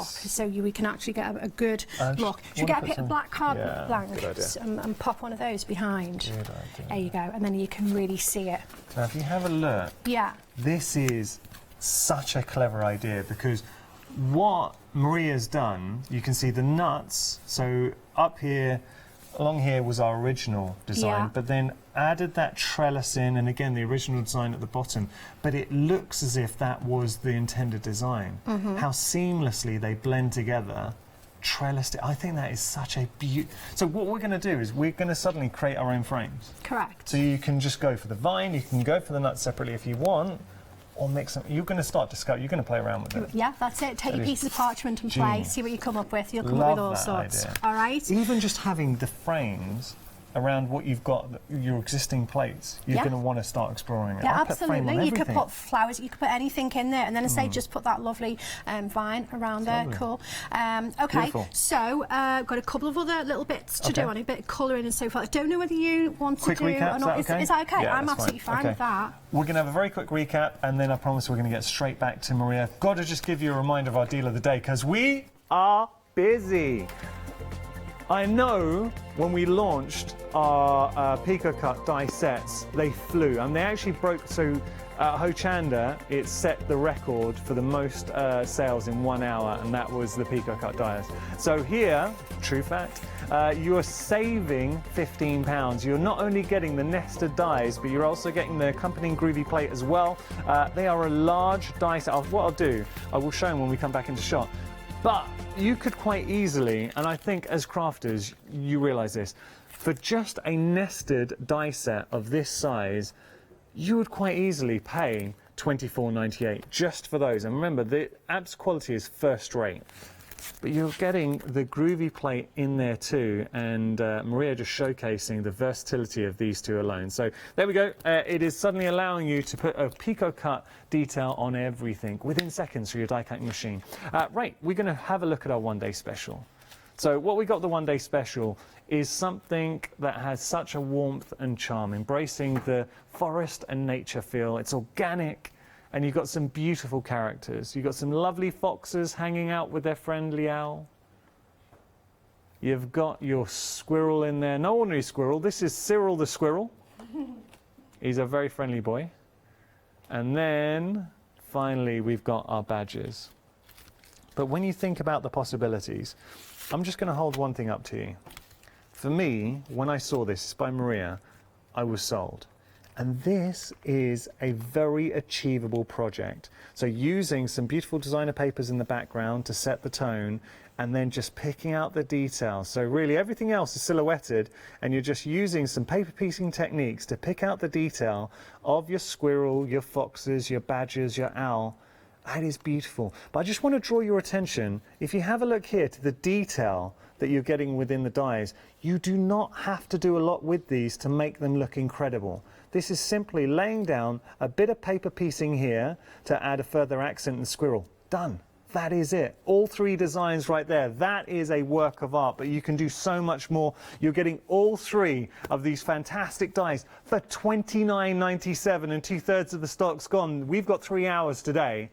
so we can actually get a good look. Should we get a bit of black cardboard blanks and pop one of those behind? Good idea. There you go, and then you can really see it. Now, if you have a look, this is such a clever idea, because what Maria's done, you can see the nuts. So up here, along here was our original design, but then added that trellis in, and again the original design at the bottom, but it looks as if that was the intended design. How seamlessly they blend together, trellised it. I think that is such a beauty. So what we're going to do is we're going to suddenly create our own frames. Correct. So you can just go for the vine, you can go for the nuts separately if you want, or mix them. You're going to start discover. You're going to play around with it. Yeah, that's it. Take your pieces of parchment and play. See what you come up with. You'll come up with all sorts. Idea. All right. Even just having the frames around what you've got, your existing plates, you're going to want to start exploring it. Yeah, absolutely. You could put flowers, you could put anything in there, and then I say just put that lovely vine around there. Cool. Okay, beautiful. So got a couple of other little bits to do on it, a bit of colouring and so forth. I don't know whether you want to do recap, or not. Is that okay? Yeah, I'm absolutely fine with that. We're going to have a very quick recap, and then I promise we're going to get straight back to Maria. Got to just give you a reminder of our deal of the day, because we are busy. I know when we launched our Pico Cut die sets, they flew, and they actually broke. So Hochanda, it set the record for the most sales in 1 hour, and that was the Pico Cut dies. So here, true fact, you are saving £15. You're not only getting the nested dies, but you're also getting the accompanying groovy plate as well. They are a large die set. What I'll do, I will show them when we come back into shot. But you could quite easily, and I think as crafters, you realise this, for just a nested die set of this size, you would quite easily pay £24.98 just for those. And remember, the apps quality is first rate. But you're getting the groovy plate in there too, and Maria just showcasing the versatility of these two alone. So there we go. It is suddenly allowing you to put a Pico Cut detail on everything within seconds for your die cutting machine. Right, we're going to have a look at our one-day special. So what we got the one-day special is something that has such a warmth and charm, embracing the forest and nature feel. It's organic. And you've got some beautiful characters. You've got some lovely foxes hanging out with their friendly owl. You've got your squirrel in there. No ordinary squirrel. This is Cyril the squirrel. He's a very friendly boy. And then, finally, we've got our badges. But when you think about the possibilities, I'm just going to hold one thing up to you. For me, when I saw this, it's by Maria, I was sold. And this is a very achievable project. So using some beautiful designer papers in the background to set the tone, and then just picking out the details. So really everything else is silhouetted, and you're just using some paper piecing techniques to pick out the detail of your squirrel, your foxes, your badgers, your owl. That is beautiful. But I just want to draw your attention, if you have a look here to the detail that you're getting within the dies, you do not have to do a lot with these to make them look incredible. This is simply laying down a bit of paper piecing here to add a further accent and squirrel. Done. That is it. All three designs right there. That is a work of art, but you can do so much more. You're getting all three of these fantastic dies for $29.97, and 2/3 of the stock's gone. We've got 3 hours today.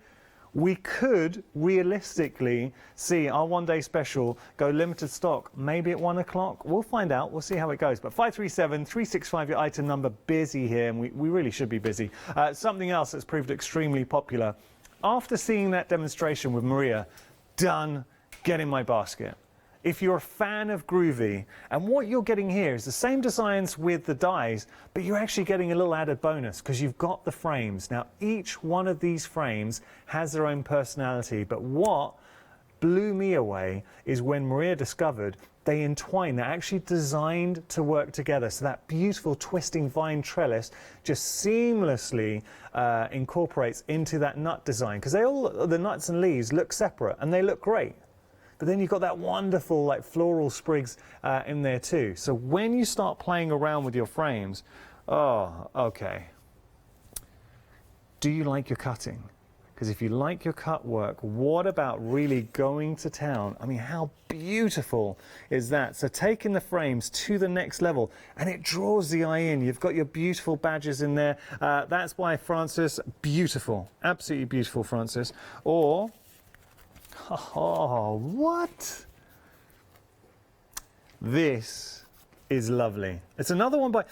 We could realistically see our one-day special go limited stock, maybe at 1 o'clock. We'll find out. We'll see how it goes. But 537-365, your item number, busy here, and we really should be busy. Something else that's proved extremely popular. After seeing that demonstration with Maria, done, get in my basket. If you're a fan of groovy, and what you're getting here is the same designs with the dies, but you're actually getting a little added bonus because you've got the frames. Now, each one of these frames has their own personality, but what blew me away is when Maria discovered they entwine. They're actually designed to work together. So that beautiful twisting vine trellis just seamlessly incorporates into that nut design, because the nuts and leaves look separate and they look great. But then you've got that wonderful like floral sprigs in there too. So when you start playing around with your frames, oh, okay. Do you like your cutting? Because if you like your cut work, what about really going to town? I mean, how beautiful is that? So taking the frames to the next level, and it draws the eye in. You've got your beautiful badges in there. That's by Francis. Beautiful, absolutely beautiful, Francis. Or Oh, what? This is lovely. It's another one by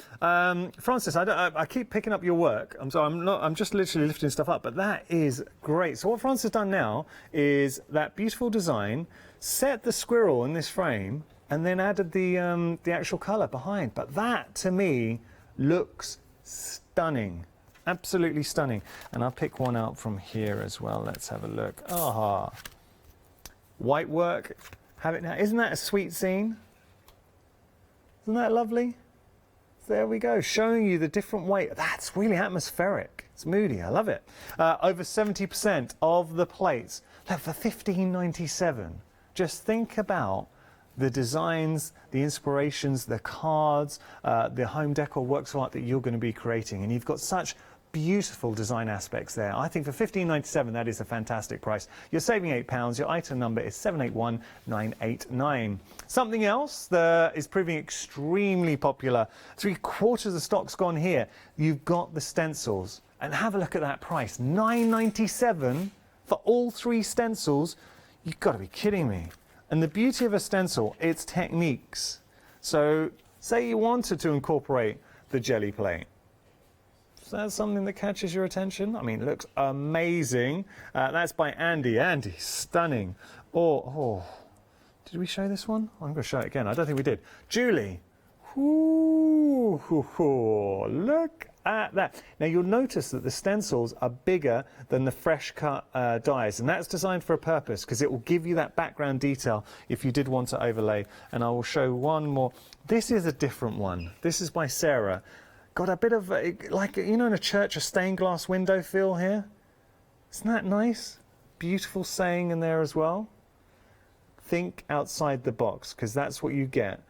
Francis. I keep picking up your work. I'm sorry, I'm just literally lifting stuff up, but that is great. So what Francis has done now is that beautiful design, set the squirrel in this frame, and then added the actual colour behind. But that, to me, looks stunning. Absolutely stunning. And I'll pick one out from here as well. Let's have a look. Ah, white work. Have it now. Isn't that a sweet scene? Isn't that lovely? There we go, showing you the different weight. That's really atmospheric. It's moody. I love it. Over 70% of the plates. Look, for $15.97. Just think about the designs, the inspirations, the cards, the home decor works of art that you're going to be creating. And you've got such beautiful design aspects there. I think for $15.97, that is a fantastic price. You're saving £8. Your item number is 781989. Something else that is proving extremely popular. 3/4 of the stock's gone here. You've got the stencils. And have a look at that price. $9.97 for all 3 stencils. You've got to be kidding me. And the beauty of a stencil, its techniques. So say you wanted to incorporate the jelly plate. Is that something that catches your attention? I mean, it looks amazing. That's by Andy. Andy, stunning. Oh, did we show this one? I'm going to show it again. I don't think we did. Julie. Ooh, look at that. Now, you'll notice that the stencils are bigger than the fresh cut dies, and that's designed for a purpose because it will give you that background detail if you did want to overlay. And I will show one more. This is a different one. This is by Sarah. Got a bit of, like, you know, in a church, a stained glass window feel here. Isn't that nice? Beautiful saying in there as well. Think outside the box, because that's what you get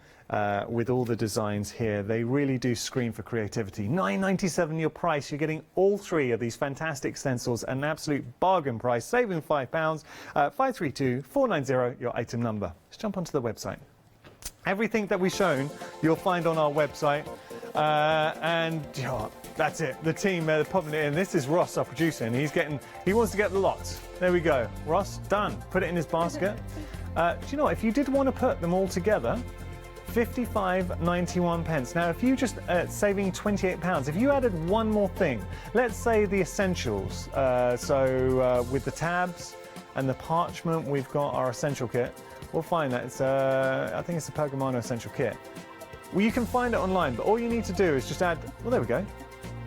with all the designs here. They really do scream for creativity. $9.97 your price. You're getting all 3 of these fantastic stencils at an absolute bargain price, saving £5. 532490, your item number. Let's jump onto the website. Everything that we've shown, you'll find on our website. And that's it. The team, they're popping it in. This is Ross, our producer, and he wants to get the lot. There we go. Ross, done. Put it in his basket. Do you know what? If you did want to put them all together, 55.91 pence. Now, if you just saving £28, if you added one more thing, let's say the essentials. With the tabs and the parchment, we've got our essential kit. We'll find that. It's I think it's a Pergamano essential kit. Well, you can find it online, but all you need to do is just add, well, there we go.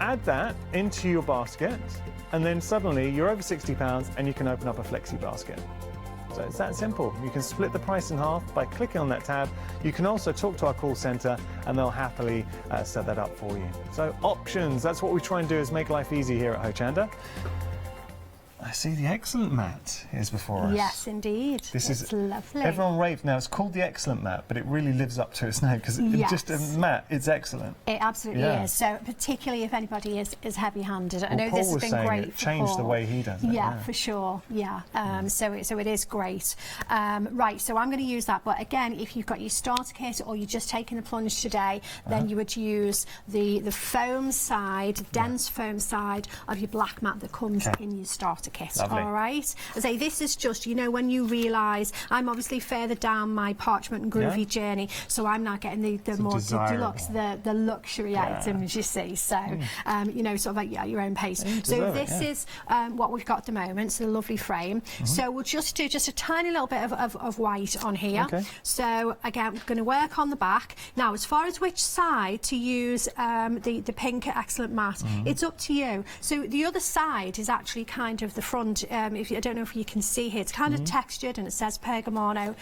Add that into your basket, and then suddenly you're over £60 and you can open up a flexi basket. So it's that simple. You can split the price in half by clicking on that tab. You can also talk to our call centre and they'll happily set that up for you. So options, that's what we try and do, is make life easy here at Hochanda. I see the Excellent mat is before us. Yes, indeed. This is lovely. Everyone raves now. It's called the Excellent mat, but it really lives up to its name because it's just a mat. It's excellent. It absolutely is. So particularly if anybody is heavy-handed. I know Paul this has was been saying great it for changed Paul. the way he does it. Yeah, for sure. Yeah. So it is great. Right. So I'm going to use that. But again, if you've got your starter kit or you're just taking the plunge today, then you would use the foam side, dense foam side of your black mat that comes in your starter kit. Lovely. All right. I say this is just, you know, when you realise I'm obviously further down my parchment and groovy journey, so I'm now getting the more deluxe, the luxury items, you see. So, you know, sort of like your own pace. So this is what we've got at the moment. It's a lovely frame. So we'll just do just a tiny little bit of white on here. Okay. So again, we're going to work on the back. Now, as far as which side to use the pink Excellent mat, it's up to you. So the other side is actually kind of the front. I don't know if you can see here, it's kind of textured and it says Pergamano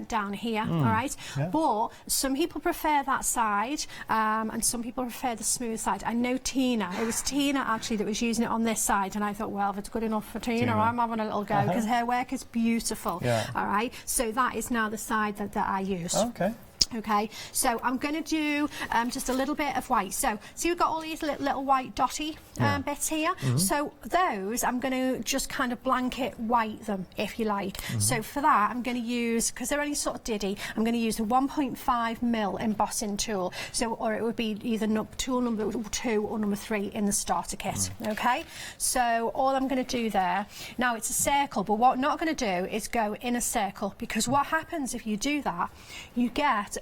down here, all right? Yeah. But some people prefer that side and some people prefer the smooth side. I know Tina, it was Tina actually that was using it on this side, and I thought, well, if it's good enough for Tina, I'm having a little go because her work is beautiful, all right? So that is now the side that I use. Okay. Okay, so I'm going to do just a little bit of white. So see, we've got all these little white dotty bits here. So those I'm going to just kind of blanket white them, if you like. So for that, I'm going to use, because they're only sort of diddy, I'm going to use a 1.5mm embossing tool. So, or it would be either tool number 2 or number 3 in the starter kit. Okay, so all I'm going to do there, now it's a circle, but what I'm not going to do is go in a circle, because what happens if you do that, you get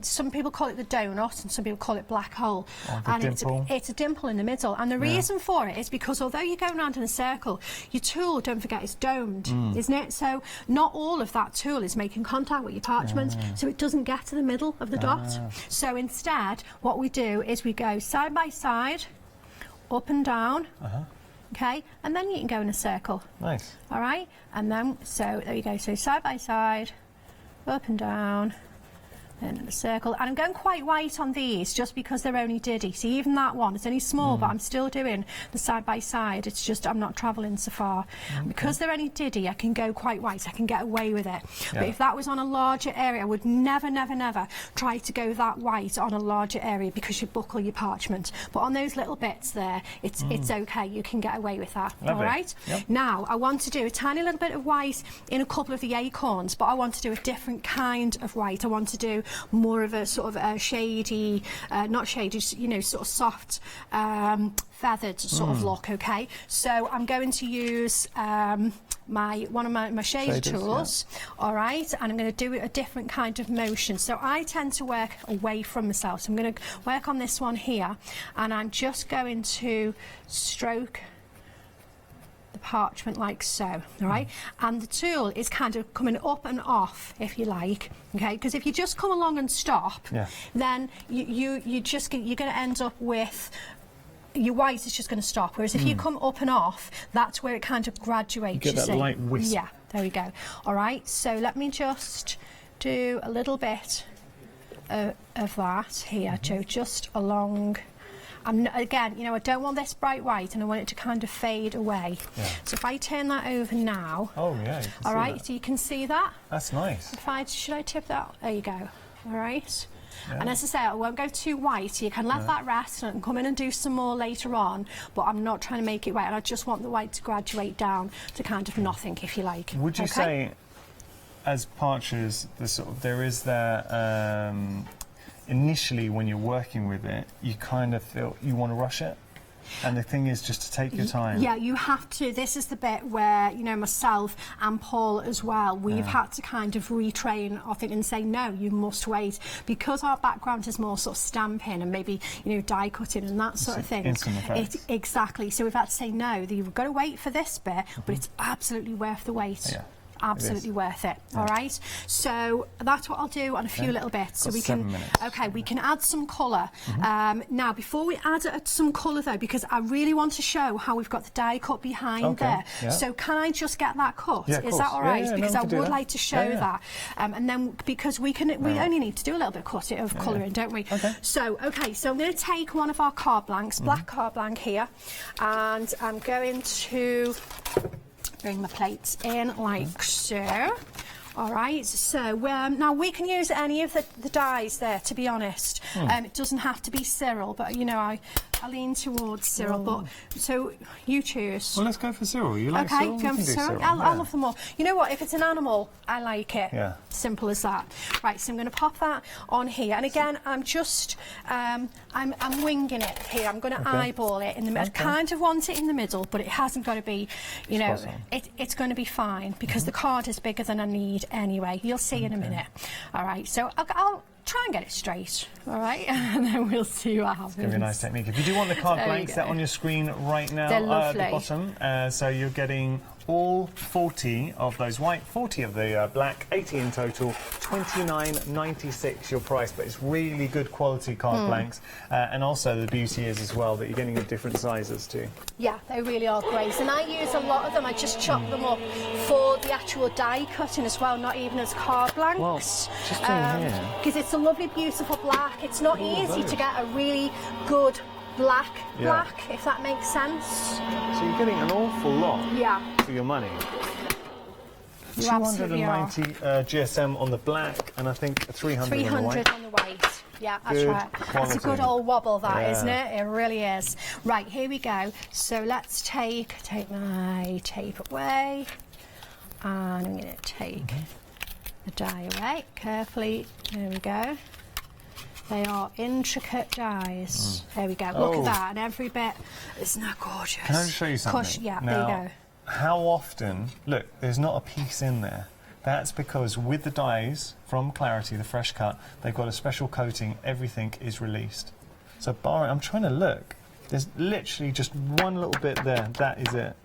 some people call it the donut and some people call it black hole. And it's a dimple in the middle. And the reason for it is because although you're going around in a circle, your tool, don't forget, is domed, isn't it? So not all of that tool is making contact with your parchment, so it doesn't get to the middle of the dot. So instead, what we do is we go side by side, up and down, okay, and then you can go in a circle. Nice. All right, and then, so there you go, so side by side, up and down, and in a circle. And I'm going quite white on these just because they're only diddy. See, even that one, it's only small, but I'm still doing the side by side. It's just I'm not travelling so far. Because they're only diddy, I can go quite white. I can get away with it. But if that was on a larger area, I would never, never, never try to go that white on a larger area, because you buckle your parchment. But on those little bits there, it's okay. You can get away with that. Lovely. All right? Now, I want to do a tiny little bit of white in a couple of the acorns, but I want to do a different kind of white. I want to do more of a sort of a shady, not shady, you know, sort of soft, feathered sort of look. Okay, so I'm going to use one of my shade tools. All right, and I'm going to do a different kind of motion. So I tend to work away from myself. So I'm going to work on this one here, and I'm just going to stroke the parchment like so. All right, and the tool is kind of coming up and off, if you like. Okay, because if you just come along and stop, then you're going to end up with your white is just going to stop. Whereas if you come up and off, that's where it kind of graduates. You get that light wisp. Yeah, there we go. All right, so let me just do a little bit of that here, Joe, just along. Again, you know, I don't want this bright white, and I want it to kind of fade away. So if I turn that over now. Oh yeah. All right, so you can see that. That's nice. Should I tip that? There you go. All right. And as I say, I won't go too white. So you can let that rest and come in and do some more later on. But I'm not trying to make it white, and I just want the white to graduate down to kind of nothing, if you like. Would you say, as parchers, there is that initially when you're working with it, you kind of feel you want to rush it? And the thing is just to take your time. Yeah, you have to. This is the bit where, you know, myself and Paul as well, we've had to kind of retrain, I think, and say, no, you must wait. Because our background is more sort of stamping and maybe, you know, die cutting and that sort of thing. Instant effects. Exactly. So we've had to say, no, you've got to wait for this bit, but it's absolutely worth the wait. Yeah. Absolutely worth it. All right, so that's what I'll do on a few little bits. So we can, we can add some colour. Now, before we add some colour though, because I really want to show how we've got the die cut behind there. So can I just get that cut? Is that all right? Because I would like to show that. And then because we only need to do a little bit of colouring, don't we? So I'm going to take one of our card blanks, black card blank here, and I'm going to bring my plates in like so. All right, so now we can use any of the dies there, to be honest. It doesn't have to be Cyril, but you know, I lean towards Cyril, but so you choose. Well, let's go for Cyril. You like Cyril? Okay, go for Cyril. I love them all. You know what? If it's an animal, I like it. Yeah. Simple as that. Right, so I'm going to pop that on here, and again, I'm just I'm winging it here. I'm going to eyeball it in the middle. I kind of want it in the middle, but it hasn't got to be. You know, it's going to be fine because the card is bigger than I need anyway. You'll see in a minute. All right, so I'll try and get it straight, all right, and then we'll see what happens. It's going to be a nice technique. If you do want the card blanks, they're on your screen right now at the bottom. So you're getting all 40 of those white, 40 of the black, 80 in total, $29.96 your price, but it's really good quality card blanks. And also the beauty is as well that you're getting of different sizes too. Yeah, they really are great. And I use a lot of them. I just chop them up for the actual die cutting as well, not even as card blanks. Well, just in here. Because it's a lovely, beautiful black. It's not easy to get a really good black, if that makes sense. So you're getting an awful lot for your money. 290 GSM on the black, and I think 300 on the white. On the white. Yeah, that's Good right. quality. That's a good old wobble, that, Yeah. isn't it? It really is. Right, here we go. So let's take my tape away, and I'm going to take the die away carefully. There we go. They are intricate dies. There we go. Look at that, and every bit. Isn't that gorgeous? Can I just show you something? Yeah, now, there you go. How often, look, there's not a piece in there. That's because with the dies from Clarity, the fresh cut, they've got a special coating, everything is released. So I'm trying to look, there's literally just one little bit there, that is it.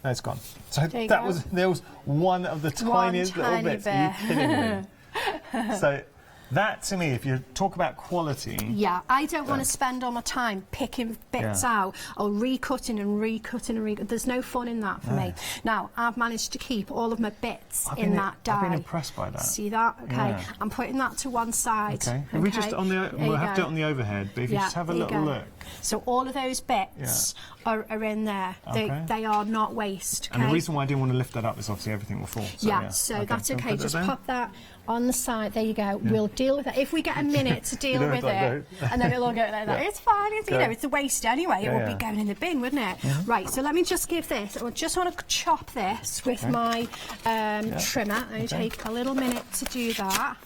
No, it's gone. So there was one of the tiniest little bits. Are you kidding me? So that, to me, if you talk about quality... Yeah, I don't want to spend all my time picking bits out or recutting and recutting and recutting. There's no fun in that for me. Now, I've managed to keep all of my bits in that die. I've been impressed by that. See that? Okay. Yeah. I'm putting that to one side. Okay. We'll have to do it on the overhead, but if you just have a little look. So all of those bits are in there. Okay. They are not waste. Okay? And the reason why I didn't want to lift that up is obviously everything will fall. So, so that's okay. Just pop that on the side. There you go. We'll deal with it. If we get a minute to deal with it, and then it'll all go like that. It's fine. It's, it's a waste anyway. It would be going in the bin, wouldn't it? Right, so let me just give this. I just want to chop this with my trimmer. I take a little minute to do that.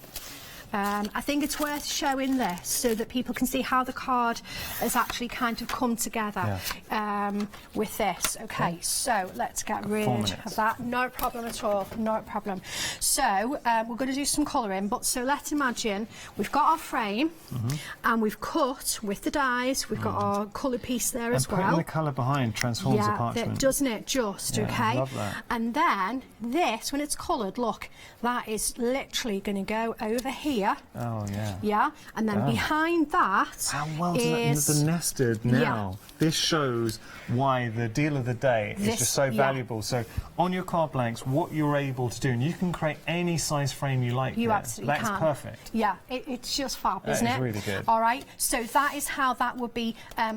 I think it's worth showing this so that people can see how the card has actually kind of come together with this. Okay, so let's get rid of that. No problem at all, no problem. So we're going to do some colouring, but so let's imagine we've got our frame and we've cut with the dies, we've got our colour piece there as well. And putting the colour behind transforms the parchment. Doesn't it just, okay? Love that. And then this, when it's coloured, look, that is literally going to go over here. Oh, yeah. Yeah, and then behind that how well is the nested now. This shows why the deal of the day is just so valuable. So on your card blanks, what you're able to do, and you can create any size frame you like. You absolutely can. That's perfect. Yeah, it's just fab, isn't it? It's really good. All right, so that is how that would be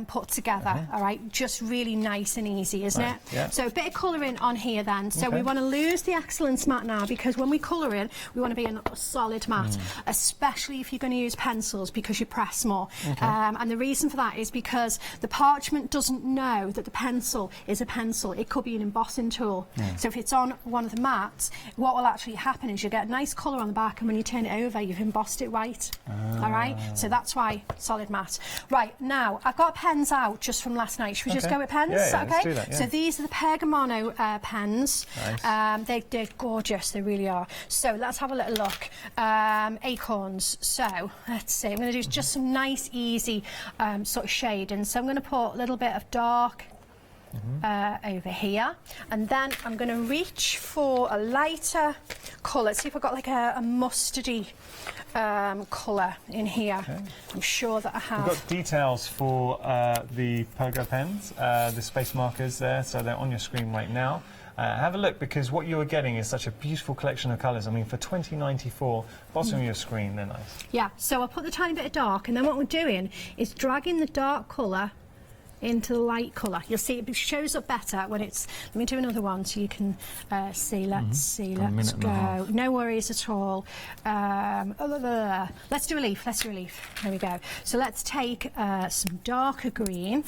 put together. All right, just really nice and easy, isn't it? Yeah. So a bit of colouring on here then. So we want to lose the excellence matte now, because when we colour in, we want to be in a solid matte, especially if you're going to use pencils, because you press more. And the reason for that is because the parchment doesn't know that the pencil is a pencil. It could be an embossing tool. So if it's on one of the mattes, what will actually happen is you get a nice colour on the back, and when you turn it over, you've embossed it white. All right, so that's why solid matte. Right, now I've got pens out just from last night. Should we just go with pens? Yeah, okay. let's do that, So these are the Pergamano pens. Nice. They're gorgeous, they really are. So let's have a little look. Acorns. So let's see, I'm going to do just some nice easy sort of shading. So I'm going to put a little bit of dark over here, and then I'm going to reach for a lighter colour. See if I've got like a mustardy colour in here. I'm sure that I have. We've got details for the Pergo pens, the space markers there, so they're on your screen right now. Have a look, because what you're getting is such a beautiful collection of colours. I mean, for $20.94, bottom of your screen, they're nice. Yeah, so I'll put the tiny bit of dark, and then what we're doing is dragging the dark colour into the light colour. You'll see it shows up better when it's... Let me do another one so you can see. Let's see, let's go. No worries at all. Let's do a leaf, There we go. So let's take some darker green,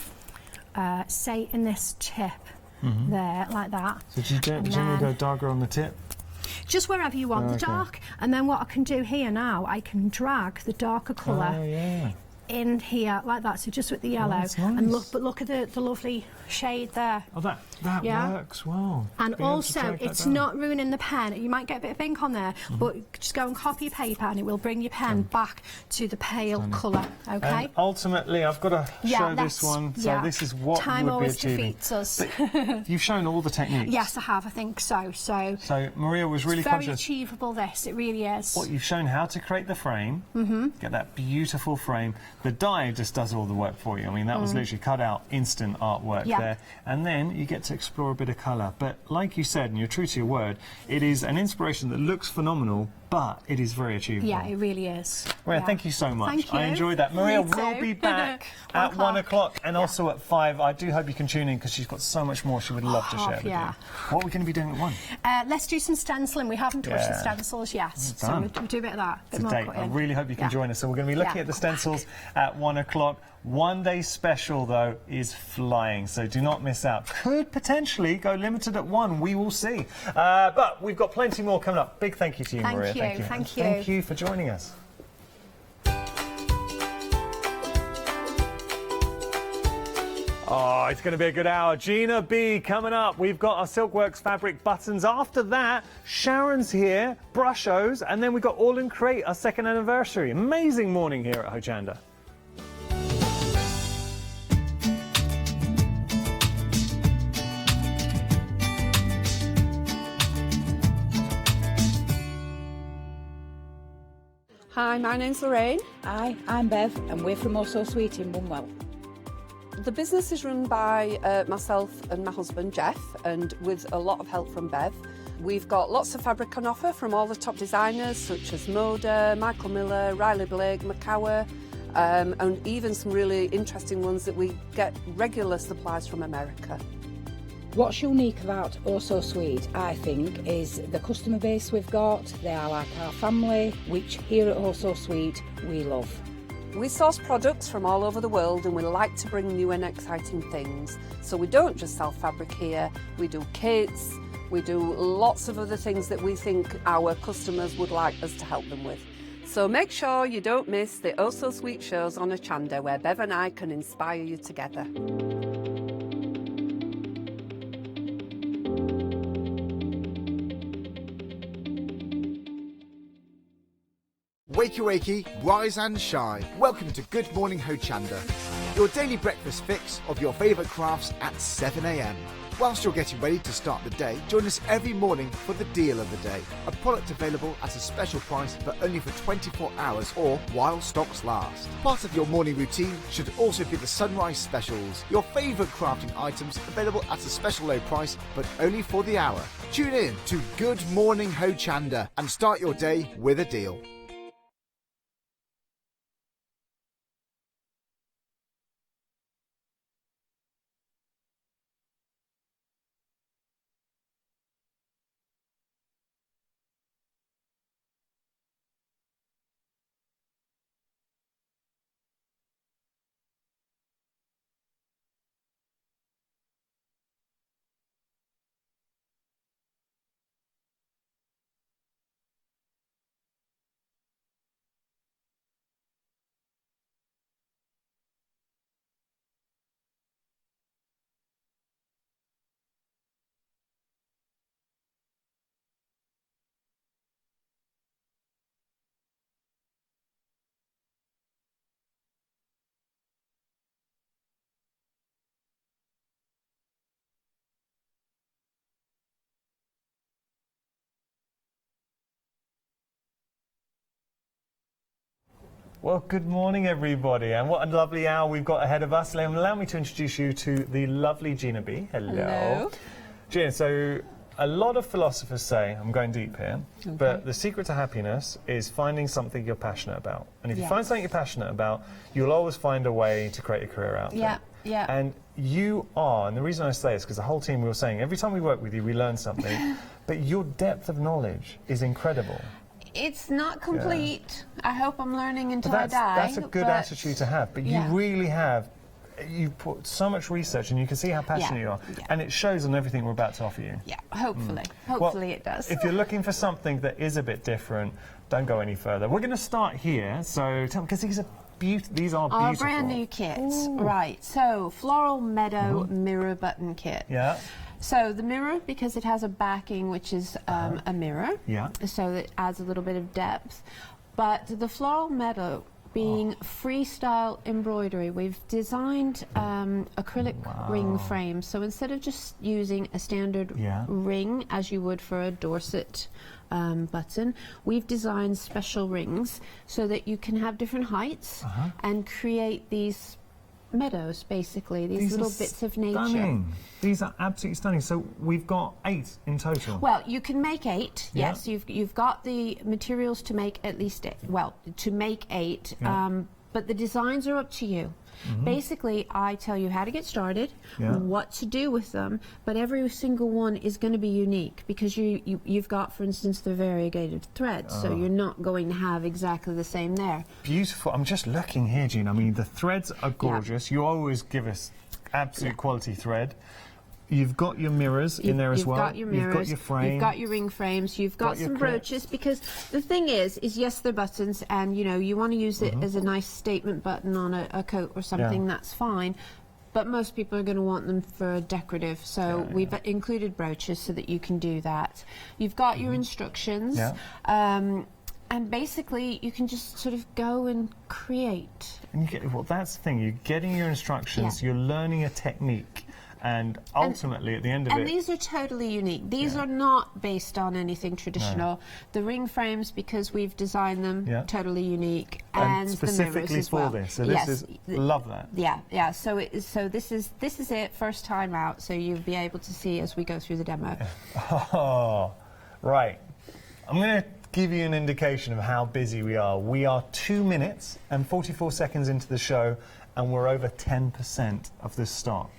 say in this tip. There, like that. So do you generally go darker on the tip? Just wherever you want the dark. And then what I can do here now, I can drag the darker colour in here like that. So just with the yellow. Nice. And look at the lovely shade there. Oh, that works well. And also, it's not ruining the pen. You might get a bit of ink on there, but just go and copy your paper, and it will bring your pen back to the pale colour. Okay. And ultimately, I've got to show this one. So this is what time you would be always achieving. Defeats us. You've shown all the techniques. Yes, I have. I think so. So Maria was really very conscious. achievable. This, it really is. What you've shown how to create the frame. Get that beautiful frame. The die just does all the work for you. I mean, that was literally cut out, instant artwork there. And then you get to explore a bit of colour. But like you said, and you're true to your word, it is an inspiration that looks phenomenal, but it is very achievable. Yeah, it really is. Maria, thank you so much. Thank you. I enjoyed that. Maria Me will too. be back at 1 o'clock and also at 5. I do hope you can tune in because she's got so much more she would love to share with you. What are we going to be doing at 1? Let's do some stenciling. We haven't touched the stencils yet, so we'll do a bit of that. Today, I really hope you can join us. So we're going to be looking at the stencils at 1 o'clock. One day special, though, is flying, so do not miss out. Could potentially go limited at 1. We will see. But we've got plenty more coming up. Big thank you to you, Maria. Thank you. Thank you for joining us. Oh, it's going to be a good hour. Gina B coming up. We've got our Silkworks fabric buttons. After that, Sharon's here, Brushos, and then we've got All in Crate, our 2nd anniversary. Amazing morning here at Hochanda. Hi, my name's Lorraine. Hi, I'm Bev, and we're from Also Sweet in Bunwell. The business is run by myself and my husband Jeff, and with a lot of help from Bev. We've got lots of fabric on offer from all the top designers such as Moda, Michael Miller, Riley Blake, Macawa, and even some really interesting ones that we get regular supplies from America. What's unique about Also Sweet, I think, is the customer base we've got. They are like our family, which here at Also Sweet we love. We source products from all over the world and we like to bring new and exciting things. So we don't just sell fabric here, we do kits, we do lots of other things that we think our customers would like us to help them with. So make sure you don't miss the Oh So Sweet shows on Hochanda, where Bev and I can inspire you together. Wakey wakey, rise and shine. Welcome to Good Morning Hochanda, your daily breakfast fix of your favourite crafts at 7 a.m. Whilst you're getting ready to start the day, join us every morning for the deal of the day. A product available at a special price but only for 24 hours or while stocks last. Part of your morning routine should also be the sunrise specials. Your favourite crafting items available at a special low price but only for the hour. Tune in to Good Morning Hochanda and start your day with a deal. Well, good morning, everybody, and what a lovely hour we've got ahead of us. Allow me to introduce you to the lovely Gina B. Hello. Gina, so a lot of philosophers say, I'm going deep here, but the secret to happiness is finding something you're passionate about. And if you find something you're passionate about, you'll always find a way to create a career out of it. Yeah. And you are, and the reason I say this, because the whole team, we were saying, every time we work with you, we learn something, but your depth of knowledge is incredible. It's not complete. I hope I'm learning until I die. That's a good attitude to have, but you really have. You put so much research and you can see how passionate you are. And it shows on everything we're about to offer you. Yeah, hopefully. Hopefully it does. If you're looking for something that is a bit different, don't go any further. We're going to start here, so tell me, because these are beautiful. Our brand new kits. Right, so Floral Meadow Mirror Button Kit. Yeah. So the mirror, because it has a backing which is a mirror, so that adds a little bit of depth. But the Floral Meadow being freestyle embroidery, we've designed acrylic ring frames. So instead of just using a standard ring as you would for a Dorset button, we've designed special rings so that you can have different heights and create these meadows, basically, these little bits of nature. Stunning. These are absolutely stunning. So we've got 8 in total. Well, you can make 8. Yeah. Yes, you've got the materials to make at least 8. Well, to make 8, but the designs are up to you. Basically, I tell you how to get started, what to do with them, but every single one is going to be unique because you've got, for instance, the variegated threads, so you're not going to have exactly the same there. Beautiful. I'm just looking here, Jean. I mean, the threads are gorgeous. You always give us absolute quality thread. You've got your mirrors in there as well. You've got your mirrors. You've got your frame. You've got your ring frames. You've got some brooches, because the thing is yes, they're buttons, and you know you want to use it as a nice statement button on a coat or something. That's fine. But most people are going to want them for decorative, so we've included brooches so that you can do that. You've got your instructions. And basically, you can just sort of go and create. And you get, well, that's the thing. You're getting your instructions. You're learning a technique. And ultimately, at the end of it... And these are totally unique. These are not based on anything traditional. The ring frames, because we've designed them, totally unique. And specifically the mirrors as well. for this. So this is... Love that. Yeah. So this is it, first time out, so you'll be able to see as we go through the demo. Oh, right. I'm going to give you an indication of how busy we are. We are 2 minutes and 44 seconds into the show, and we're over 10% of the stock.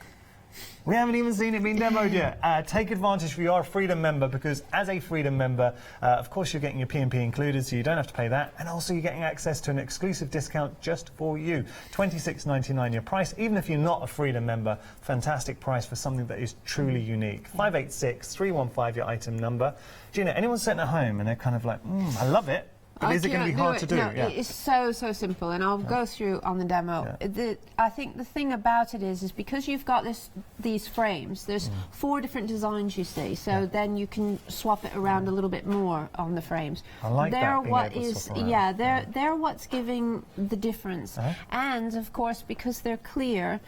We haven't even seen it being demoed yet. Take advantage if you are a Freedom member, because as a Freedom member, of course, you're getting your P&P included, so you don't have to pay that. And also, you're getting access to an exclusive discount just for you. $26.99 your price. Even if you're not a Freedom member, fantastic price for something that is truly unique. 586-315, your item number. Gina, anyone sitting at home and they're kind of like, I love it. But is it going to be hard to do? No, it's so simple, and I'll go through on the demo. I think the thing about it is because you've got these frames, there's 4 different designs, you see, so then you can swap it around a little bit more on the frames. I like that, being able to swap around. They're what's giving the difference. And, of course, because they're clear,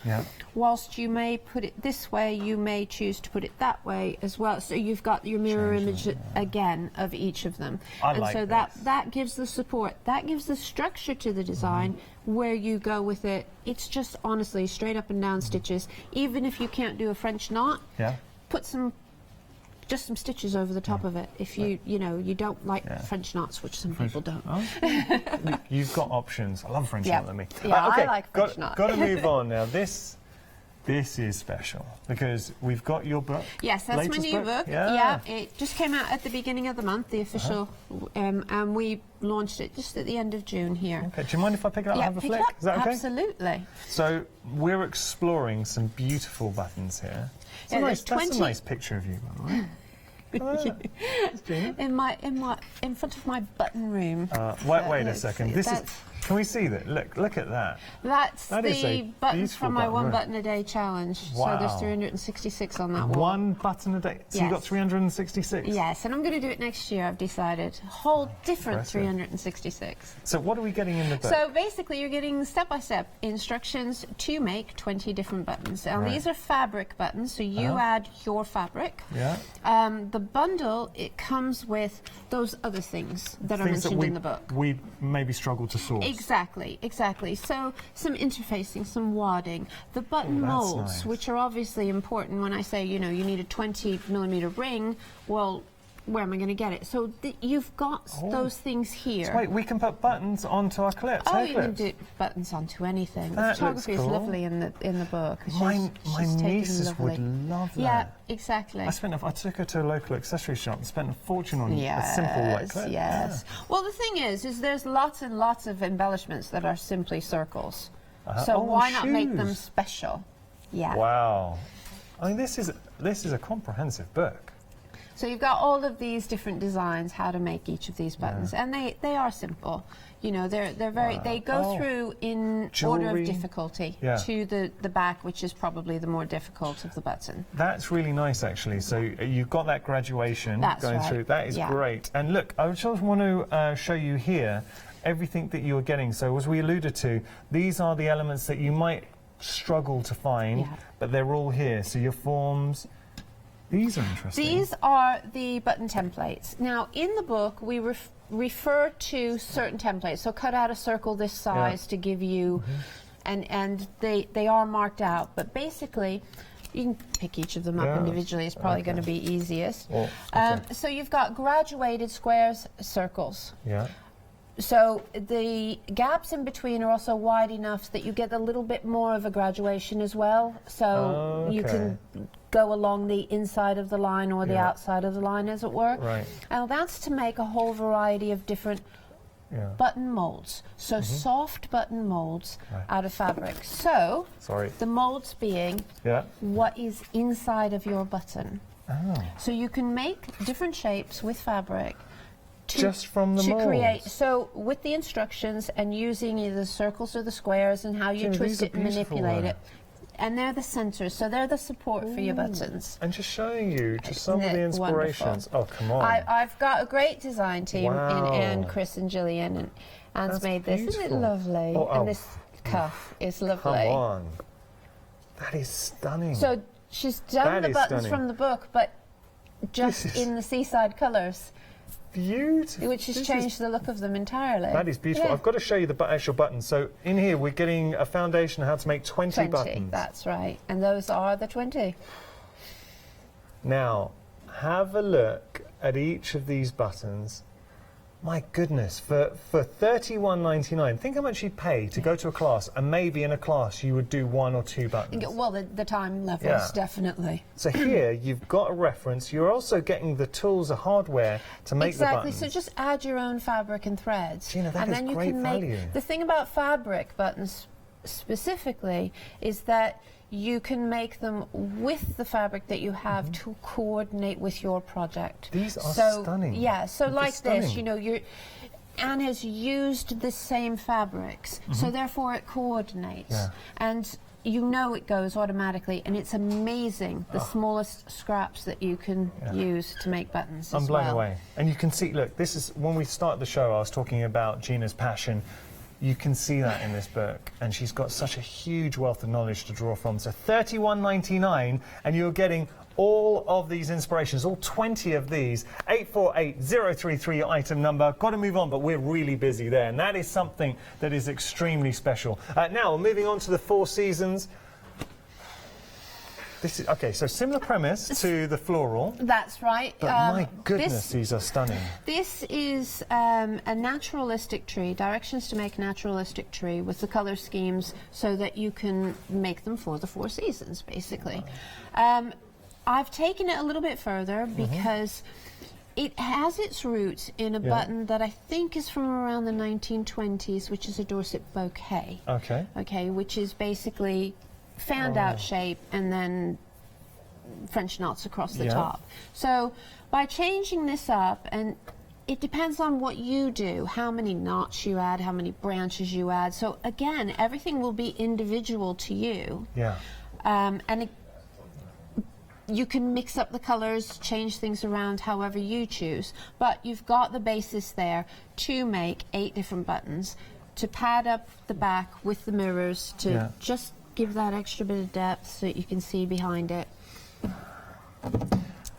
whilst you may put it this way, you may choose to put it that way as well. So you've got your mirror image again of each of them. So that gives the support, that gives the structure to the design. Where you go with it, it's just honestly straight up and down stitches. Even if you can't do a French knot, put just some stitches over the top of it. If you don't like French knots, which some people don't. You've got options. I love French knot, let me. Yeah, I like French knot. Got to move on now. This is special because we've got your book. Yes, that's my new book. Yeah, it just came out at the beginning of the month, the official, and we launched it just at the end of June here. Okay, do you mind if I pick it up and have a flick? Is that okay? Absolutely. So we're exploring some beautiful buttons here. That's a nice picture of you, by the way. in front of my button room. Wait a second. Can we see that? Look at that. That's the buttons from my one button a day challenge. Wow. So there's 366 on that one. One button a day. So you got 366. Yes, and I'm going to do it next year. I've decided a whole different 366. So what are we getting in the book? So basically, you're getting step-by-step instructions to make 20 different buttons. And these are fabric buttons, so you add your fabric. The bundle, it comes with those other things that are mentioned in the book. We maybe struggle to source. Exactly. So some interfacing, some wadding, the button molds, which are obviously important when I say, you need a 20mm ring. Well, where am I going to get it? So you've got those things here. So wait, we can put buttons onto our clips. You can do buttons onto anything. The photography is lovely in the book. My nieces would love that. Yeah, exactly. I took her to a local accessory shop and spent a fortune on a simple clip. Yes. Well, the thing is there's lots and lots of embellishments that are simply circles. So why not make them special? Yeah. Wow. I mean, this is a comprehensive book. So you've got all of these different designs, how to make each of these buttons, and they are simple. They're very. They go through in order of difficulty to the back, which is probably the more difficult of the button. That's really nice, actually. So you've got that graduation going through. That is great. And look, I just want to show you here everything that you're getting. So as we alluded to, these are the elements that you might struggle to find, but they're all here. So your forms. These are interesting. These are the button templates. Now, in the book, we refer to certain templates. So cut out a circle this size to give you, and they are marked out. But basically, you can pick each of them up individually. It's probably going to be easiest. Well, so you've got graduated squares, circles. Yeah. So the gaps in between are also wide enough that you get a little bit more of a graduation as well. So you can go along the inside of the line or the outside of the line, as it were. Right. And that's to make a whole variety of different button molds. So soft button molds out of fabric. So the molds being what is inside of your button. So you can make different shapes with fabric. Just from the molds? Create, so with the instructions and using either the circles or the squares and how you twist it and manipulate it. And they're the centers, so they're the support for your buttons. And just showing you just some of the inspirations. Wonderful. Oh, come on. I've got a great design team in Anne, Chris and Gillian, and Anne's made this. Isn't it lovely? And this cuff is lovely. Come on. That is stunning. So she's done the buttons from the book, but just in the seaside colours. Beautiful. Which has changed the look of them entirely. That is beautiful. I've got to show you the actual buttons. So in here we're getting a foundation on how to make 20 buttons. That's right. And those are the 20. Now, have a look at each of these buttons. My goodness, for $31.99, think how much you'd pay to go to a class, and maybe in a class you would do 1 or 2 buttons. Well, the time levels, definitely. So here you've got a reference. You're also getting the tools, the hardware to make the buttons. Exactly. So just add your own fabric and threads. Gina, that and is then you great can value. The thing about fabric buttons specifically is that you can make them with the fabric that you have to coordinate with your project. These are stunning. Yeah, so They're like stunning. this, you know, Anne has used the same fabrics, so therefore it coordinates. And you know it goes automatically, and it's amazing the smallest scraps that you can use to make buttons. I'm blown away. And you can see, look, this is when we started the show, I was talking about Gina's passion. You can see that in this book, and she's got such a huge wealth of knowledge to draw from. So $31.99, and you're getting all of these inspirations, all 20 of these. 848033, your item number. Got to move on, but we're really busy there, and that is something that is extremely special. Now, moving on to the 4 seasons. This is, okay, so similar premise to the floral. That's right. But my goodness, these are stunning. This is a naturalistic tree, directions to make a naturalistic tree with the colour schemes so that you can make them for the 4 seasons, basically. I've taken it a little bit further because it has its roots in a button that I think is from around the 1920s, which is a Dorset bouquet. Okay. Okay, which is basically fanned out shape and then French knots across the top. So by changing this up, and it depends on what you do, how many knots you add, how many branches you add. So again, everything will be individual to you. And you can mix up the colors, change things around however you choose, but you've got the basis there to make 8 different buttons, to pad up the back with the mirrors, to just give that extra bit of depth so that you can see behind it.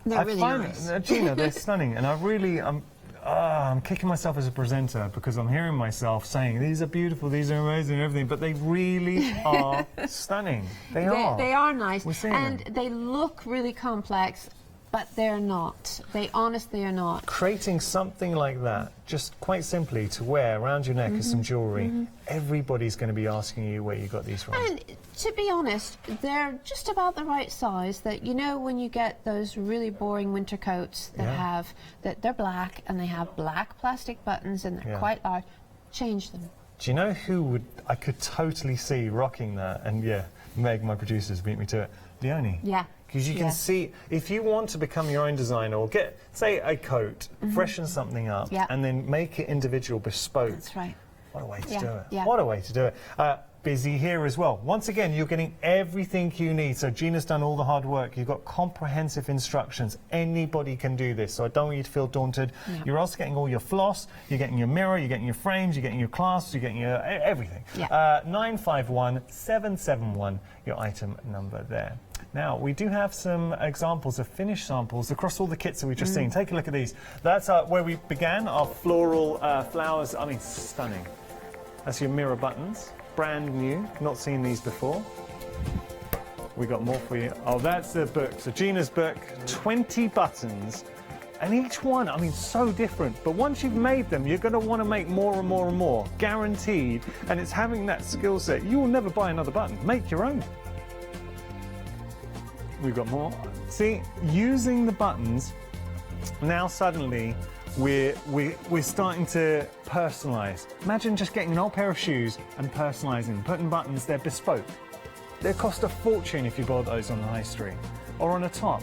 They're really nice. Gina, they're stunning, and I'm kicking myself as a presenter because I'm hearing myself saying these are beautiful, these are amazing, and everything, but they really are stunning. They are. They are nice, and them. they look really complex, but they're not. They honestly are not. Creating something like that, just quite simply to wear around your neck as some jewellery, everybody's going to be asking you where you got these from. And to be honest, they're just about the right size that, you know, when you get those really boring winter coats that they're black and they have black plastic buttons and they're quite large, change them. Do you know who I could totally see rocking that? And Meg, my producers, beat me to it. Leonie. Because you can see, if you want to become your own designer or get, say, a coat, freshen something up, and then make it individual, bespoke. That's right. What a way to do it. What a way to do it. Busy here as well. Once again, you're getting everything you need. So Gina's done all the hard work. You've got comprehensive instructions. Anybody can do this, so I don't want you to feel daunted. You're also getting all your floss, you're getting your mirror, you're getting your frames, you're getting your clasps, you're getting your everything. 951771, your item number there. Now, we do have some examples of finished samples across all the kits that we've just seen. Take a look at these. That's where we began, our floral flowers. I mean, stunning. That's your mirror buttons, brand new. Not seen these before. We got more for you. Oh, that's the book. So Gina's book, 20 buttons. And each one, I mean, so different. But once you've made them, you're going to want to make more and more and more. Guaranteed. And it's having that skill set. You will never buy another button. Make your own. We've got more. See, using the buttons, now suddenly we're starting to personalise. Imagine just getting an old pair of shoes and personalising, putting buttons, they're bespoke. They cost a fortune if you bought those on the high street or on a top.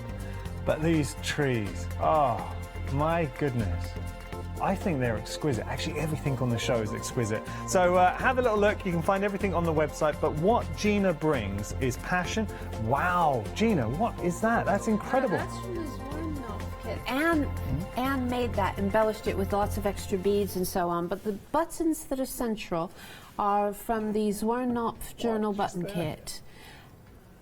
But these trees, oh my goodness. I think they're exquisite. Actually, everything on the show is exquisite. So have a little look. You can find everything on the website. But what Gina brings is passion. Wow, Gina, what is that? That's incredible. That's from this one kit. Anne made that, embellished it with lots of extra beads and so on. But the buttons that are central are from the Zwarnopf journal button kit.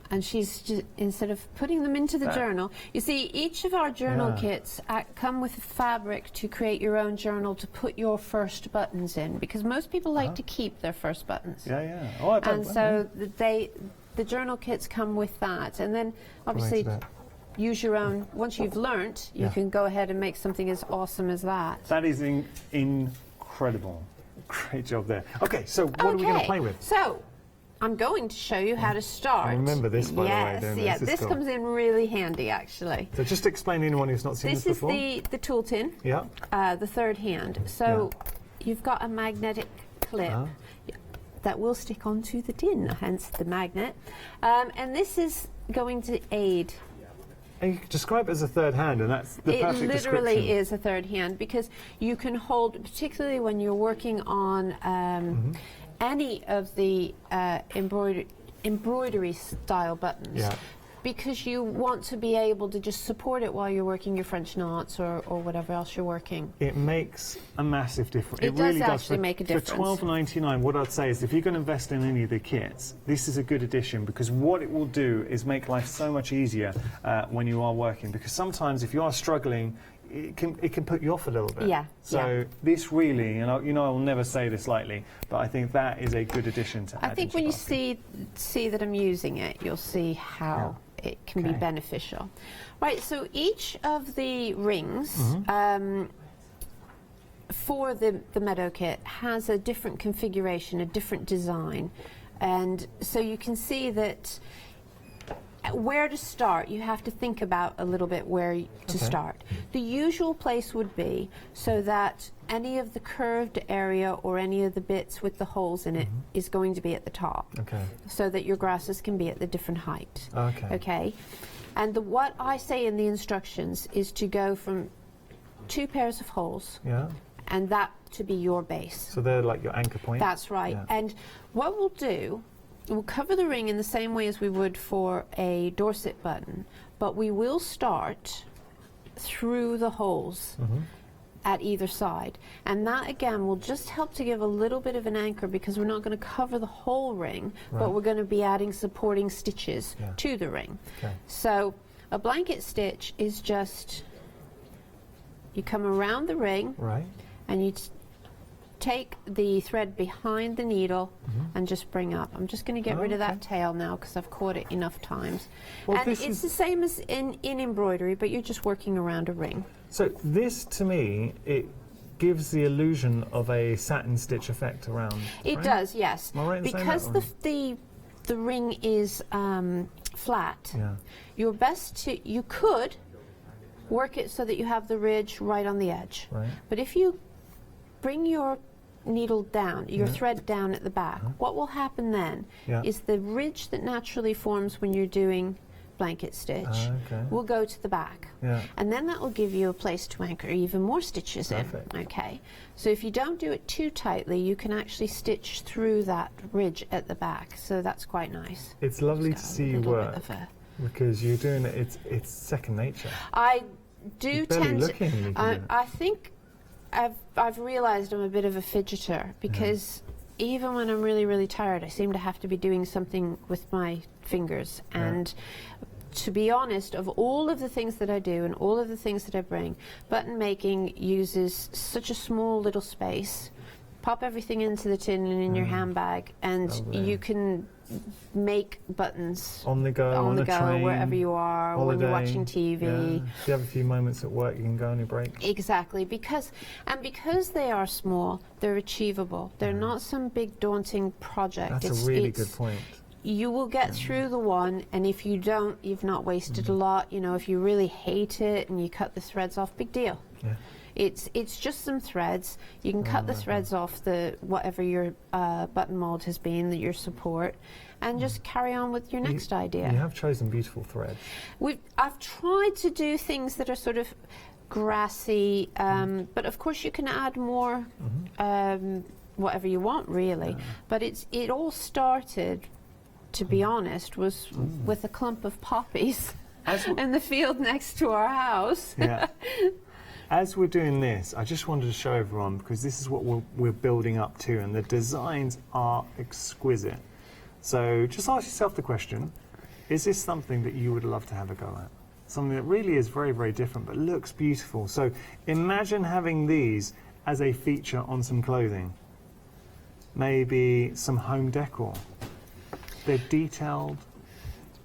And she's just, instead of putting them into the journal, you see, each of our journal kits come with fabric to create your own journal to put your first buttons in, because most people like to keep their first buttons. Oh, and so the journal kits come with that, and then obviously use your own. Once you've learnt, you can go ahead and make something as awesome as that. That is incredible. Great job there. Okay, so what are we going to play with? So I'm going to show you how to start. I remember this, by the way, don't I? Yes, this cool. comes in really handy, actually. So just explain to anyone who's not seen this before. This is the tool tin, the third hand. So you've got a magnetic clip that will stick onto the tin, hence the magnet. And this is going to aid. And you can describe it as a third hand, and that's the perfect description. It literally description. is a third hand, because you can hold, particularly when you're working on any of the embroidery style buttons, because you want to be able to just support it while you're working your French knots or whatever else you're working. It makes a massive difference. It really does actually make a difference. For $12.99, what I'd say is if you're going to invest in any of the kits, this is a good addition, because what it will do is make life so much easier when you are working, because sometimes if you are struggling, it can put you off a little bit. So this really, and I will never say this lightly, but I think that is a good addition to add. I think when you see that I'm using it, you'll see how it can be beneficial. Right, so each of the rings for the Meadow kit has a different configuration, a different design. And so you can see that where to start, you have to think about a little bit where to start. The usual place would be so that any of the curved area or any of the bits with the holes in it is going to be at the top. So that your grasses can be at the different height. And what I say in the instructions is to go from 2 pairs of holes and that to be your base. So they're like your anchor point? That's right. And what we'll do, we'll cover the ring in the same way as we would for a Dorset button, but we will start through the holes at either side. And that, again, will just help to give a little bit of an anchor, because we're not going to cover the whole ring, but we're going to be adding supporting stitches to the ring. So a blanket stitch is just, you come around the ring and you take the thread behind the needle and just bring up. I'm just going to get rid of that tail now, because I've caught it enough times. And it's the same as in embroidery, but you're just working around a ring. So this, to me, it gives the illusion of a satin stitch effect around. It does, yes. Am I right in saying because that, the ring is flat, you're best to, you could work it so that you have the ridge right on the edge. But if you bring your needle down, your thread down at the back, what will happen then is the ridge that naturally forms when you're doing blanket stitch will go to the back. And then that will give you a place to anchor even more stitches in. So if you don't do it too tightly, you can actually stitch through that ridge at the back. So that's quite nice. It's lovely to see you work, because you're doing it, it's second nature. I do tend to, I think I've realised I'm a bit of a fidgeter, because even when I'm really, really tired, I seem to have to be doing something with my fingers. And to be honest, of all of the things that I do and all of the things that I bring, button making uses such a small little space. Pop everything into the tin and in your handbag, and you can make buttons on the go, on the go, train, wherever you are, holiday, when you're watching TV. Yeah. If you have a few moments at work, you can go on your break. Exactly, because they are small, they're achievable. They're not some big daunting project. That's a really good point. You will get through the one, and if you don't, you've not wasted a lot. You know, if you really hate it and you cut the threads off, big deal. Yeah. It's just some threads. You can cut the threads off the whatever your button mold has been, your support, and just carry on with your next idea. You have chosen beautiful threads. I've tried to do things that are sort of grassy, but of course you can add more, whatever you want really. But it all started, to be honest, was with a clump of poppies in the field next to our house. Yeah. As we're doing this, I just wanted to show everyone, because this is what we're building up to, and the designs are exquisite. So just ask yourself the question, is this something that you would love to have a go at? Something that really is very, very different, but looks beautiful. So imagine having these as a feature on some clothing. Maybe some home decor. They're detailed.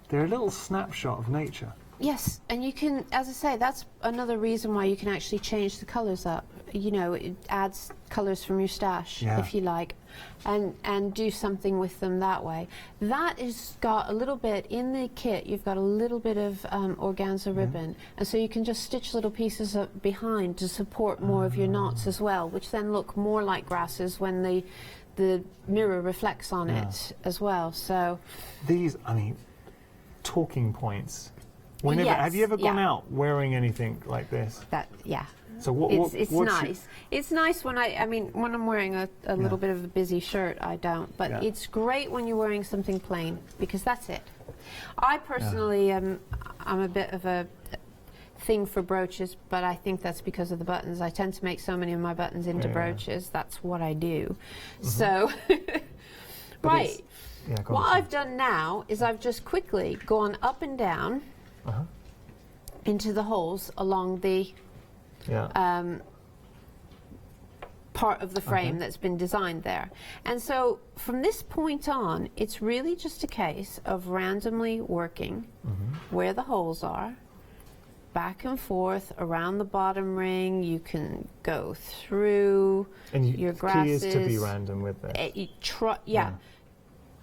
They're a little snapshot of nature. Yes, and you can, as I say, that's another reason why you can actually change the colours up. You know, it adds colours from your stash, if you like, and do something with them that way. That has got a little bit, in the kit, you've got a little bit of organza ribbon, and so you can just stitch little pieces up behind to support more of your knots as well, which then look more like grasses when the mirror reflects on it as well. So these, I mean, talking points. Yes, have you ever gone out wearing anything like this? So it's nice. It's nice when when I'm wearing a little bit of a busy shirt, I don't. But it's great when you're wearing something plain, because that's it. I personally I'm a bit of a thing for brooches, but I think that's because of the buttons. I tend to make so many of my buttons into brooches. That's what I do. So, right. What I've done now is I've just quickly gone up and down into the holes along the part of the frame that's been designed there. And so from this point on, it's really just a case of randomly working where the holes are, back and forth around the bottom ring. You can go through your grasses. Key is to be random with this.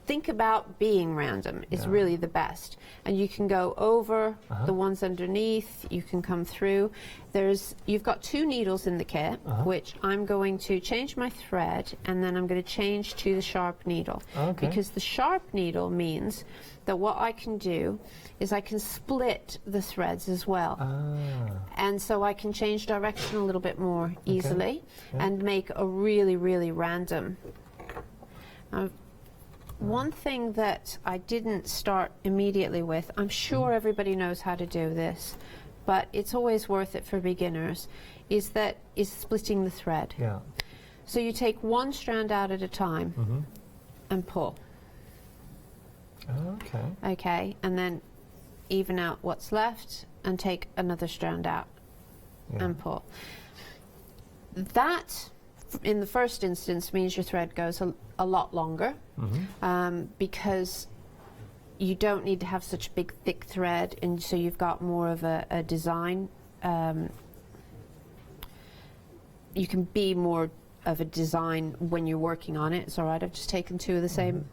Think about being random is really the best. And you can go over the ones underneath, you can come through. You've got 2 needles in the kit, which I'm going to change my thread, and then I'm going to change to the sharp needle. Because the sharp needle means that what I can do is I can split the threads as well. And so I can change direction a little bit more easily and make a really, really random. One thing that I didn't start immediately with, I'm sure everybody knows how to do this, but it's always worth it for beginners, is splitting the thread. So you take one strand out at a time and pull. Okay, and then even out what's left and take another strand out and pull. That, in the first instance, means your thread goes a lot longer because you don't need to have such a big thick thread, and so you've got more of a design. You can be more of a design when you're working on it. It's all right, I've just taken 2 of the same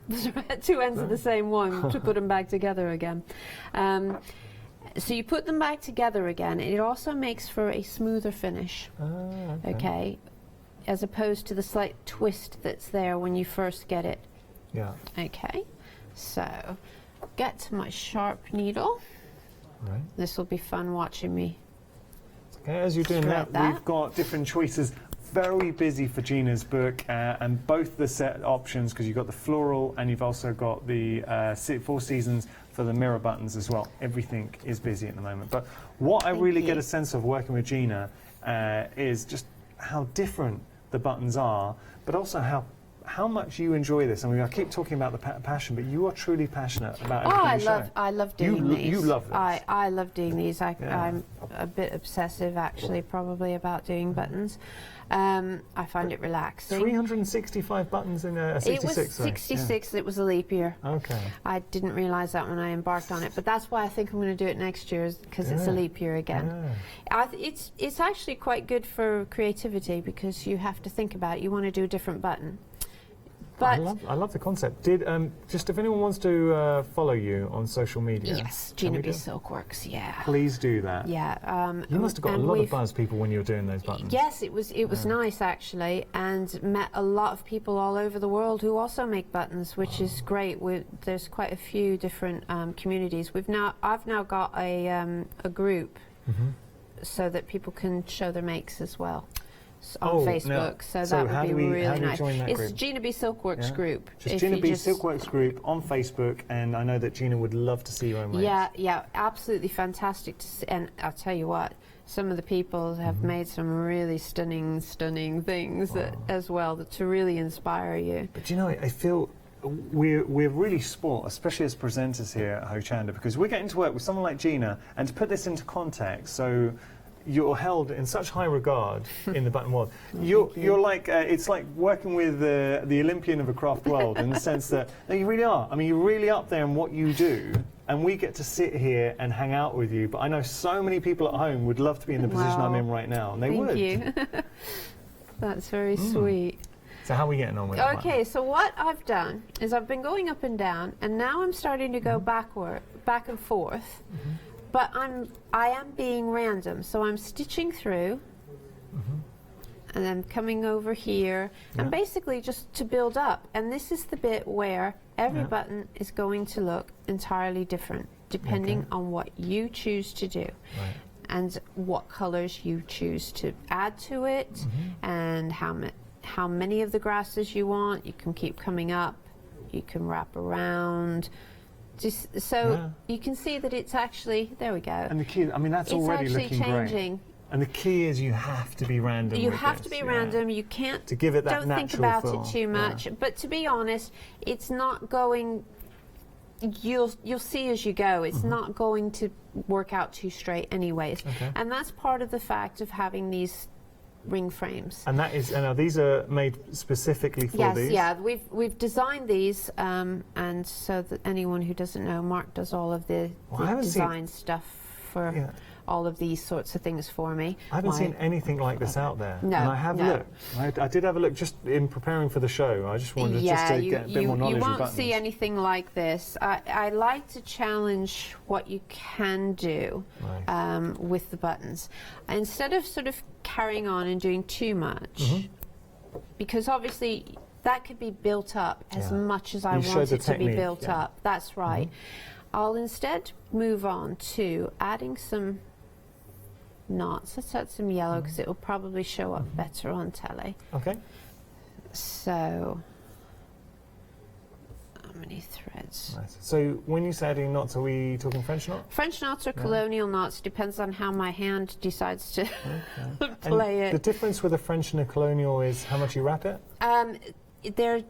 2 ends of the same one to put them back together again. So you put them back together again, and it also makes for a smoother finish. Okay, as opposed to the slight twist that's there when you first get it. Okay, so get to my sharp needle. This will be fun watching me. Okay, as you're doing that, we've got different choices. Very busy for Gina's book, and both the set options, because you've got the floral and you've also got the 4 seasons for the mirror buttons as well. Everything is busy at the moment. But what I really get a sense of working with Gina is just how different the buttons are, but also how much you enjoy this. I mean, I keep talking about the passion, but you are truly passionate about everything I love doing these. You love this. I love doing these. I'm a bit obsessive, actually, probably about doing buttons. I find it relaxing. 365 buttons in a 66. It was 66. It was a leap year. Okay. I didn't realise that when I embarked on it, but that's why I think I'm going to do it next year, because it's a leap year again. It's actually quite good for creativity, because you have to think about it. You want to do a different button. But I love the concept. Just if anyone wants to follow you on social media. Yes, Gina B Silkworks, yeah. Please do that. Yeah. You must have got a lot of buzz people when you were doing those buttons. Yes, it was nice, actually, and met a lot of people all over the world who also make buttons, which is great. There's quite a few different communities. I've now got a group so that people can show their makes as well. On Facebook, so that would be really nice. It's Gina B Silkworks group. Just Gina B Silkworks group on Facebook, and I know that Gina would love to see your own makes. Yeah, absolutely fantastic to see. And I'll tell you what, some of the people have made some really stunning things as well, to really inspire you. But you know, I feel we're really sport, especially as presenters here at Hochanda, because we're getting to work with someone like Gina, and to put this into context, so you're held in such high regard in the button world. You're like, it's like working with the Olympian of a craft world, in the sense that, no, you really are. I mean, you're really up there in what you do, and we get to sit here and hang out with you. But I know so many people at home would love to be in the position I'm in right now, and they would. Thank you. That's very sweet. So how are we getting on with it? Okay, so what I've done is I've been going up and down, and now I'm starting to go back and forth. But I am being random, so I'm stitching through, and then coming over here, and basically just to build up. And this is the bit where every button is going to look entirely different, depending on what you choose to do, and what colors you choose to add to it, and how many of the grasses you want. You can keep coming up, you can wrap around. So you can see that it's actually, there we go. And the key, I mean, that's already looking changing. Great. And the key is you have to be random. You have to be random. You can't. To give it that don't think about feel. It too much. But to be honest, it's not going. You'll see as you go. It's not going to work out too straight, anyways. And that's part of the fact of having these ring frames. And that is, and these are made specifically for these? Yes, yeah, we've designed these, and so that anyone who doesn't know, Mark does all of the design stuff for all of these sorts of things for me. I haven't seen anything like this out there. No, and I have looked. I did have a look just in preparing for the show. I just wanted to get a bit more knowledge of buttons. You won't see anything like this. I like to challenge what you can do with the buttons. Instead of sort of carrying on and doing too much, because obviously that could be built up as much as I want it to be built up. That's right. I'll instead move on to adding some knots. Let's add some yellow, because it will probably show up better on telly. Okay. So, how many threads? Nice. So when you say adding knots, are we talking French knots? French knots or colonial knots, depends on how my hand decides to play it. The difference with a French and a colonial is how much you wrap it? They're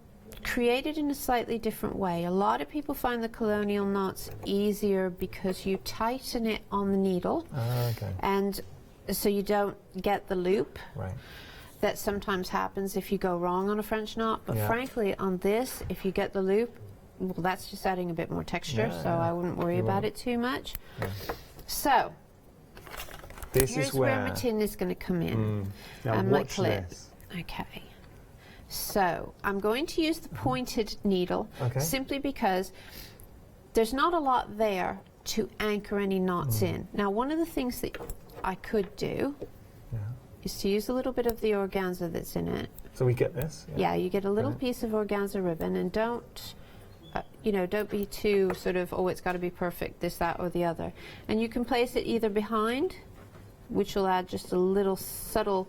created in a slightly different way. A lot of people find the colonial knots easier because you tighten it on the needle, and so you don't get the loop that sometimes happens if you go wrong on a French knot. But frankly, on this, if you get the loop, well, that's just adding a bit more texture, so I wouldn't worry about it too much. So here's where my tin is going to come in, and my clip. Okay. So I'm going to use the pointed needle simply because there's not a lot there to anchor any knots in. Now, one of the things that I could do is to use a little bit of the organza that's in it. So we get this? Yeah, you get a little piece of organza ribbon, and don't be too sort of, oh, it's got to be perfect, this, that, or the other. And you can place it either behind, which will add just a little subtle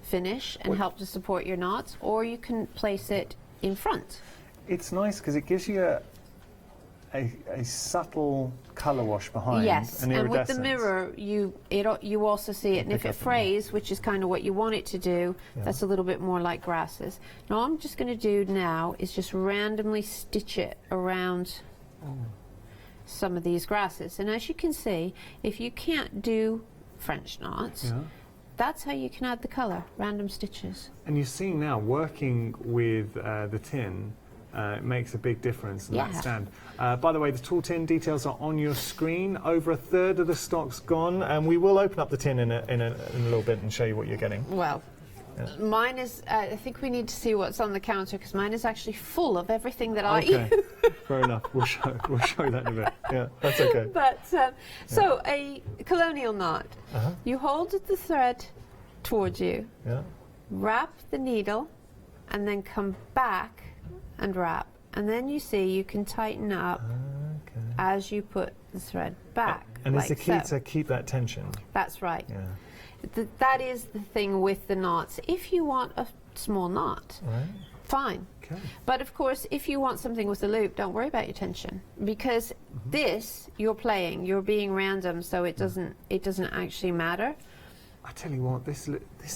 finish and help to support your knots, or you can place it in front. It's nice because it gives you a subtle colour wash behind. Yes, an and with the iridescence. mirror, you also see it, and if it frays, which is kind of what you want it to do, that's a little bit more like grasses. Now, all I'm just going to do now is just randomly stitch it around some of these grasses. And as you can see, if you can't do French knots, that's how you can add the colour, random stitches. And you see now, working with the tin, it makes a big difference in that stand. By the way, the tall tin details are on your screen. Over a third of the stock's gone, and we will open up the tin in a little bit and show you what you're getting. Well, mine is, I think we need to see what's on the counter, because mine is actually full of everything that I use. Fair enough. We'll show that in a bit. Yeah, that's okay. But, so a colonial knot. You hold the thread towards you, wrap the needle, and then come back and wrap, and then you see you can tighten up as you put the thread back. And like it's the key so. to keep that tension. That's right. Yeah. That is the thing with the knots. If you want a small knot, fine. Okay. But of course, if you want something with a loop, don't worry about your tension, because this you're being random, so it doesn't actually matter. I tell you what, this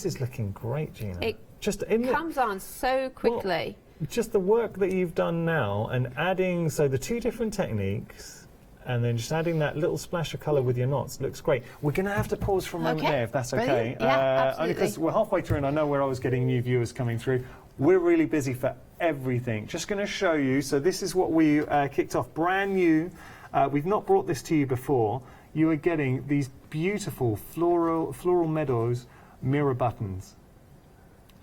is looking great, Gina. It just comes on so quickly. Well, just the work that you've done now, and adding the two different techniques, and then just adding that little splash of colour with your knots looks great. We're going to have to pause for a moment there, if that's okay. Brilliant. Yeah, absolutely. Only because we're halfway through, and I know we're always getting new viewers coming through. We're really busy for everything. Just going to show you. So this is what we kicked off, brand new. We've not brought this to you before. You are getting these beautiful floral meadows mirror buttons.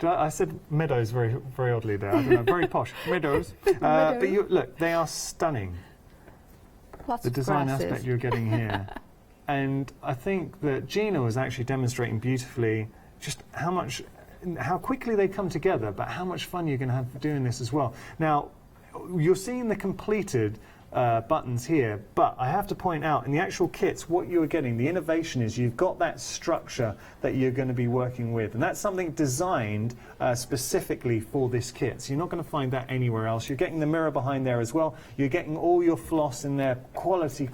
I said meadows very, very oddly there. I don't know, very posh. Meadows. But look, they are stunning. Lots the of design grasses. aspect you're getting here. And I think that Gina was actually demonstrating beautifully just how quickly they come together, but how much fun you're going to have doing this as well. Now, you're seeing the completed buttons here, but I have to point out in the actual kits what you're getting, the innovation is you've got that structure that you're going to be working with, and that's something designed specifically for this kit, so you're not going to find that anywhere else. You're getting the mirror behind there as well, you're getting all your floss in there, quality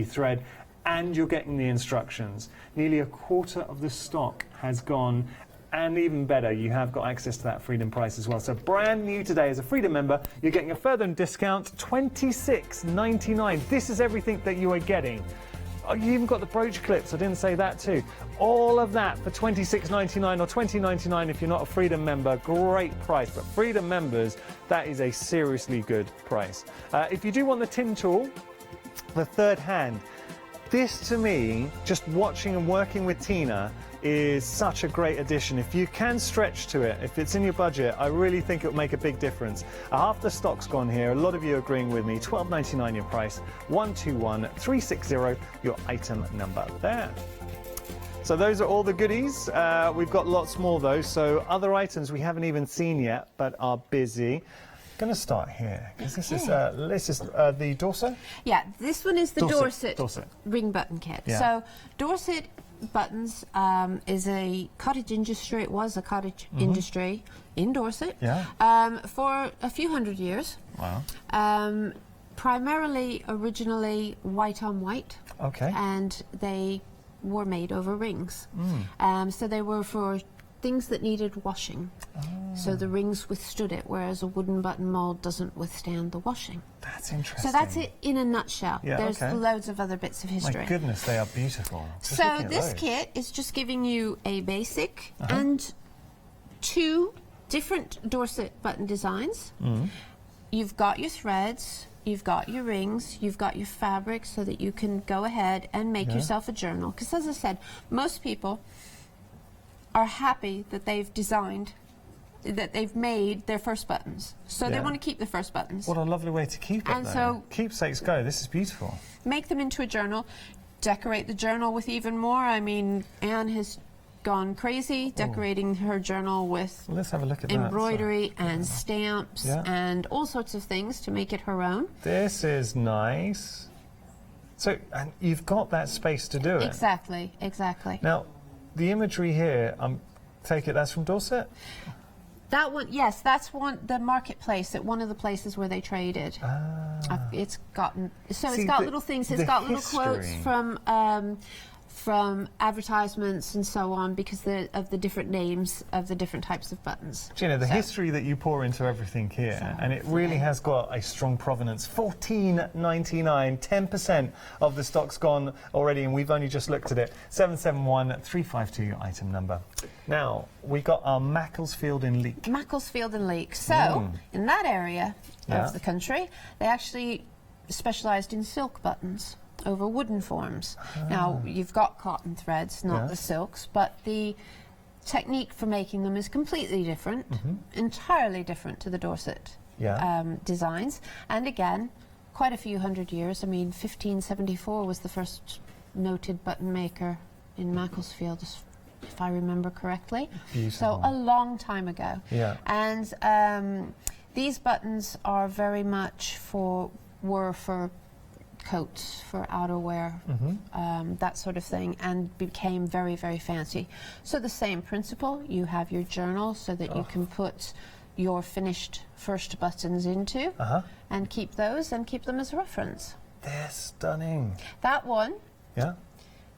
thread, and you're getting the instructions. Nearly a quarter of the stock has gone. And even better, you have got access to that Freedom price as well. So brand new today as a Freedom member, you're getting a further discount, $26.99. This is everything that you are getting. Oh, you even got the brooch clips, I didn't say that too. All of that for $26.99 or $20.99 if you're not a Freedom member. Great price, but Freedom members, that is a seriously good price. If you do want the tin tool, the third hand, this to me, just watching and working with Tina, is such a great addition. If you can stretch to it, if it's in your budget, I really think it'll make a big difference. Half the stock's gone here. A lot of you are agreeing with me. $12.99 your price. 121360 your item number there. So those are all the goodies. We've got lots more though. So other items we haven't even seen yet, but are busy. Going to start here because this is the Dorset. Yeah, this one is the Dorset ring button kit. Yeah. So Dorset buttons is a cottage industry. It was a cottage industry in Dorset for a few hundred years. Wow. Primarily, originally white on white. Okay. And they were made over rings. So they were for things that needed washing. So the rings withstood it, whereas a wooden button mold doesn't withstand the washing. That's interesting. So that's it in a nutshell. Yeah, There's loads of other bits of history. My goodness, they are beautiful. So this kit is just giving you a basic and two different Dorset button designs. You've got your threads, you've got your rings, you've got your fabric so that you can go ahead and make yourself a journal. Because as I said, most people are happy that they've designed, that they've made their first buttons. So they want to keep the first buttons. What a lovely way to keep it, and so keepsakes go. This is beautiful. Make them into a journal. Decorate the journal with even more. I mean, Anne has gone crazy decorating her journal with let's have a look at embroidery and stamps and all sorts of things to make it her own. This is nice. So, and you've got that space to do it. Exactly, exactly. Now, the imagery here, take it that's from Dorset? That one, yes, that's the marketplace at one of the places where they traded. It's got little things. It's got little quotes from advertisements and so on because of the different names of the different types of buttons. Do you know the history that you pour into everything here, and it really has got a strong provenance. $14.99, 10% of the stock's gone already, and we've only just looked at it. 771-352, your item number. Now we got our Macclesfield in Leek. Macclesfield and Leek. So in that area of the country, they actually specialised in silk buttons over wooden forms. Now, you've got cotton threads, not the silks, but the technique for making them is completely different, entirely different to the Dorset designs. And again, quite a few hundred years. I mean, 1574 was the first noted button maker in Macclesfield, if I remember correctly. Beautiful. So a long time ago. Yeah. And these buttons are very much were for coats, for outerwear, that sort of thing, and became very, very fancy. So the same principle, you have your journal so that you can put your finished first buttons into and keep those and keep them as a reference. They're stunning. That one, yeah,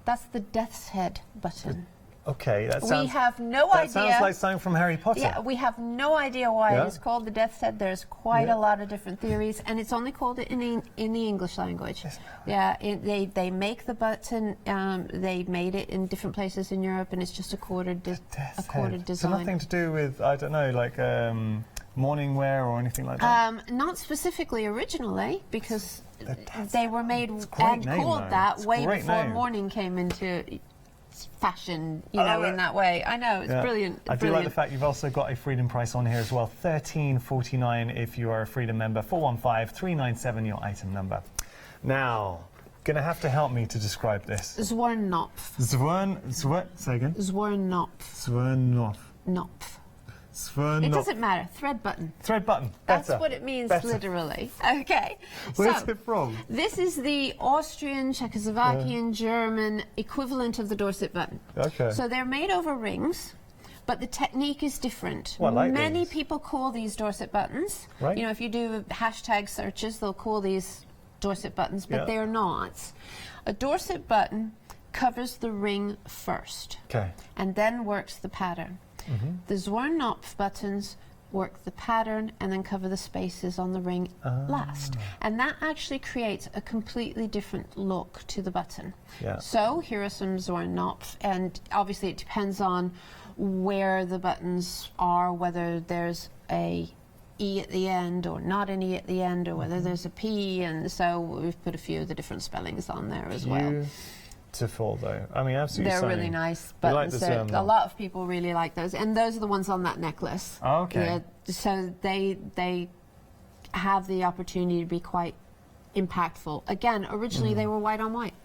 that's the Death's Head button. Okay, that sounds... We have no idea... That sounds like something from Harry Potter. Yeah, we have no idea why it's called the Death's Head. There's quite a lot of different theories, and it's only called it in the English language. Yeah, they make the button, they made it in different places in Europe, and it's just a corded design. So nothing to do with, I don't know, like morning wear or anything like that? Not specifically originally, because they were made and called that way before mourning came into fashion, you know, in that way. I know, it's brilliant. I do like the fact you've also got a Freedom price on here as well. $13.49 if you are a Freedom member. 415-397 your item number. Now, gonna have to help me to describe this. Zwernnopf. Say again? Zwernnopf. Zwernnopf. Knopf. Zwernnopf. It doesn't matter. Thread button. Thread button. That's what it means literally. Okay. Where's it from? This is the Austrian, Czechoslovakian, German equivalent of the Dorset button. Okay. So they're made over rings, but the technique is different. Well, I like Many people call these Dorset buttons. Right. You know, if you do hashtag searches, they'll call these Dorset buttons, but they're not. A Dorset button covers the ring first. Okay. And then works the pattern. The Zwernnopf buttons work the pattern and then cover the spaces on the ring last. And that actually creates a completely different look to the button. Yeah. So here are some Zwernnopf, and obviously it depends on where the buttons are, whether there's a E at the end or not an E at the end, or whether there's a P, and so we've put a few of the different spellings on there as well. Beautiful, though. I mean, absolutely They're stunning. really nice buttons. Like a lot of people really like those, and those are the ones on that necklace. Oh, okay. Yeah, so they have the opportunity to be quite impactful. Again, originally they were white on white.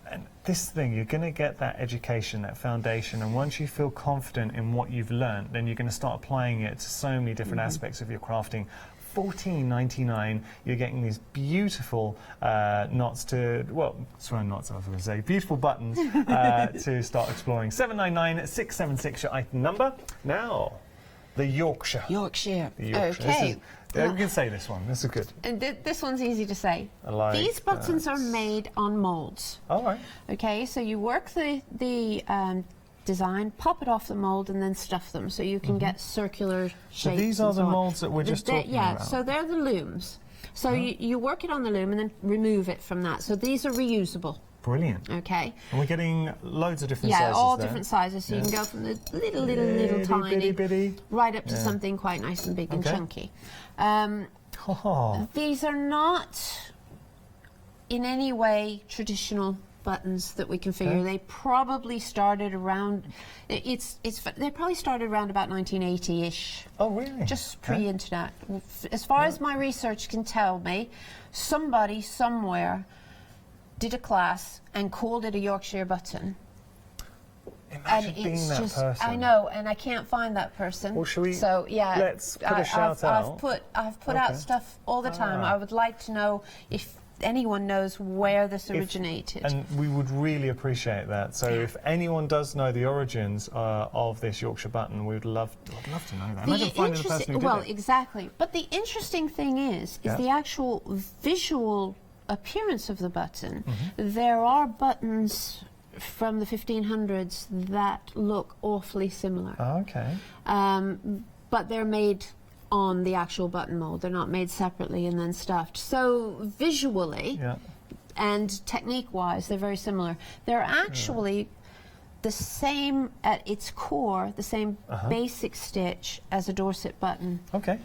And this thing, you're going to get that education, that foundation, and once you feel confident in what you've learned, then you're going to start applying it to so many different aspects of your crafting. $14.99, you're getting these beautiful knots to, well, sorry, knots, I was going to say, beautiful buttons to start exploring. 799-676, your item number. Now, the Yorkshire. Yorkshire. The Yorkshire. Okay. You can say this one, this is good. And this one's easy to say. I like These buttons are made on moulds. All right. Okay, so you work the design, pop it off the mould, and then stuff them so you can get circular shapes. So these are the moulds that we're just talking about? Yeah, so they're the looms. So you work it on the loom and then remove it from that. So these are reusable. Brilliant. Okay. And we're getting loads of different sizes. Yeah, all different sizes. So you can go from the little tiny, bitty, right up to something quite nice and big and chunky. These are not in any way traditional buttons that we configure. They probably started around, they probably started around about 1980-ish. Oh, really? Just pre-internet. As far as my research can tell me, somebody somewhere did a class and called it a Yorkshire button. Imagine being that person. I know, and I can't find that person. Well, shall we? So yeah, let's put a shout out. I've put out stuff all the time. I would like to know if anyone knows where this originated. And we would really appreciate that. So if anyone does know the origins of this Yorkshire button, I'd love to know that. Imagine finding the person who did it. Exactly. But the interesting thing is the actual visual appearance of the button. There are buttons from the 1500s that look awfully similar. Okay. But they're made on the actual button mold. They're not made separately and then stuffed. So visually and technique-wise, they're very similar. They're actually the same at its core, the same basic stitch as a Dorset button. Okay.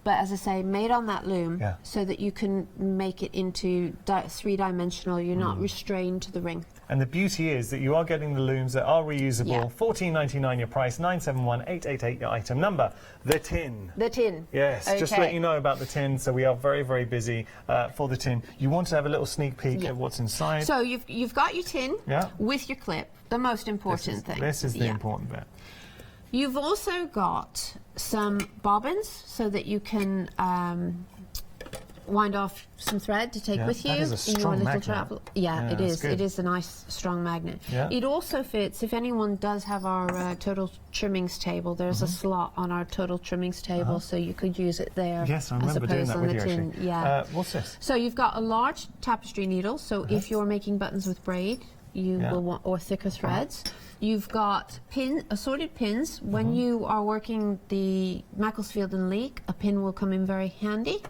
But as I say, made on that loom so that you can make it into three-dimensional. You're not restrained to the ring. And the beauty is that you are getting the looms that are reusable. Yeah. $14.99 your price, 971-888 your item number. The tin. The tin. Yes, just to let you know about the tin. So we are very, very busy for the tin. You want to have a little sneak peek at what's inside. So you've got your tin with your clip, the most important thing. This is the important bit. You've also got some bobbins so that you can wind off some thread to take with you in your little travel. Yeah, it is. It is a nice, strong magnet. Yeah. It also fits, if anyone does have our total trimmings table, there's a slot on our total trimmings table, so you could use it there. Yes, I remember doing that with you, actually. Yeah. What's this? So you've got a large tapestry needle, so if you're making buttons with braid, you will want, or thicker threads. You've got assorted pins. When you are working the Macclesfield and Leek, a pin will come in very handy.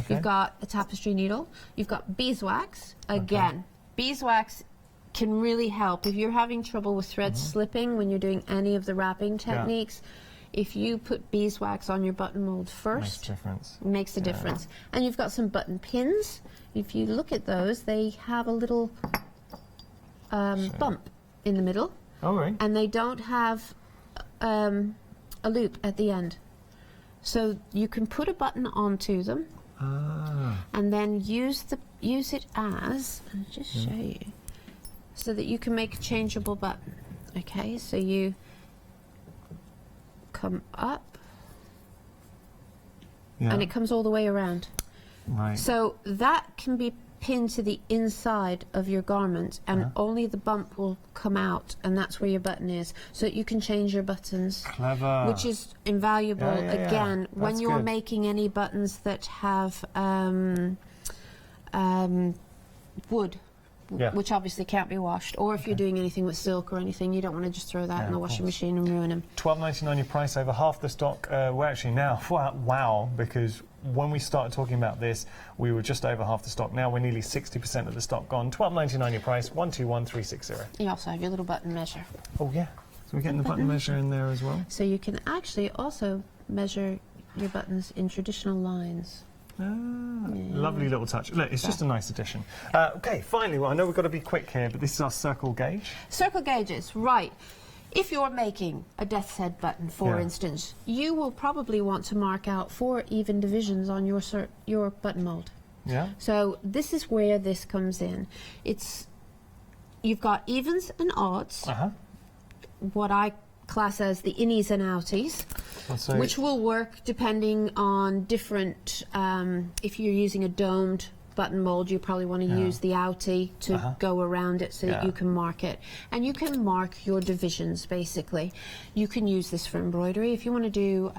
You've got a tapestry needle. You've got beeswax. Again, beeswax can really help if you're having trouble with thread slipping when you're doing any of the wrapping techniques. If you put beeswax on your button mold first, makes a difference. And you've got some button pins. If you look at those, they have a little bump in the middle. And they don't have a loop at the end. So you can put a button onto them and then use it as, I'll just show you, so that you can make a changeable button. Okay, so you come up and it comes all the way around. So that can be pinned to the inside of your garment, and only the bump will come out, and that's where your button is, so that you can change your buttons. Clever. Which is invaluable again when you're making any buttons that have wood, which obviously can't be washed, or if you're doing anything with silk or anything, you don't want to just throw that in the washing machine and ruin them. $12.99 your price, over half the stock. We're actually now, wow, because when we started talking about this, we were just over half the stock. Now we're nearly 60% of the stock gone. $12.99 your price, 121360. You also have your little button measure. Oh yeah, so we're getting the button measure in there as well. So you can actually also measure your buttons in traditional lines. Lovely little touch. Look, it's just a nice addition. Okay, finally, well, I know we've got to be quick here, but this is our circle gauge. Circle gauges, right. If you're making a death's head button, for instance, you will probably want to mark out 4 even divisions on your button mold. Yeah. So this is where this comes in. You've got evens and odds. What I class as the innies and outies, which will work depending on different. If you're using a domed button mold, you probably want to use the outie to go around it so that you can mark it. And you can mark your divisions, basically. You can use this for embroidery. If you want to do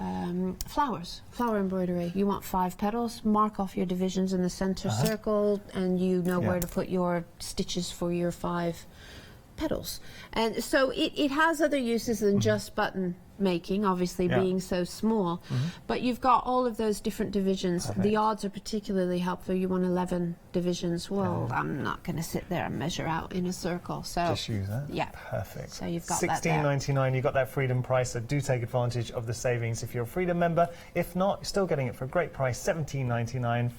flower embroidery, you want 5 petals, mark off your divisions in the center circle, and you know where to put your stitches for your 5 petals. And so it has other uses than just button making, obviously being so small, but you've got all of those different divisions. The odds are particularly helpful. You want 11 divisions. Well, I'm not going to sit there and measure out in a circle, so just use that. Yeah, perfect. So you've got that there. $16.99. You got that Freedom price, so do take advantage of the savings if you're a Freedom member. If not, you're still getting it for a great price. $17.99.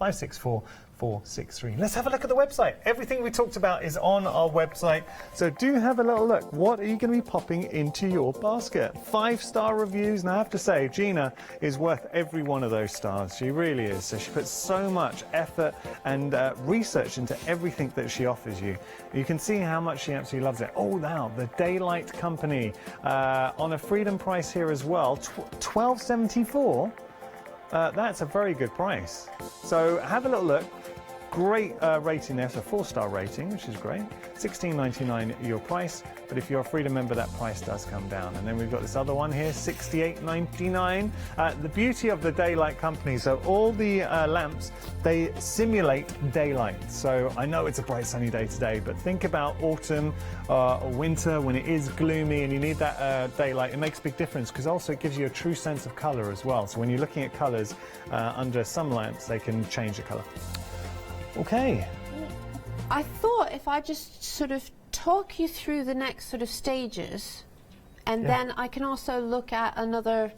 564-463. Let's have a look at the website. Everything we talked about is on our website, so do have a little look. What are you going to be popping into your basket? 5-star reviews, and I have to say, Gina is worth every one of those stars. She really is. So she puts so much effort and research into everything that she offers you. You can see how much she absolutely loves it. Oh, now the Daylight Company on a Freedom price here as well, $12.74. That's a very good price. So have a little look. great rating there, so 4-star rating, which is great. $16.99 your price, but if you're a Freedom member, that price does come down. And then we've got this other one here, $68.99. The beauty of the daylight company, so all the lamps, they simulate daylight. So I know it's a bright sunny day today, but think about autumn or winter when it is gloomy and you need that daylight. It makes a big difference because also it gives you a true sense of color as well. So when you're looking at colors under some lamps, they can change the color. Okay. I thought if I just sort of talk you through the next sort of stages, and then I can also look at another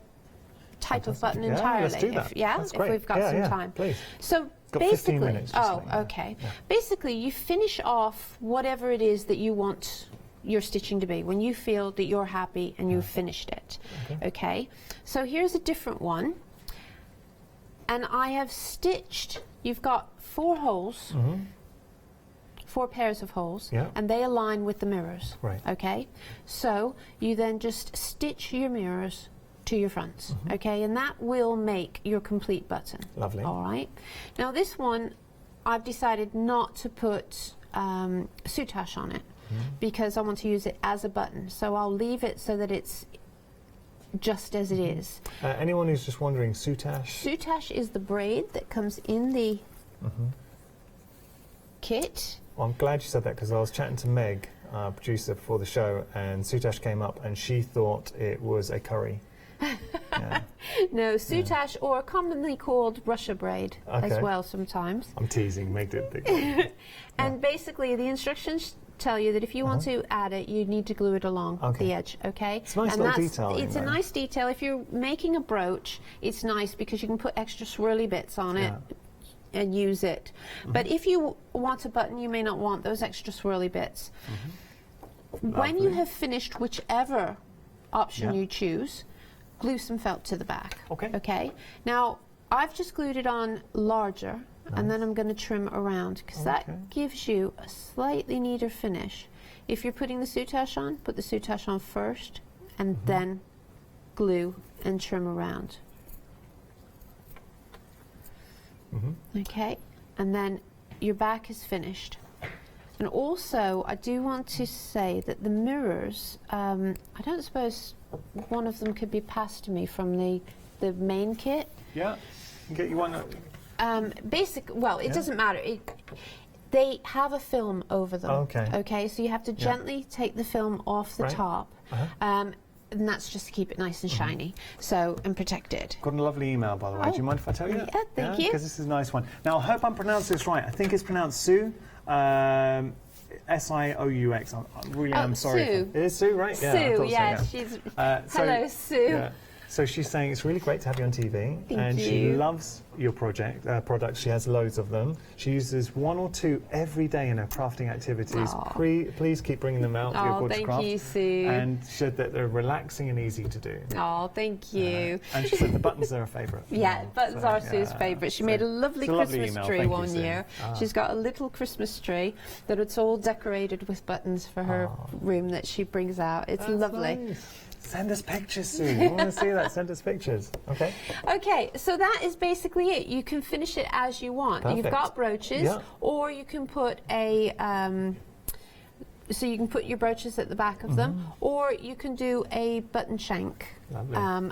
type of button entirely. Let's do that. If we've got some time. Please. So Got basically, 15 minutes, okay. Yeah. Basically, you finish off whatever it is that you want your stitching to be when you feel that you're happy and you've finished it. Okay. So here's a different one, and I have stitched. You've got 4 holes. 4 pairs of holes, and they align with the mirrors. Right. Okay, so you then just stitch your mirrors to your fronts. Okay, and that will make your complete button. Lovely. All right. Now this one, I've decided not to put soutache on it because I want to use it as a button. So I'll leave it so that it's just as it is. Anyone who's just wondering, soutache? Soutache is the braid that comes in the kit. Well, I'm glad you said that because I was chatting to Meg, our producer, before the show, and soutache came up and she thought it was a curry. No, soutache, or commonly called Russia braid as well sometimes. I'm teasing, Meg did the And basically the instructions tell you that if you want to add it, you need to glue it along the edge, okay? It's a nice little detail. It's a nice detail. If you're making a brooch, it's nice because you can put extra swirly bits on it and use it. But if you want a button, you may not want those extra swirly bits. When you have finished whichever option you choose, glue some felt to the back. Okay. Now, I've just glued it on larger, and then I'm going to trim around because that gives you a slightly neater finish. If you're putting the soutache on, put the soutache on first, and then glue and trim around. Okay, and then your back is finished. And also, I do want to say that the mirrors, I don't suppose one of them could be passed to me from the main kit. Yeah, get you one. Well, it doesn't matter. They have a film over them. Okay, so you have to gently take the film off the top. And that's just to keep it nice and shiny, and protected. Got a lovely email, by the way. Do you mind if I tell you that? Yeah, thank you. Because this is a nice one. Now, I hope I'm pronouncing this right. I think it's pronounced Sue. S-I-O-U-X. I really am sorry. Sue. It is Sue, right? Sue, she's... hello, Sue. Yeah. So she's saying it's really great to have you on TV. Thank you. She loves your products. She has loads of them. She uses 1 or 2 every day in her crafting activities. Please keep bringing them out for your gorgeous craft. Thank you, Sue. And she said that they're relaxing and easy to do. Oh, thank you. And she said the buttons are her favourite. Buttons are Sue's favourite. She made a lovely Christmas tree one year. She's got a little Christmas tree that it's all decorated with buttons for her room that she brings out. It's lovely. Nice. Send us pictures, Sue. I want to see that. Send us pictures. Okay. Okay, so that is basically it. You can finish it as you want. Perfect. You've got brooches, or you can put a... so you can put your brooches at the back of them, or you can do a button shank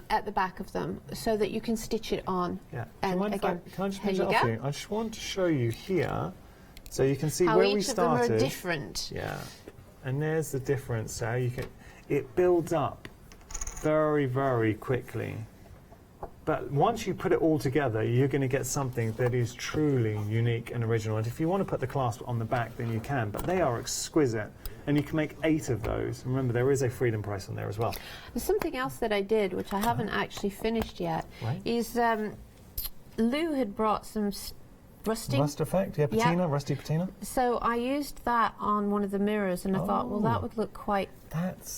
at the back of them so that you can stitch it on. Yeah. And again, can I just pinch it off you? I just want to show you here so you can see how where each we started. of them are different. Yeah. And there's the difference. So you can... It builds up very, very quickly. But once you put it all together, you're going to get something that is truly unique and original. And if you want to put the clasp on the back, then you can. But they are exquisite. And you can make 8 of those. Remember, there is a freedom price on there as well. There's something else that I did, which I haven't actually finished yet, is Lou had brought some rusting. Rust effect? Yeah, patina, rusty patina. So I used that on one of the mirrors, and I thought, well, that would look quite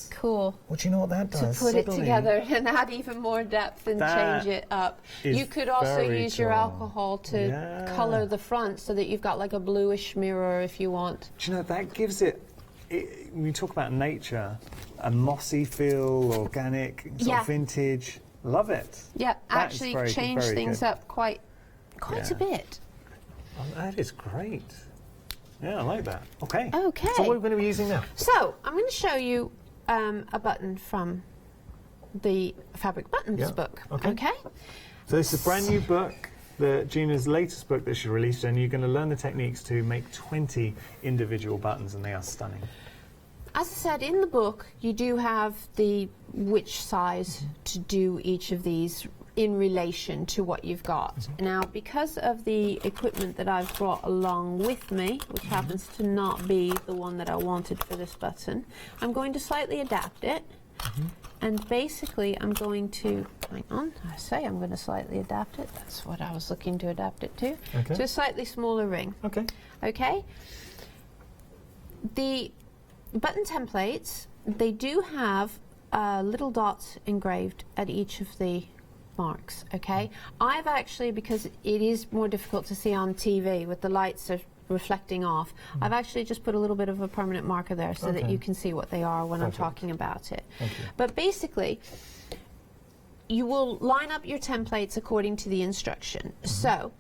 cool. Well, do you know what that does? To put it together and add even more depth and change it up. You could also use your alcohol to colour the front so that you've got like a bluish mirror if you want. Do you know, that gives it, when you talk about nature, a mossy feel, organic, sort of vintage. Love it. Yeah, actually change things up quite a bit. Oh, that is great. Yeah, I like that. Okay. Okay. So what are we going to be using now? So I'm going to show you a button from the Fabric Buttons book. Okay. So this is a brand new book, Gina's latest book that she released, and you're going to learn the techniques to make 20 individual buttons, and they are stunning. As I said, in the book, you do have which size to do each of these in relation to what you've got. Now, because of the equipment that I've brought along with me, which happens to not be the one that I wanted for this button, I'm going to slightly adapt it. And basically, I'm going to, hang on, I say I'm going to slightly adapt it. That's what I was looking to adapt it to. Okay. To a slightly smaller ring. Okay. Okay? The button templates, they do have little dots engraved at each of the marks, okay? I've actually, because it is more difficult to see on TV with the lights reflecting off, I've actually just put a little bit of a permanent marker there so that you can see what they are when I'm talking about it. But basically, you will line up your templates according to the instruction. So,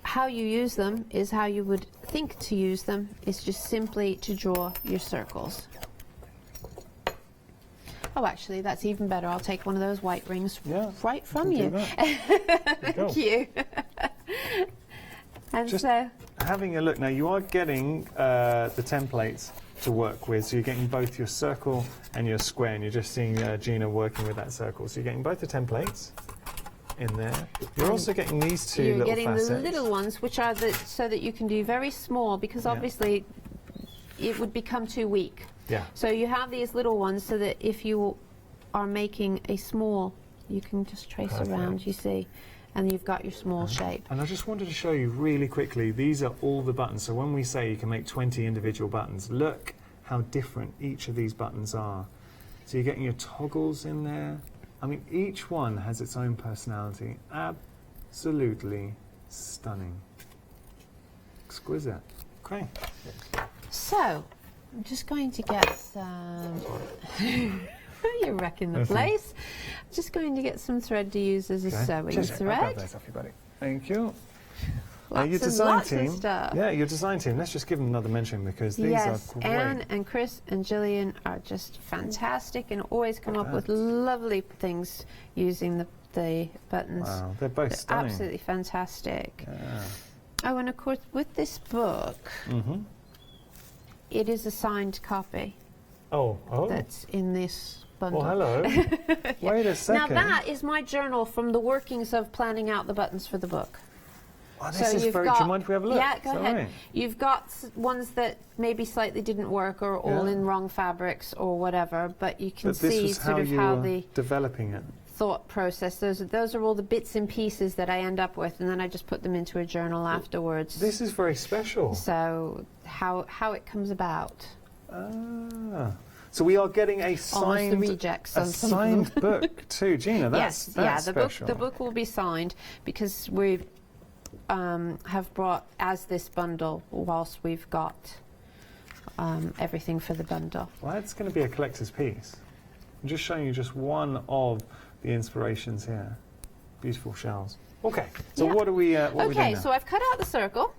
how you use them is how you would think to use them, is just simply to draw your circles. Oh, actually, that's even better. I'll take one of those white rings right from you. Thank you. And just so, having a look now, you are getting the templates to work with, so you're getting both your circle and your square, and you're just seeing Gina working with that circle. So you're getting both the templates in there. You're also getting these two you're little getting facets. the little ones, which are so that you can do very small, because obviously it would become too weak. Yeah. So you have these little ones so that if you are making a small, you can just trace around, you see, and you've got your small shape. And I just wanted to show you really quickly, these are all the buttons. So when we say you can make 20 individual buttons, look how different each of these buttons are. So you're getting your toggles in there. I mean, each one has its own personality. Absolutely stunning. Exquisite. Okay. So, I'm just going to get some... You're wrecking the place. Just going to get some thread to use as a sewing thread. I'll grab those off you, buddy. Thank you. Lots and lots of stuff. Yeah, your design team. Let's just give them another mention because these are great. Anne and Chris and Gillian are just fantastic and always come up with lovely things using the buttons. Wow, they're both stunning. Absolutely fantastic. Yeah. Oh, and of course, with this book, it is a signed copy. Oh. That's in this bundle. Oh, hello. Wait a second. Now that is my journal from the workings of planning out the buttons for the book. Oh, this is very... Do you mind if we have a look? Yeah, go ahead. Right? You've got ones that maybe slightly didn't work or all in wrong fabrics or whatever, but you can see sort of how the developing it. Thought process. Those are all the bits and pieces that I end up with, and then I just put them into a journal afterwards. This is very special. So how it comes about. So we are getting a signed, the rejects a signed book too, Gina. That's special. The book will be signed because we have brought as this bundle whilst we've got everything for the bundle. Well, that's going to be a collector's piece. I'm just showing you just one of the inspirations here. Beautiful shells. Okay, so what are we doing now? So I've cut out the circle,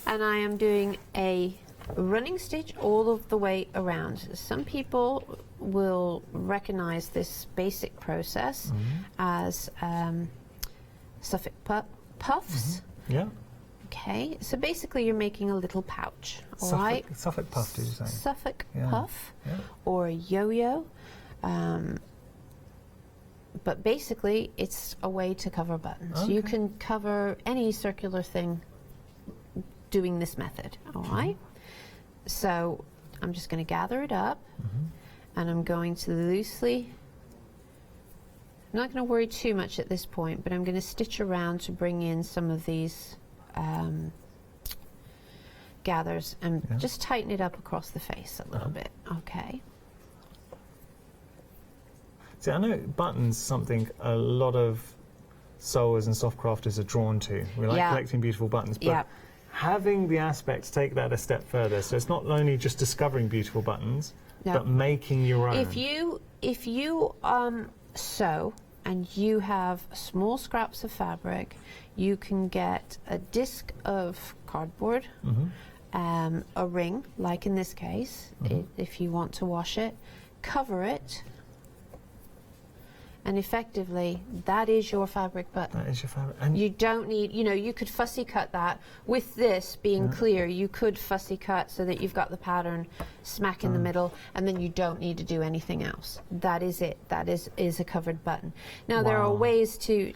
and I am doing a running stitch all of the way around. Some people will recognize this basic process as Suffolk puffs. Yeah. Okay, so basically you're making a little pouch, all right? Suffolk puff, did you say? Suffolk puff or a yo-yo. But basically it's a way to cover buttons. You can cover any circular thing doing this method, all right? So I'm just going to gather it up and I'm going to loosely, I'm not going to worry too much at this point, but I'm going to stitch around to bring in some of these gathers and just tighten it up across the face a little bit, okay? See, I know buttons something a lot of sewers and soft crafters are drawn to. We like collecting beautiful buttons, but having the aspects take that a step further. So it's not only just discovering beautiful buttons, but making your own. If you sew and you have small scraps of fabric, you can get a disc of cardboard, a ring, like in this case, if you want to wash it, cover it, and effectively that is your fabric button. That is your fabric. And you don't need, you know, you could fussy cut that. With this being clear, you could fussy cut so that you've got the pattern smack in the middle, and then you don't need to do anything else. That is it. That is a covered button. Now there are ways to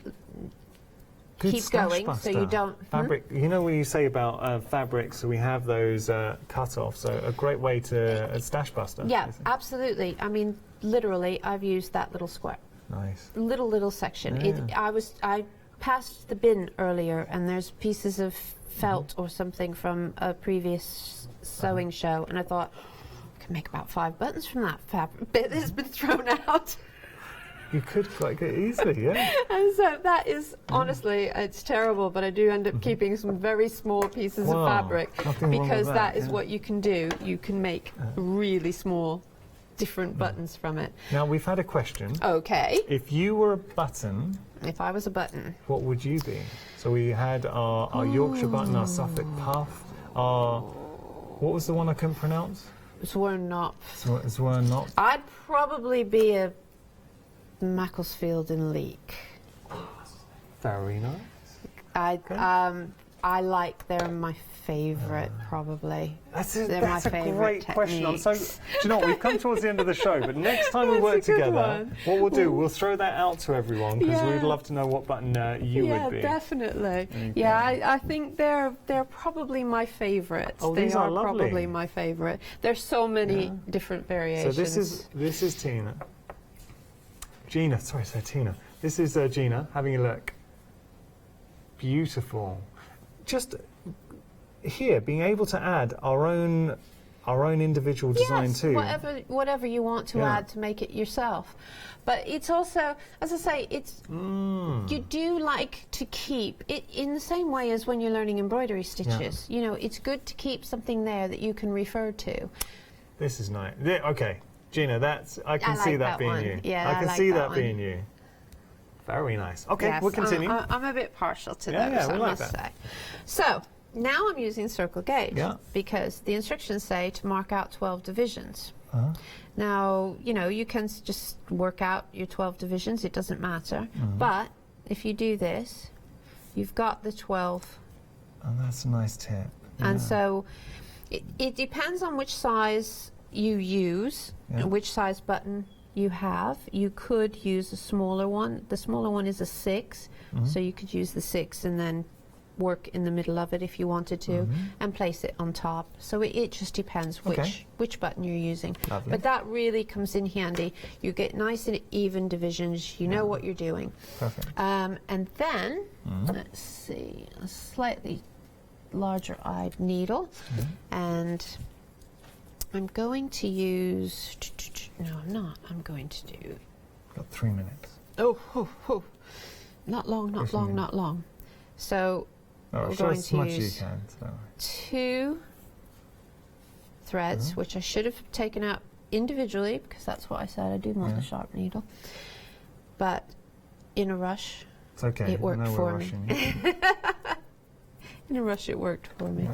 keep going, so you don't fabric. You know what you say about fabrics? So we have those cut-offs. So a great way to a stash buster. Yeah, absolutely. I mean, literally, I've used that little square. Nice. Little section. Yeah. I passed the bin earlier, and there's pieces of felt or something from a previous sewing show, and I thought I can make about 5 buttons from that fabric bit that's been thrown out. You could quite easily, yeah. And so that is, honestly, it's terrible, but I do end up keeping some very small pieces of fabric, because that is what you can do. You can make really small, different buttons from it. Now, we've had a question. Okay. If you were a button... If I was a button... What would you be? So we had our Yorkshire button, our Suffolk puff, our... What was the one I couldn't pronounce? Zwirnop. Zwirnop. I'd probably be a Macclesfield and Leek. Very nice. I like, they're my favourite, probably. That's my a favourite great question. Do you know what, we've come towards the end of the show, but next time we work together, what we'll do, we'll throw that out to everyone, because we'd love to know what button you would be. Yeah, definitely. Okay. Yeah, I think they're probably my favourites. Oh, they these are lovely. Probably my favourite. There's so many different variations. So this is Tina. Gina, sorry, I said Tina. This is Gina, having a look. Beautiful. Just here, being able to add our own individual design too. Whatever you want to add to make it yourself. But it's also, as I say, it's you do like to keep it in the same way as when you're learning embroidery stitches. You know, it's good to keep something there that you can refer to. This is nice. Okay, Gina, I can see that being you. Yeah, I can see that being you. Very nice. Okay, yes, we'll continue. I'm a bit partial to those, I must say. So now I'm using circle gauge because the instructions say to mark out 12 divisions. Now, you know, you can just work out your 12 divisions, it doesn't matter. But if you do this, you've got the 12. Oh, that's a nice tip. And so it depends on which size you use, and which size button you have. You could use a smaller one. The smaller one is a 6, so you could use the 6 and then work in the middle of it if you wanted to, and place it on top. So it just depends which button you're using. Lovely. But that really comes in handy. You get nice and even divisions. You know what you're doing. Perfect. And then let's see, a slightly larger-eyed needle, and I'm going to use. No, I'm not. I'm going to do. Got 3 minutes. Not long, not long. So we're going to use 2 threads, which I should have taken out individually, because that's what I said. I do want the sharp needle. But in a rush, it's okay. It worked for me. In a rush, it worked for me.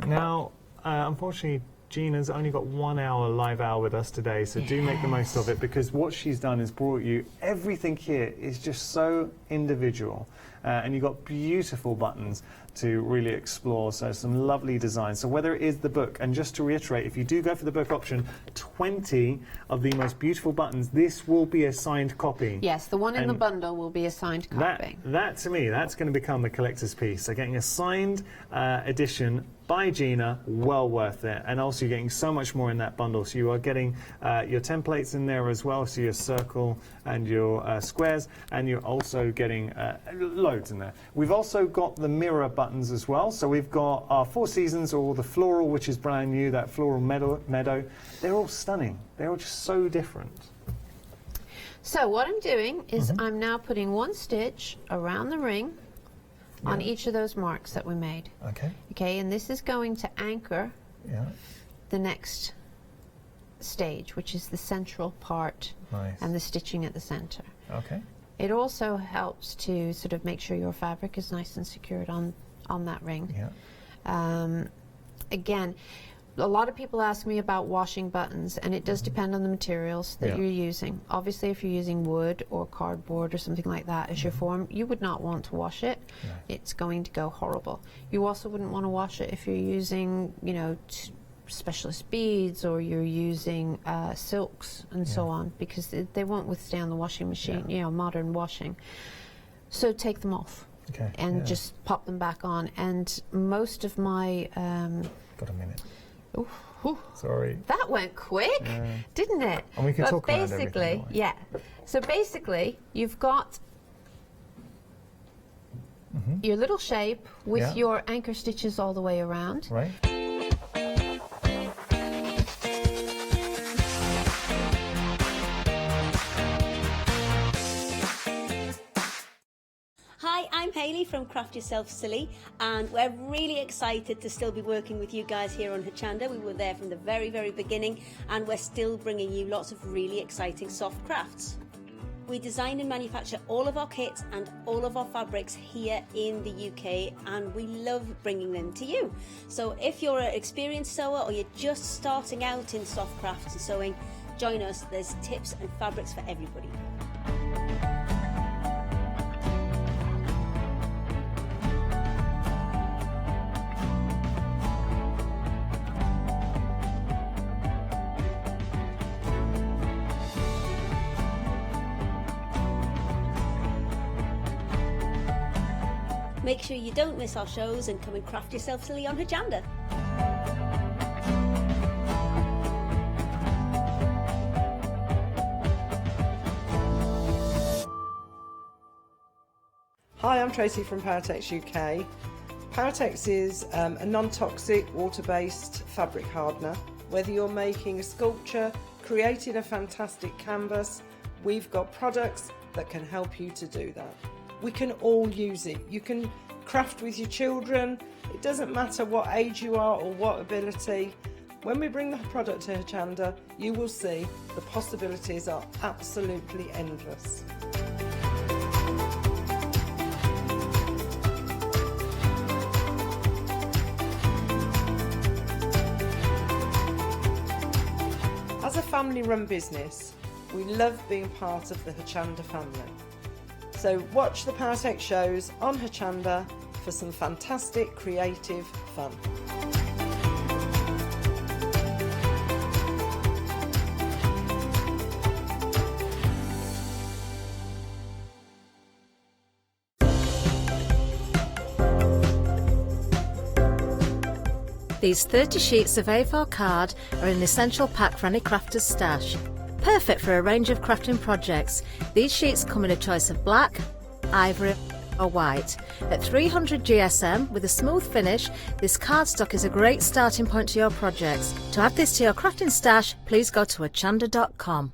Now, unfortunately, Gina's only got 1 hour live hour with us today, so do make the most of it, because what she's done is brought you everything here is just so individual, and you've got beautiful buttons to really explore, so some lovely designs. So whether it is the book, and just to reiterate, if you do go for the book option, 20 of the most beautiful buttons, this will be a signed copy. Yes, the one in the bundle will be a signed copy. That to me, that's going to become a collector's piece. So getting a signed edition by Gina, well worth it. And also you're getting so much more in that bundle. So you are getting your templates in there as well, so your circle and your squares, and you're also getting loads in there. We've also got the mirror buttons as well. So we've got our 4 Seasons, or the floral, which is brand new, that floral meadow. They're all stunning. They're all just so different. So what I'm doing is I'm now putting 1 stitch around the ring on each of those marks that we made. Okay. Okay, and this is going to anchor the next stage, which is the central part and the stitching at the center. Okay. It also helps to sort of make sure your fabric is nice and secured on that ring. Yeah. Again, a lot of people ask me about washing buttons, and it does depend on the materials that you're using. Obviously, if you're using wood or cardboard or something like that as your form, you would not want to wash it. It's going to go horrible. You also wouldn't want to wash it if you're using, you know, specialist beads, or you're using silks and so on, because they won't withstand the washing machine, you know, modern washing. So take them off and just pop them back on. And most of my... Got a minute. Ooh, sorry. That went quick, didn't it? And we can talk about basically, so basically, you've got your little shape with your anchor stitches all the way around. Right. Hi, I'm Hayley from Craft Yourself Silly, and we're really excited to still be working with you guys here on Hochanda. We were there from the very, very beginning, and we're still bringing you lots of really exciting soft crafts. We design and manufacture all of our kits and all of our fabrics here in the UK, and we love bringing them to you. So if you're an experienced sewer or you're just starting out in soft crafts and sewing, join us. There's tips and fabrics for everybody. Make sure you don't miss our shows and come and craft yourself silly on Hochanda. Hi, I'm Tracy from Paratex UK. Paratex is a non-toxic, water-based fabric hardener. Whether you're making a sculpture, creating a fantastic canvas, we've got products that can help you to do that. We can all use it. You can craft with your children. It doesn't matter what age you are or what ability. When we bring the product to Hochanda, you will see the possibilities are absolutely endless. As a family-run business, we love being part of the Hochanda family. So watch the Paratex shows on Hochanda for some fantastic creative fun. These 30 sheets of A4 card are an essential pack for any crafter's stash. Perfect for a range of crafting projects. These sheets come in a choice of black, ivory or white. At 300 GSM with a smooth finish, this cardstock is a great starting point to your projects. To add this to your crafting stash, please go to hochanda.com.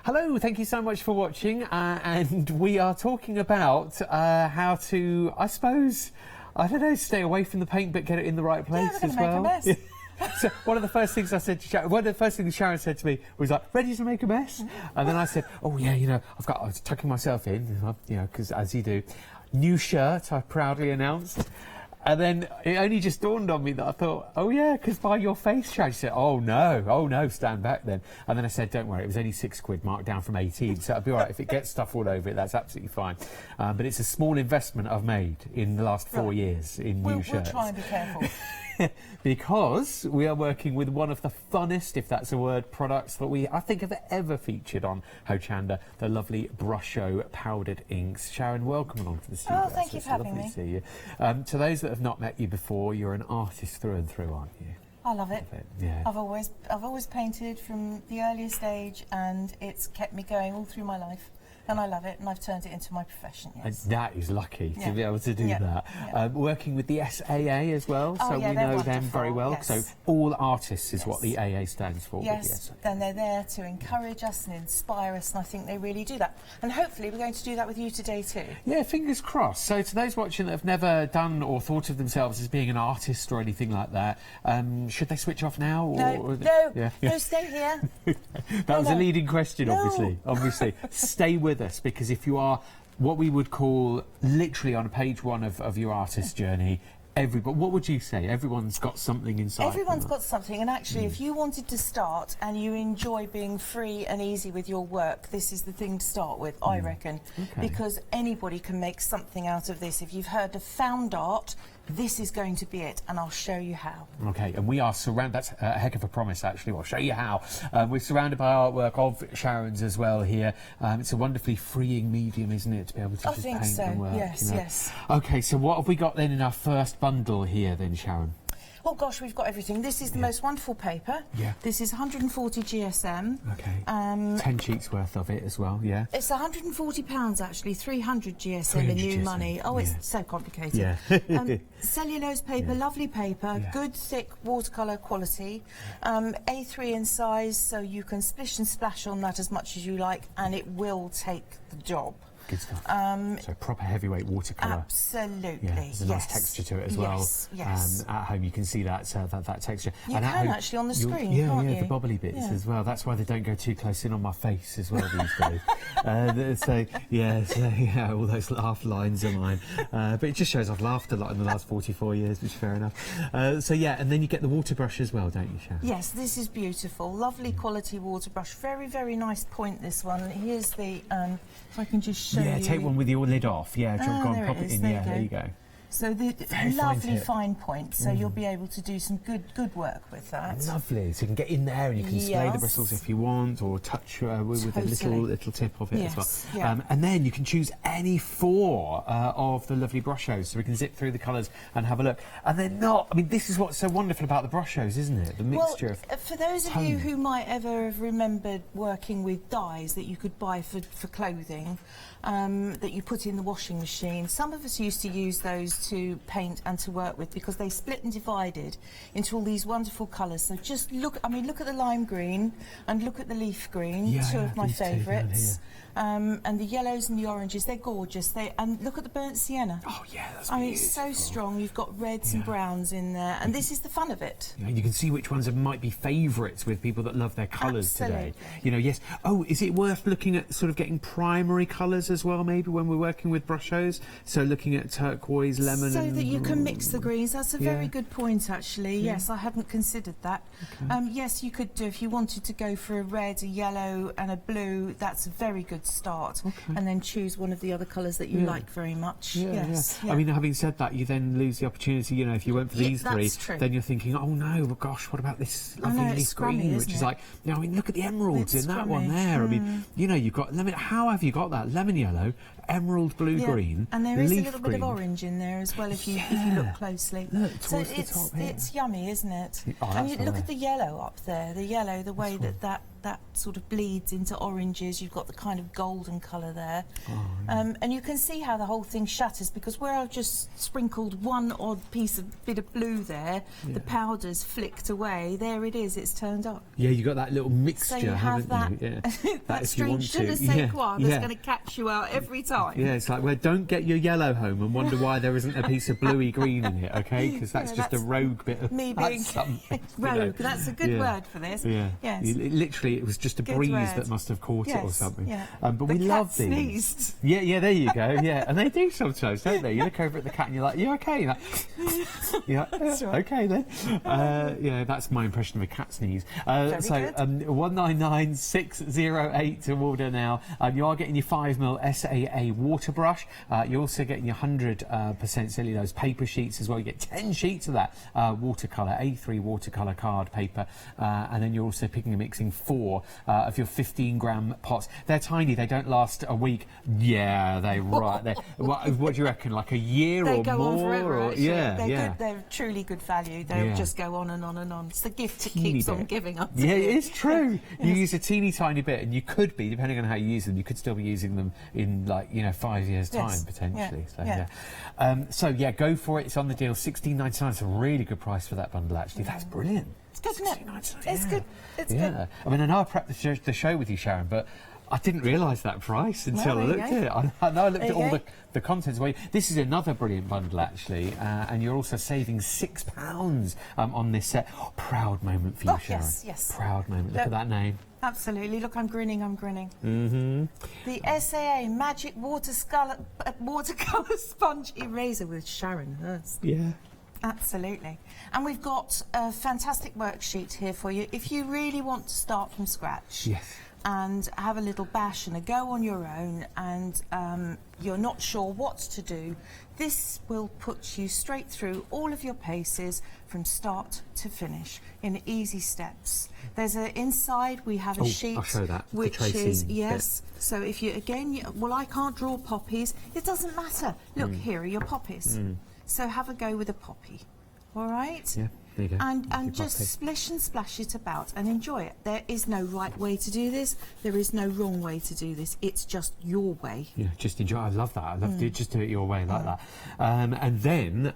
Hello, thank you so much for watching, and we are talking about how to, I suppose, I don't know, stay away from the paint but get it in the right place as well. Make a mess. So one of the first things I said to Sharon, one of the first things Sharon said to me was like, ready to make a mess? And then I said, oh yeah, you know, I was tucking myself in, you know, because as you do. New shirt, I proudly announced. And then it only just dawned on me that I thought, oh yeah, because by your face, Sharon. She said, oh no, stand back then. And then I said, don't worry, it was only £6 marked down from 18, so it'll be all right. If it gets stuff all over it, that's absolutely fine. But it's a small investment I've made in the last 4 years in new shirts. We'll try and be careful. Because we are working with one of the funnest, if that's a word, products that I think have ever featured on Hochanda, the lovely Brusho powdered inks. Sharon, welcome along to the studio. Oh, thank you for having me. Lovely to see you. To those that have not met you before, you're an artist through and through, aren't you? I love it. Yeah. I've always painted from the earliest age, and it's kept me going all through my life. And I love it, and I've turned it into my profession, yes. And that is lucky to be able to do that. Yeah. Working with the SAA as well, so we know them very well. Yes. So all artists is what the AA stands for. Yes, and they're there to encourage us and inspire us, and I think they really do that. And hopefully we're going to do that with you today too. Yeah, fingers crossed. So to those watching that have never done or thought of themselves as being an artist or anything like that, should they switch off now? Or No, stay here. That was a leading question, obviously. Stay with us, because if you are what we would call literally on page 1 of your artist journey, what would you say? Everyone's got something inside. Everyone's got something, and actually if you wanted to start and you enjoy being free and easy with your work, this is the thing to start with, I reckon. Because anybody can make something out of this. If you've heard of found art, this is going to be it, and I'll show you how. Okay, and we are surrounded, that's a heck of a promise actually, we'll show you how. We're surrounded by artwork of Sharon's as well here. It's a wonderfully freeing medium, isn't it, to be able to just paint and work? Yes, you know? yes. Okay, so what have we got then in our first bundle here then, Sharon? Oh gosh, we've got everything. This is the most wonderful paper. Yeah. This is 140 GSM. Okay. 10 sheets worth of it as well, yeah. It's £140 actually, 300 GSM in new money. Oh, it's so complicated. Yeah. Cellulose paper, lovely paper, good thick watercolour quality. A3 in size, so you can splish and splash on that as much as you like, and it will take the job. Good stuff. So proper heavyweight watercolour. Absolutely. Yeah, there's a nice texture to it as well. Yes. At home you can see that that texture. You can actually on the screen, can't you? The bobbly bits as well. That's why they don't go too close in on my face as well these days. All those laugh lines are mine. But it just shows I've laughed a lot in the last 44 years, which is fair enough. And then you get the water brush as well, don't you, Sharon? Yes, this is beautiful. Lovely quality water brush. Very, very nice point, this one. Here's the, if I can just show you. Yeah, take one with your lid off. Yeah, go and pop it in. There you go. So the lovely fine point, so you'll be able to do some good work with that. Lovely, so you can get in there and you can splay the bristles if you want, or touch with a little tip of it as well. Yeah. And then you can choose any 4 of the lovely Brushos, so we can zip through the colours and have a look. And they're not, I mean, this is what's so wonderful about the Brushos, isn't it? The mixture of for those of you who might ever have remembered working with dyes that you could buy for clothing, that you put in the washing machine, some of us used to use those to paint and to work with, because they split and divided into all these wonderful colours. So just look, I mean, look at the lime green and look at the leaf green, 2 of my favourites. And the yellows and the oranges, they're gorgeous. And look at the burnt sienna. Oh yeah, that's beautiful. I mean, it's so strong. You've got reds and browns in there, and this is the fun of it. You can see which ones might be favourites with people that love their colours today. Yes. Oh, is it worth looking at sort of getting primary colours as well, maybe, when we're working with Brushos? So looking at turquoise, lemon, so that you can mix the greens. That's a very good point, actually. Yes, I hadn't considered that. Yes, you could do, if you wanted to go for a red, a yellow and a blue, that's a very good start. And then choose one of the other colours that you like very much. I mean, having said that, you then lose the opportunity, if you went for these 3, then you're thinking, oh no, well, gosh, what about this lovely leaf green, which is like, I mean, look at the emeralds in that one there. I mean, you've got lemon. How have you got that? Lemon yellow, emerald blue green, and there is a little bit of orange in there as well if you look closely. Look towards the top here. It's yummy, isn't it? And you look at the yellow up there. The yellow, the way that sort of bleeds into oranges. You've got the kind of golden colour there. And you can see how the whole thing shatters, because where I've just sprinkled one odd bit of blue there, the powder's flicked away. There it is, it's turned up. Yeah, you got that little mixture, so you have haven't you? that strange je ne sais quoi that's going to catch you out every time. Yeah, it's like, well, don't get your yellow home and wonder why there isn't isn't a piece of bluey green in it, okay? Because that's just a rogue bit of me being rogue. That's a good word for this. Yeah. Yes. Literally, it was just a breeze that must have caught it or something. Yeah. But we love these. Sneezed. Yeah, there you go. Yeah, and they do sometimes, don't they? You look over at the cat and you're like, "You okay?" You're like, yeah, that's right. Okay then. Yeah, that's my impression of a cat sneeze. Very so 199608 to order now. You are getting your 5mm SAA water brush. You're also getting your 100% cellulose paper sheets as well. You get 10 sheets of that watercolour, A3 watercolour card paper, and then you're also picking and mixing 4 of your 15-gram pots. They're tiny. They don't last a week. Yeah, what do you reckon? Like a year they or go more? on forever, or, actually. yeah, Good, they're truly good value. They'll just go on and on and on. It's the gift that keeps on giving up. Yeah, it is true. You use a teeny tiny bit, and you could be, depending on how you use them, you could still be using them in 5 years' time potentially. So yeah, go for it. It's on the deal. $16.99. It's a really good price for that bundle. Actually, that's brilliant. It's good, isn't it? It's good. It's good. I mean, I know I prepped the show with you, Sharon, but I didn't realise that price until I looked at it. I know I looked at all the contents. Well, this is another brilliant bundle, actually, and you're also saving £6 on this set. Oh, proud moment for you, Sharon. Yes. Proud moment. Look at that name. Absolutely. Look, I'm grinning. Mm-hmm. The SAA Magic Watercolour Sponge Eraser with Sharon Hurst. Yeah. Absolutely. And we've got a fantastic worksheet here for you. If you really want to start from scratch. Yes. And have a little bash and a go on your own, and you're not sure what to do, this will put you straight through all of your paces from start to finish in easy steps. There's inside we have a sheet. I'll show that. Which is so if you well, I can't draw poppies. It doesn't matter. Look, here are your poppies. So have a go with a poppy. All right. Yeah. There you go. And just splish and splash it about and enjoy it. There is no right way to do this. There is no wrong way to do this. It's just your way. Yeah, just enjoy. I love that. I love to just do it your way like that. And then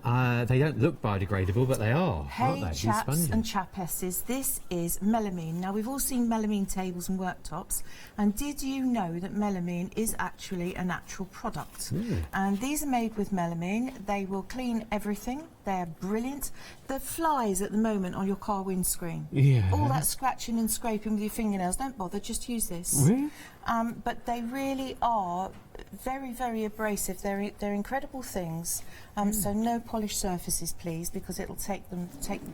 they don't look biodegradable, but they are. Hey, aren't they? chaps and chapesses, this is melamine. Now, we've all seen melamine tables and worktops, and did you know that melamine is actually a natural product? And these are made with melamine. They will clean everything. They're brilliant. The flies at the moment on your car windscreen. Yeah. All that scratching and scraping with your fingernails, don't bother, just use this. Really? But they really are very, very abrasive. They're incredible things. So no polished surfaces, please, because it'll take the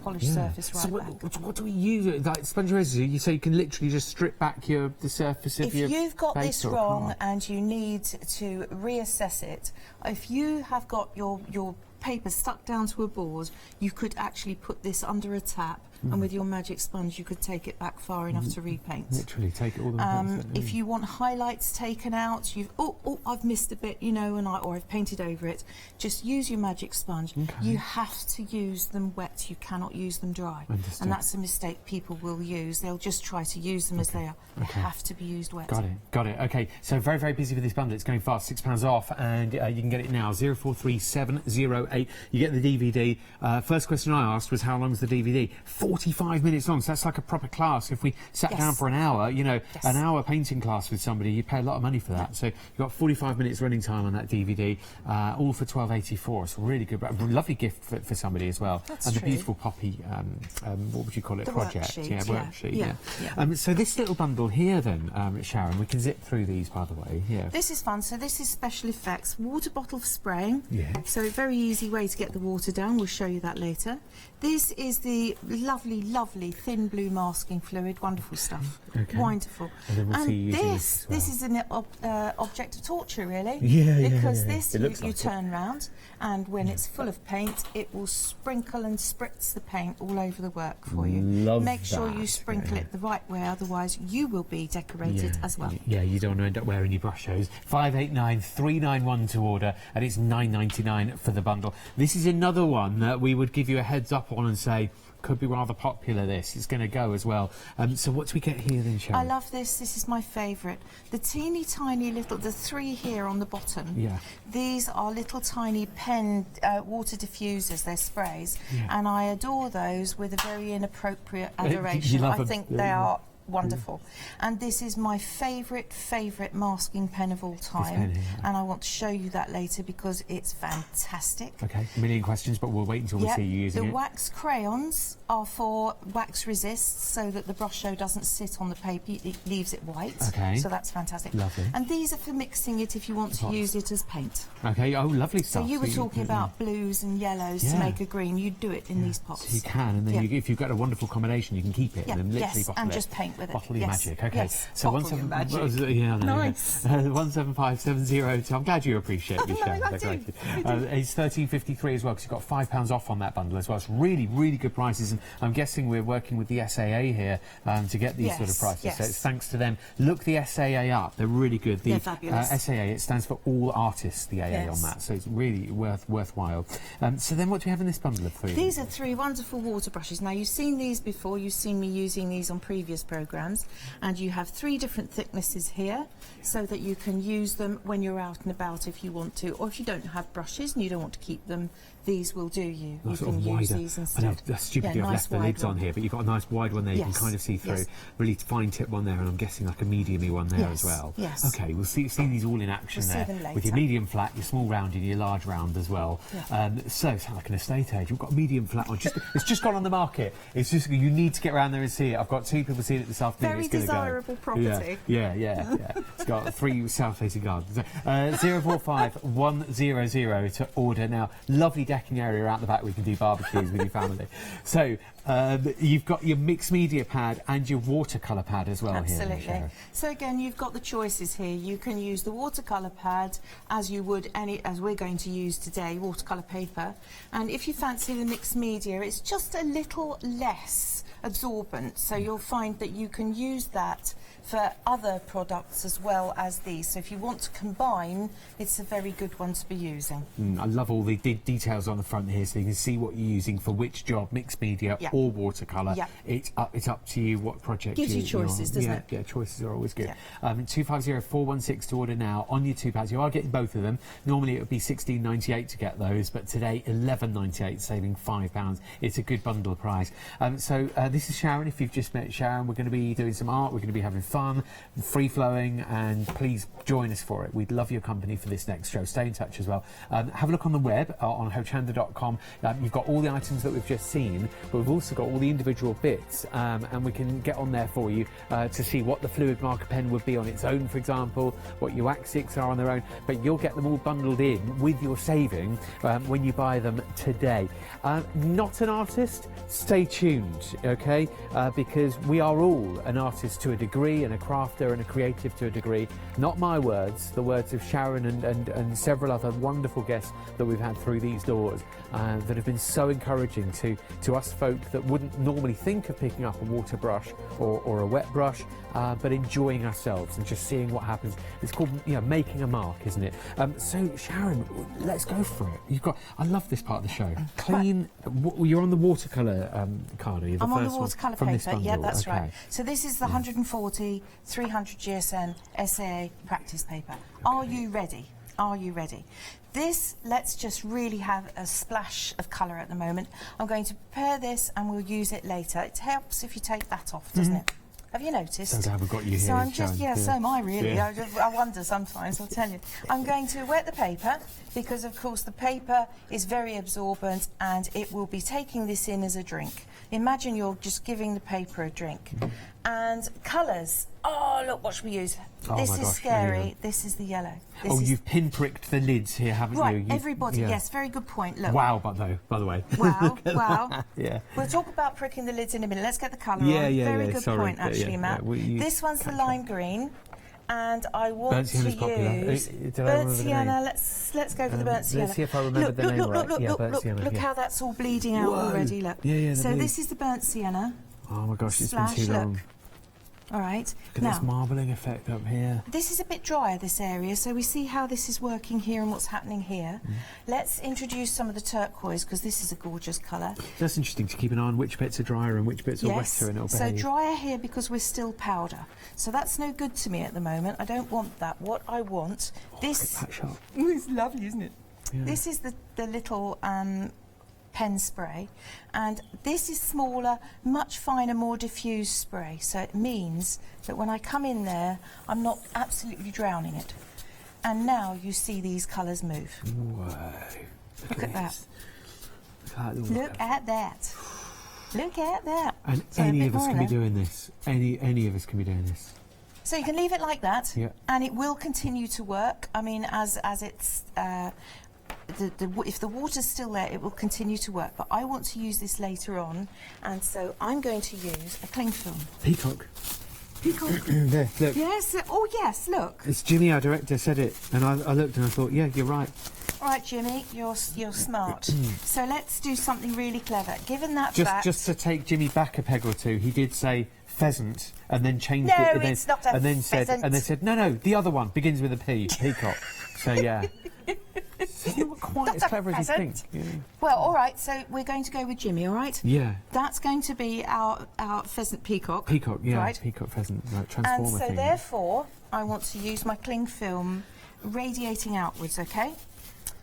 polished surface right back. What do we use? Like sponge eraser, so you can literally just strip back the surface of your. If you've got this wrong card. and you need to reassess it, if you have got your paper stuck down to a board, you could actually put this under a tap, and with your magic sponge you could take it back far enough to repaint. Literally take it all the if you want highlights taken out, I've missed a bit, or I've painted over it, just use your magic sponge. You have to use them wet, you cannot use them dry. Understood. And that's a mistake people will use. They'll just try to use them as they are. They have to be used wet. Got it. Okay, so very, very busy with this bundle. It's going fast, £6 off, and you can get it now, 043708. You get the DVD. First question I asked was, how long is the DVD? 45 minutes long, so that's like a proper class. If we sat down for an hour, an hour painting class with somebody, you pay a lot of money for that. So you've got 45 minutes running time on that DVD, all for $12.84. It's a really good, lovely gift for somebody as well. That's and true. the beautiful poppy, what would you call it? The project. Worksheet. Yeah. So this little bundle here then, Sharon, we can zip through these, by the way. Yeah. This is fun. So this is special effects. Water bottle spraying. Yeah. So a very easy way to get the water down. We'll show you that later. This is the lovely, lovely thin blue masking fluid. Wonderful stuff. Okay. Wonderful. And then we'll see you using this is an object of torture, really. Because this you turn round, and when it's full of paint, it will sprinkle and spritz the paint all over the work for you. Make sure you sprinkle it the right way, otherwise you will be decorated as well. Yeah, you don't want to end up wearing your brush hose. 589391 to order, and it's $9.99 for the bundle. This is another one that we would give you a heads up on and say, could be rather popular, this. It's going to go as well. So what do we get here then, Sharon? I love this. This is my favourite. The teeny tiny little, the 3 here on the bottom. Yeah. These are little tiny pen water diffusers. They're sprays. And I adore those with a very inappropriate adoration. I think they are wonderful. And this is my favourite masking pen of all time. And I want to show you that later because it's fantastic. Okay, a million questions, but we'll wait until we see you using it. The wax crayons are for wax resist, so that the brush show doesn't sit on the paper, it leaves it white. Okay. So that's fantastic. Lovely. And these are for mixing it if you want to use it as paint. Okay, oh, lovely stuff. So you were talking about blues and yellows to make a green. You do it in these pots. So you can, and then if you've got a wonderful combination, you can keep it and then literally bottle and it. just paint with it. Bottle your magic. Okay. Yes. So Bottle your magic. Nice. 17570. I'm glad you appreciate me, Sharon. It's £13.53 as well, because you've got £5 off on that bundle as well. It's really, really good prices, and I'm guessing we're working with the SAA here to get these sort of prices. So it's thanks to them. Look the SAA up. They're really good. They're fabulous. SAA, it stands for All Artists, the AA on that. So it's really worthwhile. So then what do we have in this bundle of 3? These are 3 wonderful water brushes. Now, you've seen these before. You've seen me using these on previous programmes. And you have 3 different thicknesses here, so that you can use them when you're out and about if you want to. Or if you don't have brushes and you don't want to keep them, these will do you. You can use these instead. I know, that's stupid. I've left the lids on here, but you've got a nice wide one there. You can kind of see through. Really fine tip one there, and I'm guessing like a medium-y one there as well. Yes. Okay, we'll see these all in action there. With your medium flat, your small round, and your large round as well. So it's like an estate agent. We've got a medium flat one. It's just gone on the market. It's just, you need to get around there and see it. I've got 2 people seeing it this afternoon. Very desirable property. Yeah. It's got 3 south-facing gardens. 045100 to order now. Lovely decking area out the back. We can do barbecues with your family. So you've got your mixed media pad and your watercolour pad as well. Absolutely. Here. So again, you've got the choices here. You can use the watercolour pad as you would as we're going to use today, watercolour paper. And if you fancy the mixed media, it's just a little less absorbent. So you'll find that you can use that for other products as well as these. So if you want to combine, it's a very good one to be using. I love all the details on the front here, so you can see what you're using for which job, mixed media or watercolour. It's up to you what project gives you choices, doesn't it? Yeah, choices are always good. 250416 to order now on your 2 pads. You are getting both of them. Normally it would be £16.98 to get those, but today £11.98, saving £5. It's a good bundle price. So this is Sharon. If you've just met Sharon, we're going to be doing some art. We're going to be having fun, free-flowing, and please join us for it. We'd love your company for this next show. Stay in touch as well. Have a look on the web on hochanda.com. You've got all the items that we've just seen, but we've also got all the individual bits, and we can get on there for you to see what the fluid marker pen would be on its own, for example, what your wax sticks are on their own, but you'll get them all bundled in with your saving when you buy them today. Not an artist? Stay tuned, okay? Because we are all an artist to a degree, and a crafter and a creative to a degree. Not my words, the words of Sharon and several other wonderful guests that we've had through these doors that have been so encouraging to us folk that wouldn't normally think of picking up a water brush or a wet brush, but enjoying ourselves and just seeing what happens. It's called making a mark, isn't it? So Sharon, let's go for it. I love this part of the show. Clean. You're on the watercolour card, are you? I'm on the watercolour paper. Yeah, that's right. So this is the 140 300 GSM SAA practice paper. Are you ready? Are you ready? This, let's just really have a splash of colour at the moment. I'm going to prepare this and we'll use it later. It helps if you take that off, doesn't it? Have you noticed? So glad we've got you here. So I'm just, so am I really. I wonder sometimes, I'll tell you. I'm going to wet the paper because, of course, the paper is very absorbent and it will be taking this in as a drink. Imagine you're just giving the paper a drink. And colours. Oh, look, what should we use? This is scary. Yeah. This is the yellow. You've pinpricked the lids here, haven't you? Right, everybody, yes, very good point. Look. Wow, by the way. Wow. Yeah. We'll talk about pricking the lids in a minute. Let's get the colour on. Very good point, actually, Matt. This one's the lime green. And I want to use burnt sienna. Let's go for the burnt sienna. Let's see if I remember the name right. Look how that's all bleeding out already. Look. So this is the burnt sienna. Oh my gosh, it's been too long. All right. Look at this marbling effect up here. This is a bit drier, this area, so we see how this is working here and what's happening here. Let's introduce some of the turquoise, because this is a gorgeous colour. That's interesting to keep an eye on which bits are drier and which bits are wetter, and it'll behave. So drier here because we're still powder. So that's no good to me at the moment. I don't want that. What I want, this... That shot. It's lovely, isn't it? Yeah. This is the little pen spray, and this is smaller, much finer, more diffused spray, so it means that when I come in there I'm not absolutely drowning it. And now you see these colours move. Whoa. Look at that. Look at that. Look at that. And So any of us can be doing this. Any of us can be doing this. So you can leave it like that, yeah, and it will continue to work. I mean, as it's if the water's still there, it will continue to work. But I want to use this later on, and so I'm going to use a cling film. Peacock. Peacock. There, look. Yes. Oh, yes. Look. It's Jimmy, our director, said it, and I looked and I thought, yeah, you're right. All right, Jimmy, you're smart. So let's do something really clever. Given that fact, just to take Jimmy back a peg or two, he did say pheasant and then changed no, it. it's not a and then pheasant. said no, the other one begins with a P, peacock. So yeah. So you're not quite as clever as you think. Yeah. Well, all right, so we're going to go with Jimmy, all right? Yeah. That's going to be our pheasant peacock. Peacock, yeah, right? peacock pheasant, like transformer and so thing. therefore, I want to use my cling film radiating outwards, okay?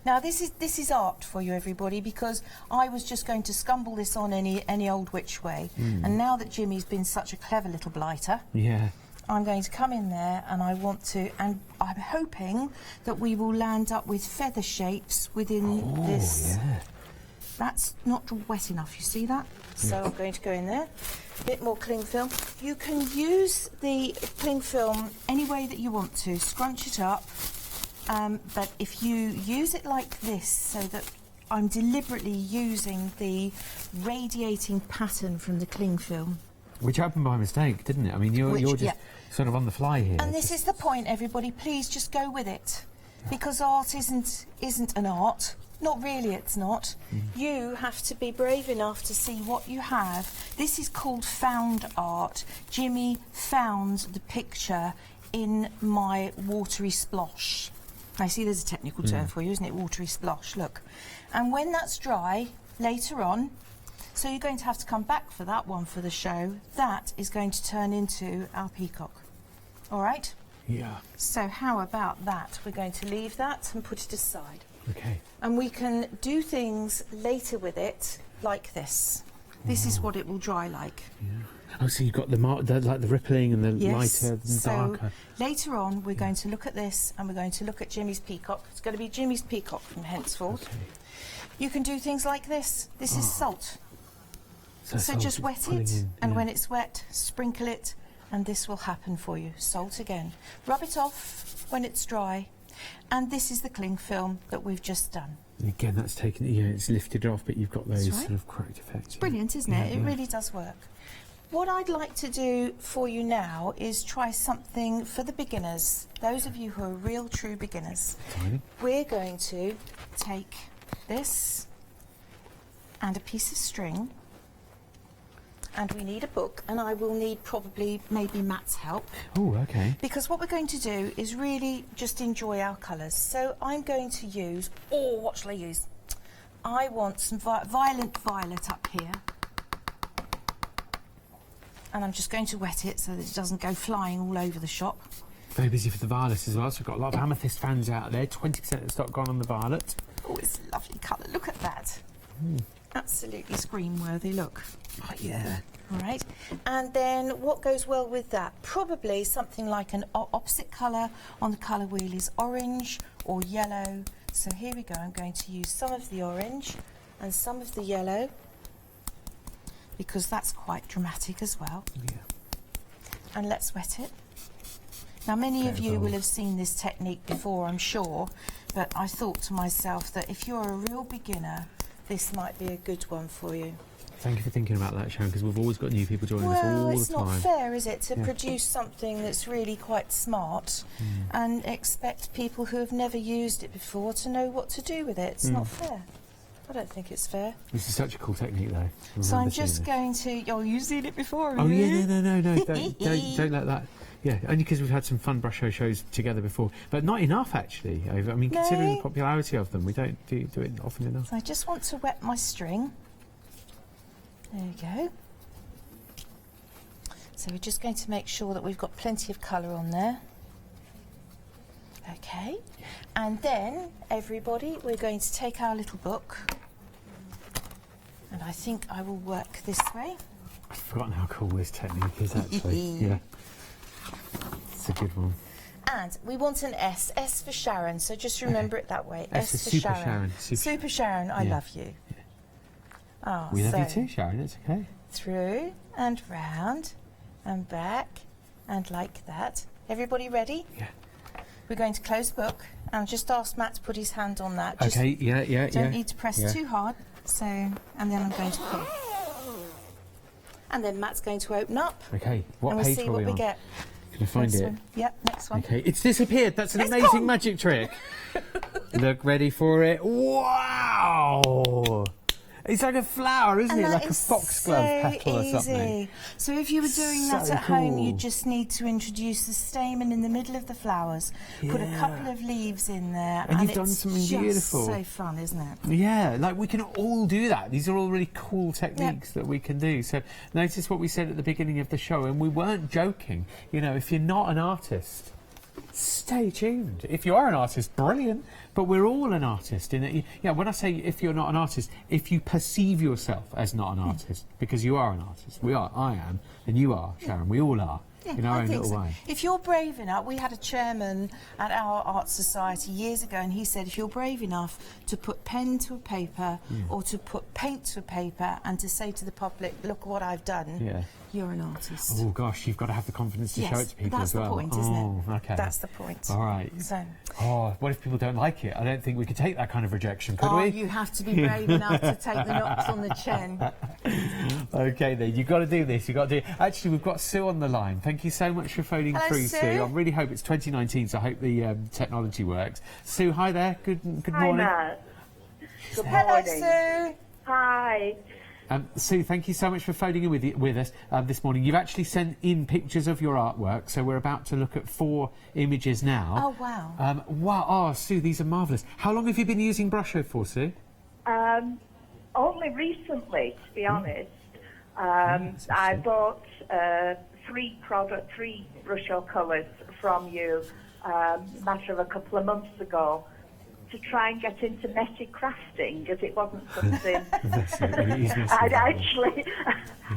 Now this is art for you, everybody, because I was just going to scumble this on any old which way, and now that Jimmy's been such a clever little blighter, yeah, I'm going to come in there and I want to, and I'm hoping that we will land up with feather shapes within this. Yeah. That's not wet enough, you see that? So I'm going to go in there. A bit more cling film. You can use the cling film any way that you want to. Scrunch it up. But if you use it like this, so that I'm deliberately using the radiating pattern from the cling film. Which happened by mistake, didn't it? I mean, you're just sort of on the fly here. And this is the point, everybody. Please just go with it, because art isn't an art. Not really, it's not. You have to be brave enough to see what you have. This is called found art. Jimmy found the picture in my watery splosh. I see there's a technical term for you, isn't it? Watery splosh, look. And when that's dry, later on, so you're going to have to come back for that one for the show, that is going to turn into our peacock. All right? Yeah. So how about that? We're going to leave that and put it aside. Okay. And we can do things later with it like this. This is what it will dry like. Yeah. Oh, so you've got like the rippling and the lighter and darker. So later on, we're going to look at this and we're going to look at Jimmy's peacock. It's going to be Jimmy's peacock from henceforth. Okay. You can do things like this. This is salt. So just wet it, it, and when it's wet, sprinkle it, and this will happen for you. Salt again. Rub it off when it's dry, and this is the cling film that we've just done. And again, that's taken, it's lifted off, but you've got those sort of cracked effects. It's brilliant, isn't it? It really does work. What I'd like to do for you now is try something for the beginners, those of you who are real true beginners. Fine. We're going to take this and a piece of string, and we need a book, and I will need maybe Matt's help. Oh, okay. Because what we're going to do is really just enjoy our colours. So I'm going to use, what shall I use? I want some violent violet up here. And I'm just going to wet it so that it doesn't go flying all over the shop. Very busy for the violet as well, so we've got a lot of amethyst fans out there. 20% of the stock gone on the violet. Oh, it's a lovely colour. Look at that. Absolutely screen-worthy, look. Oh, yeah. All right. And then what goes well with that? Probably something like an opposite colour on the colour wheel is orange or yellow. So here we go. I'm going to use some of the orange and some of the yellow, because that's quite dramatic as well. Yeah. And let's wet it. Now, many of you will have seen this technique before, I'm sure, but I thought to myself that if you're a real beginner, this might be a good one for you. Thank you for thinking about that, Sharon, because we've always got new people joining us all the time. Well, it's not fair, is it, to produce something that's really quite smart and expect people who have never used it before to know what to do with it. It's not fair. I don't think it's fair. This is such a cool technique, though. So I'm just going to... Oh, you've seen it before, Oh, yeah, no. Don't let that... Yeah, only because we've had some fun brush shows together before. But not enough, actually. I mean, considering the popularity of them, we don't do it often enough. So I just want to wet my string. There you go. So we're just going to make sure that we've got plenty of colour on there. Okay. And then, everybody, we're going to take our little book And I think I will work this way. I've forgotten how cool this technique is, actually. Yeah. It's a good one. And we want an S. S for Sharon, so just remember it that way. S S for for Super Sharon. Super Sharon, I love you. Oh, we love you too, Sharon, it's okay. Through and round and back and like that. Everybody ready? Yeah. We're going to close the book and just ask Matt to put his hand on that. Just Okay, yeah. Don't need to press too hard. So, and then I'm going to pull. And then Matt's going to open up. Okay, what and we'll page see are what we we on? get. Can I find it? Yep, next one. Okay, it's disappeared. That's an amazing magic trick. Look, ready for it. Wow! It's like a flower, isn't it? Like a foxglove petal or something. So if you were doing that at home, you just need to introduce the stamen in the middle of the flowers, put a couple of leaves in there, and you've it's done something just beautiful. So fun, isn't it? Yeah, like we can all do that. These are all really cool techniques that we can do. So notice what we said at the beginning of the show, and we weren't joking. You know, if you're not an artist, stay tuned. If you are an artist, brilliant. But we're all an artist. Yeah, when I say if you're not an artist, if you perceive yourself as not an artist, because you are an artist. We are. I am. And you are, Sharon. We all are. In our own little way. If you're brave enough, we had a chairman at our art society years ago, and he said if you're brave enough to put pen to a paper or to put paint to a paper and to say to the public, look what I've done, you're an artist. Oh gosh, you've got to have the confidence to show it to people as well. That's the point, isn't it? Okay. That's the point. All right. So. Oh, what if people don't like it? I don't think we could take that kind of rejection, could we? Oh, you have to be brave enough to take the knocks on the chin. Okay then, you've got to do this. You've got to do. Actually, we've got Sue on the line. Thank you so much for phoning through, Sue. I really hope it's 2019, so I hope the technology works. Sue, hi there. Good morning. Hi, Matt. Good Hello, morning. Sue. Hi. Sue, thank you so much for phoning in with us this morning. You've actually sent in pictures of your artwork, so we're about to look at 4 images now. Oh, wow. Wow. Oh, Sue, these are marvellous. How long have you been using Brusho for, Sue? Only recently, to be honest. I bought 3 Brusho colours from you a matter of a couple of months ago to try and get into messy crafting, as it wasn't something I'd actually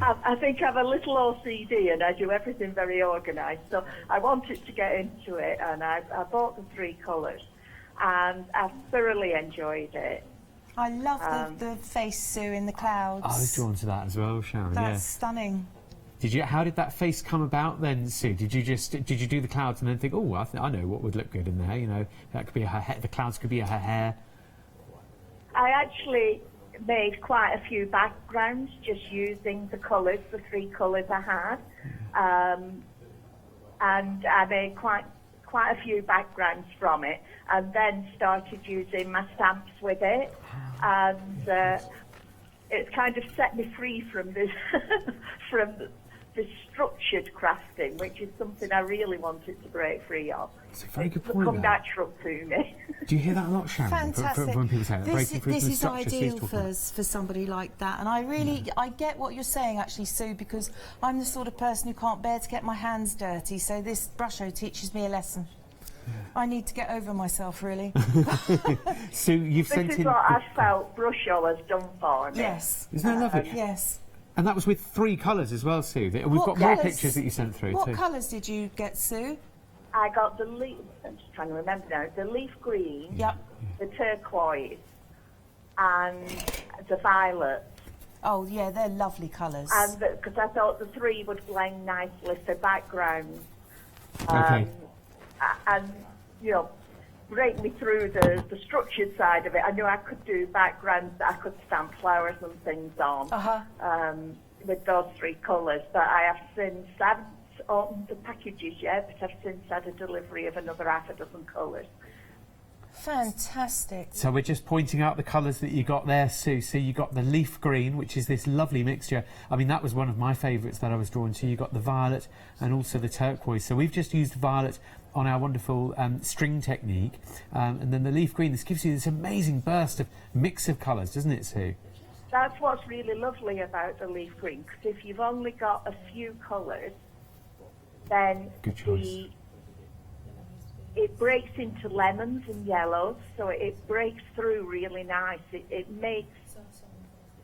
I think I'm a little OCD and I do everything very organised, so I wanted to get into it, and I bought the 3 colours and I've thoroughly enjoyed it. I love the face, Sue, in the clouds. I was drawn to that as well, Sharon. That's stunning. How did that face come about then, Sue? Did you do the clouds and then think, oh, I know what would look good in there? You know, that could be her hair. The clouds could be her hair. I actually made quite a few backgrounds just using the colours, the 3 colours I had, and I made quite a few backgrounds from it, and then started using my stamps with it, and it's kind of set me free from this the structured crafting, which is something I really wanted to break free of. It's a very good point. Come natural to me. Do you hear that a lot, Sharon? Fantastic. When people say that, breaking free this from the is structure, ideal for somebody like that, and I really I get what you're saying, actually, Sue, because I'm the sort of person who can't bear to get my hands dirty, so this Brusho teaches me a lesson. I need to get over myself, really. So you've sent in... This is what I felt Brusho has done for me. Yes. Isn't that lovely? Yes. And that was with 3 colours as well, Sue. We've got more pictures that you sent through, What too. colours did you get, Sue? I got the leaf, I'm just trying to remember now, the leaf green, the turquoise, and the violet. Oh, yeah, they're lovely colours. And because I thought the 3 would blend nicely for backgrounds. Okay. And, you know, break me through the structured side of it. I knew I could do backgrounds that I could stamp flowers and things on with those 3 colours. But I have since, I haven't opened the packages yet, but I've since had a delivery of another 6 colours. Fantastic. So we're just pointing out the colours that you got there, Sue. So you got the leaf green, which is this lovely mixture. I mean, that was one of my favourites that I was drawn to. You got the violet and also the turquoise. So we've just used violet on our wonderful string technique. And then the leaf green, this gives you this amazing burst of mix of colours, doesn't it, Sue? That's what's really lovely about the leaf green, because if you've only got a few colours, then it breaks into lemons and yellows, so it breaks through really nice. It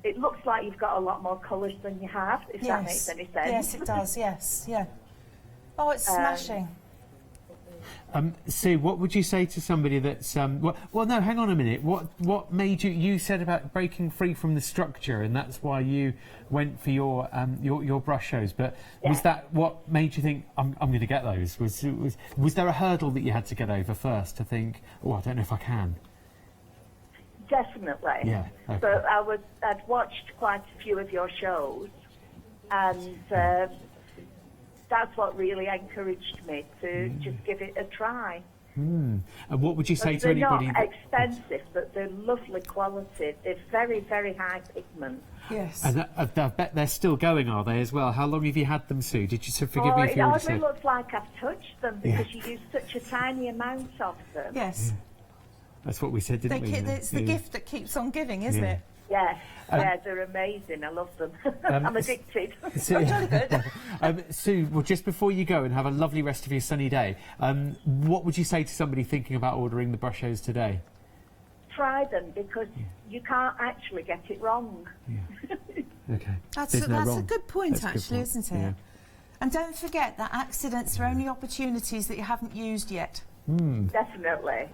it looks like you've got a lot more colours than you have, if that makes any sense. Yes, it does, yes, yeah. Oh, it's smashing. Sue, what would you say to somebody that's well, no, hang on a minute. What made you said about breaking free from the structure, and that's why you went for your brush shows. But was that what made you think I'm going to get those? Was there a hurdle that you had to get over first to think, oh, I don't know if I can? Definitely. Yeah. Okay. But I'd watched quite a few of your shows, and that's what really encouraged me to just give it a try. And what would you say to anybody? They're not expensive, but they're lovely quality. They're very, very high pigment. Yes. And I bet they're still going, are they, as well? How long have you had them, Sue? Did you forgive me if you already said? It looks like I've touched them because you use such a tiny amount of them. Yes. That's what we said, didn't we? It's the gift that keeps on giving, isn't it? Yes, they're amazing. I love them. I'm addicted. Sue, well, just before you go and have a lovely rest of your sunny day, what would you say to somebody thinking about ordering the brush shows today? Try them because you can't actually get it wrong. Okay. That's a good point, actually, isn't it? Yeah. And don't forget that accidents are only opportunities that you haven't used yet. Definitely.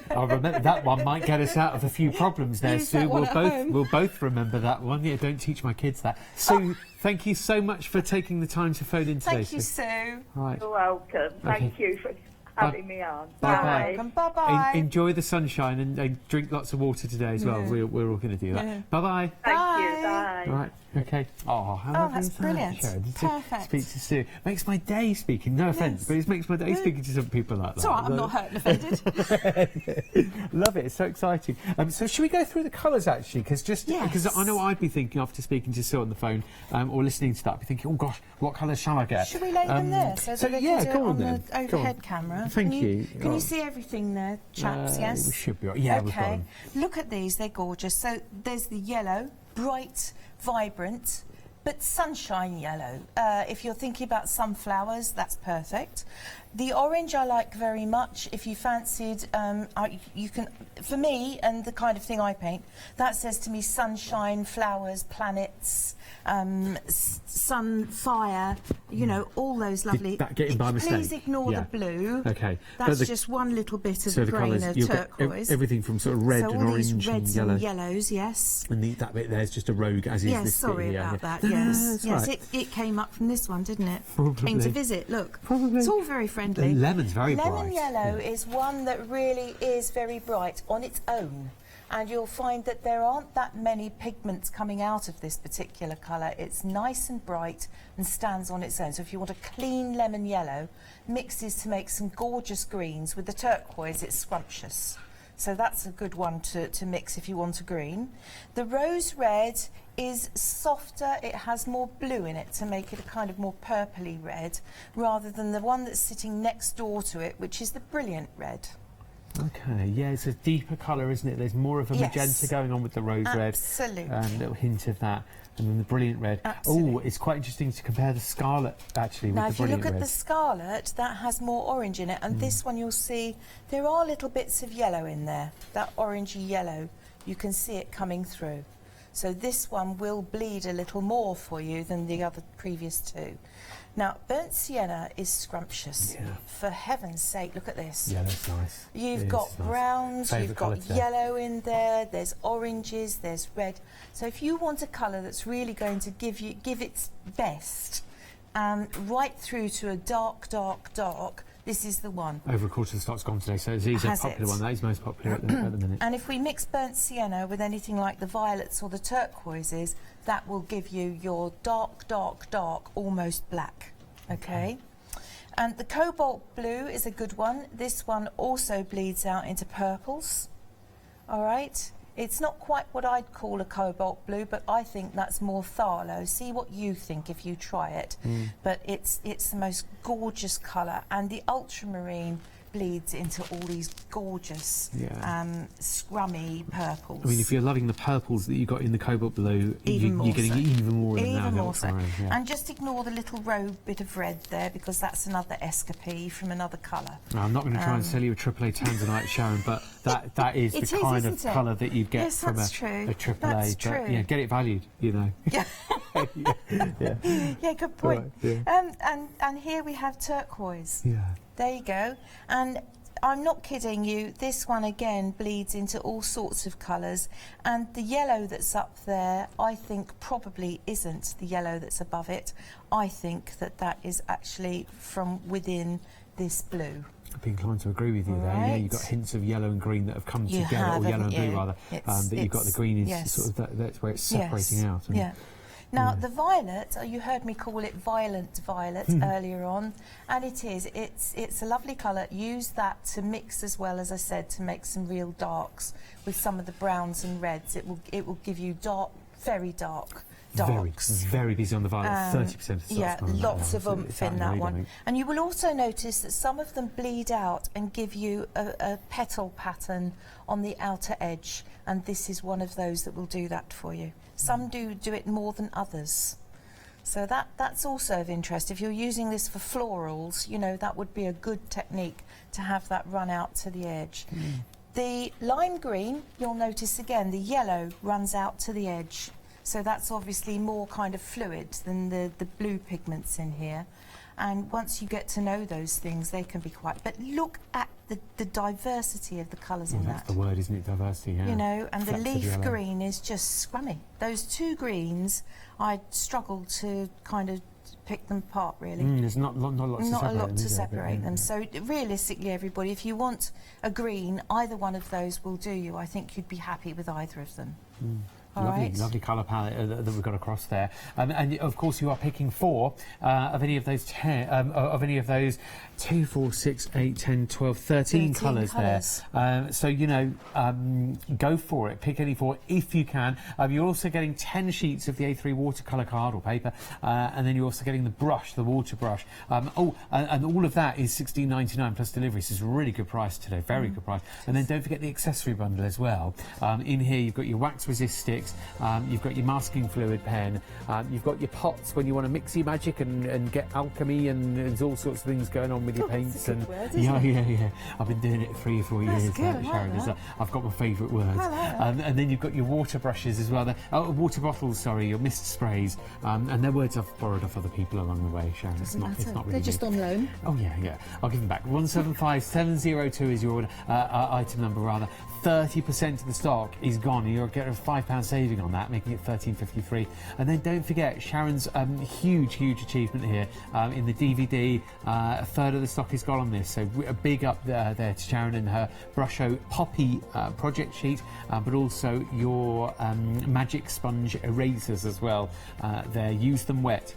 I remember that one might get us out of a few problems there, Sue. We'll both remember that one. Yeah, don't teach my kids that. Sue, thank you so much for taking the time to phone in today. Thank you, Sue. Right. You're welcome. Thank you for having me on. Bye. Bye-bye. Enjoy the sunshine and drink lots of water today as well. We're all going to do that. Yeah. Bye-bye. Thank you. Bye. Right. Okay. Oh, how lovely that's is that, brilliant. Sharon? Perfect. Speak to Sue. Makes my day speaking. No offence, but it makes my day speaking to some people like that. It's all right, I'm not hurt and offended. Love it. It's so exciting. So should we go through the colours actually? Because I know I'd be thinking after speaking to Sue on the phone or listening to that, I'd be thinking, oh gosh, what colours shall I get? Should we lay them there so that they can do it on the overhead camera? Thank you. Can you see everything there, chaps? Yes. We should be. Yeah. We've got them. Look at these. They're gorgeous. So there's the yellow, bright, vibrant, but sunshine yellow. If you're thinking about sunflowers, that's perfect. The orange I like very much. If you fancied, you can, for me, and the kind of thing I paint, that says to me sunshine, flowers, planets, sun, fire, you know, all those lovely... Did that get in by mistake? Please ignore the blue. Okay. That's just one little bit of grain of turquoise. Everything from sort of red and orange these reds and yellow. And yellows, yes. And that bit there's just a rogue, as is this sorry bit here. about that, yes. Yes, right. it came up from this one, didn't it? Probably. Came to visit, look. Probably. It's all very friendly. The lemon's very bright. Lemon yellow is one that really is very bright on its own. And you'll find that there aren't that many pigments coming out of this particular colour. It's nice and bright and stands on its own. So if you want a clean lemon yellow, mixes to make some gorgeous greens. With the turquoise, it's scrumptious. So that's a good one to mix if you want a green. The rose red is softer. It has more blue in it to make it a kind of more purpley red, rather than the one that's sitting next door to it, which is the brilliant red. Okay, yeah, it's a deeper colour, isn't it? There's more of a magenta going on with the rose red. Absolutely. A little hint of that. And then the brilliant red. Absolutely. Oh, it's quite interesting to compare the scarlet, actually, now, with the brilliant red. Now, if you look at the scarlet, that has more orange in it. And this one, you'll see there are little bits of yellow in there. That orangey yellow, you can see it coming through. So this one will bleed a little more for you than the other previous two. Now, burnt sienna is scrumptious. Yeah. For heaven's sake, look at this. Yeah, that's nice. You've got browns, you've got yellow in there, there's oranges, there's red. So if you want a colour that's really going to give its best, right through to a dark, dark, dark, this is the one. Over a quarter of the stock's gone today, so it's a popular one. That is most popular at the minute. And if we mix burnt sienna with anything like the violets or the turquoises, that will give you your dark, dark, dark, almost black. Okay? And the cobalt blue is a good one. This one also bleeds out into purples. All right? It's not quite what I'd call a cobalt blue, but I think that's more phthalo. See what you think if you try it. But it's the most gorgeous colour. And the ultramarine bleeds into all these gorgeous, scrummy purples. I mean, if you're loving the purples that you got in the cobalt blue, you're getting even more than that. Even more so. And just ignore the little bit of red there, because that's another escapee from another colour. No, I'm not going to try and sell you a AAA Tanzanite, Sharon, but that is the kind of colour that you get from a AAA. That's but, yeah, get it valued, you know. Yeah. Yeah, good point. Right, and here we have turquoise. Yeah. There you go. And I'm not kidding you, this one again bleeds into all sorts of colours, and the yellow that's up there I think probably isn't the yellow that's above it. I think that is actually from within this blue. I'd be inclined to agree with you there. Yeah, you've got hints of yellow and green that have come together, or yellow and blue rather, but you've got the green is sort of that's where it's separating out. And, yeah. Now, the violet, you heard me call it violent violet earlier on, and it is. It's a lovely colour. Use that to mix as well, as I said, to make some real darks with some of the browns and reds. It will give you very dark darks. Very busy on the violet, 30% of the yeah, lots of oomph in that one. And you will also notice that some of them bleed out and give you a petal pattern on the outer edge, and this is one of those that will do that for you. Some do it more than others. So that's also of interest. If you're using this for florals, you know, that would be a good technique to have that run out to the edge. The lime green, you'll notice again, the yellow runs out to the edge. So that's obviously more kind of fluid than the blue pigments in here. And once you get to know those things, they can be quite... But look at the diversity of the colours in that. That's the word, isn't it? Diversity, yeah. You know, and the leaf green is just scrummy. Those two greens, I struggled to kind of pick them apart, really. There's not a lot to separate them. So realistically, everybody, if you want a green, either one of those will do you. I think you'd be happy with either of them. Lovely colour palette that we've got across there, and of course you are picking 4 of any of those 10 of any of those 2, 4, 6, 8, 10, 12, 13 colours there. So you know, go for it. Pick any 4 if you can. You're also getting 10 sheets of the A3 watercolour card or paper, and then you're also getting the brush, the water brush. And all of that is £16.99 plus delivery. So it's a really good price today, very good price. And then don't forget the accessory bundle as well. In here you've got your wax resist sticks. You've got your masking fluid pen, you've got your pots when you want to mix your magic and get alchemy, and there's all sorts of things going on with your paints. That's a good word, yeah. I've been doing it 3 or 4 years. Good, Sharon, I've got my favourite words. And then you've got your water brushes as well. Water bottles, sorry, your mist sprays, and they're words I've borrowed off other people along the way. Sharon, it's not really. They're just on loan. Oh yeah. I'll give them back. 175702 is your order, item number rather. 30% of the stock is gone, and you're getting a £5 saving on that, making it £13.53. And then don't forget Sharon's huge achievement here in the DVD. A third of the stock is gone on this, so a big up there to Sharon and her Brusho Poppy project sheet, but also your magic sponge erasers as well. There, use them wet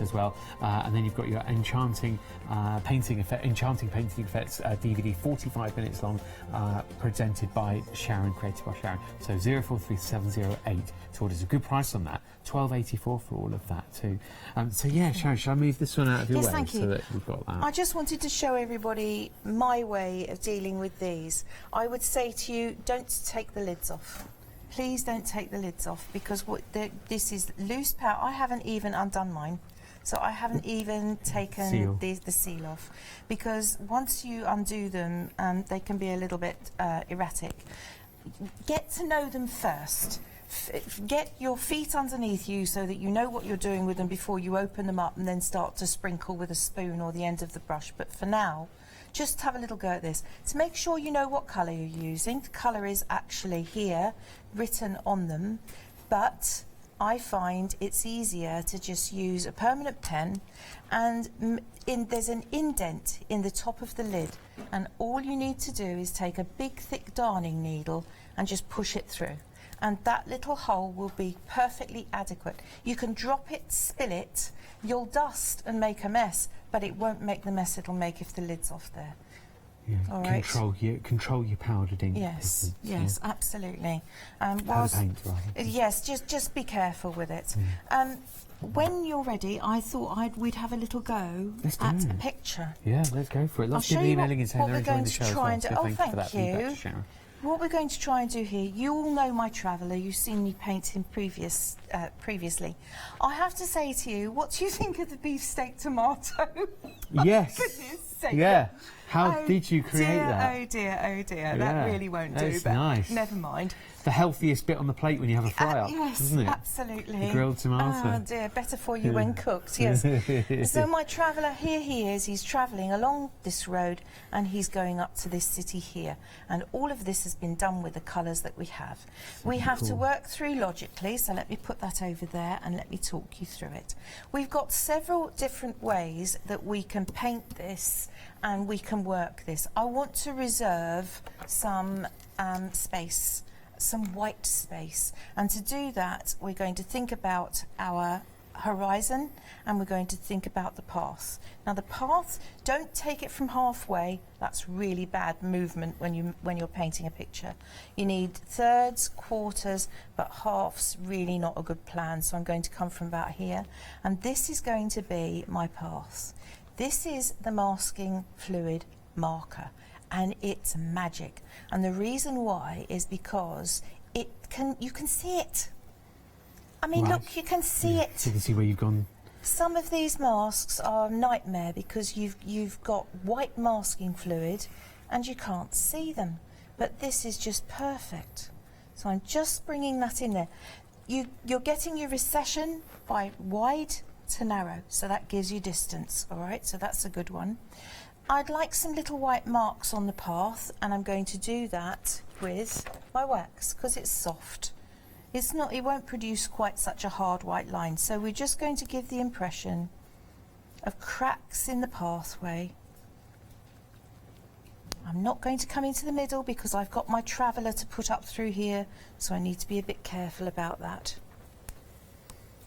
as well. And then you've got your enchanting painting effects DVD, 45 minutes long. Presented by Sharon, created by Sharon. So 043708 to order. It's a good price on that. £12.84 for all of that too. So yeah, Sharon, shall I move this one out of your way so that we've got that? I just wanted to show everybody my way of dealing with these. I would say to you, don't take the lids off. Please don't take the lids off, because this is loose powder. I haven't even undone mine. So I haven't even taken the seal off, because once you undo them, they can be a little bit erratic. Get to know them first. Get your feet underneath you so that you know what you're doing with them before you open them up and then start to sprinkle with a spoon or the end of the brush. But for now, just have a little go at this. To make sure you know what colour you're using. The colour is actually here, written on them, but I find it's easier to just use a permanent pen, and there's an indent in the top of the lid, and all you need to do is take a big thick darning needle and just push it through, and that little hole will be perfectly adequate. You can drop it, spill it, you'll dust and make a mess, but it won't make the mess it'll make if the lid's off there. Yeah. All right. Control your powdered ink. Yes, yes, absolutely. Powder paint, rather. Yes, just be careful with it. When you're ready, I thought we'd have a little go at a picture. Yeah, let's go for it. Lots of people emailing and saying they're enjoying the show as well. So thank you. What we're going to try and do here, you all know my traveller, you've seen me paint him previously. I have to say to you, what do you think of the beefsteak tomato? Yes. Goodness sake. Yeah. How did you create that? Oh dear, oh dear. That really won't do, but nice. Never mind. The healthiest bit on the plate when you have a fry-up, isn't it? Absolutely. The grilled tomato. Oh dear, better for you when cooked, yes. So my traveller, here he is, he's travelling along this road and he's going up to this city here. And all of this has been done with the colours that we have. We have to work through logically, so let me put that over there and let me talk you through it. We've got several different ways that we can paint this and we can work this. I want to reserve some space, some white space, and to do that we're going to think about our horizon and we're going to think about the path. Now the path, don't take it from halfway, that's really bad movement when you're painting a picture. You need thirds, quarters, but halves really not a good plan, so I'm going to come from about here and this is going to be my path. This is the masking fluid marker and it's magic, and the reason why is because you can see it. I mean, look, you can see it. So you can see where you've gone. Some of these masks are a nightmare because you've got white masking fluid and you can't see them, but this is just perfect. So I'm just bringing that in there. You're getting your recession by wide to narrow, so that gives you distance, all right, so that's a good one. I'd like some little white marks on the path, and I'm going to do that with my wax because it's soft. It won't produce quite such a hard white line, so we're just going to give the impression of cracks in the pathway. I'm not going to come into the middle because I've got my traveller to put up through here, so I need to be a bit careful about that.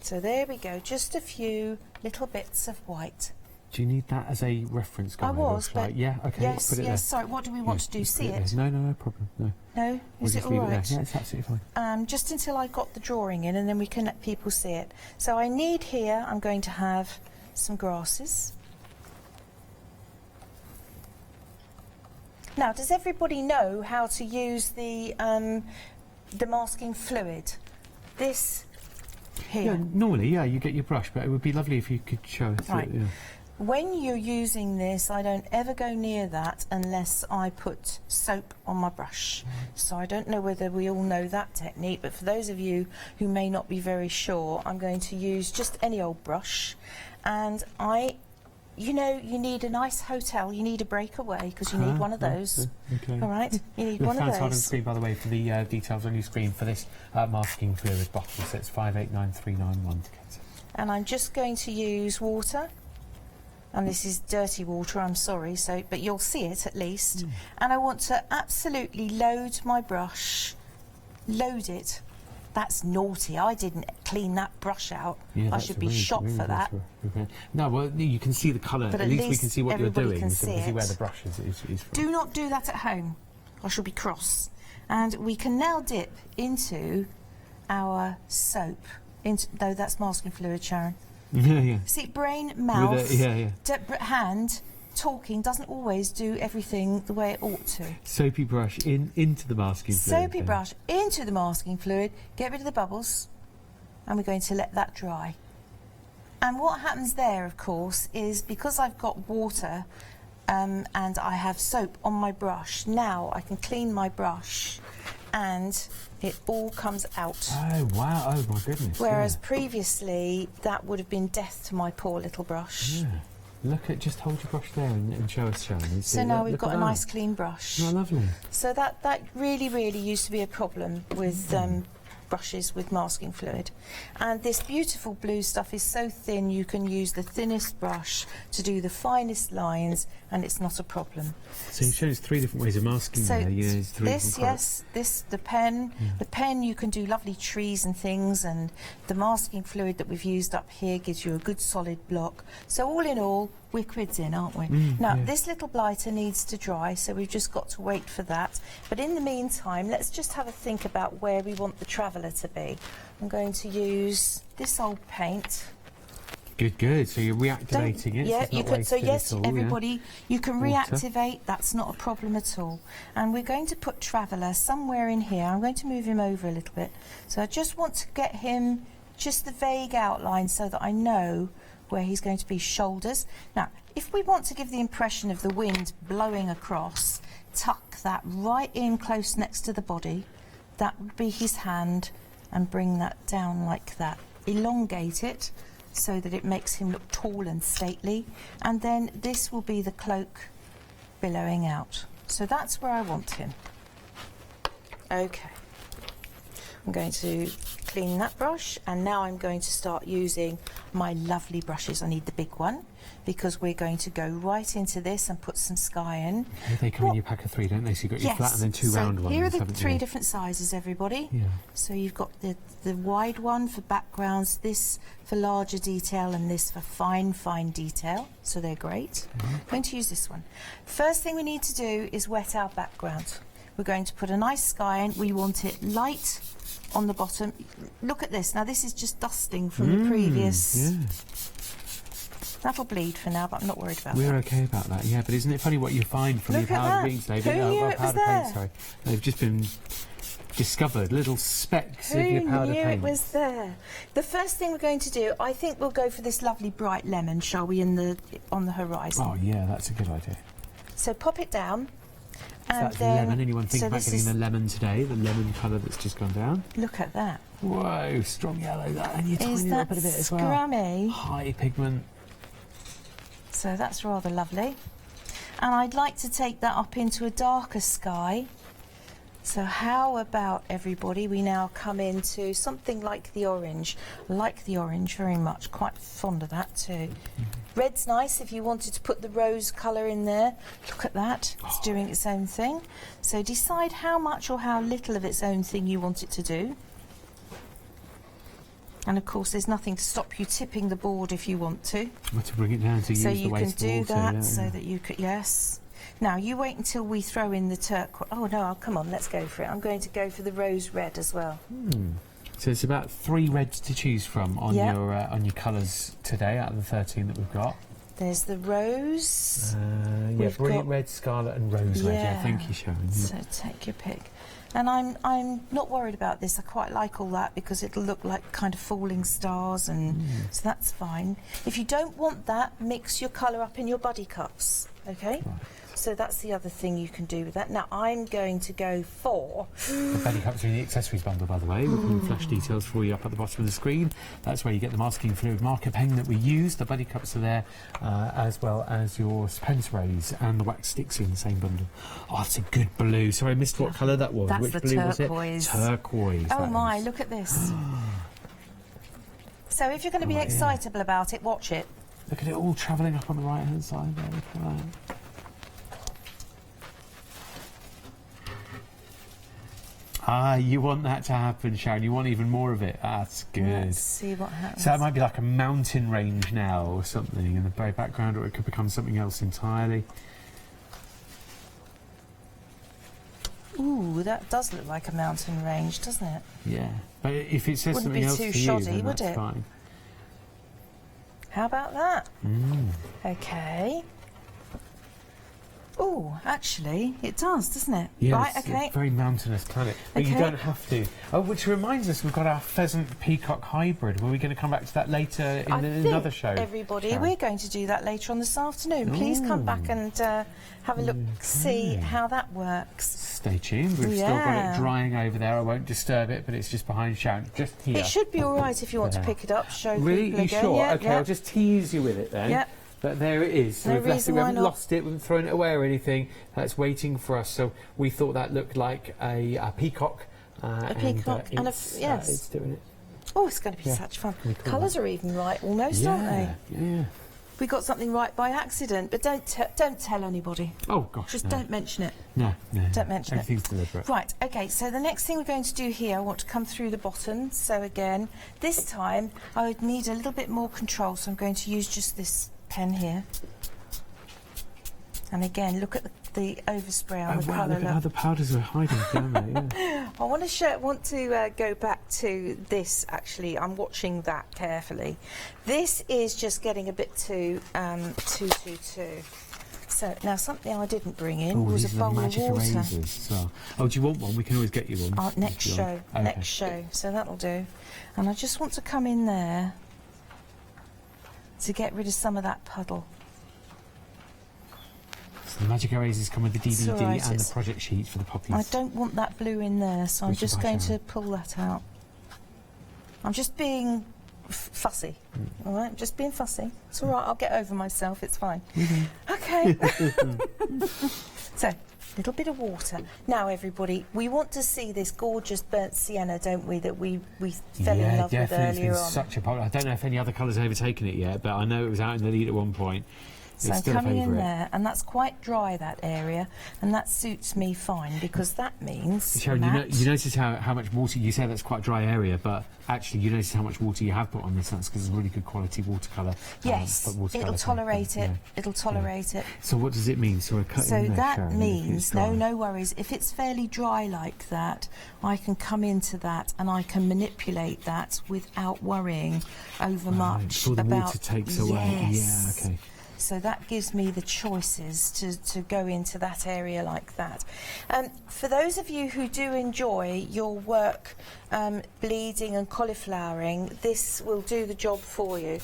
So there we go, just a few little bits of white. Do you need that as a reference guide? I was, but yeah, okay. Yes, put it there. sorry, what do we want to do? See it? No problem. No. No? Is it all right? Yeah, it's absolutely fine. Just until I got the drawing in and then we can let people see it. So I need here, I'm going to have some grasses. Now, does everybody know how to use the masking fluid? This here. Yeah, normally, you get your brush, but it would be lovely if you could show us. Right. When you're using this, I don't ever go near that unless I put soap on my brush. So I don't know whether we all know that technique, but for those of you who may not be very sure, I'm going to use just any old brush. And you know, you need a nice hotel, you need a breakaway because you need one of those. Okay. All right, you need one of those. On the screen, by the way, for the details on your screen for this masking fluid bottle. So it's 589391 to get it. And I'm just going to use water. And this is dirty water, I'm sorry, but you'll see it at least. And I want to absolutely load my brush, load it. That's naughty, I didn't clean that brush out. Yeah, I should be shot for that. No, well, you can see the colour, But at least we can see what you're doing, can so we see can see where it. the brush is from. Do not do that at home, I shall be cross. And we can now dip into our soap, though that's masking fluid, Sharon. Yeah. See, brain, mouth, hand, talking doesn't always do everything the way it ought to. Soapy brush into the masking fluid. Soapy brush into the masking fluid, get rid of the bubbles, and we're going to let that dry. And what happens there, of course, is because I've got water and I have soap on my brush, now I can clean my brush and it all comes out. Oh, wow. Oh, my goodness. Whereas previously, that would have been death to my poor little brush. Yeah. Look at, just hold your brush there and show us, Sharon. So now we've got a nice clean brush. Oh, lovely. So that really used to be a problem with brushes with masking fluid. And this beautiful blue stuff is so thin you can use the thinnest brush to do the finest lines and it's not a problem. So you showed us 3 different ways of masking so there. The pen. Yeah. The pen, you can do lovely trees and things, and the masking fluid that we've used up here gives you a good solid block. So all in all, We're quids in, aren't we? Now, this little blighter needs to dry, so we've just got to wait for that. But in the meantime, let's just have a think about where we want the traveller to be. I'm going to use this old paint. Good. So you're reactivating it. Yeah, so you could. So yes, all, everybody, you can reactivate. That's not a problem at all. And we're going to put Traveller somewhere in here. I'm going to move him over a little bit. So I just want to get him just the vague outline so that I know where he's going to be. Shoulders. Now, if we want to give the impression of the wind blowing across, tuck that right in close next to the body. That would be his hand, and bring that down like that. Elongate it so that it makes him look tall and stately, and then this will be the cloak billowing out. So that's where I want him. Okay. I'm going to clean that brush, and now I'm going to start using my lovely brushes. I need the big one because we're going to go right into this and put some sky in. They come in your pack of 3, don't they? So you've got your flat and then 2 round ones. Here are the 3 different sizes, everybody. Yeah. So you've got the wide one for backgrounds, this for larger detail, and this for fine detail. So they're great. I'm going to use this one. First thing we need to do is wet our background. We're going to put a nice sky in. We want it light on the bottom. Look at this. Now this is just dusting from the previous. Yeah. That'll bleed for now, but I'm not worried about that. We're okay about that, yeah. But isn't it funny what you find from your powder paints, David? Who knew it was there? Sorry. They've just been discovered, little specks of your powder paint. Who knew it was there? The first thing we're going to do, I think we'll go for this lovely bright lemon, shall we, on the horizon. Oh, yeah, that's a good idea. So pop it down. And that's then, lemon. Anyone think about getting the lemon today? The lemon colour that's just gone down? Look at that. Whoa, strong yellow, that. And your tiny little bit of it as well. Scrummy? High pigment. So that's rather lovely. And I'd like to take that up into a darker sky. So how about, everybody, we now come into something like the orange. I like the orange very much, quite fond of that too. Red's nice if you wanted to put the rose colour in there. Look at that, it's doing its own thing. So decide how much or how little of its own thing you want it to do. And of course there's nothing to stop you tipping the board if you want to. Or to bring it down to use the waste water. So you can do that so that you could, yes. Now you wait until we throw in the turquoise. Oh no, come on, let's go for it. I'm going to go for the rose red as well. So it's about 3 reds to choose from on your colours today out of the 13 that we've got. There's the rose. Yeah, brilliant red, scarlet and rose red. Yeah, thank you, Sharon. So take your pick. And I'm not worried about this. I quite like all that because it'll look like kind of falling stars, and so that's fine. If you don't want that, mix your colour up in your buddy cups, okay? Right. So that's the other thing you can do with that. Now I'm going to go for... The buddy cups are in the accessories bundle, by the way. We're putting flash details for you up at the bottom of the screen. That's where you get the masking fluid marker pen that we use. The buddy cups are there, as well as your pen sprays and the wax sticks in the same bundle. Oh, it's a good blue. Sorry, I missed what colour that was. That's Which the blue turquoise. Was it? Turquoise. Oh my, look at this. So if you're going to be excitable about it, watch it. Look at it all travelling up on the right-hand side there. Look at that. Ah, you want that to happen, Sharon. You want even more of it. That's good. Let's see what happens. So that might be like a mountain range now or something in the very background, or it could become something else entirely. Ooh, that does look like a mountain range, doesn't it? Yeah. But if it says something else for you, then that's fine. How about that? Okay. Oh, actually, it does, doesn't it? Yeah, right, it's okay. a very mountainous planet. But you don't have to. Oh, which reminds us, we've got our pheasant-peacock hybrid. Were we going to come back to that later in another show? Everybody, we're going to do that later on this afternoon. Please come back and have a look, see how that works. Stay tuned. We've still got it drying over there. I won't disturb it, but it's just behind Sharon, just here. It should be all right if you want to pick it up, show really? people again. Sure? Yeah, okay, I'll just tease you with it then. Yep. But there it is. So no we haven't lost it, we haven't thrown it away or anything. That's waiting for us. So we thought that looked like a peacock. A peacock and yes. It's doing it. Oh, it's going to be such fun. Colours are even right almost, aren't they? Yeah. We got something right by accident, but don't tell anybody. Oh gosh, just don't mention it. No. Don't mention it. Everything's deliberate. Right. Okay. So the next thing we're going to do here, I want to come through the bottom. So again, this time I would need a little bit more control. So I'm going to use just this pen here. And again, look at the overspray on the colour. Look at how the powders are hiding down there. Yeah. I want to go back to this. Actually, I'm watching that carefully. This is just getting a bit too too. So now something I didn't bring in was a bowl of water. So. Oh, do you want one? We can always get you one. Next show. Okay. Next show. So that'll do. And I just want to come in there to get rid of some of that puddle. So the magic erasers come with the DVD and the project sheets for the poppies. I don't want that blue in there, so I'm just going to pull that out. I'm just being fussy, all right? I'm just being fussy. It's all right, I'll get over myself, it's fine. Okay. So, a little bit of water. Now, everybody, we want to see this gorgeous burnt sienna, don't we, that we fell in love with earlier on. Such a popular. I don't know if any other colours have overtaken it yet, but I know it was out in the lead at one point. So I'm coming in there, and that's quite dry, that area, and that suits me fine, because that means... Sharon, you notice how much water, you say that's quite a dry area, but actually you notice how much water you have put on this. That's because it's really good quality watercolour. Yes, it'll tolerate it. It'll tolerate it. So what does it mean? So that means, no worries, if it's fairly dry like that, I can come into that and I can manipulate that without worrying over much before the water takes away. Yeah, okay. So that gives me the choices to go into that area like that. For those of you who do enjoy your work bleeding and cauliflowering, this will do the job for you.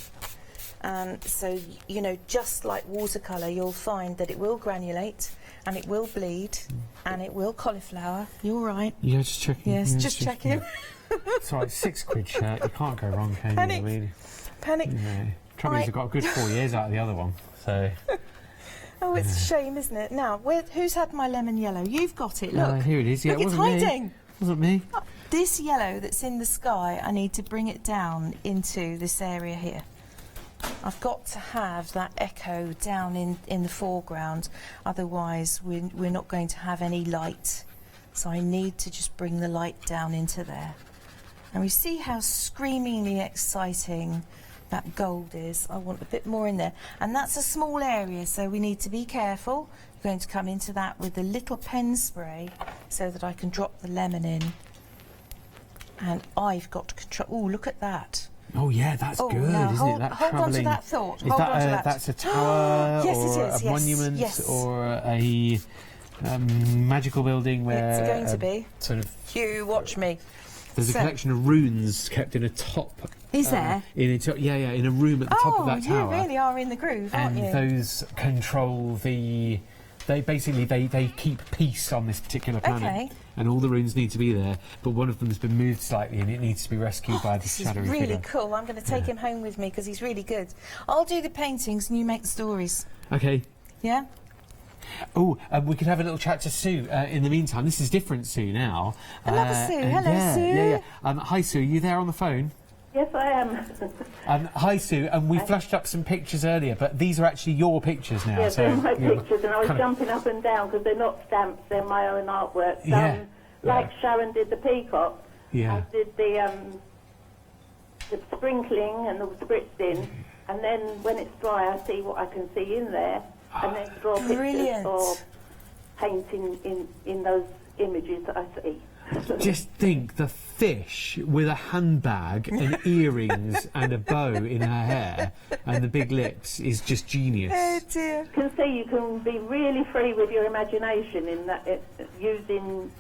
So, you know, just like watercolour, you'll find that it will granulate and it will bleed and it will cauliflower. You're right. Yeah, just checking. Yes, just checking. It's all right, £6 shirt. You can't go wrong, can Panic. you? Really? Panic. Yeah. Trouble is, I've got a good 4 years out of the other one, so... Oh, it's a shame, isn't it? Now, who's had my lemon yellow? You've got it, look. Here it is, yeah. Look, it's hiding. Wasn't me. This yellow that's in the sky, I need to bring it down into this area here. I've got to have that echo down in the foreground, otherwise we're not going to have any light. So I need to just bring the light down into there. And we see how screamingly exciting that gold is. I want a bit more in there, and that's a small area, so we need to be careful. I'm going to come into that with a little pen spray so that I can drop the lemon in, and I've got to control. Oh, look at that. Oh yeah, that's good, now, isn't it? That hold on to that thought. Is that's a tower yes, or it is, a monument or a magical building where it's going to be sort of you watch me. There's a collection of runes kept in a top. Is there? In a room at the top of that tower. You really are in the groove, aren't you? And those control the. They keep peace on this particular planet. Okay. And all the runes need to be there, but one of them has been moved slightly and it needs to be rescued by this shadowy figure. This is really cool. I'm going to take him home with me because he's really good. I'll do the paintings and you make the stories. Okay. Yeah? Oh, we could have a little chat to Sue in the meantime. This is different Sue now. Another Sue. Hello, Sue. Yeah. Hi, Sue. Are you there on the phone? Yes, I am. Hi, Sue. And we flashed up some pictures earlier, but these are actually your pictures now. Yes, they're my pictures, and I was jumping up and down because they're not stamps, they're my own artwork. Like Sharon did the peacock. I did the sprinkling and the spritz in, and then when it's dry, I see what I can see in there, and then draw pictures or paint in those images that I see. Just think, the fish with a handbag and earrings and a bow in her hair and the big lips is just genius. Oh dear. You can see you can be really free with your imagination in that using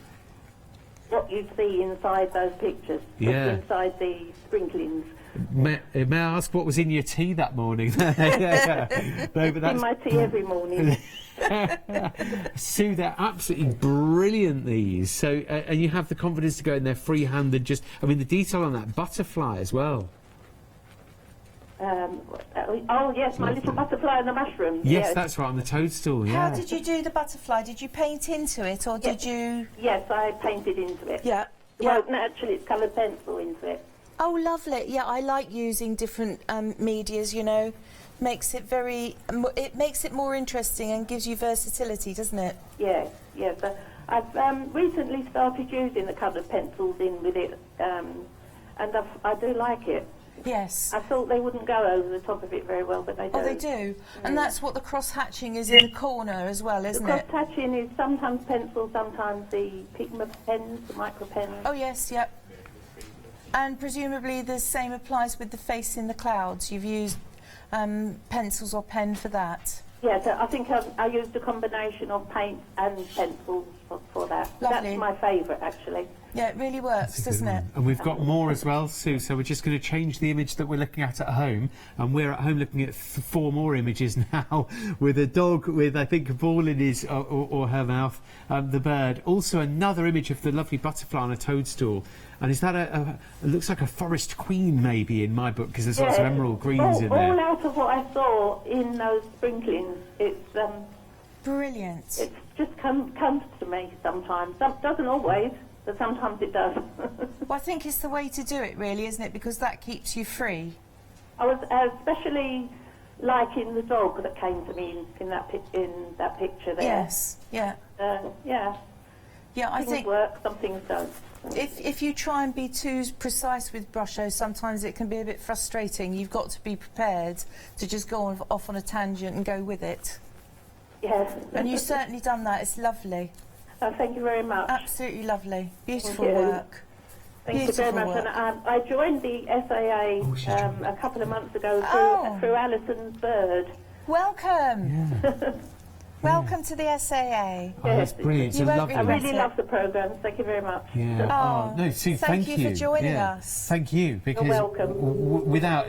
what you see inside those pictures, inside the sprinklings. May I ask what was in your tea that morning? No, but that's in my tea every morning. Sue, they're absolutely brilliant, these. So, and you have the confidence to go in there free-handed. I mean, the detail on that butterfly as well. Oh yes, my little butterfly and the mushroom. Yes, that's right, on the toadstool. Yeah. How did you do the butterfly? Did you paint into it, or did you? Yes, I painted into it. Yeah. Well, actually, it's coloured pencil into it. Oh, lovely. Yeah, I like using different medias, you know. Makes it it makes it more interesting and gives you versatility, doesn't it? Yes. I've recently started using the coloured pencils in with it, and I do like it. Yes. I thought they wouldn't go over the top of it very well, but they do. Oh, they do. And that's what the cross-hatching is in the corner as well, isn't it? The cross-hatching is sometimes pencil, sometimes the Pigma pens, the micro pens. Oh, yes, yep. And presumably the same applies with the face in the clouds. You've used pencils or pen for that. Yeah, so I think I used a combination of paint and pencils for that. Lovely. That's my favourite, actually. Yeah, it really works, doesn't it? And we've got more as well, Sue, so we're just going to change the image that we're looking at home, and we're at home looking at 4 more images now, with a dog with, I think, a ball in his or her mouth, the bird. Also another image of the lovely butterfly on a toadstool. And is that it looks like a forest queen, maybe, in my book, because there's lots of emerald greens in there. All out of what I saw in those sprinklings. It's brilliant. It just comes to me sometimes. Doesn't always, but sometimes it does. Well, I think it's the way to do it, really, isn't it? Because that keeps you free. I was especially liking the dog that came to me in that picture there. Yes. Yeah. Yeah. Yeah, I things think work, some things don't. If you try and be too precise with brushes, sometimes it can be a bit frustrating. You've got to be prepared to just go off on a tangent and go with it. Yes. And you've certainly done that. It's lovely. Oh, thank you very much. Absolutely lovely. Beautiful Thank you. work. Thank Beautiful you very much. work. And I joined the SAA a couple of months ago through Alison's bird. Welcome. Yeah. Welcome to the SAA. Oh, that's brilliant. It's a lovely. I really love the programme. Thank you very much. Yeah. Oh, no, Sue, thank you. Thank you for joining us. Thank you, because you're welcome. Without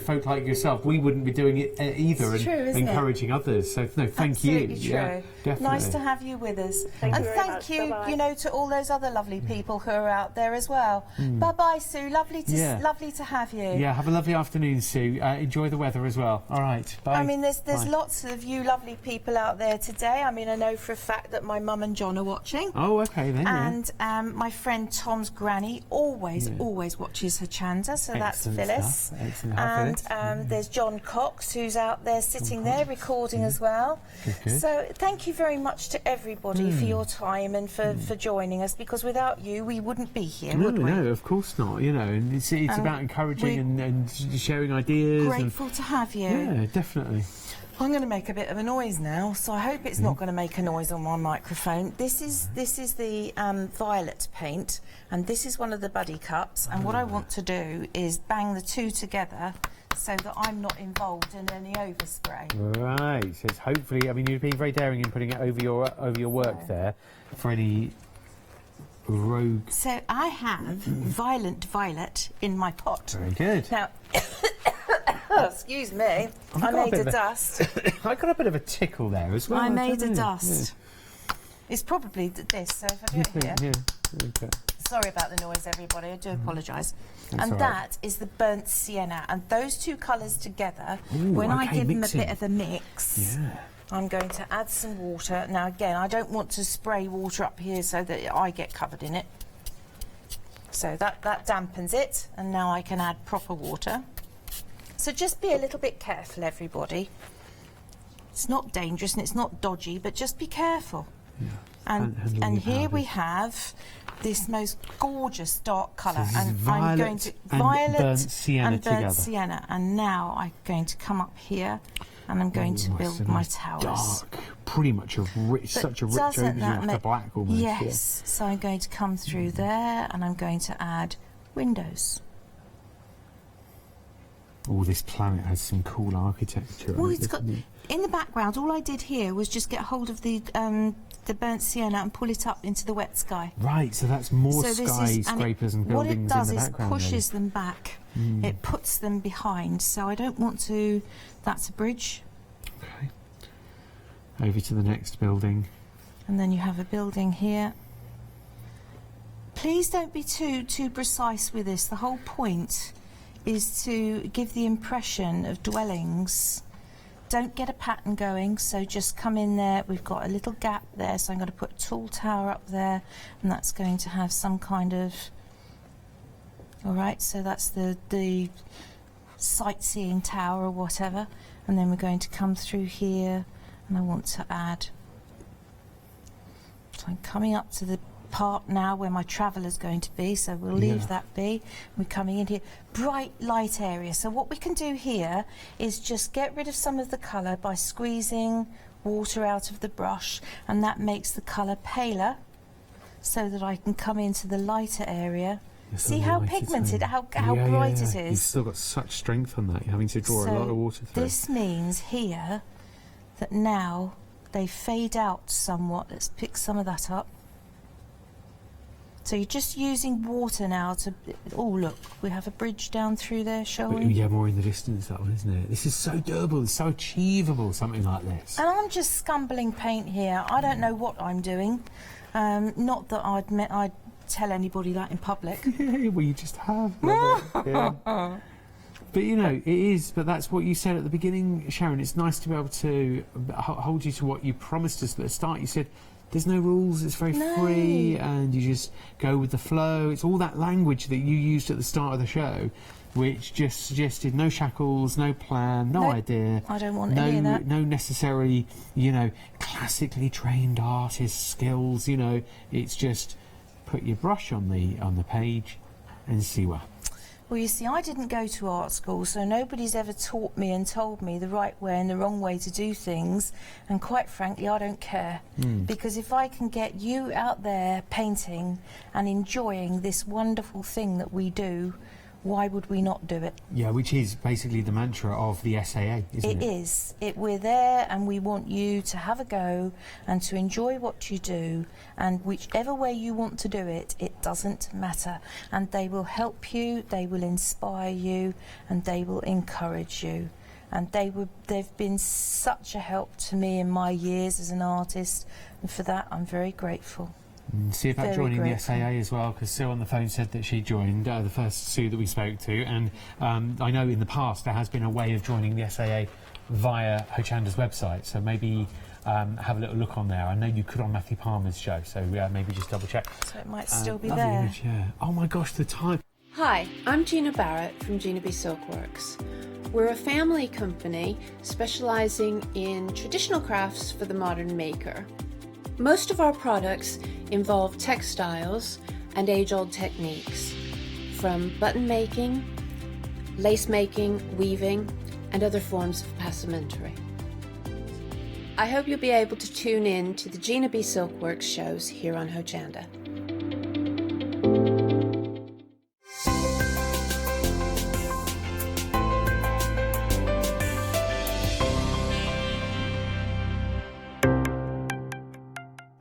folk like yourself, we wouldn't be doing it either, it's true, and isn't encouraging it? Others. So no, thank you. Absolutely true. Yeah, definitely. Nice to have you with us. Thank and you very thank much. you, Bye-bye. to all those other lovely people who are out there as well. Bye bye, Sue. Lovely to have you. Yeah, have a lovely afternoon, Sue. Enjoy the weather as well. All right, bye. I mean, there's lots of you lovely people out there today. I mean, I know for a fact that my mum and John are watching. Oh, okay then. And my friend Tom's granny always watches Hochanda, so that's Phyllis. And there's John Cox, who's out there sitting there recording as well. Good. So thank you very much to everybody for your time and for joining us, because without you we wouldn't be here, would we? No, of course not. And it's about encouraging and sharing ideas. Grateful to have you. Yeah, definitely. I'm going to make a bit of a noise now, so I hope it's not going to make a noise on my microphone. This is the violet paint, and this is one of the buddy cups, and what I want to do is bang the two together so that I'm not involved in any overspray. Right, so it's hopefully, I mean, you've been very daring in putting it over your work there for any rogue. So I have violent violet in my pot. Very good. Now, excuse me, I made a dust. I got a bit of a tickle there as well. I made a dust. Yeah. It's probably this, so if I do it here. Yeah. Okay. Sorry about the noise, everybody. I do apologise. That's and all that is the burnt sienna. And those two colours together, when I give them a bit of a mix, I'm going to add some water. Now, again, I don't want to spray water up here so that I get covered in it. So that dampens it. And now I can add proper water. So just be a little bit careful, everybody. It's not dangerous and it's not dodgy, but just be careful. Yeah. And here we have this most gorgeous dark colour, so and I'm going to burnt sienna. And now I'm going to come up here, and I'm going to build my towers. Dark, pretty much such a rich overview of the black almost. Yes. So I'm going to come through there, and I'm going to add windows. Oh, this planet has some cool architecture. Well, it's got in the background. All I did here was just get hold of the burnt sienna and pull it up into the wet sky. Right, so that's more skyscrapers and buildings in the background. What it does is pushes them back. It puts them behind. So I don't want to. That's a bridge. Okay. Over to the next building. And then you have a building here. Please don't be too precise with this. The whole point is to give the impression of dwellings. Don't get a pattern going, so just come in there. We've got a little gap there, so I'm going to put a tall tower up there, and that's going to have some kind of... All right, so that's the sightseeing tower or whatever, and then we're going to come through here, and I want to add... So I'm coming up to the part now where my traveller's going to be, so we'll leave that be. We're coming in here. Bright light area. So what we can do here is just get rid of some of the colour by squeezing water out of the brush, and that makes the colour paler so that I can come into the lighter area. See how pigmented, how bright it is? You've still got such strength on that. You're having to draw a lot of water through. This means here that now they fade out somewhat. Let's pick some of that up. So you're just using water now to... Oh, look, we have a bridge down through there showing. Yeah, more in the distance, that one, isn't it? This is so doable, it's so achievable, something like this. And I'm just scumbling paint here. I don't know what I'm doing. Not that I'd tell anybody that in public. Well, you just have. Yeah. But, you know, it is, but that's what you said at the beginning, Sharon. It's nice to be able to hold you to what you promised us at the start. You said, there's no rules, it's very free, and you just go with the flow. It's all that language that you used at the start of the show, which just suggested no shackles, no plan, no idea. I don't want any of that. No necessary, you know, classically trained artist skills, you know. It's just put your brush on the page and see what. Well, you see, I didn't go to art school, so nobody's ever taught me and told me the right way and the wrong way to do things, and quite frankly, I don't care. Because if I can get you out there painting and enjoying this wonderful thing that we do, why would we not do it? Yeah, which is basically the mantra of the SAA, isn't it? It is. We're there and we want you to have a go and to enjoy what you do, and whichever way you want to do it, it doesn't matter. And they will help you, they will inspire you, and they will encourage you. And they've been such a help to me in my years as an artist, and for that I'm very grateful. See about joining the SAA as well, because Sue on the phone said that she joined, the first Sue that we spoke to, and I know in the past there has been a way of joining the SAA via Hochanda's website, so maybe have a little look on there. I know you could on Matthew Palmer's show, so maybe just double check. So it might still be lovely there. Image, yeah. Oh my gosh, the time. Hi, I'm Gina Barrett from Gina B Silkworks. We're a family company specialising in traditional crafts for the modern maker. Most of our products involve textiles and age-old techniques, from button making, lace making, weaving, and other forms of passementerie. I hope you'll be able to tune in to the Gina B Silkworks shows here on Hochanda.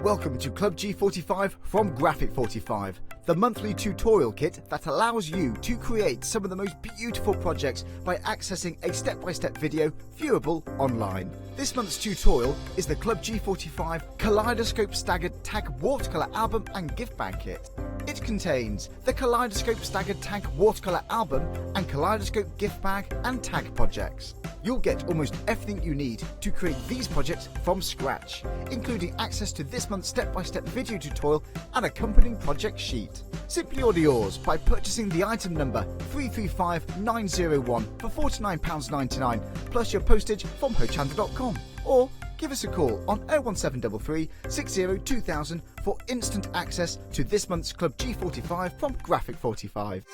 Welcome to Club G45 from Graphic 45, the monthly tutorial kit that allows you to create some of the most beautiful projects by accessing a step-by-step video viewable online. This month's tutorial is the Club G45 Kaleidoscope Staggered Tag Watercolour Album and Gift Bag Kit. It contains the Kaleidoscope Staggered Tag Watercolour Album and Kaleidoscope Gift Bag and Tag projects. You'll get almost everything you need to create these projects from scratch, including access to this month's step-by-step video tutorial and accompanying project sheet. Simply order yours by purchasing the item number 335901 for £49.99 plus your postage from Hochanda.com, or give us a call on 01733 60 2000 for instant access to this month's Club G45 from Graphic 45.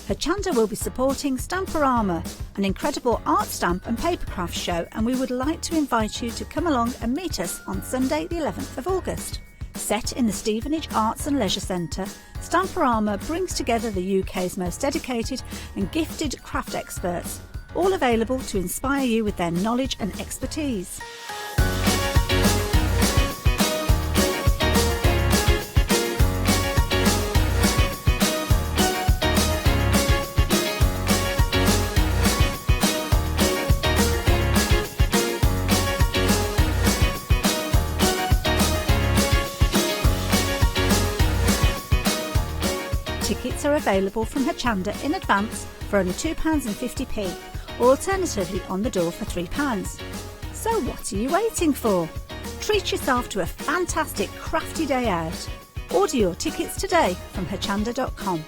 Hochanda will be supporting Stamporama, an incredible art stamp and papercraft show, and we would like to invite you to come along and meet us on Sunday the 11th of August. Set in the Stevenage Arts and Leisure Centre, Stamporama brings together the UK's most dedicated and gifted craft experts, all available to inspire you with their knowledge and expertise. Tickets are available from Hochanda in advance for only £2.50, or alternatively on the door for £3. So what are you waiting for? Treat yourself to a fantastic crafty day out. Order your tickets today from Hochanda.com.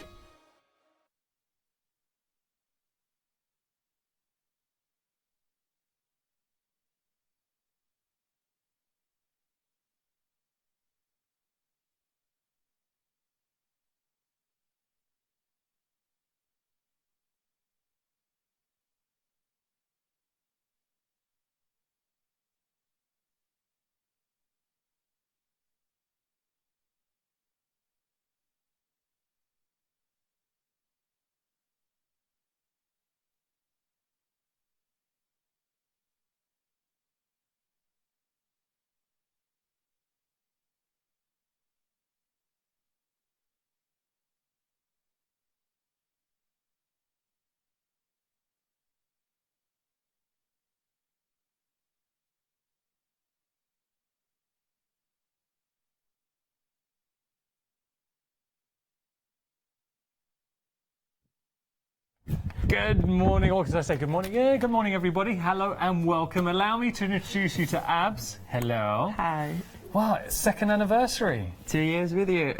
Good morning, or did I say good morning? Yeah, good morning, everybody. Hello and welcome. Allow me to introduce you to Abs. Hello. Hi. Wow, it's second anniversary. 2 years with you.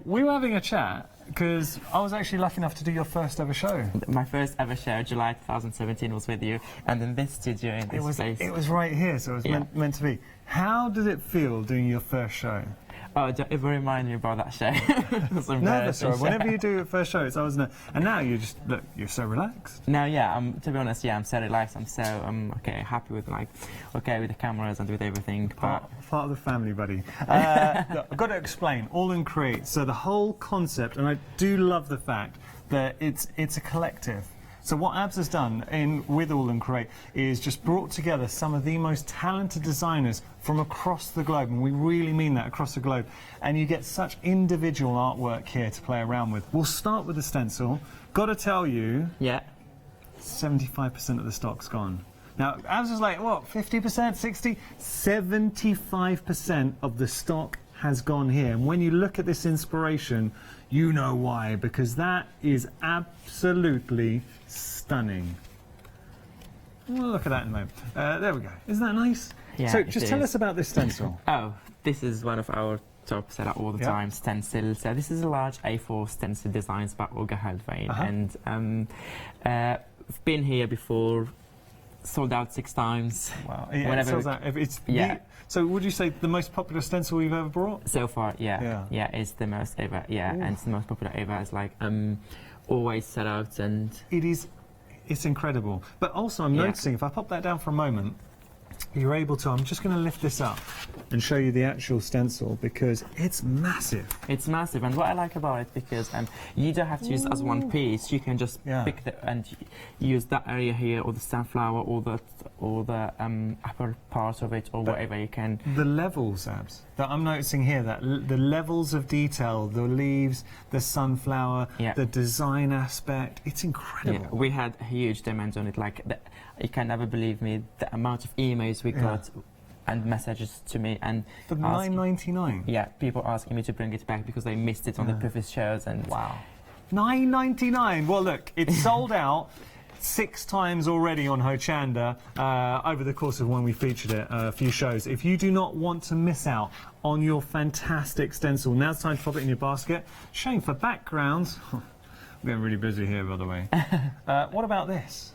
We were having a chat because I was actually lucky enough to do your first ever show. My first ever show, July 2017, was with you, and in this studio, in this place. It was right here, so it was meant to be. How did it feel doing your first show? Oh, don't ever remind me about that show. No, that's right. Whenever you do your first show, it's always and now you just look. You're so relaxed. No, yeah. To be honest, yeah, I'm so relaxed. I'm so okay, happy with with the cameras and with everything. Part of the family, buddy. Look, I've got to explain. All in Create. So the whole concept, and I do love the fact that it's a collective. So what Abs has done with All and Create is just brought together some of the most talented designers from across the globe, and we really mean that, across the globe. And you get such individual artwork here to play around with. We'll start with the stencil. Got to tell you, 75% of the stock's gone. Now, Abs was like, what, 50%, 60? 75% of the stock has gone here. And when you look at this inspiration, you know why, because that is absolutely stunning. We'll look at that in a moment. There we go. Isn't that nice? Yeah, so just tell us about this stencil. Oh, this is one of our top seller all the time stencil. So this is a large A4 stencil designed by Olga Haldwein, and we've been here before. Sold out 6 times. Wow. Yeah, it sells out. So would you say the most popular stencil you've ever brought? So far, yeah, it's the most ever. Yeah, and it's the most popular ever. It's like always set out, and it's incredible. But also, I'm noticing if I pop that down for a moment, you're able to. I'm just going to lift this up and show you the actual stencil because it's massive. It's massive, and what I like about it because you don't have to use it as one piece. You can just pick and use that area here, or the sunflower, or the upper part of it, or whatever you can. The levels, Abs, that I'm noticing here, that the levels of detail, the leaves, the sunflower, the design aspect, it's incredible. Yeah, we had huge demands on it. You can never believe me the amount of emails we got and messages to me, and for $9.99. Yeah, people asking me to bring it back because they missed it on the previous shows. And wow, $9.99. Well, look, it's sold out 6 times already on Hochanda over the course of when we featured it, a few shows. If you do not want to miss out on your fantastic stencil, now's the time to pop it in your basket. Shame for backgrounds. I'm getting really busy here, by the way. What about this?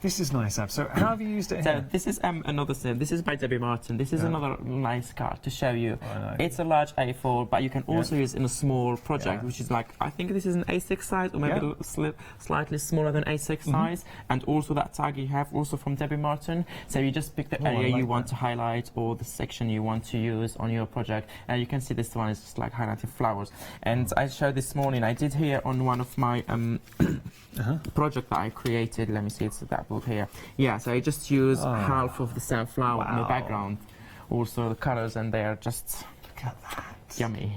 This is nice, Ab. So how have you used it here? So this is another set. This is by Debbie Martin. This is another nice card to show you. It's a large A4, but you can also use it in a small project, which is like, I think this is an A6 size, or maybe slightly smaller than A6 size. And also that tag you have also from Debbie Martin. So you just pick the area you want to highlight, or the section you want to use on your project. And you can see this one is just like highlighting flowers. And I showed this morning, I did here on one of my project that I created. Let me see, it's that book here. Yeah, so I just use half of the sunflower in the background. Also the colors, and they are just yummy.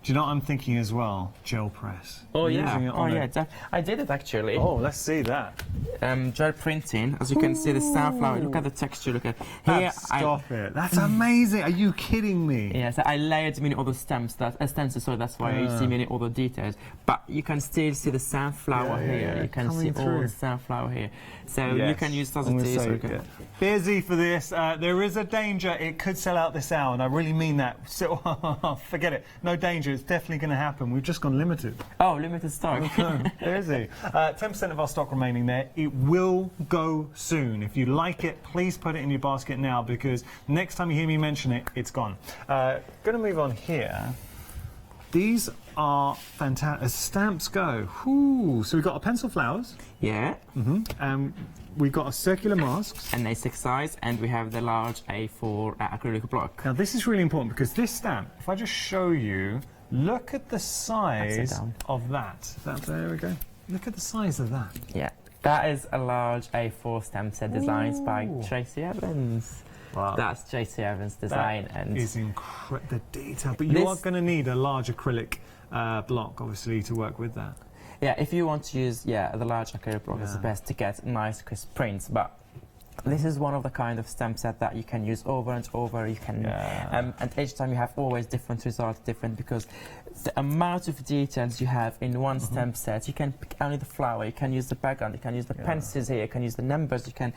Do you know what I'm thinking as well? Gel press. Oh yeah, I did it actually. Oh, let's see that. Gel printing, as you can see the sunflower. Look at the texture. Look at here. Stop it! That's amazing. Are you kidding me? Yeah, so I layered many other stencils, so that's why you see many other details. But you can still see the sunflower here. You can see all the sunflower here. So you can use it. Busy for this. There is a danger it could sell out this hour, and I really mean that. So forget it. No danger. It's definitely going to happen. We've just gone limited. Oh, limited stock. Busy. 10% of our stock remaining there. It will go soon. If you like it, please put it in your basket now, because next time you hear me mention it, it's gone. Going to move on here. These are fantastic. As stamps go. Ooh, so we've got our pencil flowers. Yeah. We've got a circular masks. An A6 size, and we have the large A4 acrylic block. Now this is really important, because this stamp, if I just show you, look at the size of that. There we go. Look at the size of that. Yeah, that is a large A4 stamp set designed by Tracy Evans. Wow. That's Tracy Evans' design. That is incredible, the detail. But you are going to need a large acrylic block, obviously, to work with that. Yeah, if you want to use the large acrylic block, it's the best to get nice crisp prints. But This is one of the kind of stamp set that you can use over and over. You can, and each time you have always different results, because the amount of details you have in one stamp set, you can pick only the flower, you can use the background, you can use the pencils here, you can use the numbers, you can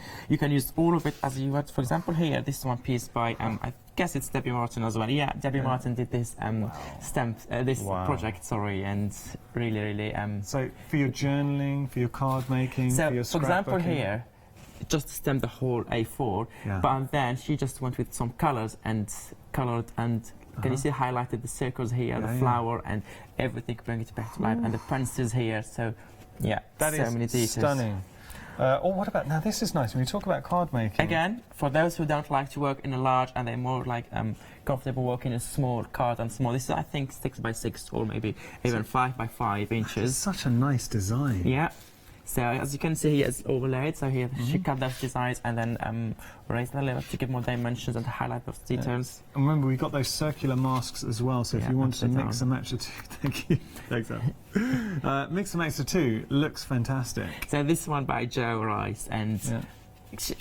use all of it as you would. For example, here, this one piece by I guess it's Debbie Martin as well. Yeah, Debbie Martin did this stamp, this project, sorry, and really. So for your journaling, for your card making, so for your for example here, just stamped the whole A4, but then she just went with some colors and colored and. Can you see highlighted the circles here, the flower and everything, bring it back to life, and the pencils here. So, yeah, that so is many details. Stunning. What about now? This is nice when you talk about card making. Again, for those who don't like to work in a large and they're more like comfortable working in a small card and small. This is, I think, 6 by 6 or maybe even 5 by 5 inches. It's such a nice design. Yeah. So as you can see here, it's overlaid. So here she cut those designs and then raised the level to give more dimensions and to highlight those details. And remember, we got those circular masks as well. So if you want to mix and match the two, thank you. Thanks, mix and match the two looks fantastic. So this one by Joe Rice, and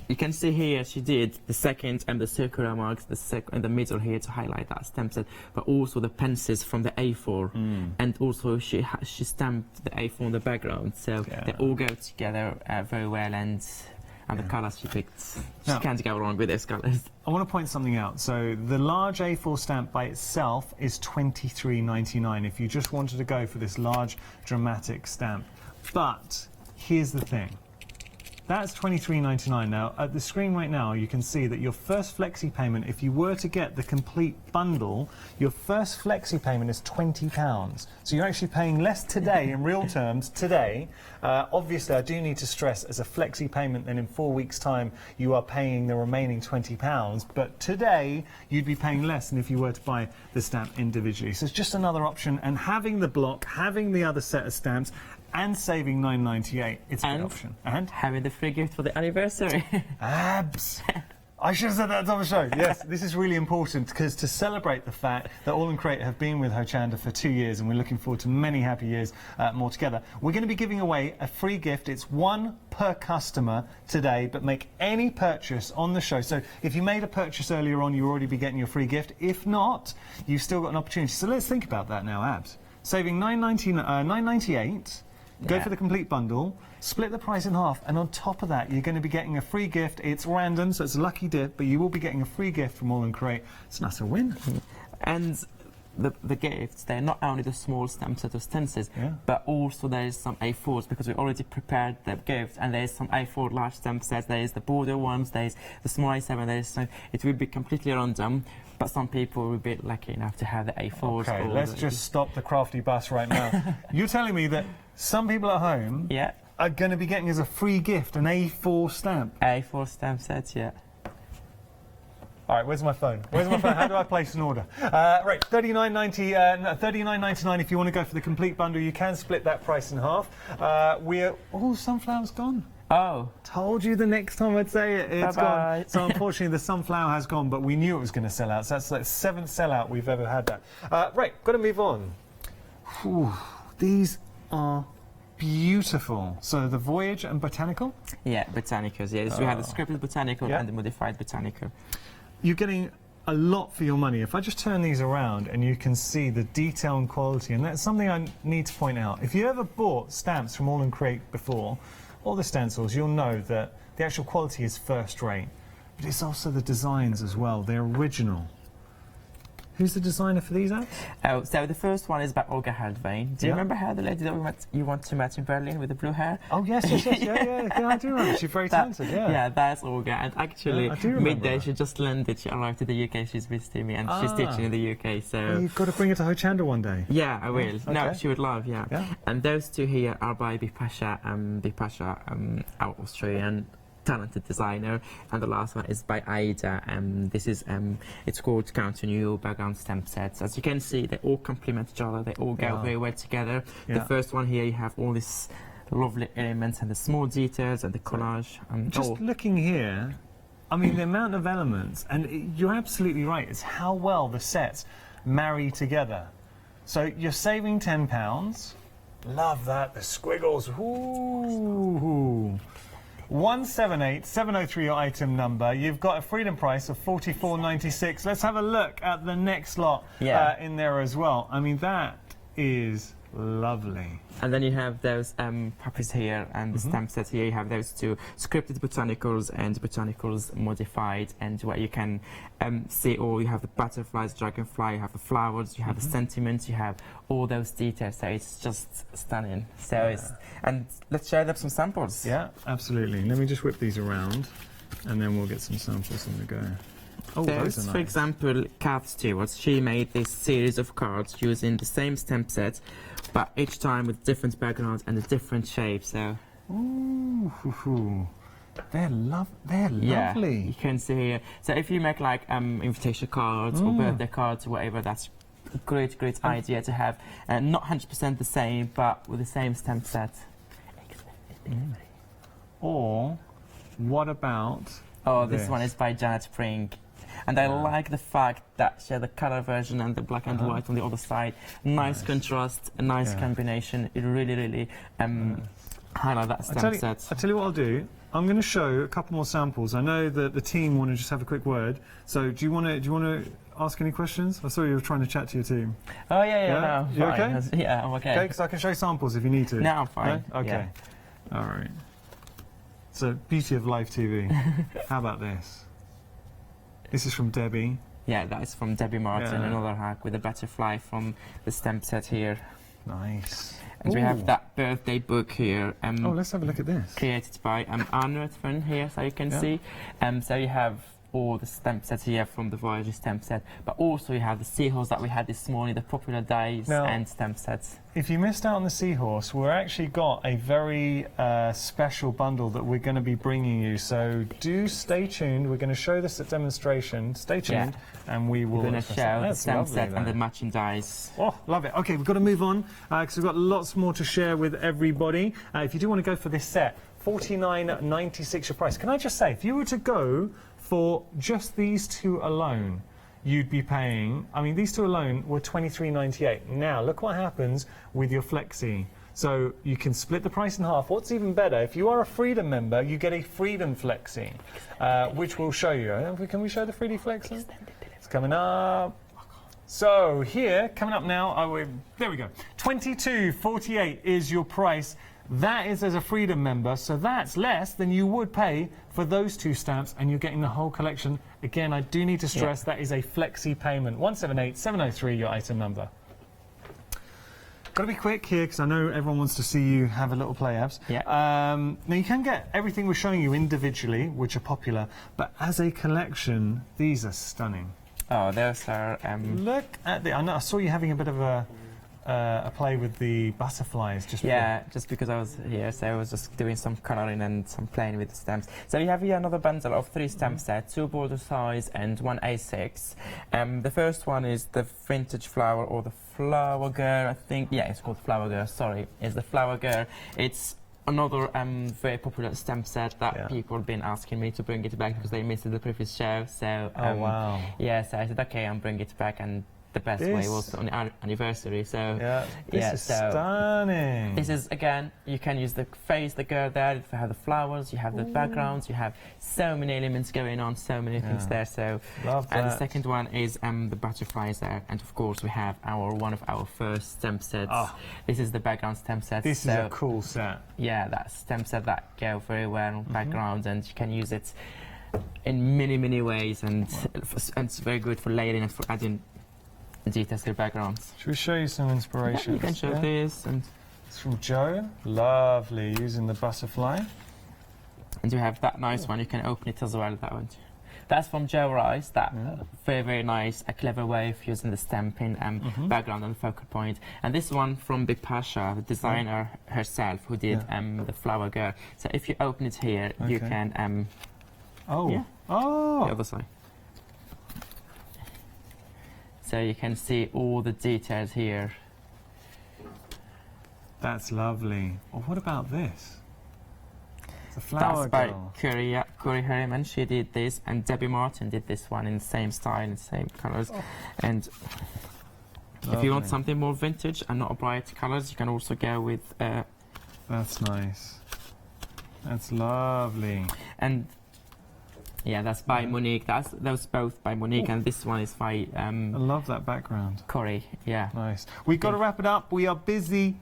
you can see here she did the second and the circular marks, in the middle here to highlight that stamp set, but also the pencils from the A4, and also she stamped the A4 in the background, so they all go together very well, and the colours she picked, she can't go wrong with those colours. I want to point something out. So the large A4 stamp by itself is $23.99 if you just wanted to go for this large dramatic stamp. But here's the thing. That's $23.99. Now, at the screen right now, you can see that your first flexi payment, if you were to get the complete bundle, your first flexi payment is £20. So you're actually paying less today, in real terms, today. Obviously, I do need to stress, as a flexi payment, then in 4 weeks' time, you are paying the remaining £20. But today, you'd be paying less than if you were to buy the stamp individually. So it's just another option. And having the block, having the other set of stamps, and saving $9.98, it's a good option. And having the free gift for the anniversary. Abs! I should have said that on the show. Yes, this is really important, because to celebrate the fact that All and Create have been with Hochanda for 2 years, and we're looking forward to many happy years more together, we're going to be giving away a free gift. It's one per customer today, but make any purchase on the show. So if you made a purchase earlier on, you'll already be getting your free gift. If not, you've still got an opportunity. So let's think about that now, Abs. Saving $9.98. Go for the complete bundle, split the price in half, and on top of that, you're going to be getting a free gift. It's random, so it's a lucky dip, but you will be getting a free gift from All and Create. It's an utter win. And the gifts, they're not only the small stamp set of stencils, but also there is some A4s, because we already prepared the gift, and there's some A4 large stamp sets, there is the border ones, there's the small A7, it will be completely random. But some people will be lucky enough to have the A4s. Okay, let's just stop the crafty bus right now. You're telling me that some people at home are going to be getting as a free gift an A4 stamp? A4 stamp set, yeah. All right, where's my phone? Where's my phone? How do I place an order? Right, $39.99 if you want to go for the complete bundle. You can split that price in half. Oh, sunflower's gone. Oh. Told you the next time I'd say it, it's Bye-bye. gone. So unfortunately the sunflower has gone, but we knew it was going to sell out. So that's like the 7th sellout we've ever had that. Right, got to move on. Whew, these are beautiful. So the Voyage and Botanical? Yeah, Botanicals, yes. We have the scripted Botanical and the modified Botanical. You're getting a lot for your money. If I just turn these around and you can see the detail and quality, and that's something I need to point out. If you ever bought stamps from All and Create before, or the stencils, you'll know that the actual quality is first rate, but it's also the designs as well. They're original. Who's the designer for these apps? Oh, so the first one is by Olga Haldvein. Do you remember how the lady that you want to meet in Berlin with the blue hair? Oh, yes, yeah, I do remember. She's very talented, Yeah, that's Olga. And actually, midday she just landed. She arrived to the UK. She's visiting me, and she's teaching in the UK. So well, you've got to bring her to Hochanda one day. Yeah, I will. Okay. No, she would love. Yeah. And those two here are by Bipasha, our Australian talented designer, and the last one is by Aida. This is it's called Counter New background stamp sets. As you can see, they all complement each other. They all go very well together. The first one here, you have all these lovely elements and the small details and the collage. Just looking here, I mean, the amount of elements, and you're absolutely right. It's how well the sets marry together. So you're saving £10. Love that. The squiggles. Ooh. 178 703 your item number. You've got a freedom price of $44.96. Let's have a look at the next lot in there as well. I mean, that is lovely. And then you have those puppies here and the stamp set here. You have those two scripted botanicals and botanicals modified, and where you can see all. You have the butterflies, dragonfly, you have the flowers, you have the sentiments, you have all those details. So it's just stunning. So and let's share them some samples. Yeah, absolutely. Let me just whip these around, and then we'll get some samples on the go. Oh, those are nice. For example, Kath Stewart, she made this series of cards using the same stamp set, but each time with different backgrounds and a different shape. So, ooh, they're lovely. You can see here. So if you make like invitation cards or birthday cards or whatever, that's a great idea to have. Not 100% the same, but with the same stamp set. Or what about? Oh, this one is by Janet Pring. And I like the fact that she had the colour version and the black and white on the other side. Nice contrast, a nice combination. It really highlight that stamp set. I'll tell you what I'll do. I'm going to show a couple more samples. I know that the team want to just have a quick word. So do you want to ask any questions? I saw you were trying to chat to your team. Oh yeah. No, you okay? Yeah, I'm okay. Okay, because I can show samples if you need to. No, I'm fine. No? Okay. Yeah. All right. So beauty of live TV. How about this? This is from Debbie. Yeah, that is from Debbie Martin, another hack with a butterfly from the stamp set here. Nice. And we have that birthday book here. Oh, let's have a look at this. Created by Anne Ruthven here, so you can see. So you have all the stamp sets here from the Voyager stamp set, but also you have the seahorse that we had this morning, the popular dies and stamp sets. If you missed out on the seahorse, we're actually got a very special bundle that we're going to be bringing you, so do stay tuned. We're going to show this at demonstration. Stay tuned, and we will... We're going to show the stamp set and the matching dies. Oh, love it. Okay, we've got to move on, because we've got lots more to share with everybody. If you do want to go for this set, $49.96 your price. Can I just say, if you were to go for just these two alone, you'd be paying, I mean, these two alone were $23.98. Now, look what happens with your Flexi. So you can split the price in half. What's even better, if you are a Freedom member, you get a Freedom Flexi, which we'll show you. Can we show the Freedom Flexi? It's coming up. So here, coming up now, there we go. $22.48 is your price. That is as a Freedom member, so that's less than you would pay for those two stamps, and you're getting the whole collection. Again, I do need to stress that is a Flexi payment. 178 703 your item number. Got to be quick here because I know everyone wants to see you have a little play, Abs. Now you can get everything we're showing you individually, which are popular, but as a collection, these are stunning. Oh, those are... Look at I saw you having a bit of a play with the butterflies just just because I was here, so I was just doing some colouring and some playing with the stamps. So we have here another bundle of 3 stamp sets, 2 border size and 1 A6. The first one is the vintage flower, or the flower girl, I think. Yeah, it's called flower girl, sorry. It's the flower girl. It's another very popular stamp set that people have been asking me to bring it back because they missed the previous show. So wow. Yeah, so I said, okay, I'll bring it back, and the best way was on the anniversary. So this is stunning. This is, again, you can use the face, the girl there, you have the flowers, you have the backgrounds, you have so many elements going on, so many things there. So love that. And the second one is the butterflies there, and of course we have one of our first stamp sets. This is the background stamp set. This is a cool set. Yeah, that stamp set that go very well on backgrounds, and you can use it in many ways, and it's very good for layering and for adding details to the backgrounds. Should we show you some inspirations? You can show this. And it's from Joe. Lovely, using the butterfly. And you have that nice one. You can open it as well, that one. That's from Joe Rice. That very nice, a clever way of using the stamping background and focal point. And this one from Big Pasha, the designer herself, who did the flower girl. So if you open it here, you can... the other side. So you can see all the details here. That's lovely. Well, what about this? The flower girl. That's by Curry Harriman. She did this, and Debbie Martin did this one in the same style and same colours. And if you want something more vintage and not bright colours, you can also go with... That's nice. That's lovely. And yeah, that's by Monique. Those both by Monique, and this one is by I love that background. Corey. Yeah. Nice. We've got to wrap it up. We are busy.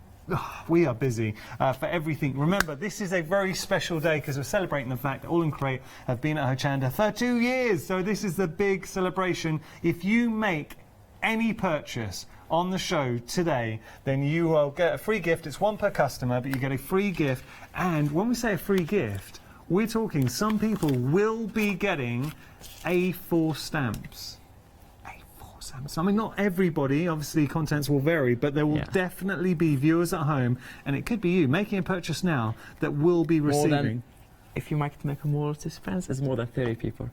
We are busy for everything. Remember, this is a very special day because we're celebrating the fact that All in Create have been at Hochanda for 2 years. So this is the big celebration. If you make any purchase on the show today, then you will get a free gift. It's one per customer, but you get a free gift. And when we say a free gift, we're talking some people will be getting A4 stamps. A4 stamps. I mean, not everybody, obviously contents will vary, but there will definitely be viewers at home, and it could be you making a purchase now that will be receiving. If you make more suspense, it's more than 30 people.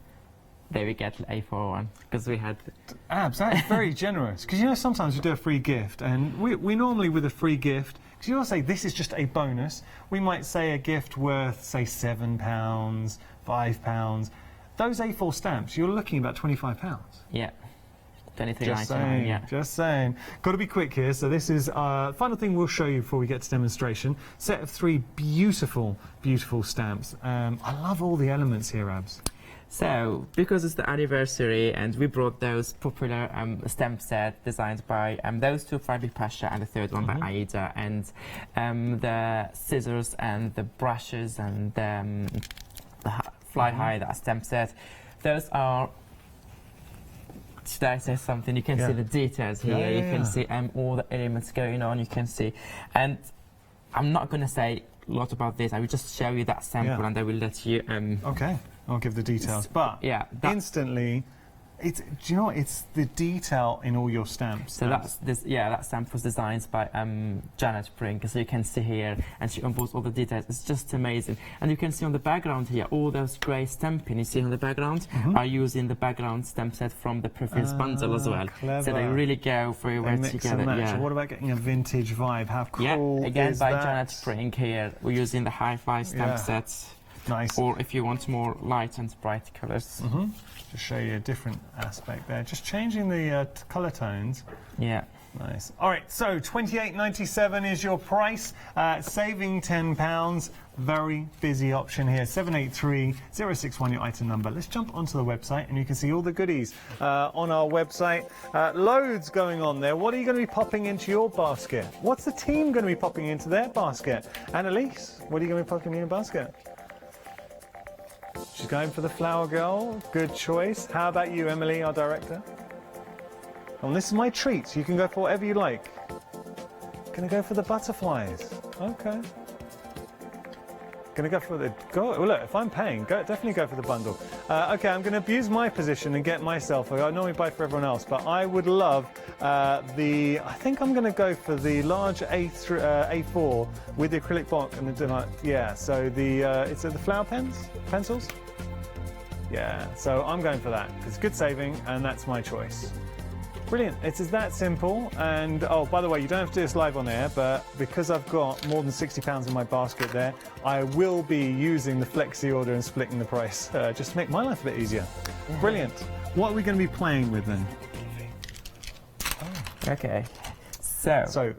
They will get A4 one, because we had... Abs, that is very generous. Because, you know, sometimes we do a free gift, and we normally, with a free gift, because you all say this is just a bonus, we might say a gift worth, say, £7, £5. Those A4 stamps, you're looking about £25. Yeah. Just saying, yeah. Just saying. Got to be quick here. So this is final thing we'll show you before we get to demonstration. Set of 3 beautiful, beautiful stamps. I love all the elements here, Abs. So, because it's the anniversary, and we brought those popular stamp set designed by those 2 by Pasha and the 3rd one by Aida, and the scissors and the brushes and the fly high, that stamp set. Those are... Should I say something? You can see the details here. You can see all the elements going on. You can see, and I'm not going to say a lot about this. I will just show you that sample, and I will let you. Okay, I'll give the details. But instantly, do you know what? It's the detail in all your stamps. So that stamp was designed by Janet Brink, so you can see here, and she embossed all the details. It's just amazing. And you can see on the background here, all those grey stamping you see on the background are using the background stamp set from the previous bundle as well. Clever. So they really go very well together. Yeah. What about getting a vintage vibe? How cool again is by that? Janet Brink here. We're using the hi-fi stamp sets. Nice. Or if you want more light and bright colours. Just show you a different aspect there. Just changing the colour tones. Yeah. Nice. All right, so £28.97 is your price, saving £10. Very busy option here. 783-061, your item number. Let's jump onto the website, and you can see all the goodies on our website. Loads going on there. What are you going to be popping into your basket? What's the team going to be popping into their basket? Annalise, what are you going to be popping in your basket? She's going for the flower girl. Good choice. How about you, Emily, our director? And this is my treat. You can go for whatever you like. Gonna go for the butterflies. Okay. Gonna go for the... Well, look, if I'm paying, definitely go for the bundle. Okay, I'm gonna abuse my position and get myself... I normally buy for everyone else, but I would love I think I'm gonna go for the large A4 with the acrylic block and the... Yeah, so it's the flower pencils? Yeah, so I'm going for that. It's good saving, and that's my choice. Brilliant. It is that simple. And, oh, by the way, you don't have to do this live on air, but because I've got more than £60 in my basket there, I will be using the flexi order and splitting the price just to make my life a bit easier. Brilliant. What are we going to be playing with then? Okay. So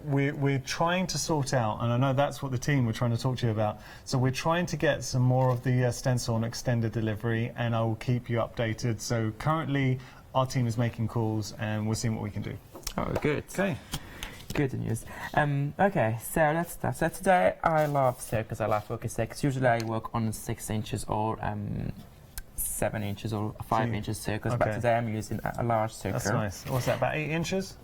we're trying to sort out, and I know that's what the team were trying to talk to you about. So we're trying to get some more of the stencil on extended delivery, and I will keep you updated. So currently, our team is making calls, and we're seeing what we can do. Oh, good. Okay. Good news. Okay, so let's start. So today I love circles. I love focus circles. Usually I work on 6 inches or 7 inches or 5 inches circles, but today I'm using a large circle. That's nice. What's that, about 8 inches?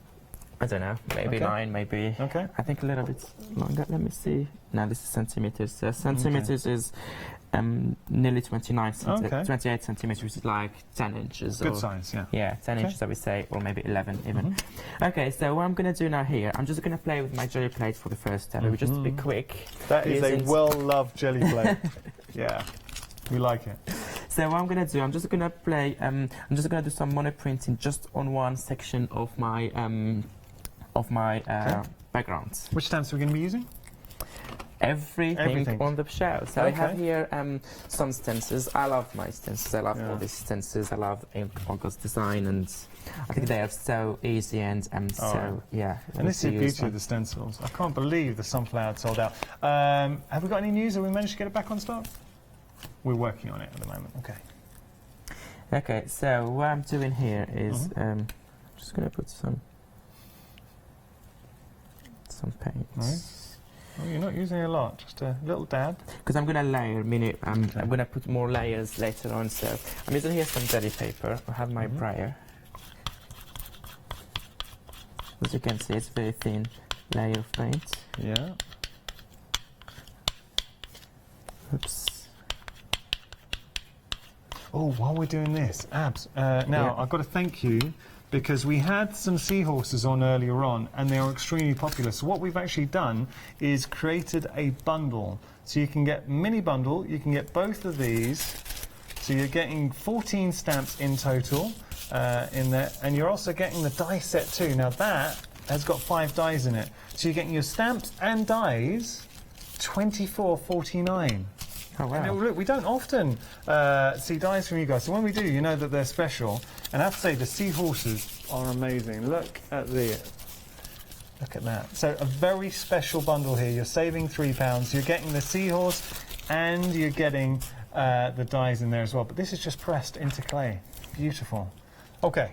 I don't know, maybe 9, maybe. Okay. I think a little bit longer. Let me see. No, this is centimeters. Centimeters is nearly 28 centimeters, which is like 10 inches. Good size, yeah. Yeah, 10 inches, I would say, or maybe 11 even. Okay, so what I'm going to do now here, I'm just going to play with my jelly plate for the first time. Just to be quick. That is a well-loved jelly plate. Yeah, we like it. So what I'm going to do, I'm just going to play, I'm just going to do some mono printing just on one section of my background. Which stamps are we going to be using? everything on the shelf. So I have here some stencils. I love my stencils. I love all these stencils. I love August design, and I think they are so easy and so And this is the beauty of the stencils. I can't believe the sunflower had sold out. Have we got any news? Have we managed to get it back on stock? We're working on it at the moment. Okay. Okay. So what I'm doing here is just going to put some paint. Nice. Oh, you're not using a lot, just a little dab. Because I'm going to layer, I'm going to put more layers later on. So I'm using here some jelly paper. I have my brayer. As you can see, it's a very thin layer of paint. Yeah. Oops. Oh, while we're doing this, Abs, now I've got to thank you, because we had some seahorses on earlier on and they are extremely popular. So what we've actually done is created a bundle. So you can get mini bundle, you can get both of these. So you're getting 14 stamps in total in there, and you're also getting the die set too. Now that has got 5 dies in it. So you're getting your stamps and dies, $24.49. Oh, wow. And look, we don't often see dies from you guys, so when we do, you know that they're special. And I have to say, the seahorses are amazing. Look at that. So a very special bundle here. You're saving £3. You're getting the seahorse, and you're getting the dies in there as well. But this is just pressed into clay. Beautiful. Okay.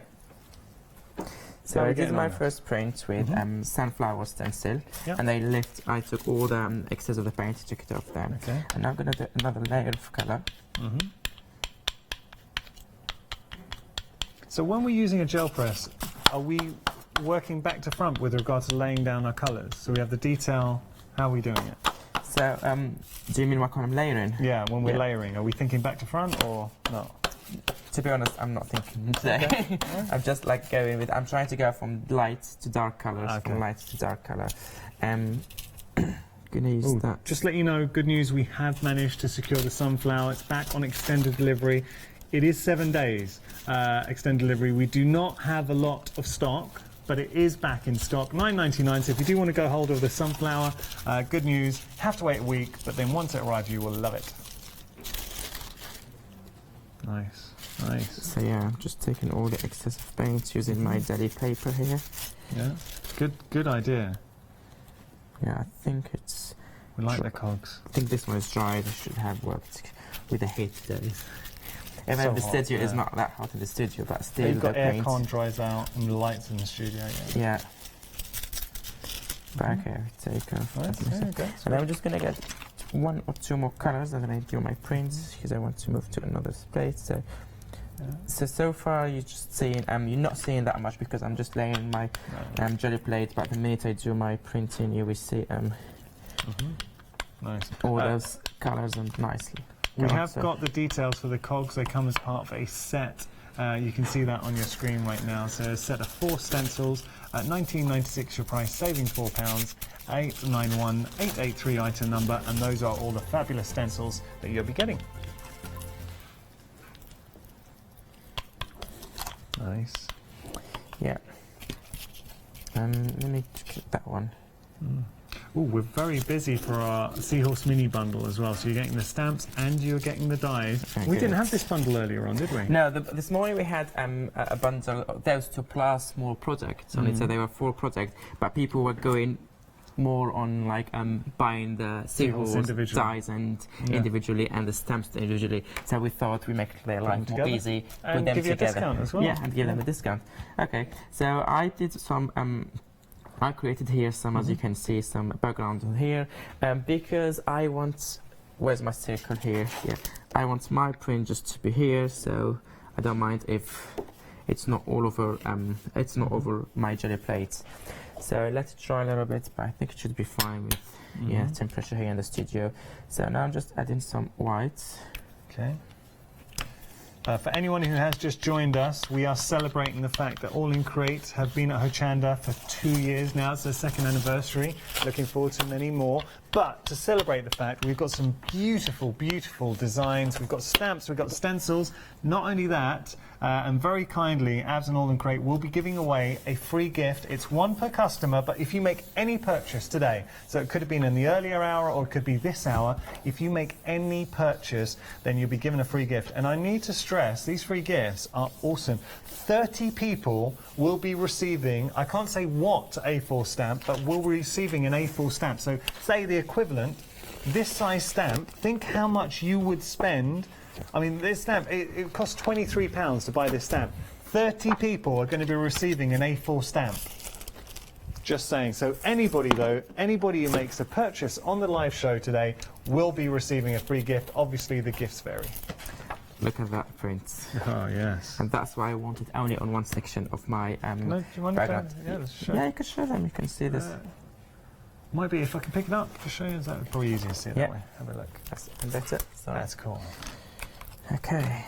So I did my first print with sunflower stencil, and I took all the excess of the paint, took it off them. Okay. And now I'm going to do another layer of colour. So when we're using a gel press, are we working back to front with regard to laying down our colours? So we have the detail, how are we doing it? So, do you mean what kind of layering? Yeah, when we're layering, are we thinking back to front or not? To be honest, I'm not thinking today. I'm just like going with, I'm trying to go from light to dark colours, from light to dark colour. Gonna use that. Just let you know, good news, we have managed to secure the sunflower. It's back on extended delivery. It is 7 days extended delivery. We do not have a lot of stock, but it is back in stock, $9.99. So if you do want to go hold of the sunflower, good news, have to wait a week, but then once it arrives, you will love it. Nice. Nice. So yeah, I'm just taking all the excess of paint using my jelly paper here. Yeah, good idea. Yeah, I think it's... We like the cogs. I think this one is dried. I should have worked with the heat days. Even So the hot, studio is not that hot in the studio, but still You've got the paint. aircon dries out and the lights in the studio. Yeah. But okay, take off. And I'm just gonna get 1 or 2 more colors, and then I do my prints because I want to move to another plate. So far you're just seeing you're not seeing that much because I'm just laying my jelly plate, but the minute I do my printing you will see nice. all those colors and nicely. We have got the details for the cogs. They come as part of a set. You can see that on your screen right now. So a set of 4 stencils at $19.96 your price, saving £4, 891883 item number, and those are all the fabulous stencils that you'll be getting. Nice. Yeah. Let me get that one. Oh, we're very busy for our Seahorse mini bundle as well. So you're getting the stamps and you're getting the dies. Okay, we didn't have this bundle earlier on, did we? No, this morning we had a bundle of those 2 plus small projects on it. So there were 4 projects, but people were going more on like buying the seahorse dies and individually and the stamps individually. So we thought we make their life more easy, and put them give you together. A discount as well. Yeah, and give them a discount. Okay, so I did some. I created here some, as you can see, some background on here, because I want. Where's my circle here? Yeah, I want my print just to be here, so I don't mind if it's not all over. It's not over my jelly plates. So let's try a little bit, but I think it should be fine with temperature here in the studio. So now I'm just adding some whites. Okay. For anyone who has just joined us, we are celebrating the fact that All in Create have been at Hochanda for 2 years now. It's their 2nd anniversary. Looking forward to many more. But to celebrate the fact, we've got some beautiful, beautiful designs. We've got stamps, we've got stencils. Not only that, and very kindly, Abs and Alden Crate will be giving away a free gift. It's one per customer, but if you make any purchase today, so it could have been in the earlier hour or it could be this hour, if you make any purchase, then you'll be given a free gift. And I need to stress, these free gifts are awesome. 30 people will be receiving, I can't say what A4 stamp, but will be receiving an A4 stamp. So say the equivalent, this size stamp, think how much you would spend. I mean, this stamp, it costs £23 to buy this stamp. 30 people are going to be receiving an A4 stamp. Just saying. So anybody, though, anybody who makes a purchase on the live show today will be receiving a free gift. Obviously, the gifts vary. Look at that print. Oh, yes. And that's why I want it only on one section of my no, do you want to show? Yeah, you can show them. You can see this. Might be if I can pick it up to show you. That would probably easier to see it that way. Have a look. That's it. Sorry. That's cool. Okay.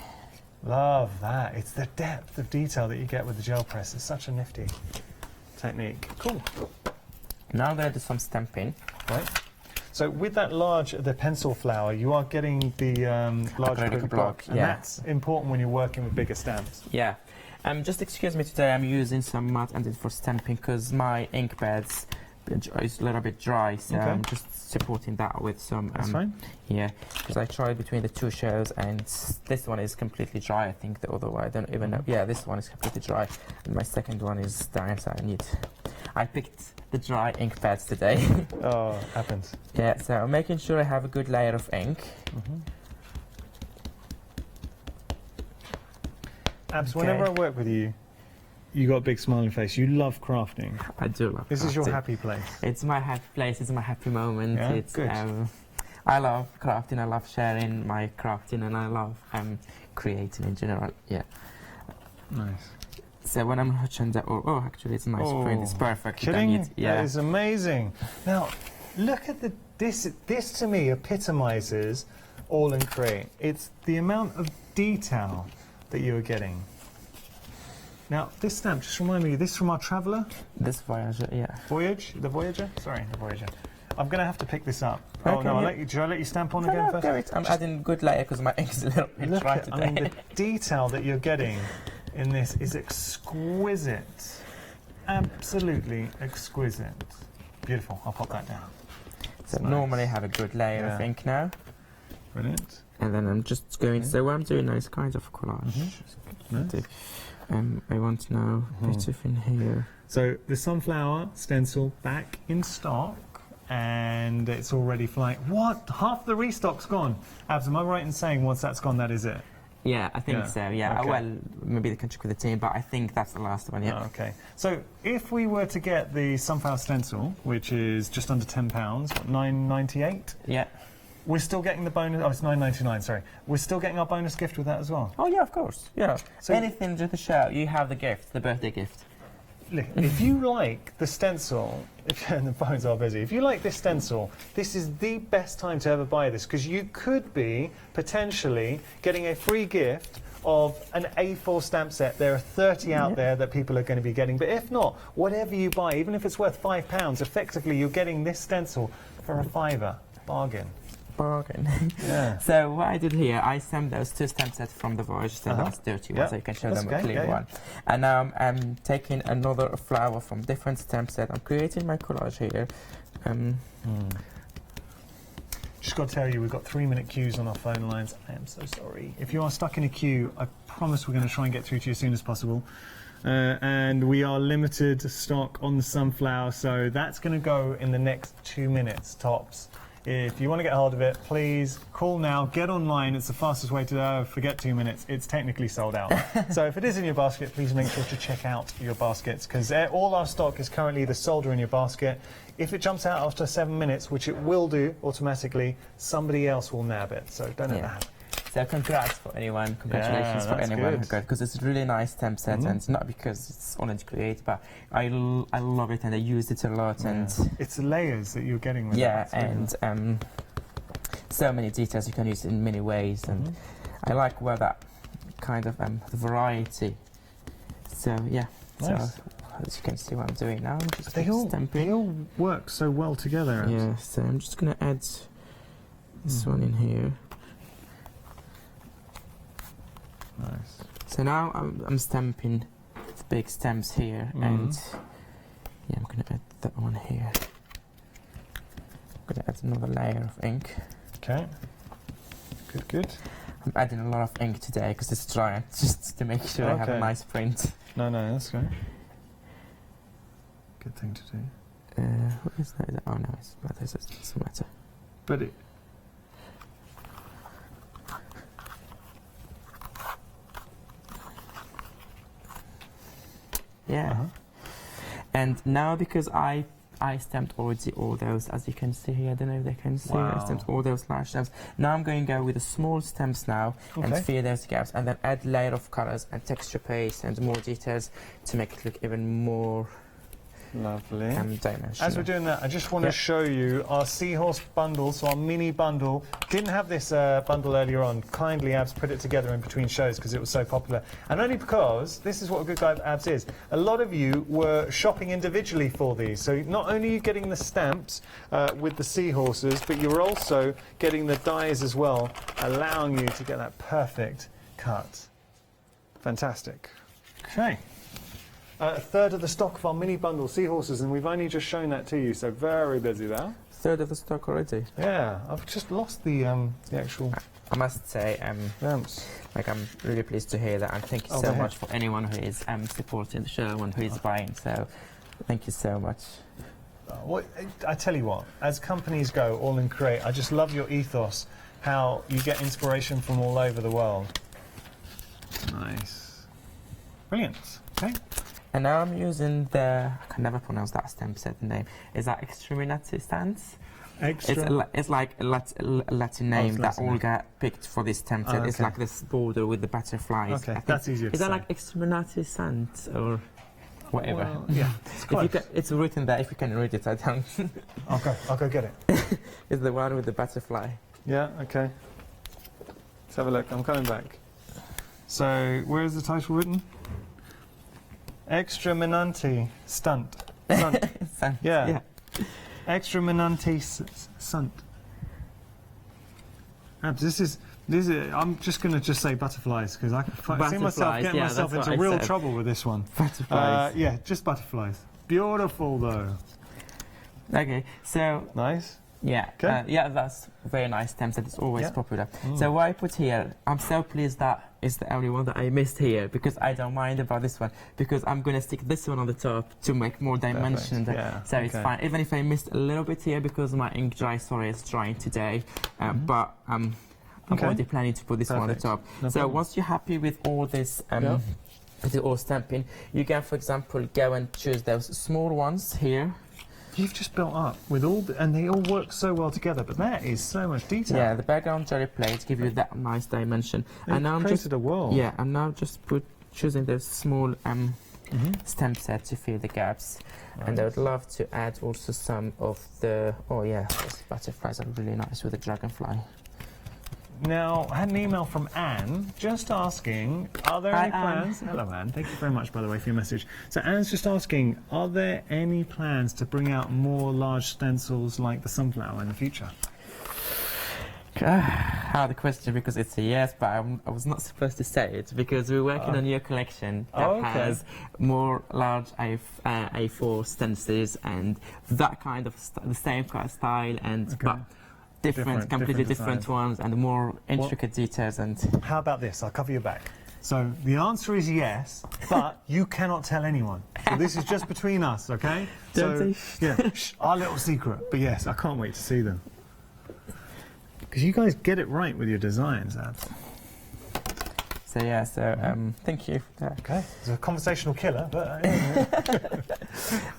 Love that. It's the depth of detail that you get with the gel press. It's such a nifty technique. Cool. Now I'm going to do some stamping. Right. So with that the pencil flower, you are getting the large acrylic block. And that's important when you're working with bigger stamps. Yeah. Just excuse me today, I'm using some mud ended for stamping because my ink pads is a little bit dry, so I'm just supporting that with some. That's fine. Yeah, because I tried between the two shells and this one is completely dry. I think the other one, I don't even know. Yeah, this one is completely dry, and my second one is dry, so I picked the dry ink pads today. Oh, happens. Yeah, so I'm making sure I have a good layer of ink. Abs, whenever I work with you, you got a big smiling face. You love crafting. I do love This crafting. is your happy place. It's my happy place. It's my happy moment. Yeah? It's, good. I love crafting. I love sharing my crafting, and I love creating in general. Yeah. Nice. So when I'm Hochanda, actually it's a nice print. It's perfect. Kidding? Yeah. That is amazing. Now, look at this. This to me epitomizes all and create. It's the amount of detail that you are getting. Now, this stamp, just remind me, this from our traveller? This Voyager, yeah. The Voyager? Sorry, the Voyager. I'm going to have to pick this up. Okay, oh, no, should I let you stamp on again first? I'm adding good layer because my ink is a little bit dry today. I mean, the detail that you're getting in this is exquisite. Absolutely exquisite. Beautiful. I'll pop that down. So normally I have a good layer of ink now. Brilliant. And then I'm just going, so what I'm doing now is kind of collage. Nice. I want to know a bit of in here. So the sunflower stencil back in stock, and it's already flying. What? Half the restock's gone. Abs, am I right in saying once that's gone, that is it? Yeah, I think so, yeah. Okay. Well, maybe they can check with the team, but I think that's the last one, yeah. Oh, okay. So if we were to get the sunflower stencil, which is just under £10, what, $9.98? Yeah. We're still getting the bonus. Oh, it's $9.99. Sorry. We're still getting our bonus gift with that as well. Oh yeah, of course. Yeah. So anything to the show, you have the gift, the birthday gift. Look, if you like the stencil, and the phones are busy. If you like this stencil, this is the best time to ever buy this because you could be potentially getting a free gift of an A4 stamp set. There are 30 out there that people are going to be getting. But if not, whatever you buy, even if it's worth £5, effectively you're getting this stencil for a £5. Bargain. Yeah. So what I did here, I stamped those two stamp sets from the Voyage, so that's dirty one, so you can show them a clean one. And now I'm taking another flower from different stamp set. I'm creating my collage here. Just got to tell you, we've got 3-minute queues on our phone lines. I am so sorry. If you are stuck in a queue, I promise we're going to try and get through to you as soon as possible. And we are limited stock on the sunflower, so that's going to go in the next 2 minutes tops. If you want to get hold of it, please call now, get online. It's the fastest way to forget 2 minutes. It's technically sold out. So if it is in your basket, please make sure to check out your baskets because all our stock is currently either sold or in your basket. If it jumps out after 7 minutes, which it will do automatically, somebody else will nab it. So don't let that happen. So congrats for anyone, congratulations for anyone who got, because it's a really nice stamp set, and it's not because it's already created, but I love it and I used it a lot, and it's layers that you're getting with it. And so many details you can use in many ways, and I like where that kind of the variety. So yeah, so as you can see what I'm doing now, I'm just they all work so well together. Yeah, so I'm just going to add this one in here. Nice. So now I'm stamping the big stamps here, and yeah, I'm going to add that one here. I'm going to add another layer of ink. Okay. Good, good. I'm adding a lot of ink today because it's dry, just to make sure I have a nice print. No, that's great. Good thing to do. What is that? Oh no, it doesn't matter. But it. Yeah. And now because I stamped already all those, as you can see here, I don't know if they can see, I stamped all those large stamps. Now I'm going to go with the small stamps now and fill those gaps, and then add layer of colors and texture paste and more details to make it look even more lovely. Dimensional. As we're doing that, I just want to show you our seahorse bundle, so our mini bundle. Didn't have this bundle earlier on. Kindly, Abs put it together in between shows because it was so popular. And only because this is what a good guy Abs is. A lot of you were shopping individually for these. So not only are you getting the stamps with the seahorses, but you're also getting the dies as well, allowing you to get that perfect cut. Fantastic. Okay. A third of the stock of our mini bundle seahorses, and we've only just shown that to you, so very busy there. Third of the stock already? Yeah, I've just lost the actual... I must say, like, I'm really pleased to hear that, and thank you so much for anyone who is supporting the show and who is buying, so thank you so much. Well, I tell you what, as companies go, all in create, I just love your ethos, how you get inspiration from all over the world. Nice. Brilliant. Okay. And now I'm using the, I can never pronounce that stamp set name, is that Extreminati stance? It's like a Latin name that all got picked for this stamp set. It's like this border with the butterflies. Okay, that's easier to say. Is that like Extreminati stance or whatever? Well, yeah, it's written there, if you can read it, I don't. I'll go get it. It's the one with the butterfly. Yeah, okay. Let's have a look, I'm coming back. So, where is the title written? Extreminati stunt. Yeah. Extreminati stunt. This is. I'm just going to say butterflies because I can see myself getting myself into real trouble with this one. Butterflies. Yeah, just butterflies. Beautiful though. Okay, so nice. Yeah, that's a very nice stamp set. It's always popular. So what I put here, I'm so pleased that is the only one that I missed here because I don't mind about this one because I'm going to stick this one on the top to make more dimension. So it's fine. Even if I missed a little bit here because my ink dry, it's drying today, but I'm already planning to put this one on the top. So once you're happy with all this, with all stamping, you can, for example, go and choose those small ones here. You've just built up with all, and they all work so well together. But that is so much detail. Yeah, the background jelly plates give you that nice dimension. And now I'm just a world. Yeah, and now just choosing those small stamp sets to fill the gaps. Nice. And I would love to add also some of the those butterflies are really nice with the dragonfly. Now, I had an email from Anne just asking, are there any plans? Hello, Anne. Thank you very much, by the way, for your message. So Anne's just asking, are there any plans to bring out more large stencils like the sunflower in the future? Hard question because it's a yes, but I was not supposed to say it because we're working on your collection that has more large A4 stencils and that kind of the same kind of style and but completely different ones and more intricate details. And how about this? I'll cover your back. So the answer is yes, but you cannot tell anyone. So this is just between us, okay? So yeah, our little secret. But yes, I can't wait to see them because you guys get it right with your designs, Abs. So yeah, thank you for that. Okay, it's a conversational killer, but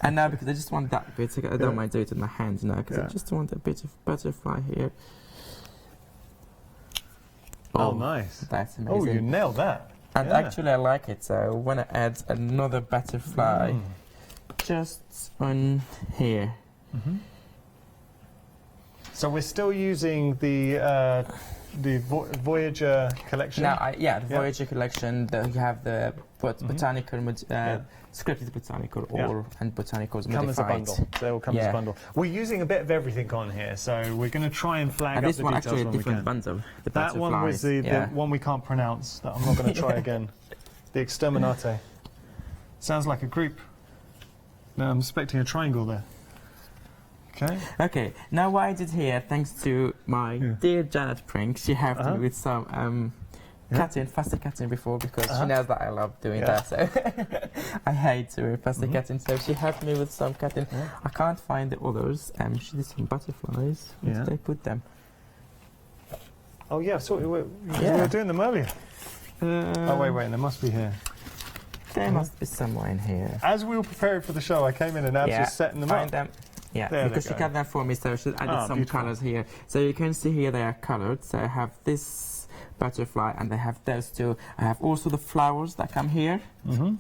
and now because I just want that bit, I don't mind doing it with my hands now because I just want a bit of butterfly here. Oh, nice! That's amazing. Oh, you nailed that. And actually, I like it. So I want to add another butterfly just on here. So we're still using the Voyager collection? Now, the Voyager collection, you have the botanical, scripted botanical and botanicals modified. Come as a bundle. They all come as a bundle. We're using a bit of everything on here, so we're going to try and flag up the details when we can. This one actually a different bundle. That one was the one we can't pronounce, that I'm not going to try again. The Exterminate. Sounds like a group. No, I'm expecting a triangle there. Okay. Okay, now what I did here, thanks to my dear Janet Prank, she helped me with some cutting, faster cutting before, because she knows that I love doing that, so I hate doing faster cutting, so she helped me with some cutting. I can't find the others. She did some butterflies. Where did they put them? Oh yeah, I saw we were doing them earlier. Oh wait, they must be here. They must be somewhere in here. As we were preparing for the show, I came in and Abs was setting them up. Yeah, there because she cut them for me, so she added some colours here. So you can see here they are coloured. So I have this butterfly and I have those two. I have also the flowers that come here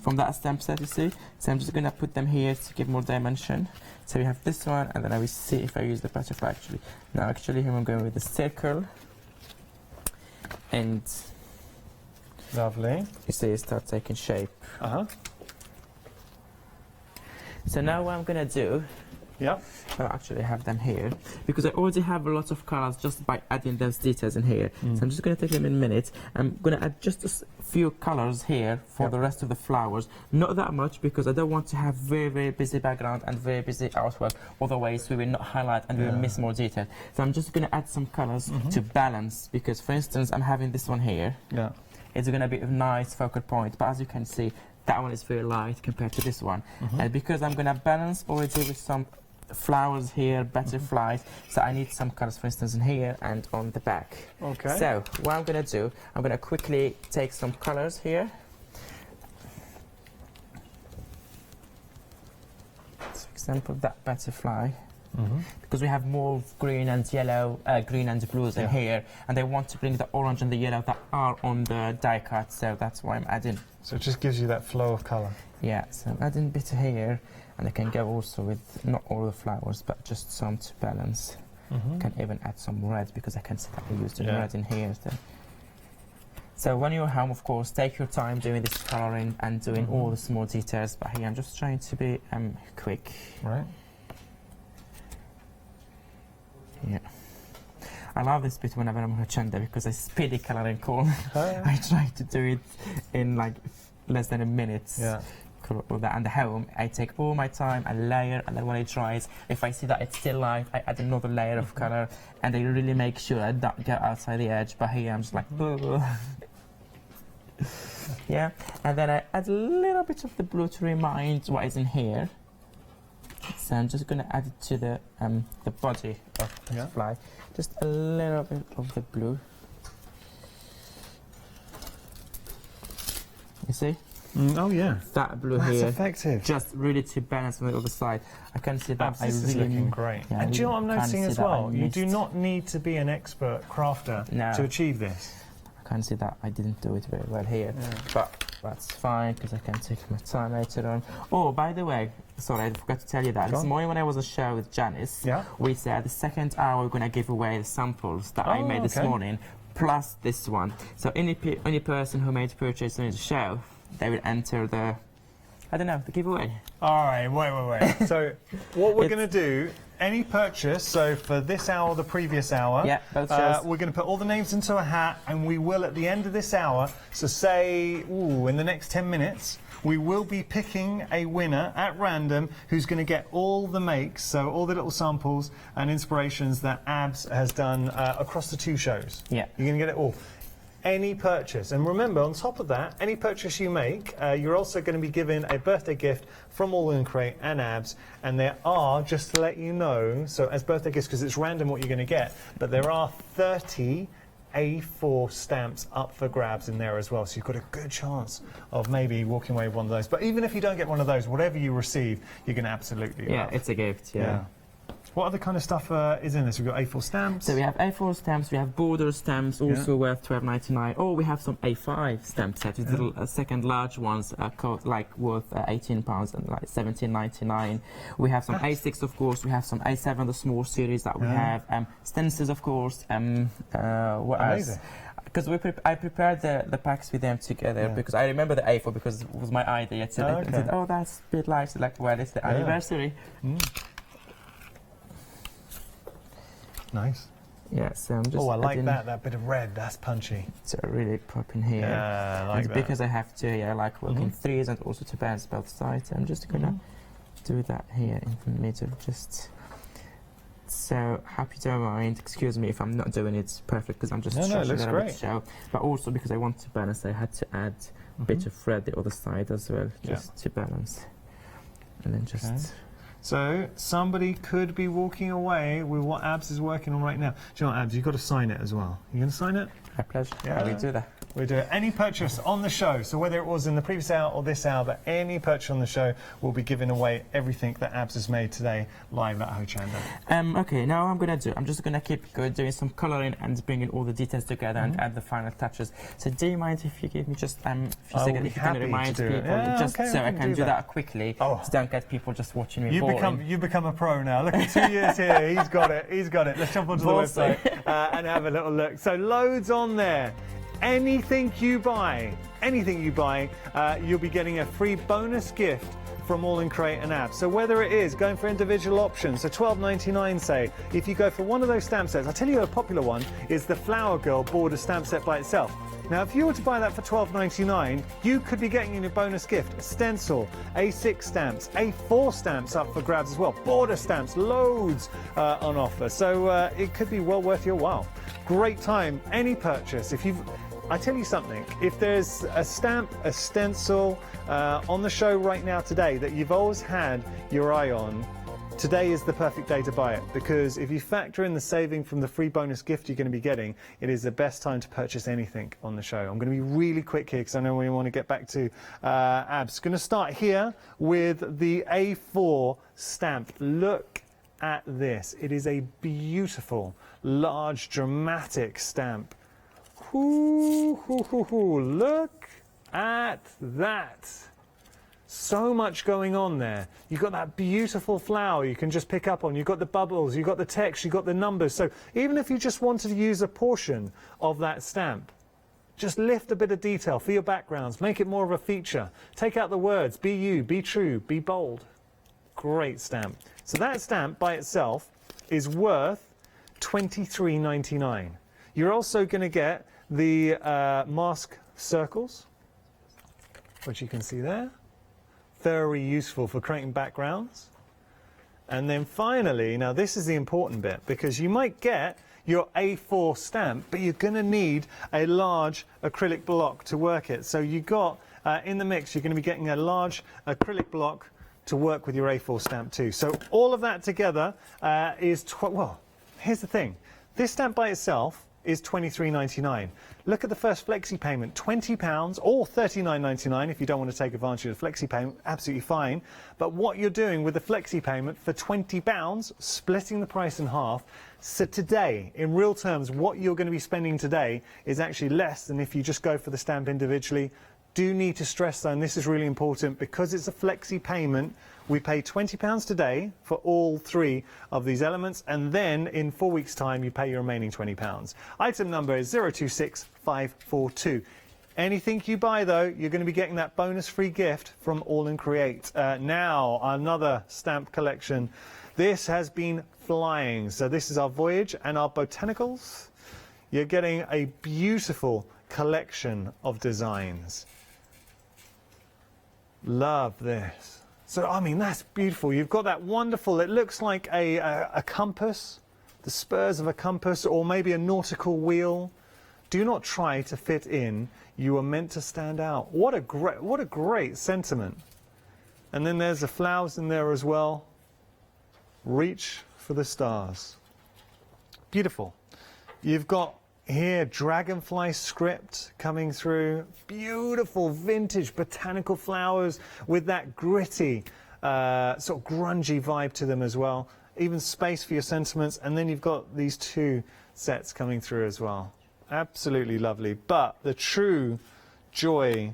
from that stamp set, you see. So I'm just going to put them here to give more dimension. So we have this one, and then I will see if I use the butterfly actually. Now actually here I'm going with the circle. And lovely. You see it start taking shape. So now what I'm going to do, I'll actually have them here, because I already have a lot of colours just by adding those details in here. So I'm just going to take them in a minute. I'm going to add just a few colours here for the rest of the flowers. Not that much, because I don't want to have very, very busy background and very busy artwork. Otherwise, we will not highlight and we will miss more detail. So I'm just going to add some colours to balance, because, for instance, I'm having this one here. It's going to be a nice focal point, but as you can see, that one is very light compared to this one. And because I'm going to balance already with some flowers here, butterflies, so I need some colours, for instance, in here and on the back. Okay. So what I'm going to do, I'm going to quickly take some colours here. So for example, that butterfly. Because we have more green and yellow, green and blues in here, and I want to bring the orange and the yellow that are on the die cut, so that's why I'm adding. So it just gives you that flow of colour. Yeah, so I'm adding a bit here, and I can go also with not all the flowers, but just some to balance. I can even add some red, because I can see that I used the red in here. So when you're home, of course, take your time doing this colouring and doing all the small details, but here I'm just trying to be quick. Right. Yeah. I love this bit whenever I'm on Hochanda, because I speedy colouring call. I try to do it in like less than a minute. And at home, I take all my time, I layer, and then when it dries, if I see that it's still light, I add another layer of colour, and I really make sure I don't go outside the edge. But here I'm just like, yeah. And then I add a little bit of the blue to remind what is in here. So I'm just going to add it to the body of the fly. Just a little bit of the blue. You see? Oh yeah. That blue That's here. effective. Just really to balance on the other side. I can see that. This is looking great. Yeah, and do you know what I'm noticing as well? You do not need to be an expert crafter to achieve this. I can see that I didn't do it very well here. But that's fine, because I can take my time later on. Oh, by the way, sorry, I forgot to tell you that. This morning when I was on a show with Janice, we said the second hour we're going to give away the samples that I made this morning, plus this one. So any person who made a purchase on the show, they will enter the, I don't know, the giveaway. All right, wait. So what we're going to do, any purchase, so for this hour, the previous hour, we're going to put all the names into a hat, and we will, at the end of this hour, so say, in the next 10 minutes, we will be picking a winner at random who's going to get all the makes, so all the little samples and inspirations that Abs has done across the two shows. Yeah. You're going to get it all. Any purchase, and remember, on top of that, any purchase you make, you're also going to be given a birthday gift from All In Crate and Abs, and there are, just to let you know, so as birthday gifts, because it's random what you're going to get, but there are 30 A4 stamps up for grabs in there as well, so you've got a good chance of maybe walking away with one of those. But even if you don't get one of those, whatever you receive, you're going to absolutely love. It's a gift, yeah. What other kind of stuff is in this? We've got A4 stamps. So we have A4 stamps, we have border stamps, also worth $12.99. Oh, we have some A5 stamp sets, with little second large ones, worth £18 and like $17.99. We have some A6, of course. We have some A7, the small series that we have. Stencils, of course. What else? Because I prepared the packs with them together, because I remember the A4 because it was my idea. I said, oh, that's a bit light. So, well, it's the anniversary. Nice. Yeah, so I'm just. Oh, I like that bit of red. That's punchy. So really pop in here. Yeah, I like and that. Because I have to, I like working threes and also to balance both sides. I'm just gonna do that here in the middle. Just. So happy to mind. Excuse me if I'm not doing it perfect because I'm just stretching it a bit show. But also because I want to balance, I had to add a bit of thread the other side as well, just to balance. And then just. Okay. So somebody could be walking away with what Abs is working on right now. Do you know what, Abs? You've got to sign it as well. You going to sign it? My pleasure. Yeah, we do that. We do it. Any purchase on the show, so whether it was in the previous hour or this hour, but any purchase on the show will be giving away everything that Abs has made today live at Hochanda. Okay, now what I'm going to do, I'm just going to keep doing some colouring and bringing all the details together and add the final touches. So do you mind if you give me just a few seconds, if you can remind people, just so I can do that quickly, so don't get people just watching me You become a pro now. Look at 2 years here. He's got it. He's got it. Let's jump onto the website and have a little look. So loads on there. Anything you buy, you'll be getting a free bonus gift from All in Create and Abs. So whether it is going for individual options, so $12.99 say, if you go for one of those stamp sets, I'll tell you a popular one is the Flower Girl border stamp set by itself. Now, if you were to buy that for $12.99, you could be getting in a bonus gift, a stencil, A6 stamps, A4 stamps up for grabs as well, border stamps, loads on offer. So it could be well worth your while. Great time, any purchase. I tell you something, if there's a stamp, a stencil on the show right now today that you've always had your eye on, today is the perfect day to buy it, because if you factor in the saving from the free bonus gift you're going to be getting, it is the best time to purchase anything on the show. I'm going to be really quick here because I know we want to get back to Abs. Going to start here with the A4 stamp. Look at this. It is a beautiful, large, dramatic stamp. Look at that. So much going on there. You've got that beautiful flower you can just pick up on. You've got the bubbles, you've got the text, you've got the numbers. So even if you just wanted to use a portion of that stamp, just lift a bit of detail for your backgrounds, make it more of a feature. Take out the words, be you, be true, be bold. Great stamp. So that stamp by itself is worth $23.99. You're also going to get the mask circles, which you can see there. Very useful for creating backgrounds. And then finally, now this is the important bit, because you might get your A4 stamp, but you're going to need a large acrylic block to work it. So you got, in the mix, you're going to be getting a large acrylic block to work with your A4 stamp too. So all of that together is, well, here's the thing. This stamp by itself is $23.99. Look at the first flexi payment, £20 or $39.99 if you don't want to take advantage of the flexi payment, absolutely fine. But what you're doing with the flexi payment for £20, splitting the price in half, so today, in real terms, what you're going to be spending today is actually less than if you just go for the stamp individually. Do need to stress though, and this is really important, because it's a flexi payment, we pay £20 today for all three of these elements, and then in 4 weeks' time you pay your remaining £20. Item number is 026542. Anything you buy though, you're going to be getting that bonus free gift from All in Create. Now, another stamp collection. This has been flying. So this is our Voyage and our Botanicals. You're getting a beautiful collection of designs. Love this. So, I mean, that's beautiful. You've got that wonderful, it looks like a compass, the spurs of a compass, or maybe a nautical wheel. Do not try to fit in. You are meant to stand out. What a great sentiment. And then there's the flowers in there as well. Reach for the stars. Beautiful. You've got here dragonfly script coming through. Beautiful vintage botanical flowers with that gritty, sort of grungy vibe to them as well. Even space for your sentiments. And then you've got these two sets coming through as well. Absolutely lovely. But the true joy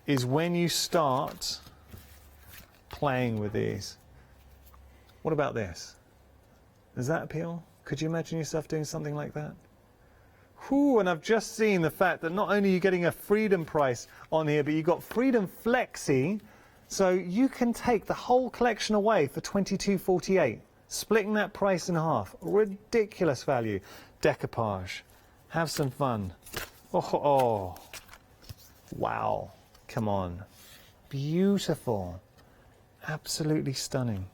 is when you start playing with these. What about this? Does that appeal? Could you imagine yourself doing something like that? Whew, and I've just seen the fact that not only are you getting a Freedom price on here, but you've got Freedom Flexi, so you can take the whole collection away for $22.48. Splitting that price in half. Ridiculous value. Decoupage. Have some fun. Oh. Wow. Come on. Beautiful. Absolutely stunning.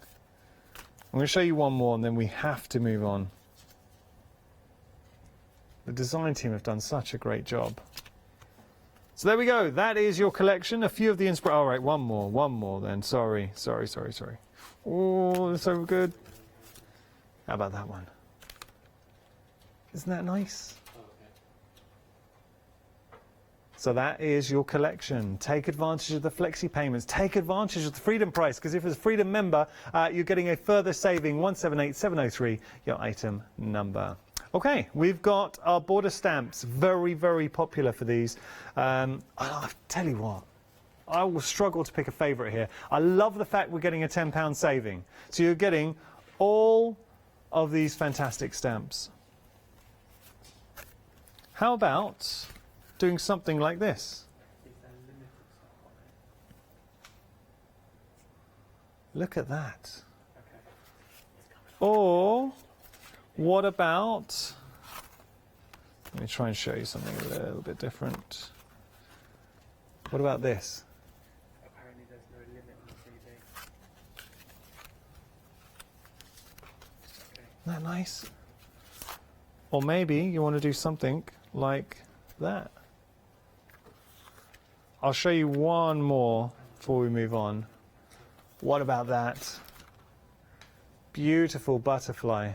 I'm going to show you one more and then we have to move on. The design team have done such a great job. So there we go. That is your collection. A few of the inspiration. All right, one more then. Sorry. Oh, so good. How about that one? Isn't that nice? So that is your collection. Take advantage of the flexi payments. Take advantage of the Freedom price, because if it's a Freedom member, you're getting a further saving, 178703, your item number. Okay, we've got our border stamps. Very, very popular for these. I'll tell you what, I will struggle to pick a favourite here. I love the fact we're getting a £10 saving. So you're getting all of these fantastic stamps. How about doing something like this? Look at that. Or what about, let me try and show you something a little bit different. What about this? Apparently there's no limit on the Isn't that nice? Or maybe you want to do something like that. I'll show you one more before we move on. What about that? Beautiful butterfly.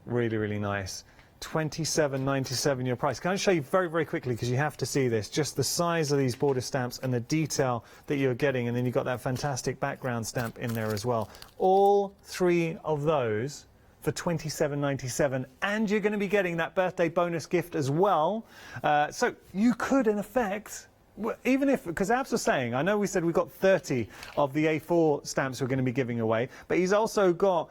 Really, really nice. £27.97 your price. Can I show you very, very quickly, because you have to see this, just the size of these border stamps and the detail that you're getting, and then you've got that fantastic background stamp in there as well. All three of those for £27.97, and you're going to be getting that birthday bonus gift as well. So you could, in effect, even if, because Abs was saying, I know we said we've got 30 of the A4 stamps we're going to be giving away, but he's also got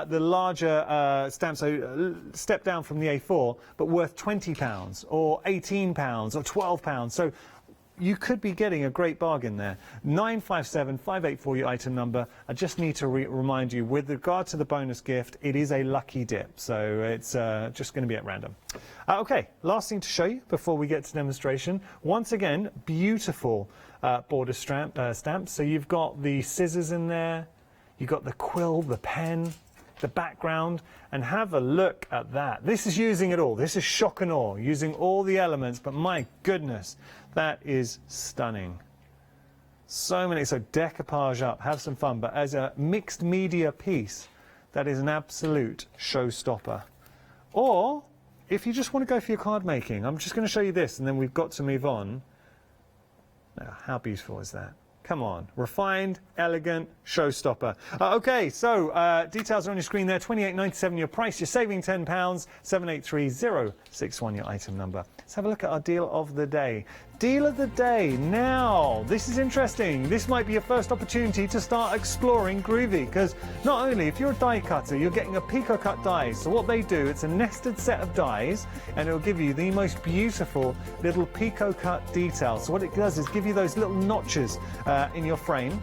the larger stamps, so step down from the A4, but worth £20 or £18 or £12. So you could be getting a great bargain there. 957584 your item number. I just need to remind you, with regard to the bonus gift, it is a lucky dip, so it's just going to be at random. Okay, last thing to show you before we get to demonstration. Once again, beautiful border stamps. So you've got the scissors in there, you've got the quill, the pen, the background, and have a look at that. This is using it all. This is shock and awe, using all the elements, but my goodness, that is stunning. So many, so decoupage up, have some fun, but as a mixed media piece, that is an absolute showstopper. Or, if you just want to go for your card making, I'm just going to show you this, and then we've got to move on. Now, how beautiful is that? Come on, refined, elegant, showstopper. Okay, so details are on your screen there. £28.97 your price. You're saving £10. 783061 your item number. Let's have a look at our deal of the day. Deal of the day. Now, this is interesting. This might be your first opportunity to start exploring Groovy, because not only, if you're a die cutter, you're getting a Pico cut die. So what they do, it's a nested set of dies, and it'll give you the most beautiful little Pico cut details. So what it does is give you those little notches in your frame,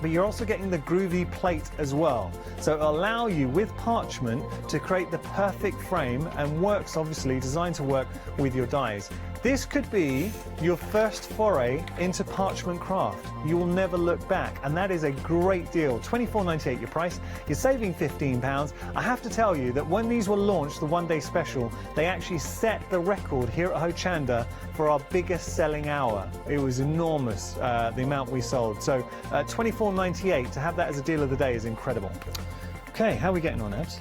but you're also getting the Groovy plate as well. So it'll allow you, with parchment, to create the perfect frame, and works, obviously, designed to work with your dies. This could be your first foray into parchment craft. You will never look back, and that is a great deal. £24.98 your price. You're saving £15. I have to tell you that when these were launched, the one-day special, they actually set the record here at Hochanda for our biggest selling hour. It was enormous, the amount we sold. So £24.98, to have that as a deal of the day is incredible. Okay, how are we getting on, Ebs?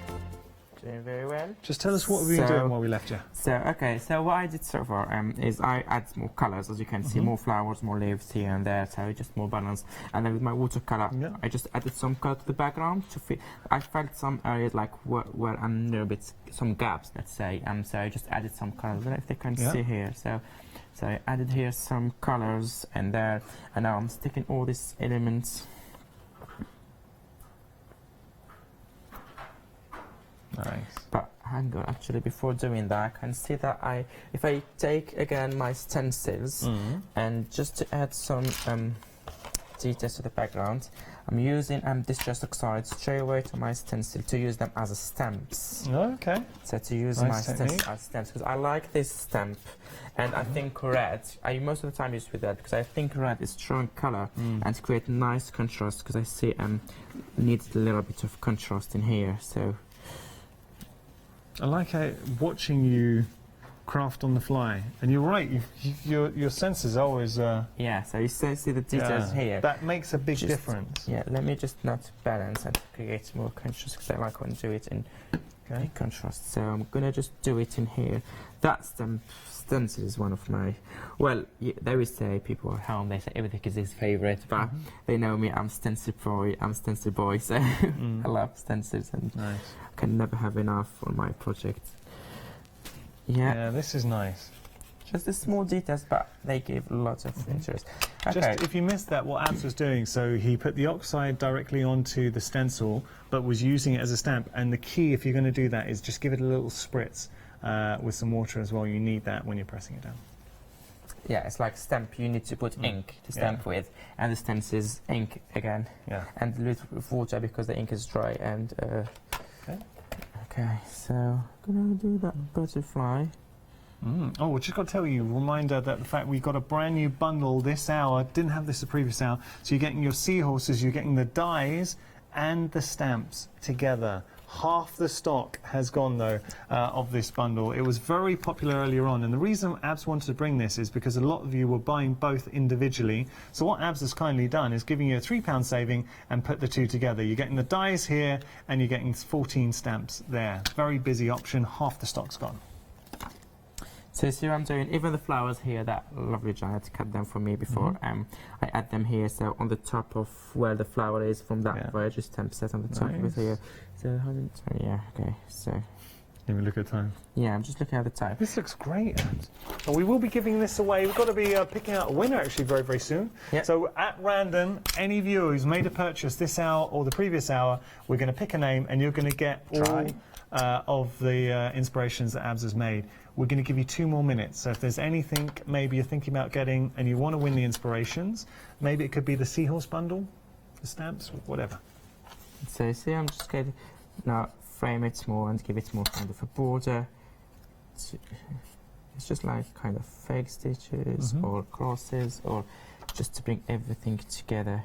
Doing very well. Just tell us what we've been doing while we left you. So, okay, so what I did so far is I add more colours, as you can see, more flowers, more leaves here and there, so just more balance. And then with my watercolour, I just added some colour to the background. I felt some areas like where I'm a little bit, some gaps, let's say, so I just added some colours. I don't know if they can see here. So I added here some colours and there, and now I'm sticking all these elements. Nice. But hang on, actually, before doing that, I can see that if I take again my stencils and just to add some details to the background. I'm using distress oxide straight away to my stencil to use them as stamps. Okay. So to use Nice my technique. stencil as stamps, because I like this stamp, and I think red, I most of the time use with that, because I think red is strong colour and create nice contrast, because I see needs a little bit of contrast in here, so. I like watching you craft on the fly, and you're right. Your senses always. Yeah, so you see the details here. That makes a big difference. Yeah, let me just not balance and create more contrast, because I like when I do it in contrast. So I'm gonna just do it in here. That stencil is one of my. Well, they would say people at home, they say everything is his favourite, but they know me. I'm stencil boy. So I love stencils, and I can never have enough on my project. Yeah, this is nice. Just the small details, but they give lots of interest. Okay. Just if you missed that, what Abs was doing, so he put the oxide directly onto the stencil, but was using it as a stamp. And the key, if you're going to do that, is just give it a little spritz with some water as well. You need that when you're pressing it down. Yeah, it's like stamp. You need to put ink to stamp with, and the stencil is ink again. Yeah. And a little with water because the ink is dry. And okay, so I'm gonna do that butterfly. Oh, we just got to tell you, reminder that the fact we got a brand new bundle this hour, didn't have this the previous hour, so you're getting your seahorses, you're getting the dies and the stamps together. Half the stock has gone, though, of this bundle. It was very popular earlier on, and the reason Abs wanted to bring this is because a lot of you were buying both individually. So what Abs has kindly done is giving you a £3 saving and put the two together. You're getting the dies here, and you're getting 14 stamps there. Very busy option. Half the stock's gone. So see what I'm doing? Even the flowers here, that lovely giant cut them for me before I add them here. So on the top of where the flower is, from that Voyager stamp set on the top of it here. So 120, yeah, okay, so. Let me look at time. Yeah, I'm just looking at the time. This looks great. And we will be giving this away. We've got to be picking out a winner actually very, very soon. Yep. So at random, any viewer who's made a purchase this hour or the previous hour, we're going to pick a name and you're going to get all of the inspirations that Abs has made. We're going to give you 2 more minutes. So if there's anything maybe you're thinking about getting and you want to win the inspirations, maybe it could be the seahorse bundle, the stamps, whatever. So see, I'm just going to now frame it more and give it more kind of a border. It's just like kind of fake stitches or crosses, or just to bring everything together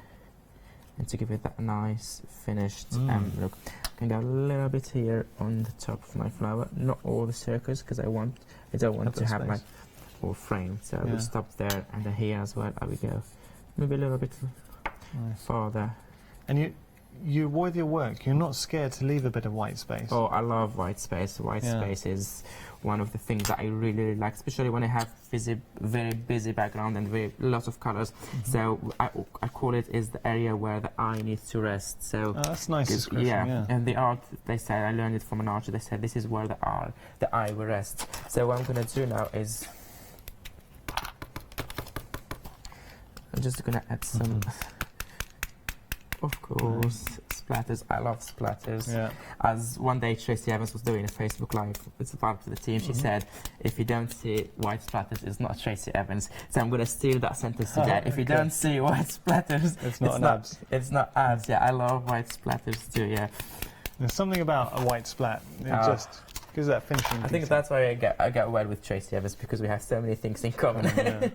and to give it that nice finished look. I can go a little bit here on the top of my flower, not all the circles, because I don't want to have like all framed. So we'll stop there, and then here as well. I will go maybe a little bit farther. And you with your work, you're not scared to leave a bit of white space. Oh, I love white space. White space is one of the things that I really, really like, especially when I have very busy background and lots of colors. So I call it is the area where the eye needs to rest. So that's nice description. Yeah, and the art, they said, I learned it from an archer. They said this is where the eye will rest. So what I'm gonna do now is I'm just gonna add some. Of course, splatters. I love splatters. Yeah. As one day Tracy Evans was doing a Facebook Live, it's a part of the team, she said, if you don't see white splatters, it's not Tracy Evans. So I'm going to steal that sentence today. If you don't see white splatters, it's not Abs. It's not Abs, yeah. I love white splatters too, yeah. There's something about a white splat. It just gives that finishing. I think that's why I get well with Tracy Evans, because we have so many things in common.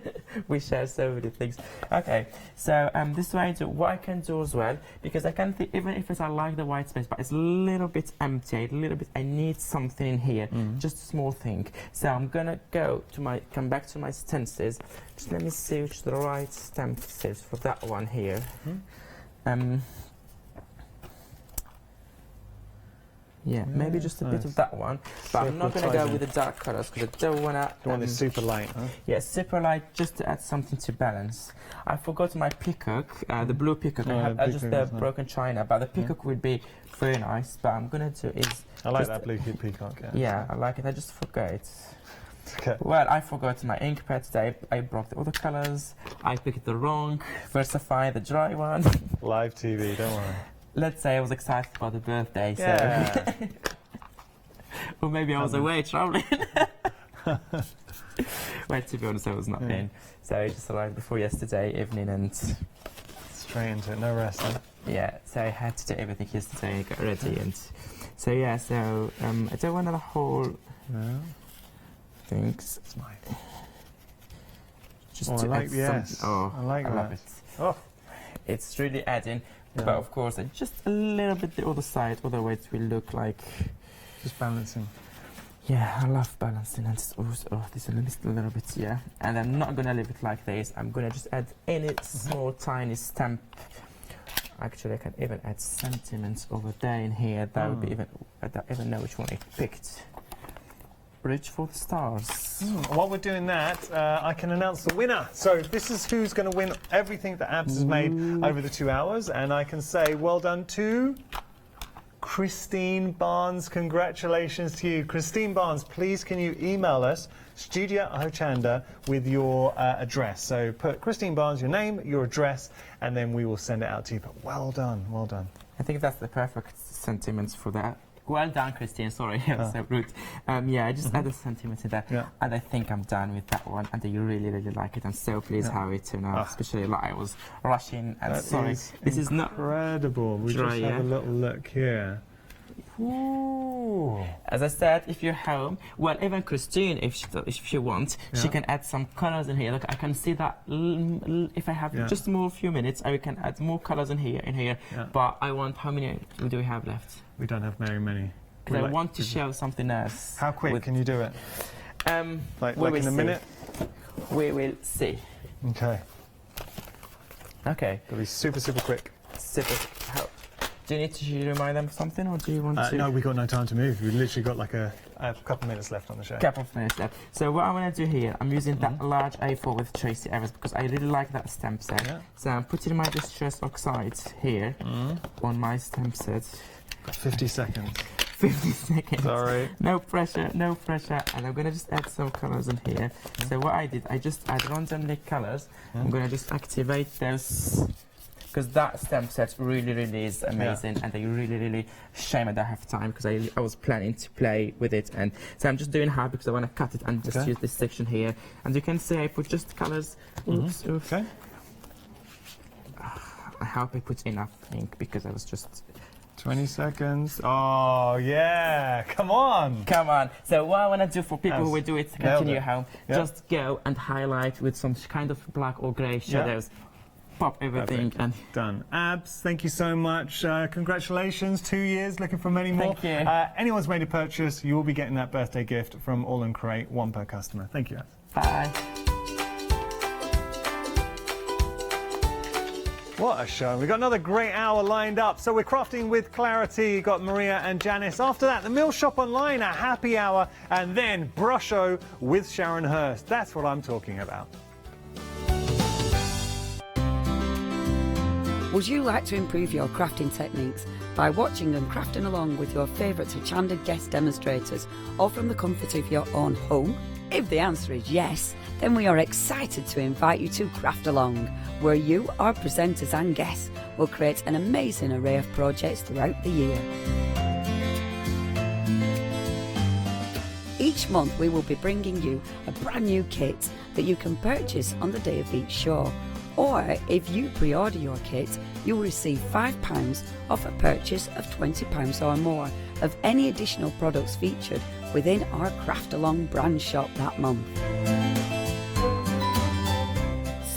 We share so many things. Okay, so this is what I can do as well, because I can even if I like the white space, but it's a little bit empty, I need something in here, just a small thing. So I'm gonna come back to my stencils. Just let me see which the right stamp is for that one here. Yeah, maybe just a bit of that one, but I'm not going to go with the dark colours because I don't want to. You want it super light, huh? Yeah, super light, just to add something to balance. I forgot my peacock, the blue peacock. I have just the broken china, but the peacock would be very nice. But I'm going to do is. I like that blue peacock. Yeah, I like it. I just forgot. Okay. Well, I forgot my ink pad today. I broke the other colours. I picked the wrong Versify, the dry one. Live TV, don't worry. Let's say I was excited about the birthday, so or maybe I was away traveling. Well, to be honest, I was not in. So I just arrived before yesterday evening, and straight into it, no rest. Huh? Yeah, so I had to do everything yesterday and get ready, and so yeah, so I don't want the whole things. Just to add I like that. Love it. Oh, it's really adding, but of course, just a little bit the other side, otherwise it will look like just balancing. Yeah, I love balancing, and this a little bit, yeah. And I'm not gonna leave it like this. I'm gonna just add any small, tiny stamp. Actually, I can even add sentiments over there in here. That would be even. I don't even know which one I picked. Reach for the stars. While we're doing that, I can announce the winner. So this is who's going to win everything that Abs has made over the 2 hours, and I can say well done to Christine Barnes. Congratulations to you. Christine Barnes, please can you email us, studio@hochanda, with your address. So put Christine Barnes, your name, your address, and then we will send it out to you. But well done, well done. I think that's the perfect sentiments for that. Well done, Christine. Sorry, I was so rude. Yeah, I just added sentiments to that, and I think I'm done with that one. And I really, really like it. I'm so pleased how it turned out, especially like I was rushing. And sorry, this is not incredible. We just have a little look here. Ooh. As I said, if you're home, well, even Christine, if she wants, she can add some colors in here. Look, I can see that if I have just more few minutes, I can add more colors in here. But I want, how many do we have left? We don't have very many. Because I want to show something else. How quick can you do it? Like in a minute? We will see. Okay. Okay. It'll be super, super quick. Super. Do you need to remind them of something, or do you want to? No, we've got no time to move. We've literally got like a couple of minutes left on the show. Couple of minutes left. So what I'm going to do here, I'm using that large A4 with Tracy Evans because I really like that stamp set. So I'm putting my distress oxide here on my stamp set. 50 seconds. 50 seconds. Sorry. No pressure, no pressure. And I'm going to just add some colors in here. So what I did, I just add randomly colors. I'm going to just activate those. Because that stamp set really, really is amazing, and I really shame I don't have time because I was planning to play with it, and so I'm just doing half because I want to cut it and just use this section here. And you can see I put just colors. Oops. Okay. I hope I put enough ink because I was just 20 seconds. Oh yeah! Come on! Come on! So what I want to do for people who will do it to continue home, just go and highlight with some kind of black or grey shadows. Pop everything and done. Abs, thank you so much. Congratulations, 2 years, looking for many more. Thank you. Anyone's made a purchase, you will be getting that birthday gift from All and Create, one per customer. Thank you, Abs. Bye. What a show. We've got another great hour lined up. So we're crafting with clarity. You've got Maria and Janice. After that, the Mill Shop Online, a happy hour, and then Brusho with Sharon Hurst. That's what I'm talking about. Would you like to improve your crafting techniques by watching and crafting along with your favourite Hochanda guest demonstrators, or from the comfort of your own home? If the answer is yes, then we are excited to invite you to Craft Along, where you, our presenters and guests, will create an amazing array of projects throughout the year. Each month we will be bringing you a brand new kit that you can purchase on the day of each show. Or if you pre-order your kit, you will receive £5 off a purchase of £20 or more of any additional products featured within our Craft Along brand shop that month.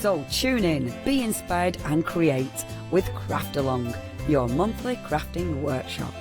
So tune in, be inspired and create with Craft Along, your monthly crafting workshop.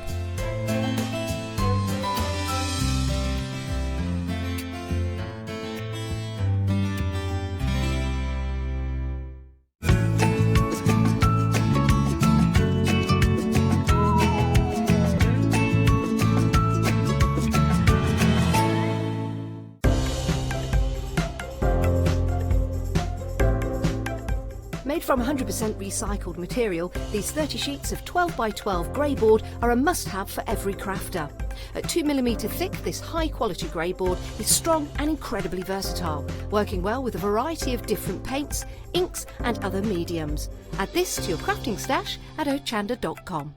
From 100% recycled material, these 30 sheets of 12 by 12 grey board are a must-have for every crafter. At 2mm thick, this high-quality grey board is strong and incredibly versatile, working well with a variety of different paints, inks and other mediums. Add this to your crafting stash at hochanda.com.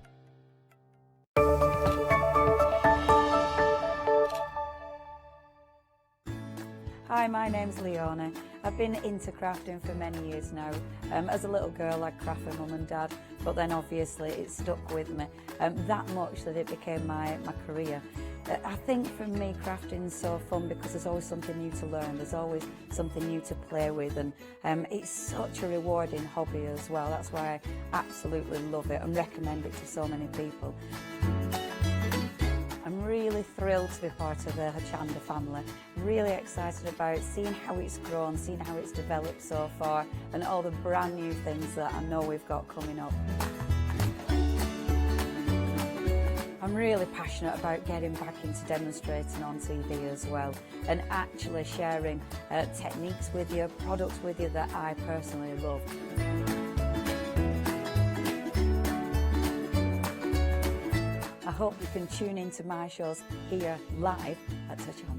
Hi, my name's Leona. I've been into crafting for many years now. As a little girl, I'd craft for mum and dad, but then obviously it stuck with me that much that it became my career. I think for me, crafting's so fun because there's always something new to learn. There's always something new to play with, and it's such a rewarding hobby as well. That's why I absolutely love it and recommend it to so many people. I'm really thrilled to be part of the Hochanda family. Really excited about seeing how it's grown, seeing how it's developed so far, and all the brand new things that I know we've got coming up. I'm really passionate about getting back into demonstrating on TV as well, and actually sharing techniques with you, products with you that I personally love. I hope you can tune into my shows here live at Hochanda.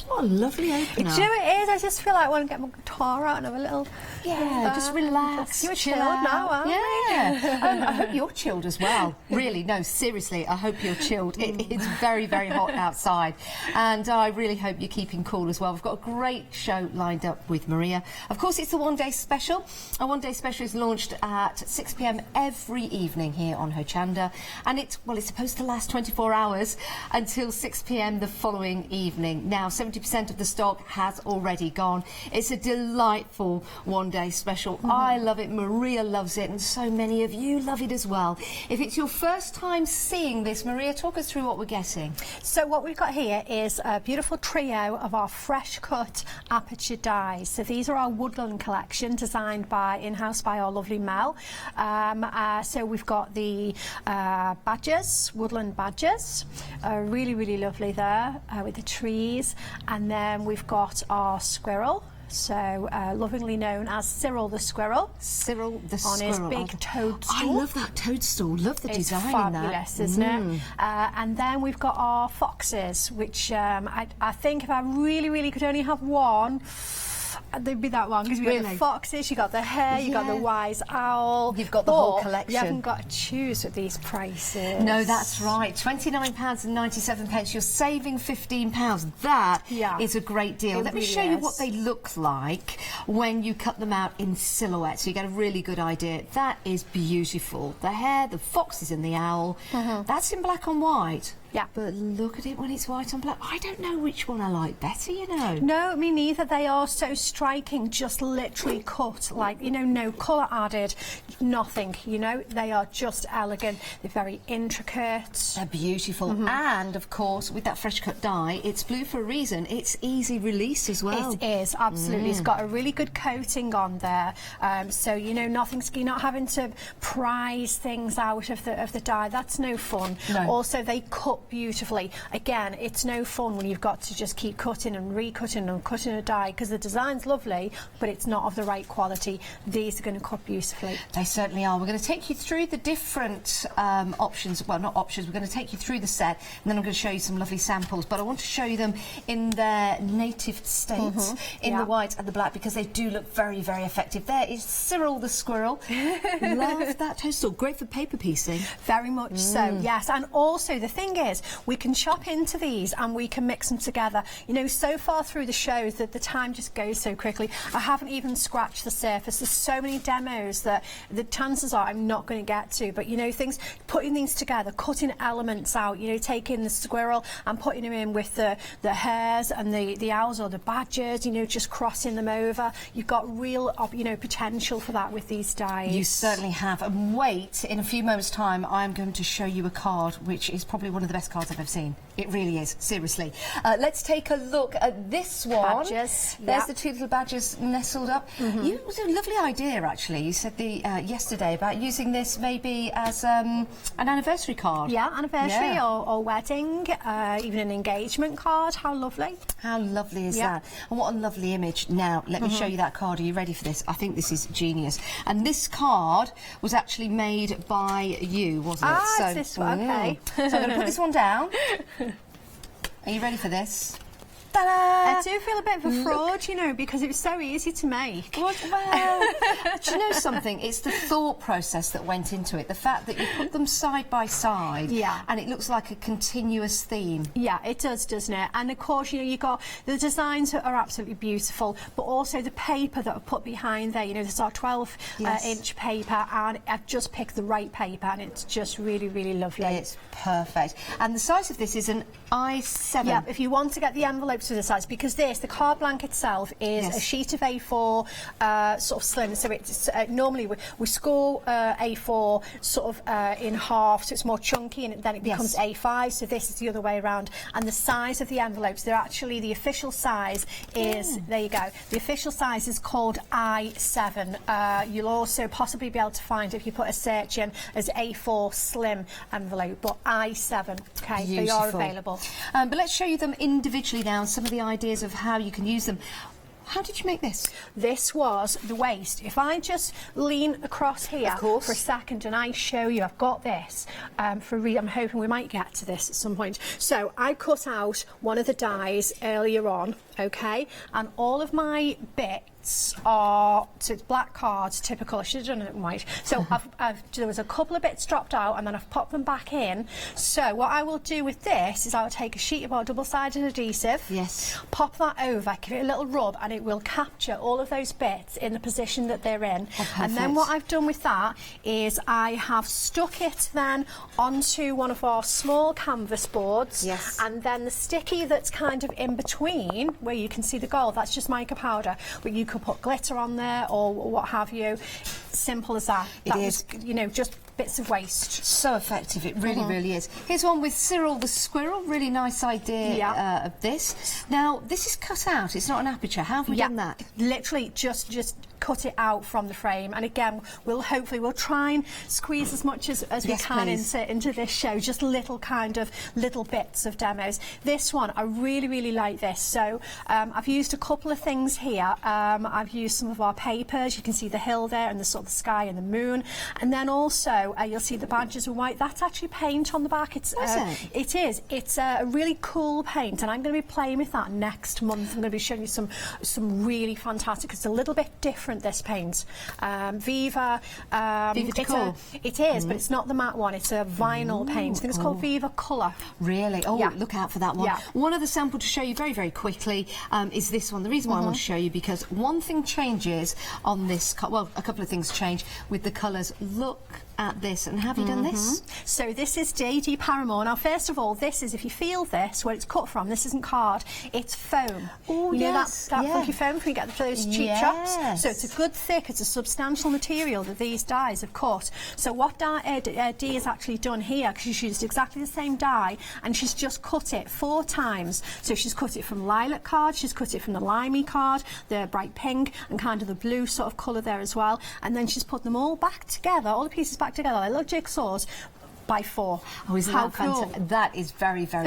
What a lovely opener. Do you know what it is? I just feel like I want to get my guitar out and have a little... Yeah, just relax. You're chilled now, aren't we? Yeah. I hope you're chilled as well. Really, no, seriously, I hope you're chilled. It's very, very hot outside. And I really hope you're keeping cool as well. We've got a great show lined up with Maria. Of course, it's the one-day special. A one-day special is launched at 6 p.m. every evening here on Hochanda. And it's supposed to last 24 hours until 6 p.m. the following evening. Now, 70% of the stock has already gone. It's a delightful one-day special. I love it, Maria loves it, and so many of you love it as well. If it's your first time seeing this, Maria, talk us through what we're getting. So what we've got here is a beautiful trio of our fresh cut aperture dies. So these are our woodland collection designed in-house by our lovely Mel. So we've got the badgers, woodland badgers, really, really lovely there with the trees. And then we've got our squirrel, so lovingly known as Cyril the squirrel. Cyril the on squirrel. On his big toadstool. I love that toadstool. Love the design in that. It's fabulous, isn't it? And then we've got our foxes, which I think if I really, really could only have one, they'd be that one, because you've got the foxes, you got the hare, you got the wise owl. You've got the whole collection. You haven't got to choose with these prices. No, that's right. £29.97. You're saving £15. That is a great deal. Let me show you what they look like when you cut them out in silhouette, so you get a really good idea. That is beautiful. The hare, the foxes and the owl. That's in black and white. Yeah. But look at it when it's white on black. I don't know which one I like better, you know. No, me neither. They are so striking, just literally cut, like, you know, no colour added, nothing, you know. They are just elegant. They're very intricate. They're beautiful. And, of course, with that fresh cut dye, it's blue for a reason. It's easy release as well. It is, absolutely. It's got a really good coating on there. So, you know, you're not having to prise things out of the dye. That's no fun. No. Also, they cut beautifully. Again, it's no fun when you've got to just keep cutting and recutting and cutting a dye, because the design's lovely, but it's not of the right quality. These are going to cut beautifully. They certainly are. We're going to take you through the different options. Well, not options. We're going to take you through the set, and then I'm going to show you some lovely samples. But I want to show you them in their native states, in the white and the black, because they do look very, very effective. There is Cyril the squirrel. Love that toadstool. Great for paper piecing. Very much so, yes. And also, the thing is, we can chop into these and we can mix them together. You know, so far through the shows that the time just goes so quickly. I haven't even scratched the surface. There's so many demos that the chances are I'm not going to get to. But, you know, putting things together, cutting elements out, you know, taking the squirrel and putting them in with the hares and the owls or the badgers, you know, just crossing them over. You've got real, you know, potential for that with these dyes. You certainly have. And wait, in a few moments' time, I'm going to show you a card, which is probably one of the best cards I've ever seen. It really is, seriously. Let's take a look at this one. Badgers. There's the two little badgers nestled up. It was a lovely idea, actually. You said yesterday about using this maybe as an anniversary card. Yeah, anniversary or wedding, even an engagement card. How lovely. How lovely is that? And what a lovely image. Now, let me show you that card. Are you ready for this? I think this is genius. And this card was actually made by you, wasn't it? Ah, it's this one. Okay. So I'm going to put this one down. Are you ready for this? Ta-da! I do feel a bit of a fraud, you know, because it was so easy to make. Well, do you know something? It's the thought process that went into it. The fact that you put them side by side, and it looks like a continuous theme. Yeah, it does, doesn't it? And of course, you know, you got the designs are absolutely beautiful, but also the paper that are put behind there. You know, there's our 12-inch paper, and I've just picked the right paper, and it's just really, really lovely. It's perfect. And the size of this is an I7. Yeah, if you want to get the envelopes to the size, because the card blank itself is a sheet of A4, sort of slim. So it's normally we score A4 sort of in half, so it's more chunky, and then it becomes A5. So this is the other way around. And the size of the envelopes, they're actually the official size is there you go. The official size is called I7. You'll also possibly be able to find, if you put a search in, as A4 slim envelope, but I7. Okay, Beautiful. They are available. But let's show you them individually now, and some of the ideas of how you can use them. How did you make this? This was the waist. If I just lean across here for a second and I show you, I've got this I'm hoping we might get to this at some point. So I cut out one of the dies earlier on, okay, and all of my bits are, so it's black cards, typical. I should have done it in white. So there was a couple of bits dropped out, and then I've popped them back in. So what I will do with this is I will take a sheet of our double-sided adhesive, pop that over, give it a little rub, and it will capture all of those bits in the position that they're in. And then what I've done with that is I have stuck it then onto one of our small canvas boards, and then the sticky that's kind of in between, where you can see the gold, that's just mica powder, but you could put glitter on there or what have you. Simple as that. That was, you know, just bits of waste. So effective, it really, really is. Here's one with Cyril the squirrel. Really nice idea of this. Now, this is cut out. It's not an aperture. How have we done that? Literally just cut it out from the frame, and again we'll try and squeeze as much as we can into this show, just little bits of demos. This one I really like this. So I've used a couple of things here. I've used some of our papers. You can see the hill there and the sort of the sky and the moon, and then also you'll see the badges are white. That's actually paint on the back. It is. It's a really cool paint, and I'm going to be playing with that next month. I'm going to be showing you some really fantastic. It's a little bit different, this paint. Viva Decor. It is, but it's not the matte one. It's a vinyl paint. I think it's called Viva Colour. Really? Oh, look out for that one. One other sample to show you very quickly is this one. The reason why I want to show you, because one thing changes on this, well, a couple of things change with the colours. Look at this, and have you done this? So this is JD Paramore. Now, first of all, this is, if you feel this, where it's cut from, this isn't card, it's foam. Oh, you know that funky foam from you get for those cheap shops? So it's a good thick, it's a substantial material that these dyes have cut. So what Dee has actually done here, because she's used exactly the same dye, and she's just cut it 4 times. So she's cut it from lilac card, she's cut it from the limey card, the bright pink, and kind of the blue sort of colour there as well. And then she's put them all back together, all the pieces back together, like little jigsaws, by 4. Oh, isn't that fantastic? That is very cool.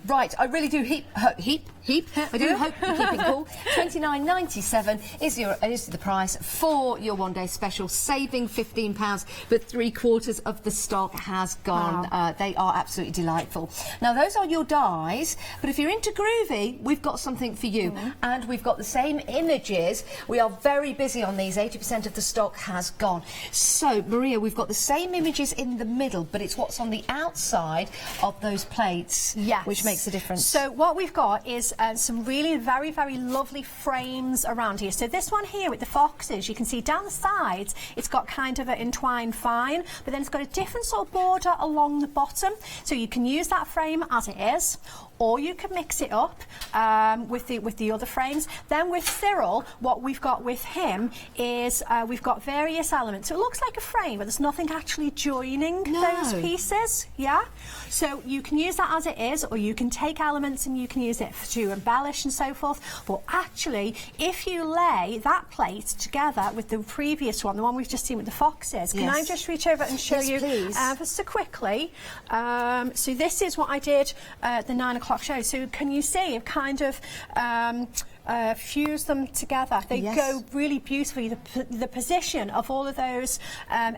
Right, I really do I do hope you keep it cool. $29.97 is the price for your one-day special, saving £15, but 3/4 of the stock has gone. Wow. They are absolutely delightful. Now, those are your dies, but if you're into groovy, we've got something for you, and we've got the same images. We are very busy on these. 80% of the stock has gone. So, Maria, we've got the same images in the middle, but it's what's on the outside of those plates, which makes a difference. So what we've got is some really very lovely frames around here. So this one here with the foxes, you can see down the sides it's got kind of an entwined vine, but then it's got a different sort of border along the bottom, so you can use that frame as it is, or you can mix it up with the other frames. Then with Cyril, what we've got with him is we've got various elements. So it looks like a frame, but there's nothing actually joining those pieces. So you can use that as it is, or you can take elements and you can use it to embellish and so forth. But actually, if you lay that plate together with the previous one, the one we've just seen with the foxes, can I just reach over and show you just so quickly? So this is what I did at the 9 o'clock show. So can you see I've kind of fuse them together. They go really beautifully. The position of all of those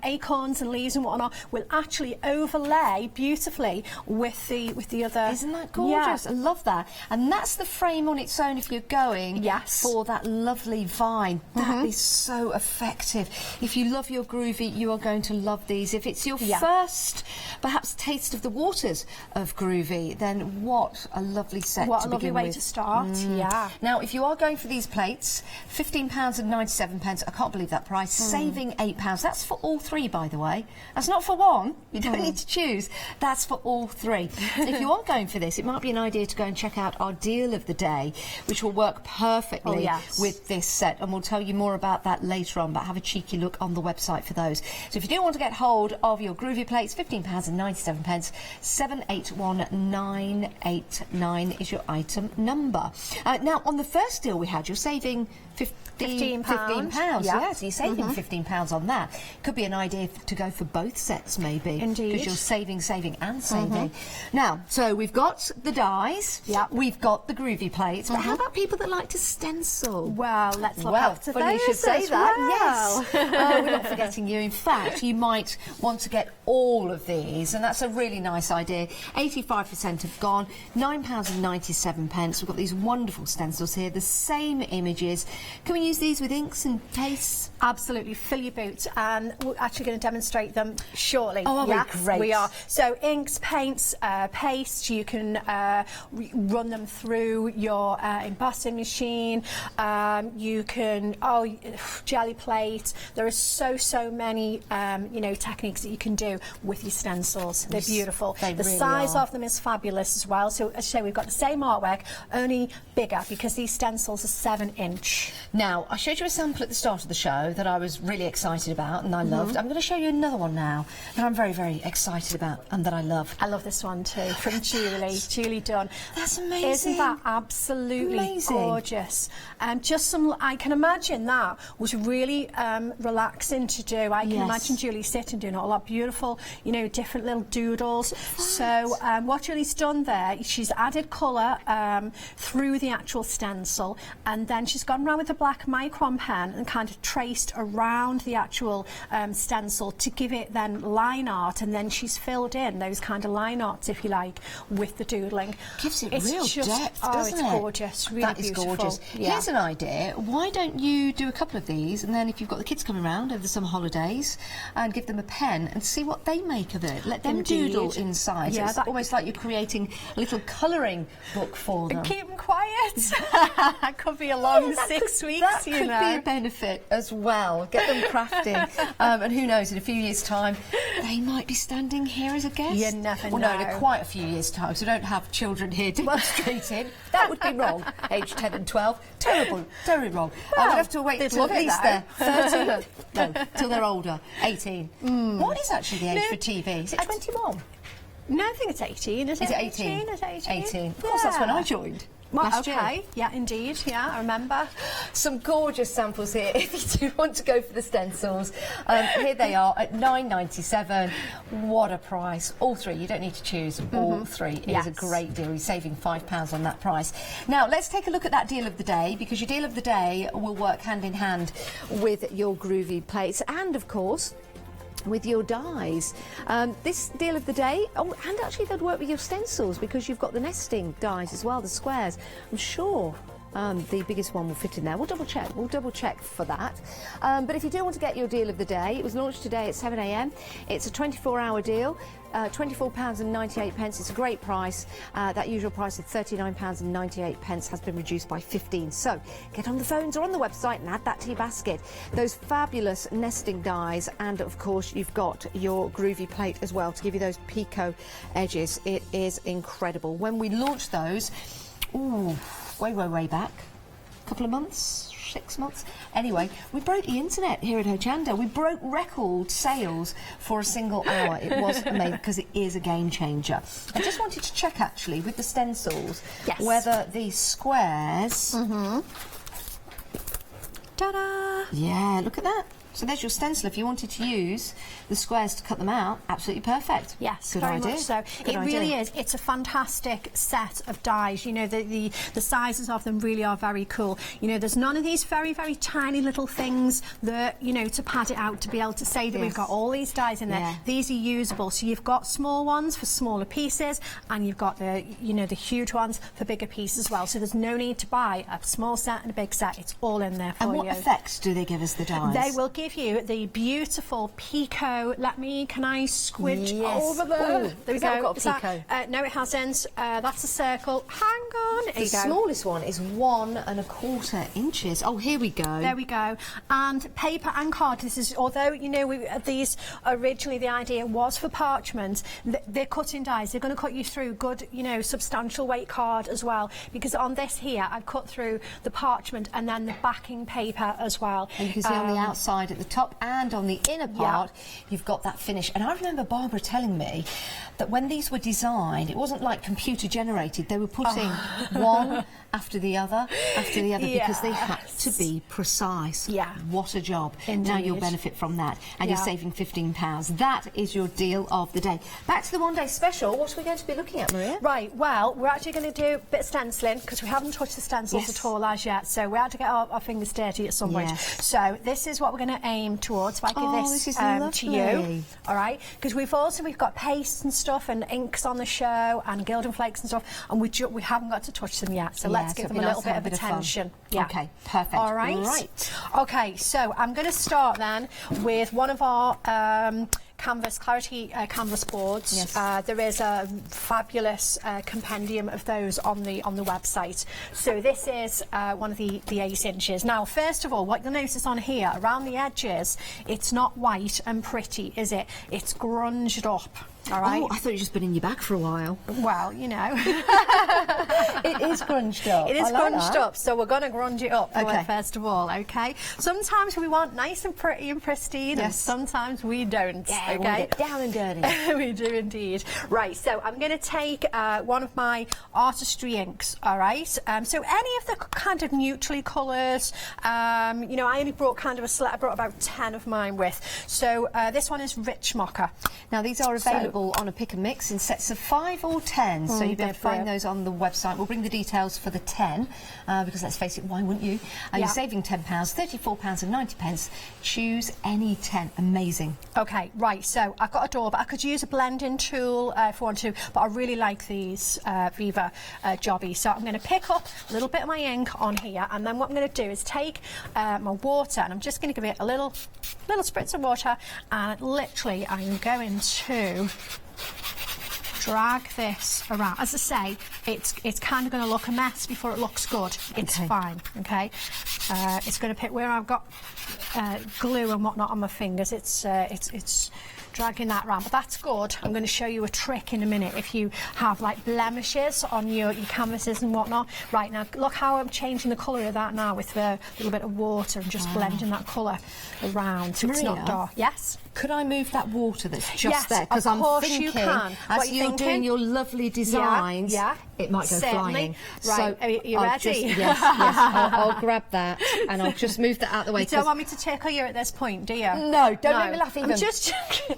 acorns and leaves and whatnot will actually overlay beautifully with the other. Isn't that gorgeous? I love that. And that's the frame on its own if you're going for that lovely vine. That is so effective. If you love your groovy, you are going to love these. If it's your first, perhaps, taste of the waters of groovy, then what a lovely set what to a lovely begin way with. to start. Yeah. Now, if you are going for these plates, £15.97. I can't believe that price. Saving £8. That's for all three, by the way. That's not for one. You don't need to choose. That's for all three. If you are going for this, it might be an idea to go and check out our deal of the day, which will work perfectly with this set, and we'll tell you more about that later on, but have a cheeky look on the website for those. So if you do want to get hold of your groovy plates, £15.97, 781989 is your item number. Now, on the first deal we had, you're saving £15. Yeah, so you're saving £15 on that. Could be an idea to go for both sets, maybe. Indeed. Because you're saving and saving. Now, so we've got the dies, we've got the groovy plates, but how about people that like to stencil? Well, let's look up to funny those you should say as that. well. Yes. We're not forgetting you. In fact, you might want to get all of these, and that's a really nice idea. 85% have gone, £9.97. We've got these wonderful stencils here, the same images. Can we use these with inks and pastes? Absolutely, fill your boots, and we're actually going to demonstrate them shortly. Oh, great. We are. So inks, paints, paste, you can run them through your embossing machine. You can, jelly plate. There are so many, techniques that you can do with your stencils. They're beautiful. They the really size are. of them is fabulous as well. So as I say, we've got the same artwork, only bigger, because these stencils are 7-inch. Now, I showed you a sample at the start of the show that I was really excited about and I loved. I'm going to show you another one now that I'm very, very excited about and that I love. I love this one too, from Julie Dunn. That's amazing. Isn't that absolutely gorgeous? Just some, I can imagine that was really relaxing to do. I can imagine Julie sitting doing all that beautiful, different little doodles. So what Julie's done there, she's added colour through the actual stencil, and then she's gone around with a black micron pen and kind of traced around the actual stencil to give it then line art, and then she's filled in those kind of line arts, if you like, with the doodling. Gives it real depth, doesn't it? It's gorgeous, really beautiful. That is gorgeous. Yeah. Here's an idea. Why don't you do a couple of these, and then if you've got the kids coming around over the summer holidays, and give them a pen and see what they make of it. Let them doodle inside. Yeah, so it's almost like you're creating a little colouring book for them. And keep them quiet. That could be a long 6 weeks, That could be a benefit as well. Get them crafting. And who knows, in a few years' time, they might be standing here as a guest. You never know. know. In quite a few years' time, so don't have children here demonstrating. That would be wrong. Age 10 and 12. Terrible. Very wrong. I would have to wait till at least they're 13. No, till they're older. 18. What is actually the age for TV? Is it 21? No, I think it's 18. Is it 18? Is it 18? 18. Of course, that's when I joined. Last year. Yeah, indeed. Yeah, I remember. Some gorgeous samples here if you do want to go for the stencils. Here they are at £9.97. What a price. All three. You don't need to choose all three. It is a great deal. You're saving £5 on that price. Now, let's take a look at that deal of the day, because your deal of the day will work hand in hand with your groovy plates and, of course, with your dies. This deal of the day, and actually they'd work with your stencils, because you've got the nesting dies as well, the squares. I'm sure the biggest one will fit in there. We'll double check for that. But if you do want to get your deal of the day, it was launched today at 7 AM. It's a 24-hour deal. £24.98. It's a great price. That usual price of £39.98 has been reduced by 15. So get on the phones or on the website and add that to your basket. Those fabulous nesting dies, and of course you've got your groovy plate as well to give you those picot edges. It is incredible. When we launched those, way back, a couple of months. 6 months. Anyway, we broke the internet here at Hochanda. We broke record sales for a single hour. It was amazing, because it is a game changer. I just wanted to check, actually, with the stencils, whether the squares... Ta-da! Yeah, look at that. So there's your stencil. If you wanted to use the squares to cut them out, absolutely perfect. Yes, good very idea. much so. Good it idea. really is. It's a fantastic set of dies. You know, the sizes of them really are very cool. You know, there's none of these very, very tiny little things that, you know, to pad it out, to be able to say that we've got all these dies in there. Yeah. These are usable. So you've got small ones for smaller pieces, and you've got the, you know, the huge ones for bigger pieces as well. So there's no need to buy a small set and a big set. It's all in there for you. And what effects do they give us, the dies? They will give you the beautiful Pico. Can I squidge over there? Ooh, There we has that go. got a Is that- Pico? no, it hasn't. That's a circle. Hang on. There The you go. smallest one is 1 1/4 inches. Oh, here we go. There we go. And paper and card. This is, although, you know, these originally the idea was for parchment, they're cutting dies. They're going to cut you through good, you know, substantial weight card as well. Because on this here, I've cut through the parchment and then the backing paper as well. And you can see on the outside at the top and on the inner part, you've got that finish. And I remember Barbara telling me that when these were designed, it wasn't like computer generated. They were putting one after the other because they had to be precise. Yeah. What a job. Indeed. Now you'll benefit from that. And you're saving £15. That is your deal of the day. Back to the one day special. What are we going to be looking at, Maria? Right, well, we're actually going to do a bit of stenciling because we haven't touched the stencils at all as yet. So we have to get our fingers dirty at some point. So this is what we're going to aim towards. If I give this to you, all right? Because we've got pastes and stuff and inks on the show and gilding flakes and stuff, and we haven't got to touch them yet. So let's give them a little bit of attention. Okay, perfect. All right. Right. Okay, so I'm going to start then with one of our clarity canvas boards. Yes. There is a fabulous compendium of those on the website. So this is one of the 8 inches. Now, first of all, what you'll notice on here, around the edges, it's not white and pretty, is it? It's grunged up. All right. Oh, I thought you'd just been in your bag for a while. Well, you know. It is grunged up. It is I like grunged that. up, so we're going to grunge it up Okay. first of all, okay? Sometimes we want nice and pretty and pristine, and sometimes we don't, Yeah, okay? we want it down and dirty. We do indeed. Right, so I'm going to take one of my artistry inks, all right? So any of the kind of neutrally colours, you know, I only brought kind of a select, I brought about 10 of mine with. So this one is Rich Mocha. Now, these are available on a pick and mix in sets of 5 or 10, so you'll be able to find those on the website. We'll bring the details for the 10, because let's face it, why wouldn't you? You're saving £10, £34.90. Choose any 10. Amazing. Okay, right, so I've got a door, but I could use a blending tool if I want to, but I really like these Viva Jobbies. So I'm going to pick up a little bit of my ink on here, and then what I'm going to do is take my water, and I'm just going to give it a little spritz of water, and literally I'm going to drag this around. As I say, it's kind of going to look a mess before it looks good. It's fine, okay? It's going to pick where I've got glue and whatnot on my fingers. It's dragging that around, but that's good. I'm going to show you a trick in a minute if you have like blemishes on your canvases and whatnot. Right, now look how I'm changing the colour of that now with a little bit of water and just blending that colour around so it's not dark. Yes? Could I move that water that's just there? Because of I'm course thinking, you can. as you're doing your lovely designs, it might go flying. Right, so are you I'll ready? yes, I'll grab that and I'll just move that out of the way. You don't want me to tickle you at this point, do you? No, don't make me laugh even. I'm just joking.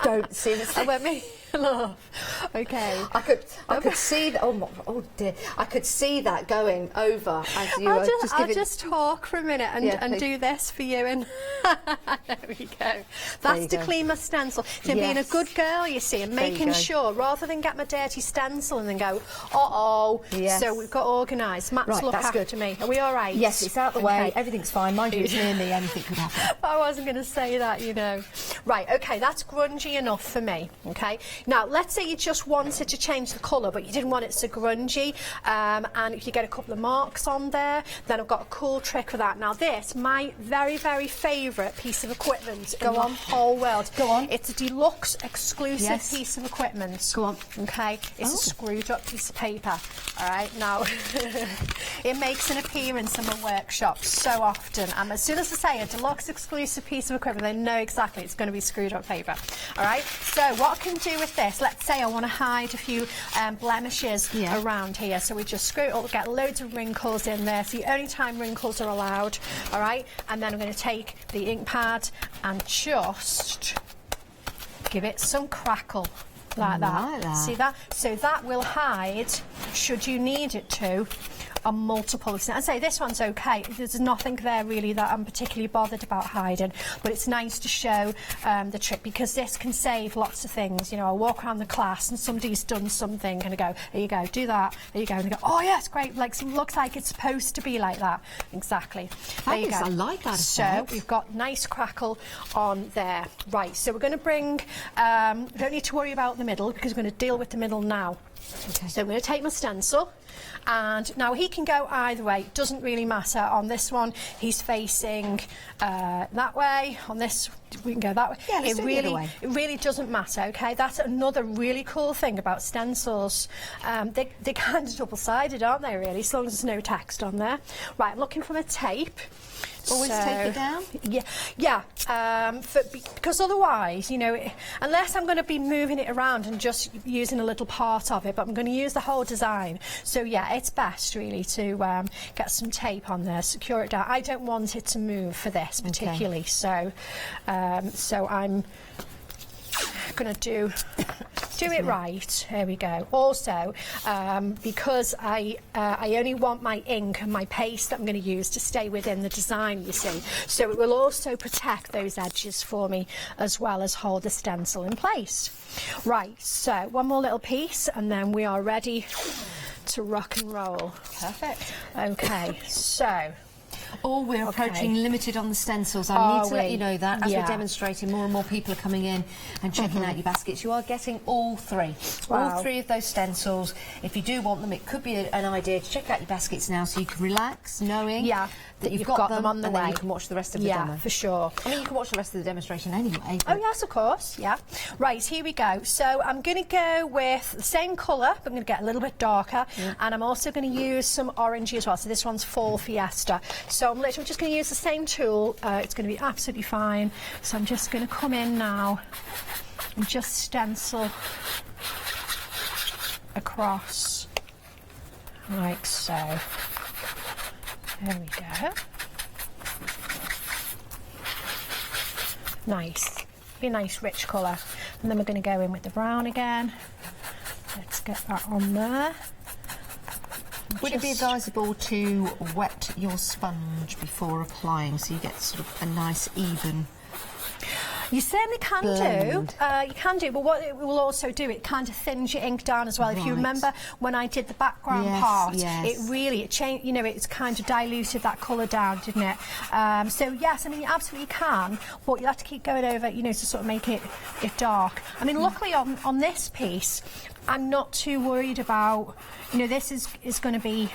Don't seriously. I won't make you laugh. Okay. I could see that. Oh dear! I could see that going over as you were just giving. I'll just talk for a minute and do this for you. And there we go. That's to clean my stencil. So being a good girl, you see, and making sure rather than get my dirty stencil and then go, Yes. So we've got organised. Matt's Right, look that's after good. me. Are we all right? Yes, it's out the way. Everything's fine. Mind you, it's near me. Anything could happen. I wasn't going to say that, you know. Right, okay, that's grungy enough for me, okay? Now, let's say you just wanted to change the colour, but you didn't want it so grungy, and if you get a couple of marks on there, then I've got a cool trick for that. Now, this, my very, very favourite piece of equipment in the whole world. Go on. It's a deluxe exclusive piece of equipment. Go on. Okay, it's a screwed up piece of paper. All right, now, it makes an appearance in my workshop so often, and as soon as I say a deluxe exclusive piece of equipment, they know exactly it's going to be really screwed up paper. All right, so what I can do with this, let's say I want to hide a few blemishes around here, so we just screw it up, get loads of wrinkles in there. So the only time wrinkles are allowed, all right, and then I'm going to take the ink pad and just give it some crackle. Like that. See that? So that will hide, should you need it to, on multiple extent. I say this one's okay. There's nothing there really that I'm particularly bothered about hiding, but it's nice to show the trick, because this can save lots of things. You know, I'll walk around the class and somebody's done something and I go, here you go, do that, there you go, and they go, oh yeah, it's great, like, looks like it's supposed to be like that. Exactly. There you go. I like that So effect. we've got nice crackle on there. Right, so we're going to bring, we don't need to worry about the middle, because we're going to deal with the middle now. Okay. So I'm going to take my stencil, and now he can go either way, it doesn't really matter. On this one he's facing that way, on this we can go that way. Yeah, let's do it the other way. It really doesn't matter, okay? That's another really cool thing about stencils. They're kind of double-sided, aren't they, really, as long as there's no text on there. Right, I'm looking for my tape. Always take it down? Yeah, because otherwise, you know, unless I'm going to be moving it around and just using a little part of it, but I'm going to use the whole design. So yeah, it's best really to get some tape on there, secure it down. I don't want it to move for this particularly, so I'm going to do it right. Here we go. Also, because I only want my ink and my paste that I'm going to use to stay within the design, you see, so it will also protect those edges for me as well as hold the stencil in place. Right, so one more little piece and then we are ready to rock and roll. Perfect. Okay, so we're approaching limited on the stencils. I need to let you know that as we're Yeah. demonstrating, more and more people are coming in and checking out your baskets. You are getting all three. Wow. All three of those stencils. If you do want them, it could be an idea to check out your baskets now so you can relax knowing that you've got them on the and way. then you can watch the rest of the demo. Yeah, for sure. I mean, you can watch the rest of the demonstration anyway. Oh yes, of course, yeah. Right, here we go. So I'm going to go with the same colour, but I'm going to get a little bit darker, and I'm also going to use some orangey as well. So this one's Fall Fiesta. So I'm literally just going to use the same tool. It's going to be absolutely fine. So I'm just going to come in now and just stencil across like so. There we go. Nice. Be a nice rich colour. And then we're going to go in with the brown again. Let's get that on there. Would it be advisable to wet your sponge before applying so you get sort of a nice even You certainly can blend? do. You can do, but what it will also do, it kind of thins your ink down as well. If you remember when I did the background part, it really, it changed, you know, it's kind of diluted that colour down, didn't it? So yes, I mean, you absolutely can, but you'll have to keep going over, you know, to sort of make it dark. I mean, luckily on this piece, I'm not too worried about, you know, this is going to be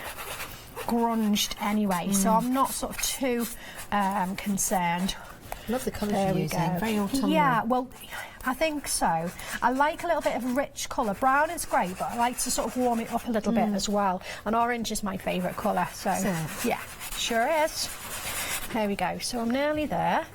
grunged anyway, so I'm not sort of too concerned. Love the colours you're using, very autumnal. Yeah, well, I think so. I like a little bit of rich colour. Brown is great, but I like to sort of warm it up a little bit as well. And orange is my favourite colour, so yeah, sure is. There we go. So I'm nearly there.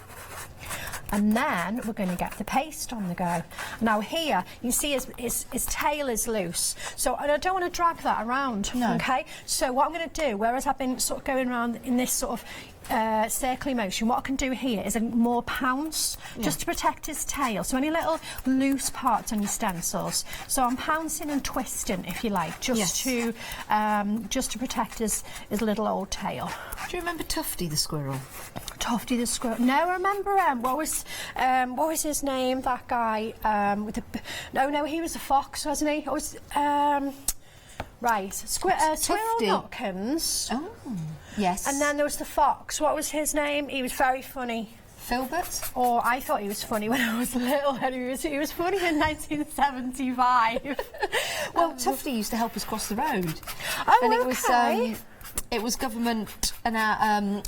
And then we're going to get the paste on the go. Now here, you see his tail is loose, so I don't want to drag that around, okay? So what I'm going to do, whereas I've been sort of going around in this sort of circly motion, what I can do here is a more pounce, just to protect his tail. So any little loose parts on your stencils. So I'm pouncing and twisting, if you like, just to protect his little old tail. Do you remember Tufty the squirrel? Tufty the squirrel. No, I remember what was his name? That guy with the no, he was a fox, wasn't he? It was right, Squirrel Nutkins. Oh, yes. And then there was the fox. What was his name? He was very funny. Filbert? Oh, I thought he was funny when I was little. And he was funny in 1975. Well, Tufty used to help us cross the road. Oh, and okay. It was government and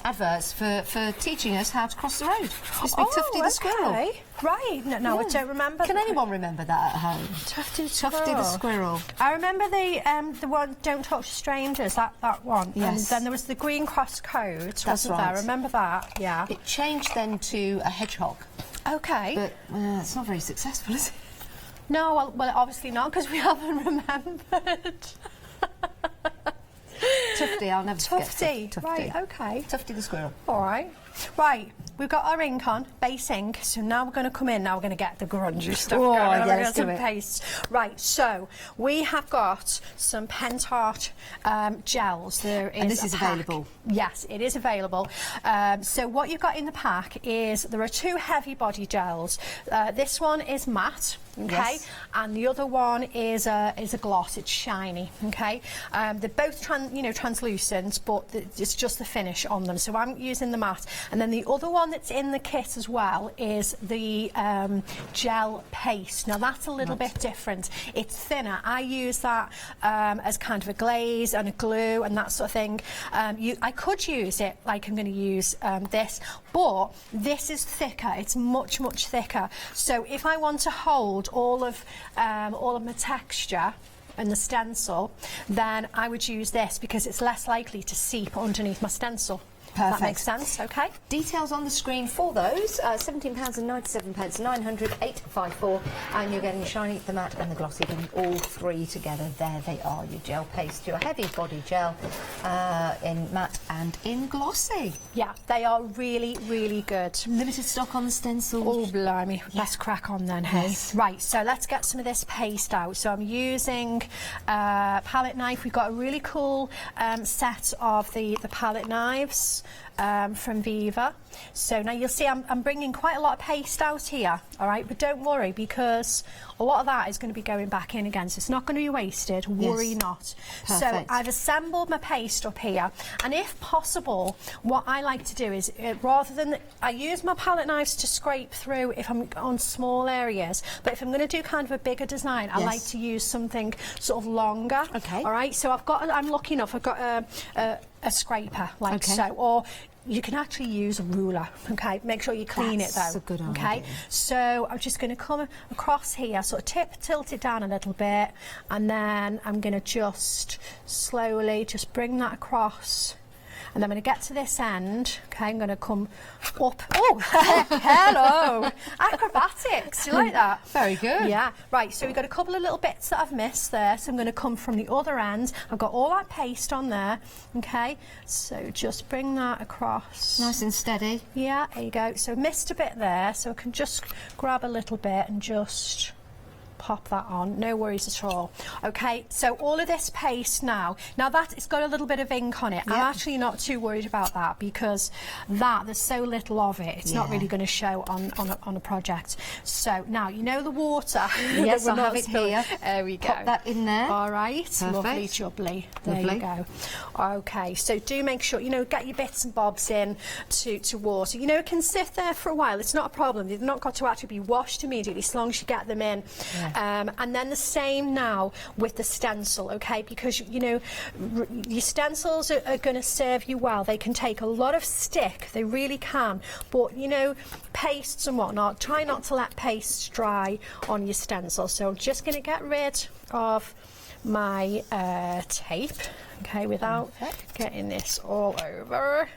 adverts for teaching us how to cross the road. It used to be Tufty the squirrel. Right. No, I don't remember. Can anyone remember that at home? Tufty the squirrel. I remember the one, Don't Talk to Strangers, that one. Yes. And then there was the Green Cross Code, That's wasn't right. there? I remember that, yeah. It changed then to a hedgehog. Okay. But it's not very successful, is it? No, well, obviously not, because we haven't remembered. Tufty, I'll never forget Tufty, right, okay. Tufty the squirrel. All right. Right, we've got our ink on, base ink, so now we're going to come in, now we're going to get the grungy stuff Oh, going. yeah, let's do some it. paste. Right, so we have got some Pentart gels. There is And this a is pack. available? Yes, it is available. So what you've got in the pack is, there are 2 heavy body gels. This one is matte, okay, Yes. and the other one is a gloss, it's shiny, okay. They're both translucent, but it's just the finish on them, so I'm using the matte. And then the other one that's in the kit as well is the gel paste. Now that's a little bit different. It's thinner. I use that as kind of a glaze and a glue and that sort of thing. I could use it like I'm going to use this, but this is thicker. It's much, much thicker. So if I want to hold all of my texture and the stencil, then I would use this because it's less likely to seep underneath my stencil. Perfect. That makes sense, okay? Details on the screen for those, £17.97, 900 854, and you're getting shiny, the matte and the glossy, getting all 3 together. There they are, your gel paste, your heavy body gel in matte and in glossy. Yeah, they are really, really good. Limited stock on the stencil. Oh, blimey. Let's crack on then, hey? Yes. Right, so let's get some of this paste out. So I'm using palette knife. We've got a really cool set of the palette knives from Viva. So now you'll see I'm bringing quite a lot of paste out here, all right, but don't worry, because a lot of that is going to be going back in again, so it's not going to be wasted. Worry not. So Perfect. I've assembled my paste up here, and if possible, what I like to do is, rather than, I use my palette knives to scrape through if I'm on small areas, but if I'm going to do kind of a bigger design, I like to use something sort of longer. Okay. All right, so I'm lucky enough, I've got a scraper like so, or you can actually use a ruler, okay? Make sure you clean it though. That's a good okay? idea. So I'm just going to come across here, sort of tilt it down a little bit, and then I'm going to just slowly just bring that across. And then I'm going to get to this end, okay, I'm going to come up. Oh, hello! Acrobatics, do you like that? Very good. Yeah, right, so we've got a couple of little bits that I've missed there, so I'm going to come from the other end. I've got all that paste on there, okay, so just bring that across. Nice and steady. Yeah, there you go. So missed a bit there, so I can just grab a little bit and just pop that on, no worries at all. Okay, so all of this paste now that it's got a little bit of ink on it, I'm actually not too worried about that, because there's so little of it, it's not really going to show on a project. So now, you know the water? Yes, I have it here. There we go. Pop that in there. All right, Perfect. lovely jubbly. There Lovely. you go. Okay, so do make sure, get your bits and bobs in to water. It can sit there for a while, it's not a problem. They've not got to actually be washed immediately, as long as you get them in. And then the same now with the stencil, okay, because your stencils are going to serve you well. They can take a lot of stick, they really can, but pastes and whatnot, try not to let paste dry on your stencil. So I'm just going to get rid of my tape, okay, without getting this all over.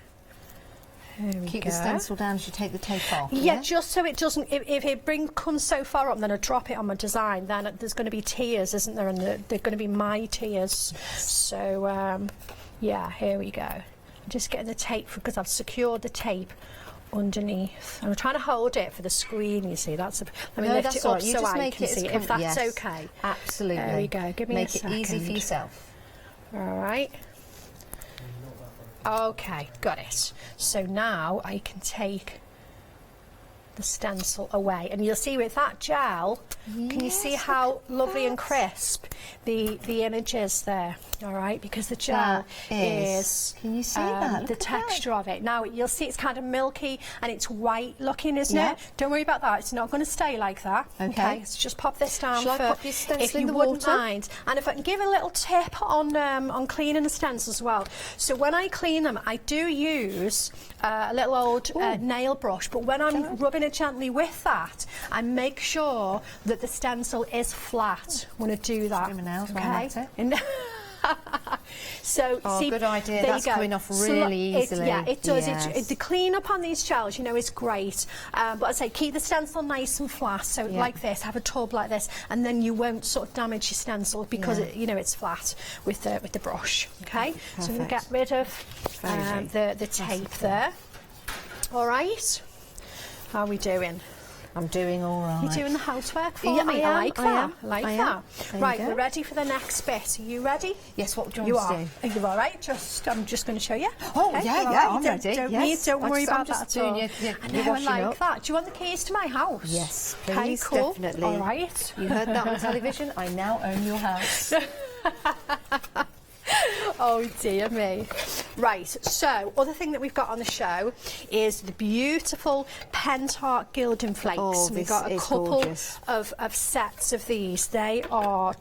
Keep the stencil down as you take the tape off. Yeah, just so it doesn't, if it comes so far up, then I drop it on my design, then there's going to be tears, isn't there? And they're going to be my tears. So, yeah, here we go. I'm just getting the tape, because I've secured the tape underneath. I'm trying to hold it for the screen, you see. Let me lift it up so I can see it, if that's okay. Absolutely. There we go. Give me a second. Make it easy for yourself. All right. Okay, got it. So now I can take the stencil away, and you'll see with that gel, can you see how lovely and crisp the image is there? All right, because the gel is can you see that? The texture of it. Now you'll see it's kind of milky and it's white looking, isn't it? Don't worry about that, it's not going to stay like that. Okay, so just pop this down. Shall I pop your stencil if you in the wouldn't water? mind. And if I can give a little tip on cleaning the stencils as well. So when I clean them, I do use a little old nail brush, but when I'm rubbing it gently with that, I make sure that the stencil is flat when I do that. Okay? So, see, good idea. there That's you go. coming off really easily. Yeah, it does. Yes. The clean up on these gels, you know, is great. But I say keep the stencil nice and flat. So like this, have a tub like this, and then you won't sort of damage your stencil because you know it's flat with the brush. Okay. So I'm going to get rid of the tape there. All right. How are we doing? I'm doing all right. You're doing the housework for Yeah, me. I like am. that. I like I am. that. There Right, you go. we're ready for the next bit. Are you ready? Yes, what do you want to do? Are you all right? I'm just going to show you. Oh, Okay, yeah, you're all yeah, right? I'm ready. Don't Yes. worry about I'm just that at all. doing your I know, I washing like up. that. Do you want the keys to my house? Yes, Okay, please, cool. definitely. All right. You heard that on television. I now own your house. Oh dear me. Right, so other thing that we've got on the show is the beautiful Pentart Gilding Flakes. Oh, We've this got a is couple gorgeous. of sets of these. They are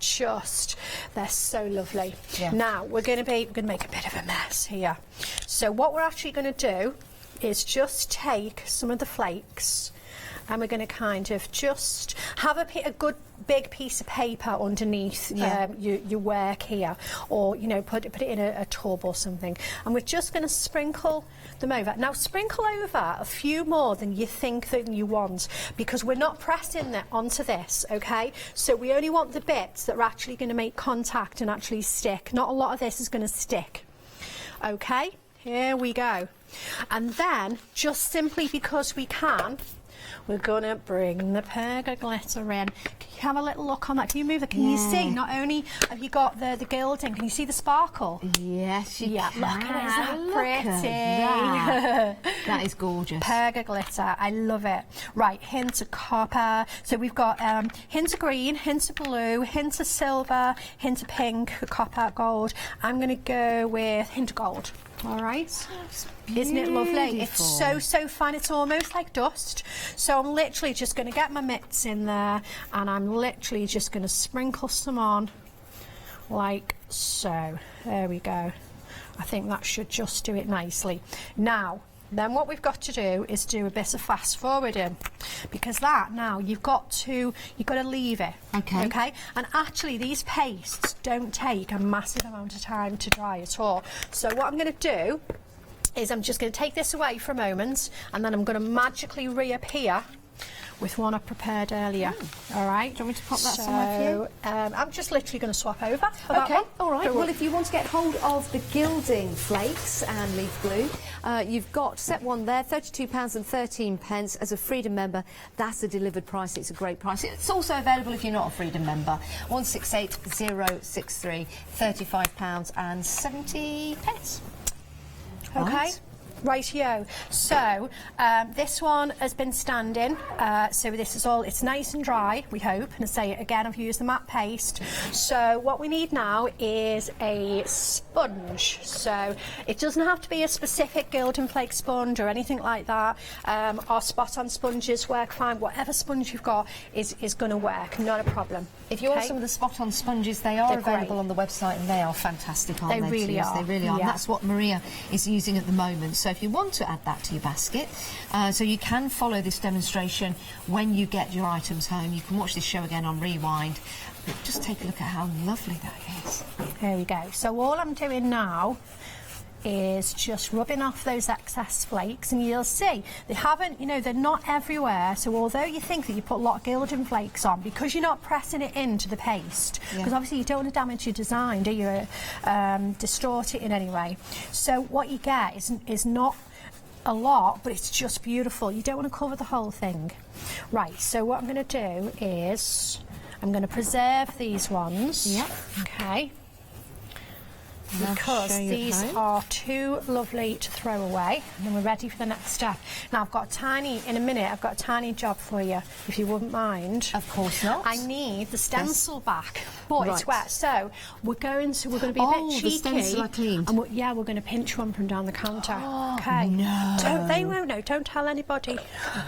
they're so lovely. Yeah. Now we're going to make a bit of a mess here. So what we're actually going to do is just take some of the flakes, and we're going to kind of just have a good big piece of paper underneath your work here, or you know put it in a tub or something, and we're just going to sprinkle them over. Now sprinkle over a few more than you think that you want, because we're not pressing that onto this, okay? So we only want the bits that are actually going to make contact and actually stick. Not a lot of this is going to stick. Okay, here we go. And then just simply because we can, we're going to bring the Perga glitter in. Can you have a little look on that? Can you move it? Can you see? Not only have you got the gilding, can you see the sparkle? Yes, you can. Look at it. Isn't that Look pretty? at that. That is gorgeous. Perga glitter. I love it. Right, hint of copper. So we've got hint of green, hint of blue, hint of silver, hint of pink, copper, gold. I'm going to go with hint of gold. All right. Isn't it lovely? It's so fine. It's almost like dust. So I'm literally just going to get my mitts in there, and I'm literally just going to sprinkle some on like so. There we go. I think that should just do it nicely. Now, then what we've got to do is do a bit of fast forwarding, because that now you've got to leave it. Okay. And actually these pastes don't take a massive amount of time to dry at all. So what I'm going to do is I'm just going to take this away for a moment, and then I'm going to magically reappear with one I prepared earlier. All right. Do you want me to pop that somewhere for you? I'm just literally going to swap over for Okay, that one. all right. So Well, if you want to get hold of the gilding flakes and leaf glue, you've got set one there, £32.13 as a Freedom member. That's a delivered price. It's a great price. It's also available if you're not a Freedom member. 168063, £35.70. Okay. Right. Rightio. So this one has been standing. So this is all. It's nice and dry. We hope. And I say again, I've used the matte paste. So what we need now is a sponge. So it doesn't have to be a specific Gilding Flake sponge or anything like that. Our spot-on sponges work fine. Whatever sponge you've got is going to work. Not a problem. If you want some of the spot-on sponges, they're available on the website, and they are fantastic, aren't they? They really are. They really are. Yeah. And that's what Maria is using at the moment. So if you want to add that to your basket, so you can follow this demonstration when you get your items home. You can watch this show again on Rewind. But just take a look at how lovely that is. There you go. So all I'm doing now is just rubbing off those excess flakes, and you'll see they haven't, you know, they're not everywhere. So although you think that you put a lot of Gilding Flakes on, because you're not pressing it into the paste, because obviously you don't want to damage your design, do you? Distort it in any way. So what you get is not a lot, but it's just beautiful. You don't want to cover the whole thing. Right, so what I'm going to do is I'm going to preserve these ones. Okay. Because these are too lovely to throw away, and then we're ready for the next step. Now I've got in a minute I've got a tiny job for you, if you wouldn't mind. Of course not. I need the stencil back, but it's wet, so we're going to be a bit cheeky. The stencil I cleaned. And we're going to pinch one from down the counter. Okay. No. They won't know. Don't tell anybody.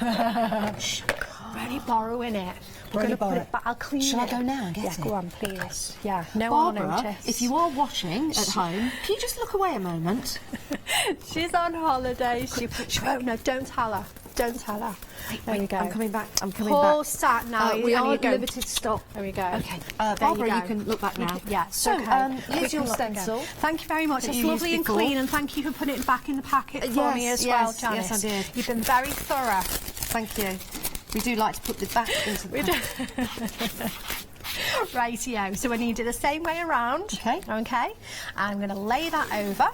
We're only borrowing it. We're going to put it back. I'll clean it. Shall I go now and get it? Yeah, go on, please. Yeah, no one will Barbara, notice. if you are watching at home, can you just look away a moment? She's on holiday. She won't know. Don't tell her. Don't tell her. There we go. I'm coming back. Paul sat now. We are limited stock. There we go. Okay. Barbara, you can look back now. Yeah. So, here's your stencil. Thank you very much. It's lovely and clean, and thank you for putting it back in the packet for me as well, Janice. Yes, I did. You've been very thorough. Thank you. We do like to put the back into the packet. Rightio. So we're going to do the same way around. Okay. Okay. I'm going to lay that over.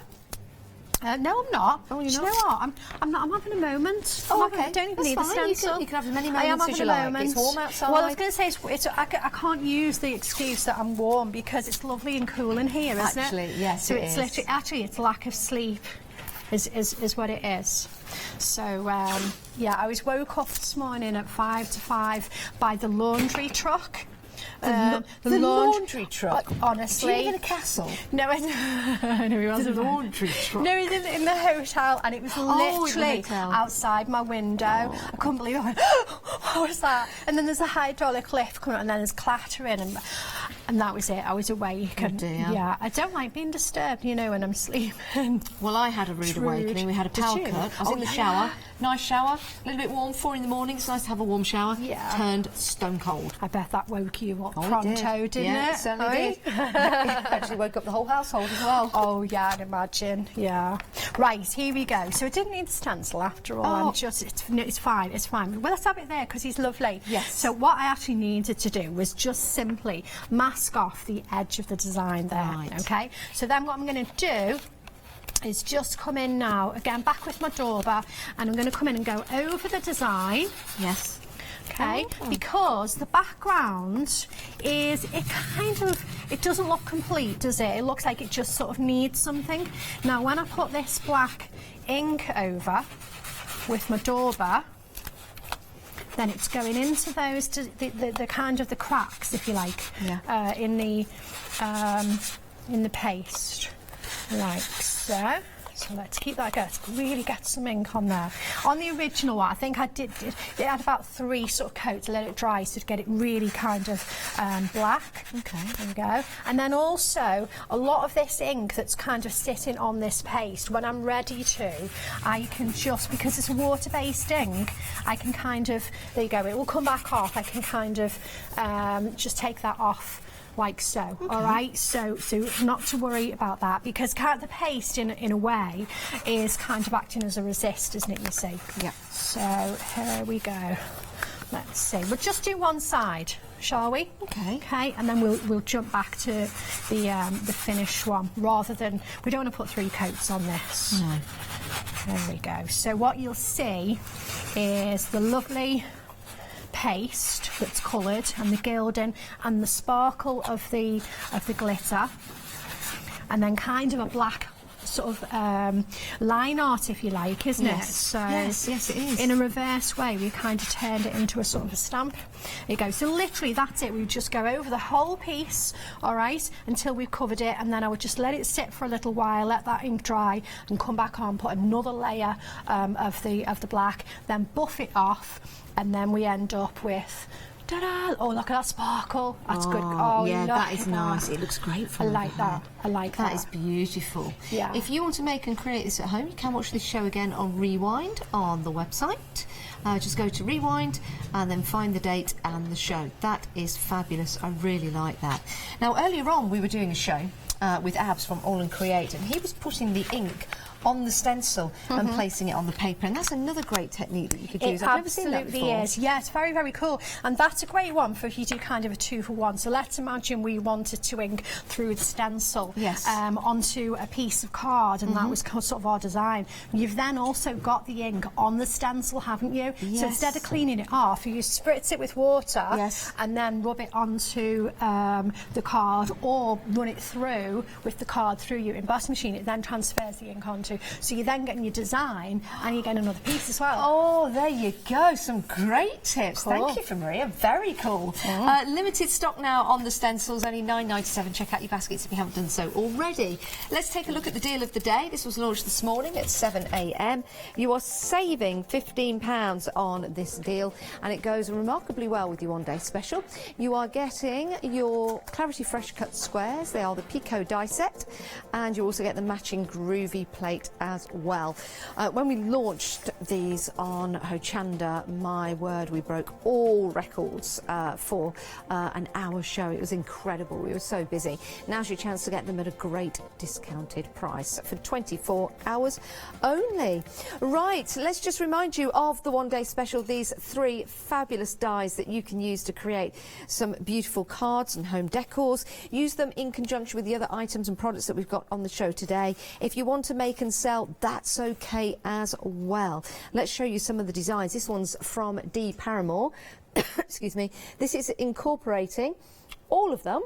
No, I'm not. Oh, you're Do not? you know what? I'm not. I'm having a moment. I don't even need the stencil. You can have as many I am moments as you having a like. moment. It's warm outside. Well, I was going to say I can't use the excuse that I'm warm because it's lovely and cool in here, isn't it? Actually, yes, so it it's is. literally it's lack of sleep, is what it is. So yeah, I was woke up this morning at 5 to 5 by the laundry truck. The laundry truck? Honestly. Do you live in a castle? No, no, he wasn't. The laundry truck? No, he's in the hotel, and it was literally outside my window. I couldn't believe it. I went, what was that? And then there's a hydraulic lift coming up, and then there's clattering, and that was it. I was awake. Oh dear. Yeah, I don't like being disturbed, you know, when I'm sleeping. Well, I had a rude awakening. We had a power cut. I was in the shower. Nice shower, a little bit warm, 4 in the morning. It's nice to have a warm shower. Yeah. Turned stone cold. I bet that woke you up Oh, pronto, didn't yeah, it? it certainly did. Actually woke up the whole household as well. Oh, yeah, I'd imagine. Yeah. Right, here we go. So I didn't need the stencil after all. I'm just, it's fine, it's fine. Well, let's have it there because he's lovely. Yes. So what I actually needed to do was just simply mask off the edge of the design there. Right. Okay. So then what I'm going to do is just come in now, again, back with my dauber, and I'm going to come in and go over the design. Yes. Okay, because the background is, it doesn't look complete, does it? It looks like it just sort of needs something. Now, when I put this black ink over with my dauber, then it's going into those, the kind of the cracks, if you like, in the paste, like so. So let's keep that going. Let's really get some ink on there. On the original one, I think I did it had about 3 sort of coats, let it dry so to get it really kind of black. Okay. There we go. And then also, a lot of this ink that's kind of sitting on this paste, when I'm ready to, I can just, because it's a water-based ink, I can kind of, there you go, it will come back off. I can kind of just take that off like so. Okay. All right, so not to worry about that, because the paste in a way is kind of acting as a resist, isn't it, you see? Yeah. So here we go. Let's see, we'll just do one side, shall we? Okay. Okay, and then we'll jump back to the finished one, rather than, we don't want to put 3 coats on this. No. There we go. So what you'll see is the lovely paste that's coloured, and the gilding and the sparkle of the glitter, and then kind of a black sort of line art, if you like, isn't it? So yes, it is. In a reverse way, we kind of turned it into a sort of a stamp. There you go. So literally that's it. We just go over the whole piece, all right, until we've covered it, and then I would just let it sit for a little while, let that ink dry, and come back on, put another layer of the black, then buff it off, and then we end up with, ta-da! Oh, look at that sparkle. That's good. Oh, yeah, that is look at nice. that. It looks great from I like that. I like that. That is beautiful. Yeah. If you want to make and create this at home, you can watch this show again on Rewind on the website. Just go to Rewind and then find the date and the show. That is fabulous. I really like that. Now, earlier on, we were doing a show with Abs from All and Create, and he was putting the ink on the stencil and placing it on the paper, and that's another great technique that you could use. I've never seen that before. It absolutely is. Yeah, it's very, very cool, and that's a great one for if you do kind of a 2-for-1. So let's imagine we wanted to ink through the stencil onto a piece of card, and that was sort of our design. You've then also got the ink on the stencil, haven't you? Yes. So instead of cleaning it off, you spritz it with water and then rub it onto the card, or run it through with the card through your emboss machine. It then transfers the ink onto. So you're then getting your design, and you're getting another piece as well. Oh, there you go. Some great tips. Cool. Thank you for Maria. Very cool. Limited stock now on the stencils, only $9.97. Check out your baskets if you haven't done so already. Let's take a look at the deal of the day. This was launched this morning at 7 a.m. You are saving £15 on this deal, and it goes remarkably well with your one-day special. You are getting your Clarity Fresh Cut squares. They are the Pico die set, and you also get the matching Groovy plate great as well. When we launched these on Hochanda, my word, we broke all records for an hour show. It was incredible. We were so busy. Now's your chance to get them at a great discounted price for 24 hours only. Right, let's just remind you of the one-day special. These 3 fabulous dies that you can use to create some beautiful cards and home decors. Use them in conjunction with the other items and products that we've got on the show today. If you want to make and sell, that's okay as well. Let's show you some of the designs. This one's from D. Paramore. Excuse me. This is incorporating all of them,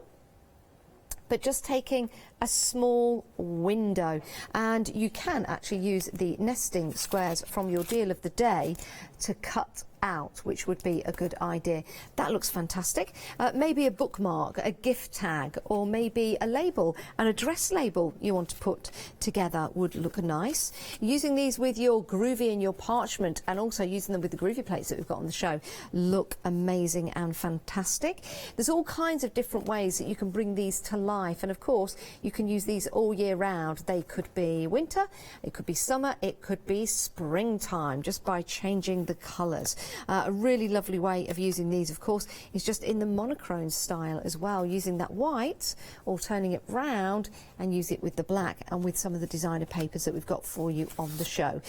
but just taking a small window, and you can actually use the nesting squares from your deal of the day to cut out, which would be a good idea. That looks fantastic. Maybe a bookmark, a gift tag, or maybe a label, an address label you want to put together would look nice. Using these with your groovy and your parchment, and also using them with the groovy plates that we've got on the show, look amazing and fantastic. There's all kinds of different ways that you can bring these to life, and of course you can use these all year round. They could be winter, it could be summer, it could be springtime, just by changing the colours. A really lovely way of using these, of course, is just in the monochrome style as well, using that white or turning it round and use it with the black and with some of the designer papers that we've got for you on the show.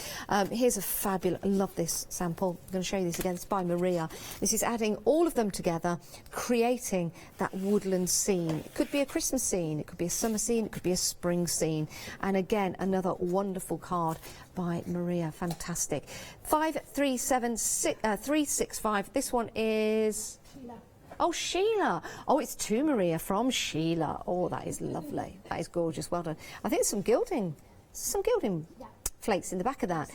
Here's a fabulous, I love this sample. I'm going to show you this again. It's by Maria. This is adding all of them together, creating that woodland scene. It could be a Christmas scene, it could be a summer scene, it could be a spring scene. And again, another wonderful card by Maria. Fantastic. 537365. This one is Sheila. Oh, Sheila. Oh, it's to Maria from Sheila. Oh, that is lovely. That is gorgeous. Well done. I think some gilding flakes in the back of that.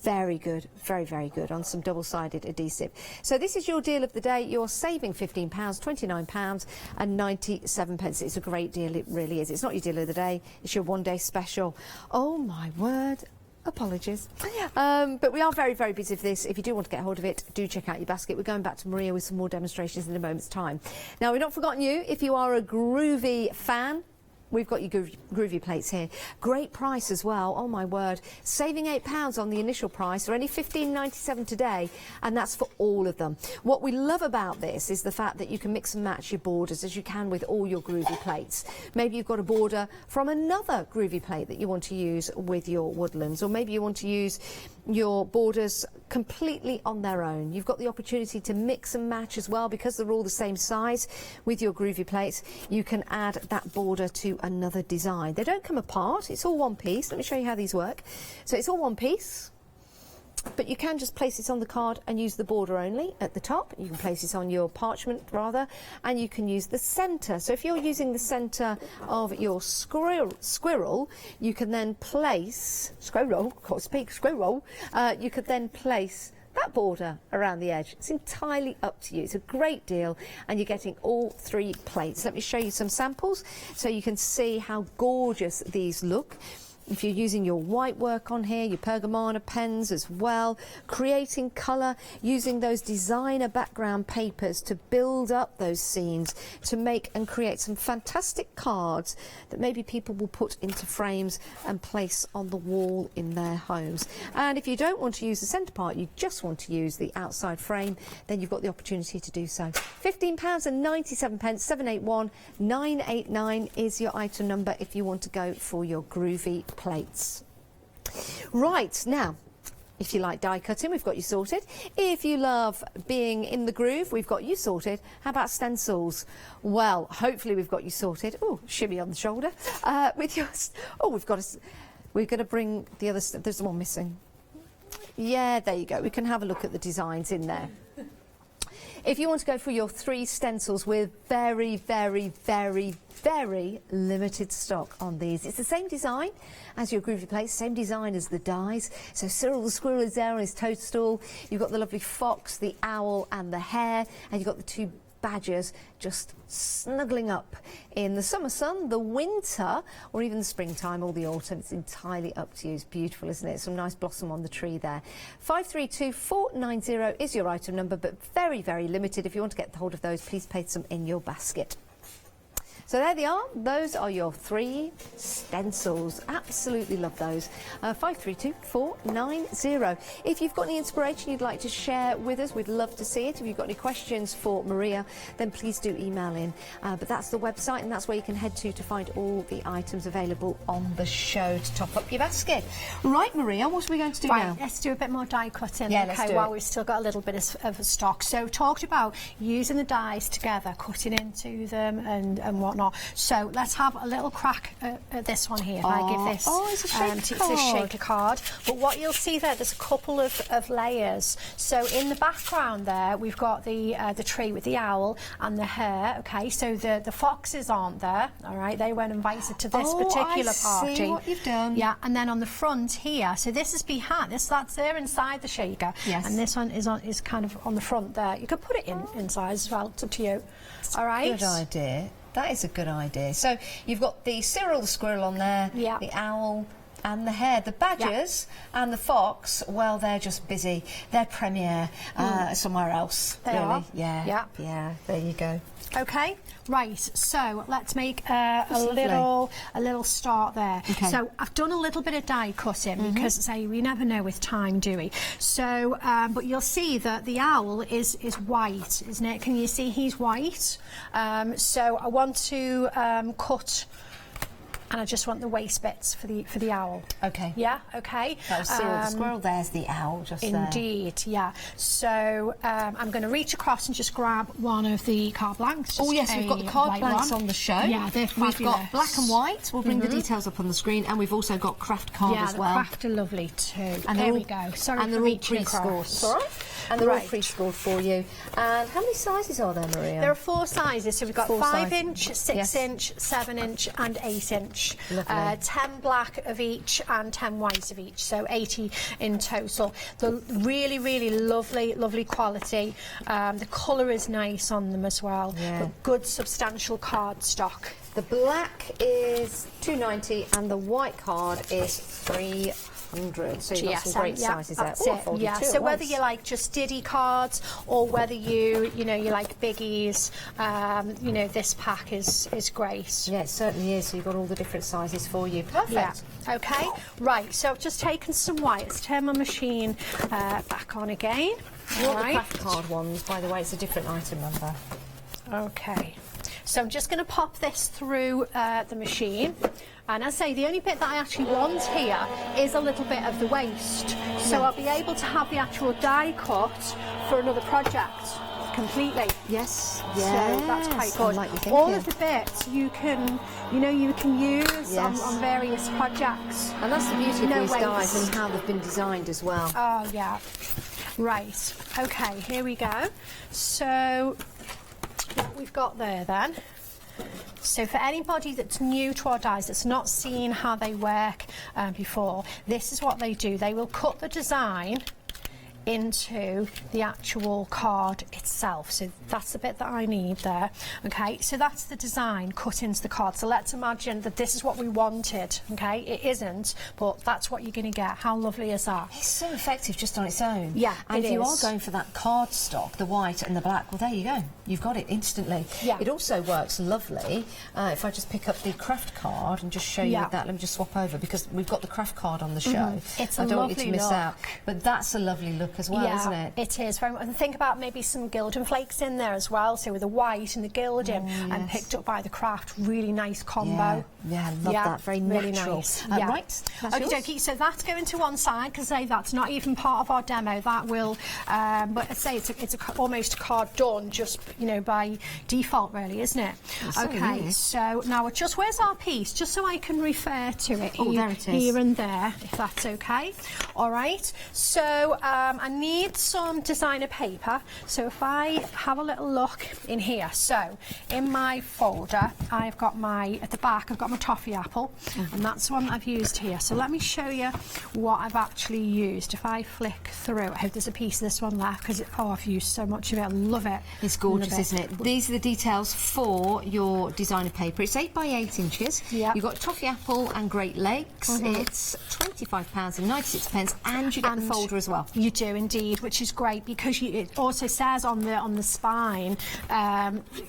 Very good, very, very good on some double-sided adhesive. So this is your deal of the day. You're saving £15, £29.97. It's a great deal, it really is. It's not your deal of the day, it's your one-day special. Oh my word. Apologies. But we are very, very busy for this. If you do want to get hold of it, do check out your basket. We're going back to Maria with some more demonstrations in a moment's time. Now, we've not forgotten you. If you are a groovy fan, we've got your groovy plates here. Great price as well. Oh my word. Saving £8 on the initial price. They're only $15.97 today, and that's for all of them. What we love about this is the fact that you can mix and match your borders as you can with all your groovy plates. Maybe you've got a border from another groovy plate that you want to use with your woodlands, or maybe you want to use your borders completely on their own. You've got the opportunity to mix and match as well, because they're all the same size with your groovy plates. You can add that border to another design. They don't come apart, it's all one piece. Let me show you how these work. So it's all one piece, but you can just place it on the card and use the border only at the top. You can place it on your parchment rather, and you can use the centre. So if you're using the centre of your squirrel, you can then place, you could then place that border around the edge. It's entirely up to you. It's a great deal, and you're getting all 3 plates. Let me show you some samples so you can see how gorgeous these look. If you're using your white work on here, your pergamena pens as well, creating colour, using those designer background papers to build up those scenes, to make and create some fantastic cards that maybe people will put into frames and place on the wall in their homes. And if you don't want to use the centre part, you just want to use the outside frame, then you've got the opportunity to do so. £15.97, 781989 is your item number if you want to go for your groovy plates. Right, now, if you like die cutting, we've got you sorted. If you love being in the groove, we've got you sorted. How about stencils? Well, hopefully we've got you sorted. Oh, shimmy on the shoulder. With your, we're going to bring the other, there's one missing. Yeah, there you go. We can have a look at the designs in there. If you want to go for your 3 stencils, with very, very, very, very limited stock on these. It's the same design as your groovy plates, same design as the dies. So Cyril the squirrel is there on his toadstool. You've got the lovely fox, the owl and the hare, and you've got the 2 badgers just snuggling up in the summer sun, the winter, or even the springtime or the autumn. It's entirely up to you. It's beautiful, isn't it? Some nice blossom on the tree there. 532490 is your item number, but very, very limited. If you want to get hold of those, please place them in your basket. So So there they are. Those are your 3 stencils. Absolutely love those. 532490. If you've got any inspiration you'd like to share with us, we'd love to see it. If you've got any questions for Maria, then please do email in. But that's the website, and that's where you can head to find all the items available on the show to top up your basket. Right, Maria, what are we going to do now? Let's do a bit more die cutting. Yeah, let's do while it. we've still got a little bit of stock. So talked about using the dies together, cutting into them and whatnot. So let's have a little crack at this one here. If I give this, it's a shaker it's card. a shaker card. But what you'll see there's a couple of layers. So in the background there, we've got the tree with the owl and the hare. Okay, so the foxes aren't there. All right, they weren't invited to this particular party. I see what you've done. Yeah, and then on the front here, so this is behind. That's there inside the shaker. Yes. And this one is kind of on the front there. You could put it inside as well. It's up to you. All right. Good idea. That is a good idea. So you've got the Cyril the squirrel on there, the owl and the hare. The badgers and the fox, well, they're just busy. They're premiere somewhere else. They are? Yeah. There you go. Okay, right, so let's make a little start there. Okay. So I've done a little bit of die cutting because, say, we never know with time, do we? So, but you'll see that the owl is white, isn't it? Can you see he's white? So I want to cut, and I just want the waist bits for the owl. Okay. Yeah. Okay. That was Cyril the squirrel. There's the owl just there. Indeed. Yeah. So I'm going to reach across and just grab one of the card blanks. Oh yes, we've got the card blanks on the show. Yeah, they're fabulous. We've got black and white. We'll bring the details up on the screen, and we've also got craft card as well. Yeah, the craft are lovely too. And there we go. Sorry and for they're all reaching across. pre-scored. All right. And they're all pre-scored for you. And how many sizes are there, Maria? There are 4 sizes. So we've got 5-inch, 6 inch, 7-inch, and 8-inch. Lovely. 10 black of each and 10 white of each, so 80 in total. The really, really lovely quality. The colour is nice on them as well. Yeah. But good substantial card stock. The black is £2.90 and the white card is £300. So you've got some great sizes there. That's it. Yeah. So whether you like just Diddy cards or whether you like biggies, this pack is great. Yeah, it certainly is. So you've got all the different sizes for you. Perfect. Yeah. Okay. Right. So I've just taken some white. Let's turn my machine back on again. You want the craft card ones, by the way. It's a different item number. Okay. So I'm just going to pop this through the machine. And as I say, the only bit that I actually want here is a little bit of the waste. So I'll be able to have the actual die cut for another project completely. Yes. So that's quite good. Like all of the bits you can use on various projects. And that's the beauty of these waste. dies and how they've been designed as well. Oh, yeah. Right. Okay, here we go. So what we've got there then. So for anybody that's new to our dies, that's not seen how they work before, this is what they do. They will cut the design into the actual card itself. So that's the bit that I need there. Okay, so that's the design cut into the card. So let's imagine that this is what we wanted. Okay, it isn't, but that's what you're going to get. How lovely is that? It's so effective just on its own. Yeah, and if you are going for that card stock, the white and the black, well, there you go. You've got it instantly. Yeah. It also works lovely. If I just pick up the craft card and just show you that, let me just swap over because we've got the craft card on the show. It's I don't want you to miss look. out. But that's a lovely look as well, isn't it? It is very much. And think about maybe some gilding flakes in there as well. So with the white and the gilding, and picked up by the craft, really nice combo. Yeah, I love that. Very really natural. nice. Right. Okie dokie. So that's going to one side because that's not even part of our demo. That will, but I say it's almost a card done just by default, really, isn't it? Okay. So now where's our piece? Just so I can refer to it. Oh, there it is. Here and there, if that's okay. All right. So I need some designer paper. So if I have a little look in here, so in my folder I've got at the back I've got my toffee apple, and that's the one that I've used here. So let me show you what I've actually used. If I flick through, I hope there's a piece of this one left because I've used so much of it. I love it. It's gorgeous, isn't it? These are the details for your designer paper. It's 8 by 8 inches. You've got toffee apple and Great Lakes. It's £25.96, and you get the folder as well. You do. indeed, which is great because it also says on the spine,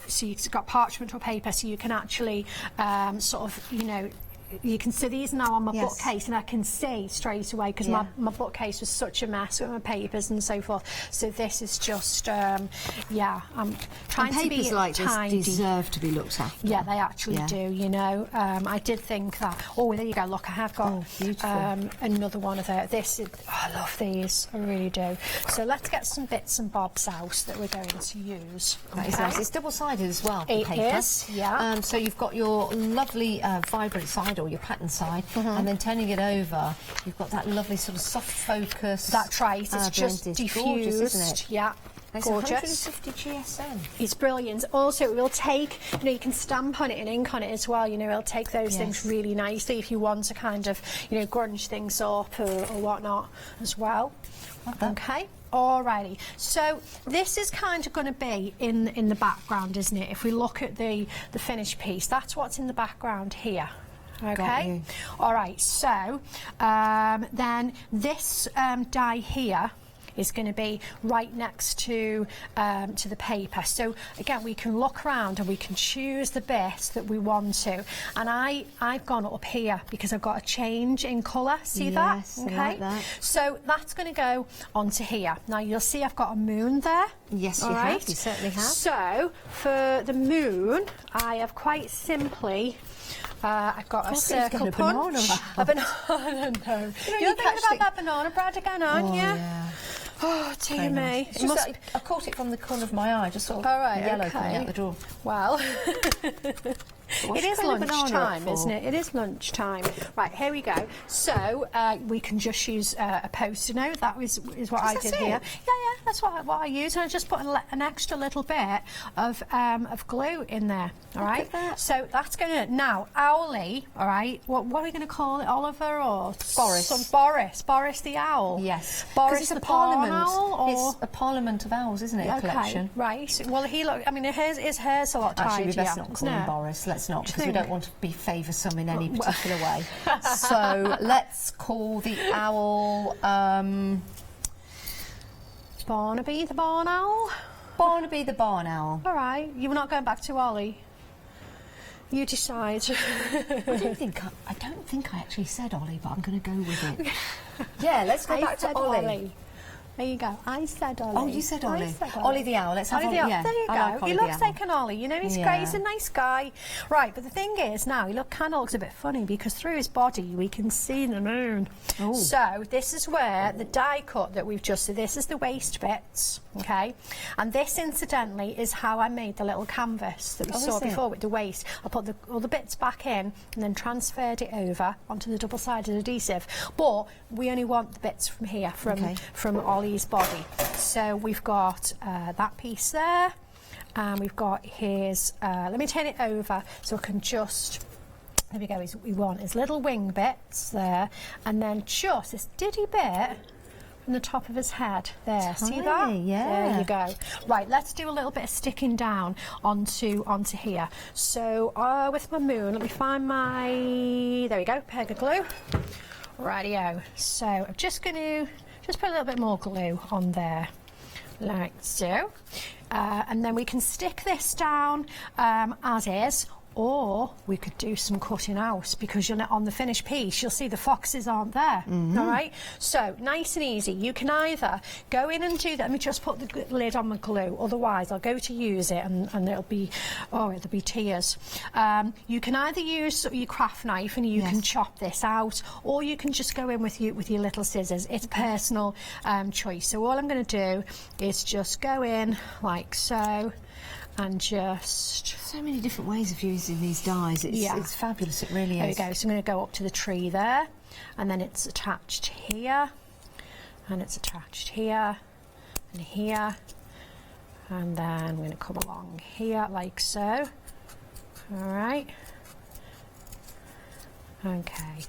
so you've got parchment or paper, so you can actually sort of, you know, you can see these now on my bookcase, and I can see straight away because my bookcase was such a mess with my papers and so forth. So this is just, I'm trying to be papers like tidy. this deserve to be looked after. Yeah, they actually do, you know. I did think that. Oh, there you go. Look, I have got another one of those. I love these. I really do. So let's get some bits and bobs out that we're going to use. That is nice. It's double-sided as well, the It paper. is, yeah. So you've got your lovely vibrant side, or your pattern side, and then turning it over, you've got that lovely sort of soft focus. That's right. It's just diffused. Gorgeous, isn't it? Yeah. It's Gorgeous. 150 GSM. It's brilliant. Also, it will take, you know, you can stamp on it and ink on it as well. You know, it'll take those things really nicely if you want to kind of, you know, grunge things up or whatnot as well. Okay. Alrighty, so this is kind of going to be in the background, isn't it? If we look at the finished piece, that's what's in the background here. Okay. All right. So then this die here is going to be right next to the paper. So again, we can look around and we can choose the bit that we want to. And I've gone up here because I've got a change in colour. See that? Okay. I like that. So that's going to go onto here. Now you'll see I've got a moon there. Yes, you have. You certainly have. So for the moon, I have quite simply. I've got a circle punch. A banana. No. You're thinking about that banana bread again, aren't you? Yeah. Oh, dear me. It's just that I caught it from the corner of my eye, just sort of yellow coming out the door. Well, it is lunchtime, isn't it? It is lunchtime. Right, here we go. So we can just use a Post-it note. That is what I did here. Yeah, that's what I use. And I just put an extra little bit of glue in there. All right. So that's going to now Owlie. All right. What are we going to call it? Oliver or Boris? Boris the owl. Yes. Boris the Parliament. Owl, it's a Parliament of owls, isn't it? A collection. Right. Well, I mean, his hair's a lot tidier. Actually, we best not call him Boris. Let's not, because we don't want to be favoursome in any particular way. So let's call the owl Barnaby the barn owl. Barnaby the barn owl. All right. You're not going back to Ollie. You decide. I don't think I actually said Ollie, but I'm going to go with it. Yeah, let's go back to Ollie. There you go. I said Ollie. Oh, you said Ollie. Ollie the owl. Let's have Ollie the owl. Yeah, there you go. like he looks like an Ollie. You know, he's great. He's a nice guy. Right, but the thing is now, he kind of looks a bit funny because through his body we can see the moon. Ooh. So this is where the die cut that we've just... So this is the waist bits, okay? And this, incidentally, is how I made the little canvas that we saw before with the waist. I put all the bits back in and then transferred it over onto the double-sided adhesive. But we only want the bits from here, from Ollie's body. So we've got that piece there, and we've got his... let me turn it over so I can just... There we go. We want his little wing bits there, and then just this diddy bit from the top of his head. There, see that? Yeah. There you go. Right, let's do a little bit of sticking down onto here. So with my moon, let me find my... There we go, pega glue. Rightio. So I'm just going to put a little bit more glue on there, like so. And then we can stick this down as is, or we could do some cutting out, because on the finished piece you'll see the foxes aren't there. All right, so nice and easy. You can either go in and do that. Let me just put the lid on the glue, otherwise I'll go to use it and it'll be tears. You can either use your craft knife and you can chop this out, or you can just go in with your little scissors. It's personal choice. So all I'm going to do is just go in like so, and just... So many different ways of using these dies. It's fabulous, it really is. There we go. So I'm going to go up to the tree there, and then it's attached here, and it's attached here, and here, and then I'm going to come along here like so. All right. Okay.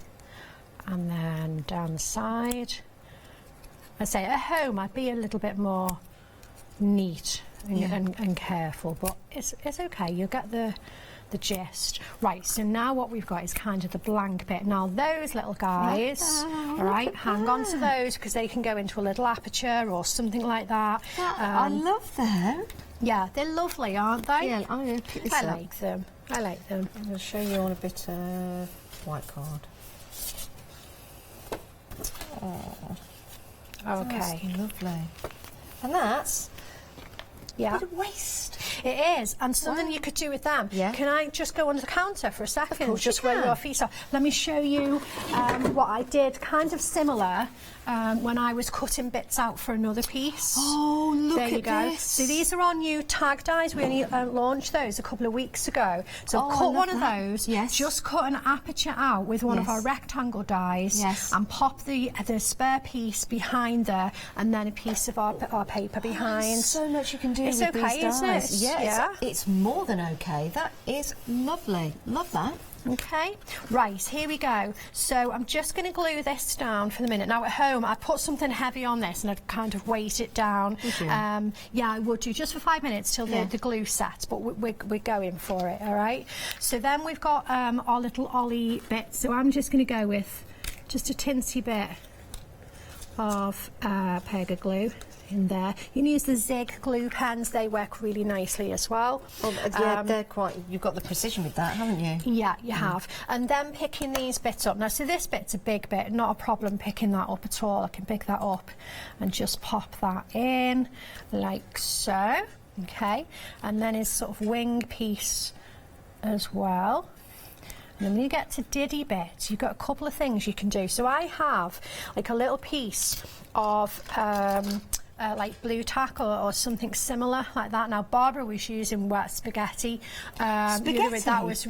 And then down the side. I say at home I'd be a little bit more neat and careful, but it's okay. You'll get the the gist. Right, so now what we've got is kind of the blank bit. Now those little guys, all right, hang on to those because they can go into a little aperture or something like that. I love them. Yeah, they're lovely, aren't they? Yeah, I'm going to pick this up. I like them. I like them. I'm going to show you on a bit of white card. Oh. Okay. That's lovely. And that's a bit of waste. It is, and something you could do with them. Yeah. Can I just go under the counter for a second? Of course just you where can. your feet are. Let me show you what I did, kind of similar when I was cutting bits out for another piece. Oh, look there you at go. this. So these are our new tag dies. We only launched those a couple of weeks ago. So cut one of those. Yes. Just cut an aperture out with one of our rectangle dies. Yes. And pop the spare piece behind there, and then a piece of our paper behind. There's so much you can do It's with okay, these dies. isn't it? Yeah, it's more than okay. That is lovely. Love that. Okay, right, here we go. So I'm just going to glue this down for the minute. Now at home, I put something heavy on this and I'd kind of weight it down. Would you? Yeah, I would do, just for 5 minutes till the glue sets, but we're going for it, all right? So then we've got our little ollie bit. So I'm just going to go with just a tinsy bit of Pega glue in there. You can use the Zig glue pens, they work really nicely as well. Well, yeah, they're quite, you've got the precision with that, haven't you? Yeah, you have. And then picking these bits up. Now, so this bit's a big bit, not a problem picking that up at all. I can pick that up and just pop that in like so. Okay, and then his sort of wing piece as well. And then when you get to diddy bits, you've got a couple of things you can do. So I have like a little piece of like blue tack or something similar like that. Now Barbara was using wet spaghetti. Spaghetti? That was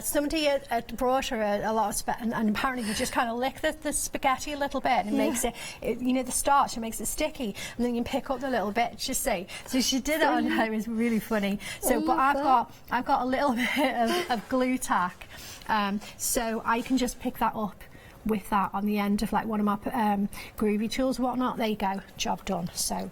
somebody had brought her a lot of spaghetti, and apparently you just kind of lick the spaghetti a little bit and it makes it, you know, the starch, it makes it sticky, and then you can pick up the little bits, you see. So she did it on her. It was really funny. So, but I've got a little bit of glue tack, so I can just pick that up with that on the end of like one of my groovy tools, whatnot. There you go, job done. So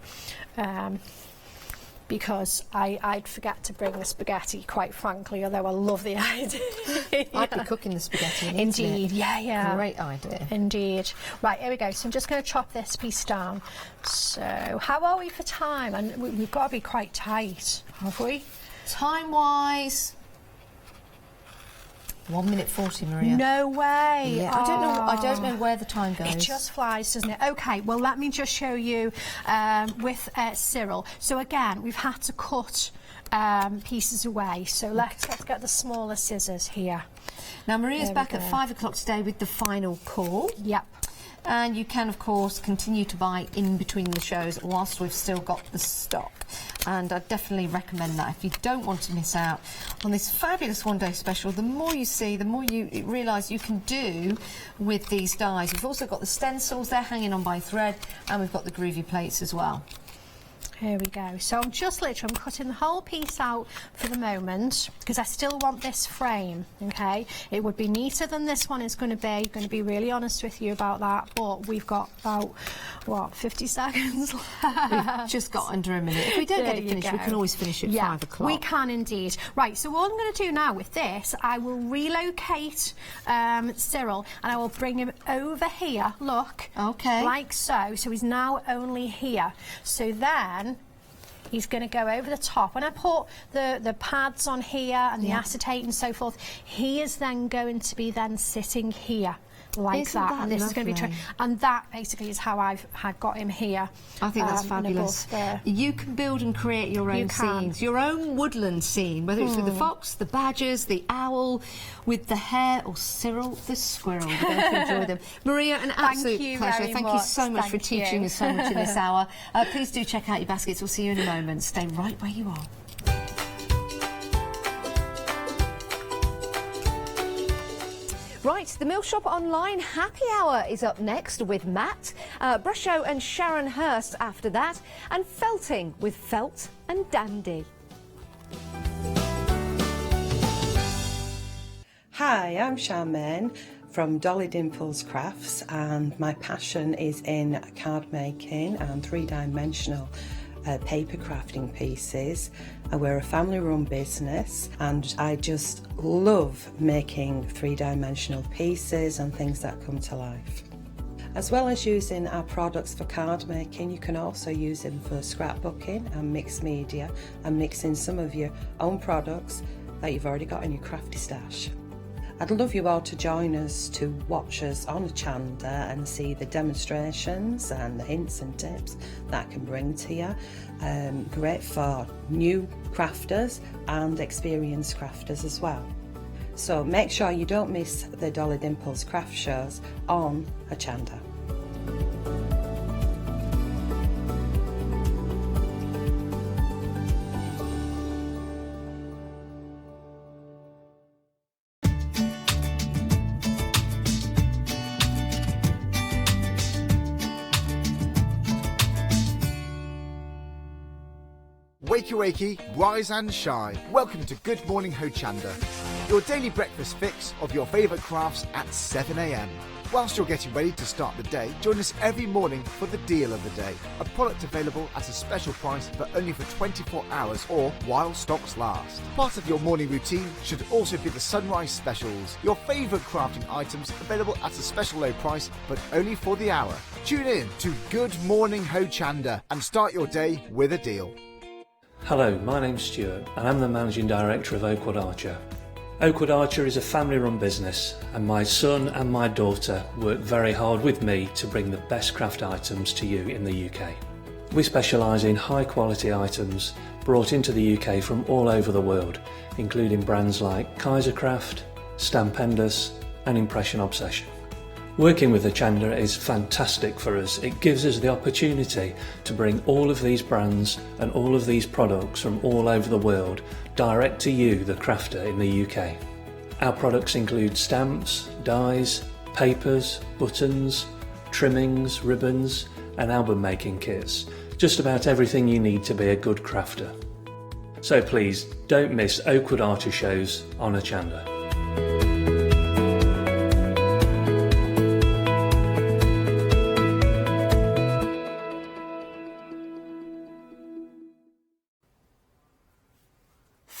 because I'd forget to bring the spaghetti, quite frankly, although I love the idea. I'd be cooking the spaghetti in Indeed, internet. yeah. Great idea. Indeed. Right, here we go. So I'm just going to chop this piece down. So how are we for time? And we've got to be quite tight, have we? Time-wise, 1 minute 40, Maria. No way. Yeah, I don't know where the time goes. It just flies, doesn't it? Okay, well let me just show you with Cyril. So again, we've had to cut pieces away. So let's get the smaller scissors here. Now Maria's back at 5 o'clock today with the final call. Yep. And you can, of course, continue to buy in between the shows whilst we've still got the stock. And I definitely recommend that if you don't want to miss out on this fabulous one-day special. The more you see, the more you realise you can do with these dies. We've also got the stencils, they're hanging on by thread, and we've got the groovy plates as well. Here we go. So I'm just literally, I'm cutting the whole piece out for the moment because I still want this frame, okay? It would be neater than this one is going to be really honest with you about that, but we've got about, what, 50 seconds left? We've just got under a minute. If we don't get it finished, we can always finish at 5 o'clock. We can indeed. Right, so what I'm going to do now with this, I will relocate Cyril and I will bring him over here, look. Okay. Like so. So he's now only here. So then he's going to go over the top. When I put the pads on here and the acetate and so forth, he is then going to be then sitting here like Isn't that. And this lovely? is going to be and that basically is how I've got him here. I think that's fabulous. You can build and create your own scenes, your own woodland scene, whether it's with the fox, the badgers, the owl, with the hare, or Cyril the squirrel. We're going to enjoy them. Maria, an absolute pleasure. Thank you so much for teaching us so much in this hour. Please do check out your baskets. We'll see you in a moment. Stay right where you are. Right, the Mill Shop Online Happy Hour is up next with Matt, Brusho and Sharon Hurst after that, and Felting with Felt and Dandy. Hi, I'm Charmaine from Dolly Dimples Crafts, and my passion is in card making and three-dimensional paper crafting pieces. We're a family-run business, and I just love making three-dimensional pieces and things that come to life. As well as using our products for card making, you can also use them for scrapbooking and mixed media and mixing some of your own products that you've already got in your crafty stash. I'd love you all to join us to watch us on Hochanda and see the demonstrations and the hints and tips that I can bring to you. Great for new crafters and experienced crafters as well. So make sure you don't miss the Dolly Dimples craft shows on Hochanda. Wakey wakey, rise and shine. Welcome to Good Morning Hochanda, your daily breakfast fix of your favourite crafts at 7 a.m. Whilst you're getting ready to start the day, join us every morning for the deal of the day. A product available at a special price but only for 24 hours or while stocks last. Part of your morning routine should also be the sunrise specials. Your favourite crafting items available at a special low price but only for the hour. Tune in to Good Morning Hochanda and start your day with a deal. Hello, my name's Stuart and I'm the Managing Director of Oakwood Archer. Oakwood Archer is a family-run business and my son and my daughter work very hard with me to bring the best craft items to you in the UK. We specialise in high-quality items brought into the UK from all over the world, including brands like Kaisercraft, Stampendous and Impression Obsession. Working with Hochanda is fantastic for us. It gives us the opportunity to bring all of these brands and all of these products from all over the world direct to you, the crafter in the UK. Our products include stamps, dies, papers, buttons, trimmings, ribbons and album making kits. Just about everything you need to be a good crafter. So please don't miss Oakwood Archer shows on Hochanda.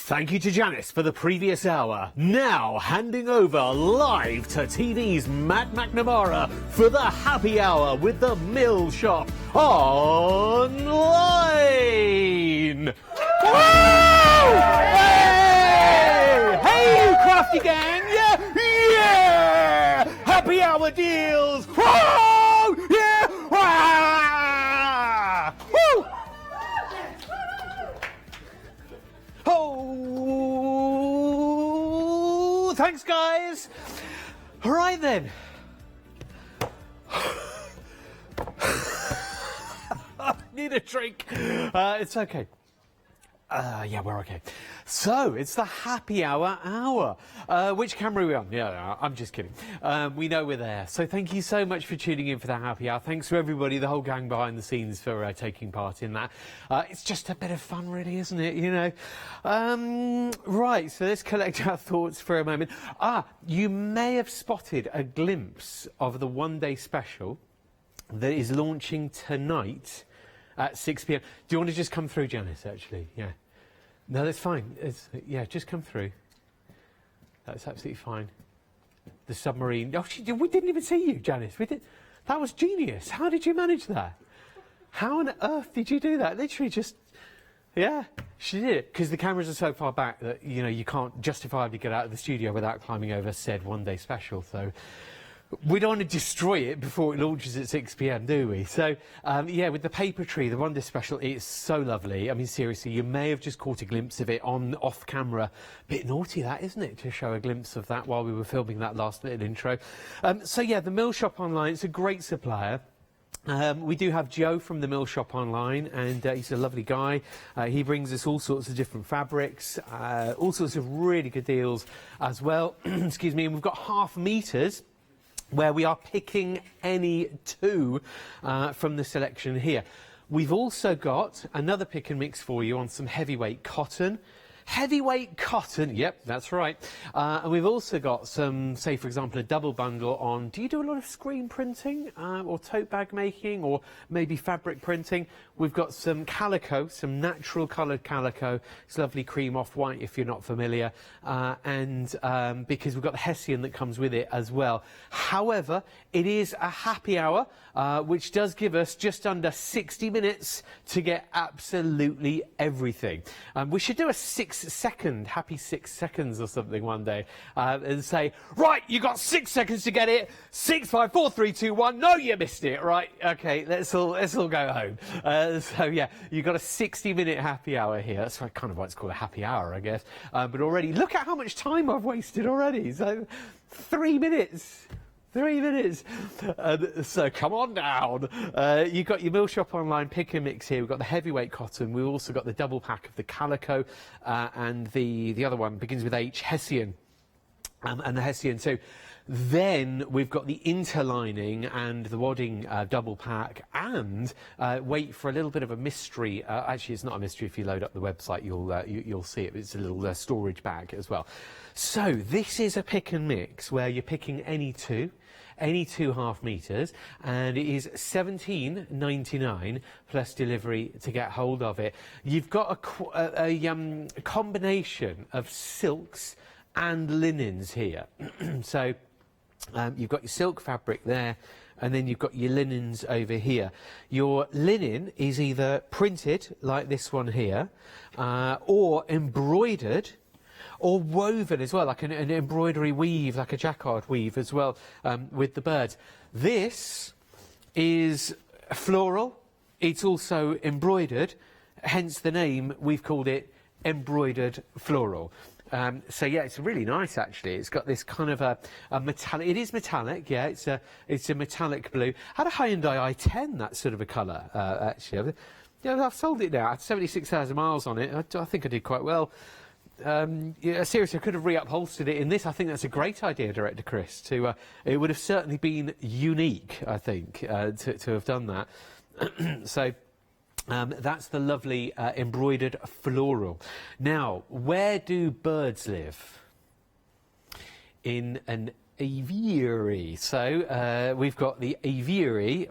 Thank you to Janice for the previous hour. Now, handing over live to TV's Matt McNamara for the happy hour with the Mill Shop Online. Hey! Hey, you crafty gang! Yeah! Yeah! Happy hour deals! Whoa! Yeah! Ah! Woo! Oh, thanks, guys. All right, then. Need a drink. It's okay. Yeah, we're okay. So, it's the happy hour. Which camera are we on? Yeah, I'm just kidding. We know we're there. So thank you so much for tuning in for the happy hour. Thanks to everybody, the whole gang behind the scenes for taking part in that. It's just a bit of fun, really, isn't it? You know. Right, so let's collect our thoughts for a moment. You may have spotted a glimpse of the one-day special that is launching tonight at 6 p.m. Do you want to just come through, Janice, actually? Yeah. No, that's fine. Yeah, just come through. That's absolutely fine. The submarine. Oh, we didn't even see you, Janice. We did. That was genius. How did you manage that? How on earth did you do that? Literally just... Yeah, she did it. Because the cameras are so far back that, you know, you can't justifiably get out of the studio without climbing over said one-day special. So... we don't want to destroy it before it launches at 6 p.m, do we? So, yeah, with the paper tree, the one-day special, it's so lovely. I mean, seriously, you may have just caught a glimpse of it off camera. Bit naughty, that, isn't it, to show a glimpse of that while we were filming that last little intro. So, yeah, the Mill Shop Online, it's a great supplier. We do have Joe from the Mill Shop Online, and he's a lovely guy. He brings us all sorts of different fabrics, all sorts of really good deals as well. Excuse me, and we've got half meters, where we are picking any two from the selection here. We've also got another pick and mix for you on some heavyweight cotton, heavyweight cotton. Yep, that's right. And we've also got some, say for example, a double bundle on, do you do a lot of screen printing or tote bag making or maybe fabric printing? We've got some calico, some natural coloured calico. It's lovely cream off-white if you're not familiar. And because we've got the Hessian that comes with it as well. However, it is a happy hour, which does give us just under 60 minutes to get absolutely everything. We should do a 6-second, happy 6 seconds or something one day, and say, right, you got 6 seconds to get it. 6, 5, 4, 3, 2, 1. No, you missed it. Right, okay, let's all go home. So yeah, you got a 60-minute happy hour here. That's kind of why it's called a happy hour, I guess. But already, look at how much time I've wasted already. So 3 minutes. 3 minutes. So come on down. You've got your Mill Shop Online pick and mix here. We've got the heavyweight cotton. We've also got the double pack of the calico, and the other one begins with H, Hessian, and the Hessian too. Then we've got the interlining and the wadding double pack, and wait for a little bit of a mystery. Actually, it's not a mystery. If you load up the website, you'll see it. It's a little storage bag as well. So this is a pick and mix where you're picking any two half meters, and it is £17.99 plus delivery to get hold of it. You've got a combination of silks and linens here. So you've got your silk fabric there, and then you've got your linens over here. Your linen is either printed like this one here, or embroidered, or woven as well, like an embroidery weave, like a jacquard weave as well, with the birds. This is floral. It's also embroidered, hence the name. We've called it embroidered floral. So yeah, it's really nice actually. It's got this kind of a metallic. It is metallic, yeah. It's a metallic blue. Had a Hyundai i10, that sort of a colour actually. Yeah, I've sold it now. I had 76,000 miles on it. I think I did quite well. Yeah, seriously, I could have re-upholstered it in this. I think that's a great idea, Director Chris. It would have certainly been unique, I think, to have done that. So that's the lovely embroidered floral. Now, where do birds live? In an aviary. So we've got the aviary,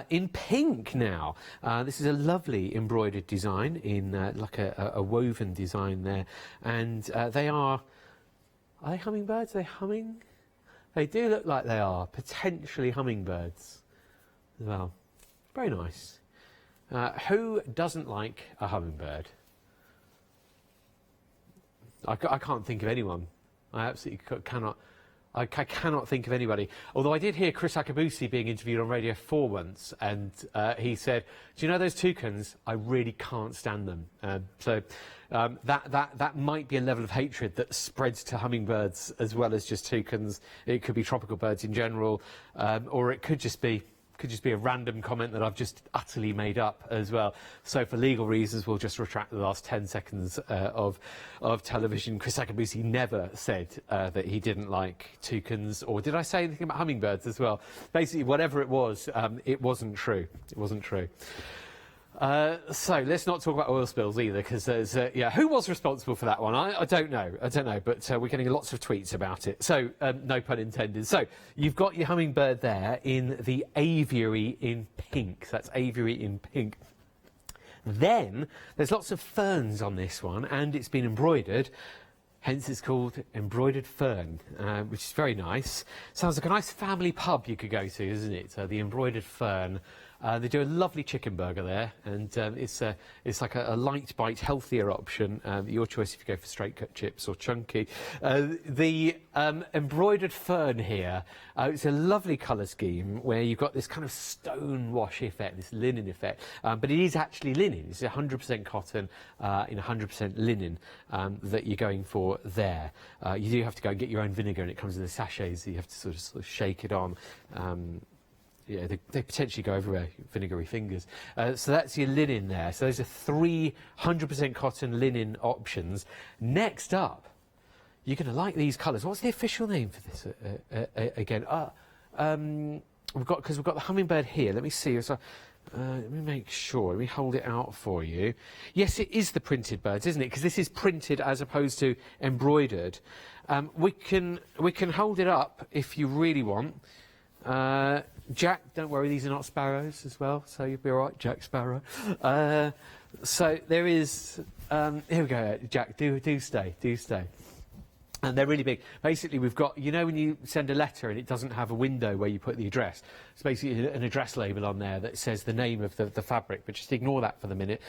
in pink now. This is a lovely embroidered design in like a woven design there, and are they hummingbirds? Are they humming? They do look like they are potentially hummingbirds as well. Very nice. Who doesn't like a hummingbird? I can't think of anyone. I absolutely cannot. I cannot think of anybody. Although I did hear Chris Akabusi being interviewed on Radio 4 once, and he said, "Do you know those toucans? I really can't stand them." So that might be a level of hatred that spreads to hummingbirds as well as just toucans. It could be tropical birds in general, or it could just be a random comment that I've just utterly made up as well. So for legal reasons, we'll just retract the last 10 seconds of television. Chris Akabusi never said that he didn't like toucans, or did I say anything about hummingbirds as well? Basically, whatever it was, it wasn't true. It wasn't true. So let's not talk about oil spills either, because there's who was responsible for that one? I don't know, but we're getting lots of tweets about it, so no pun intended. So you've got your hummingbird there in the aviary in pink. So that's aviary in pink. Then there's lots of ferns on this one, and it's been embroidered, hence it's called embroidered fern, which is very nice. Sounds like a nice family pub you could go to, isn't it? The embroidered fern. They do a lovely chicken burger there, and it's like a light bite, healthier option. Your choice if you go for straight cut chips or chunky. The embroidered fern here, it's a lovely colour scheme where you've got this kind of stone wash effect, this linen effect, but it is actually linen. It's 100% cotton in 100% linen that you're going for there. You do have to go and get your own vinegar, and it comes in the sachets, so you have to sort of shake it on. Yeah, they potentially go everywhere, vinegary fingers. So that's your linen there. So those are 3 100% cotton linen options. Next up, you're going to like these colours. What's the official name for this again? We've got the hummingbird here. Let me see. So Let me make sure. Let me hold it out for you. Yes, it is the printed birds, isn't it? Because this is printed as opposed to embroidered. We can hold it up if you really want. Jack, don't worry, these are not sparrows as well, so you'll be all right, Jack Sparrow. So there is. Here we go, Jack. Do stay. And they're really big. Basically, we've got, you know, when you send a letter and it doesn't have a window where you put the address, it's basically an address label on there that says the name of the fabric, but just ignore that for the minute.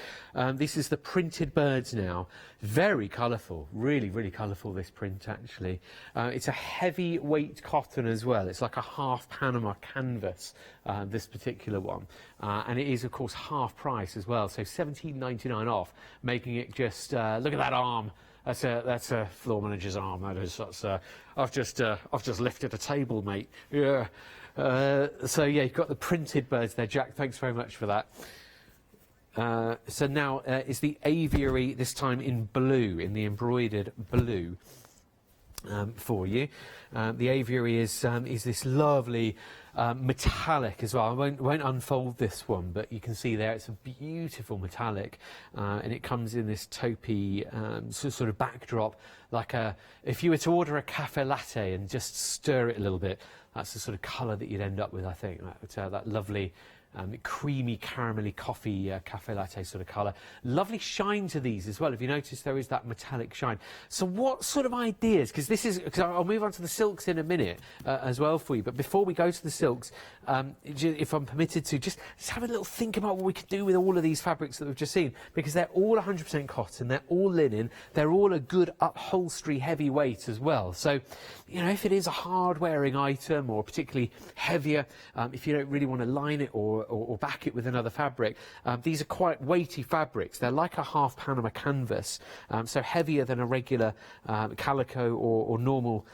This is the printed birds now. Very colourful, really, really colourful, this print, actually. It's a heavy-weight cotton as well. It's like a half Panama canvas, this particular one. And it is, of course, half price as well, so £17.99 off, making it just, look at that arm. That's a floor manager's arm. That is. I've just lifted a table, mate. Yeah. So yeah, you've got the printed birds there, Jack. Thanks very much for that. So now is the aviary, this time in blue, in the embroidered blue. For you, the aviary is this lovely metallic as well. I won't unfold this one, but you can see there it's a beautiful metallic, and it comes in this taupey sort of backdrop, like if you were to order a cafe latte and just stir it a little bit, that's the sort of colour that you'd end up with, I think. That lovely. Creamy, caramelly coffee cafe latte sort of colour. Lovely shine to these as well. If you notice, there is that metallic shine. So what sort of ideas, because I'll move on to the silks in a minute as well for you, but before we go to the silks, if I'm permitted to, just have a little think about what we could do with all of these fabrics that we've just seen, because they're all 100% cotton, they're all linen, they're all a good upholstery heavy weight as well. So, you know, if it is a hard-wearing item or particularly heavier, if you don't really want to line it or back it with another fabric. These are quite weighty fabrics. They're like a half Panama canvas, so heavier than a regular calico or normal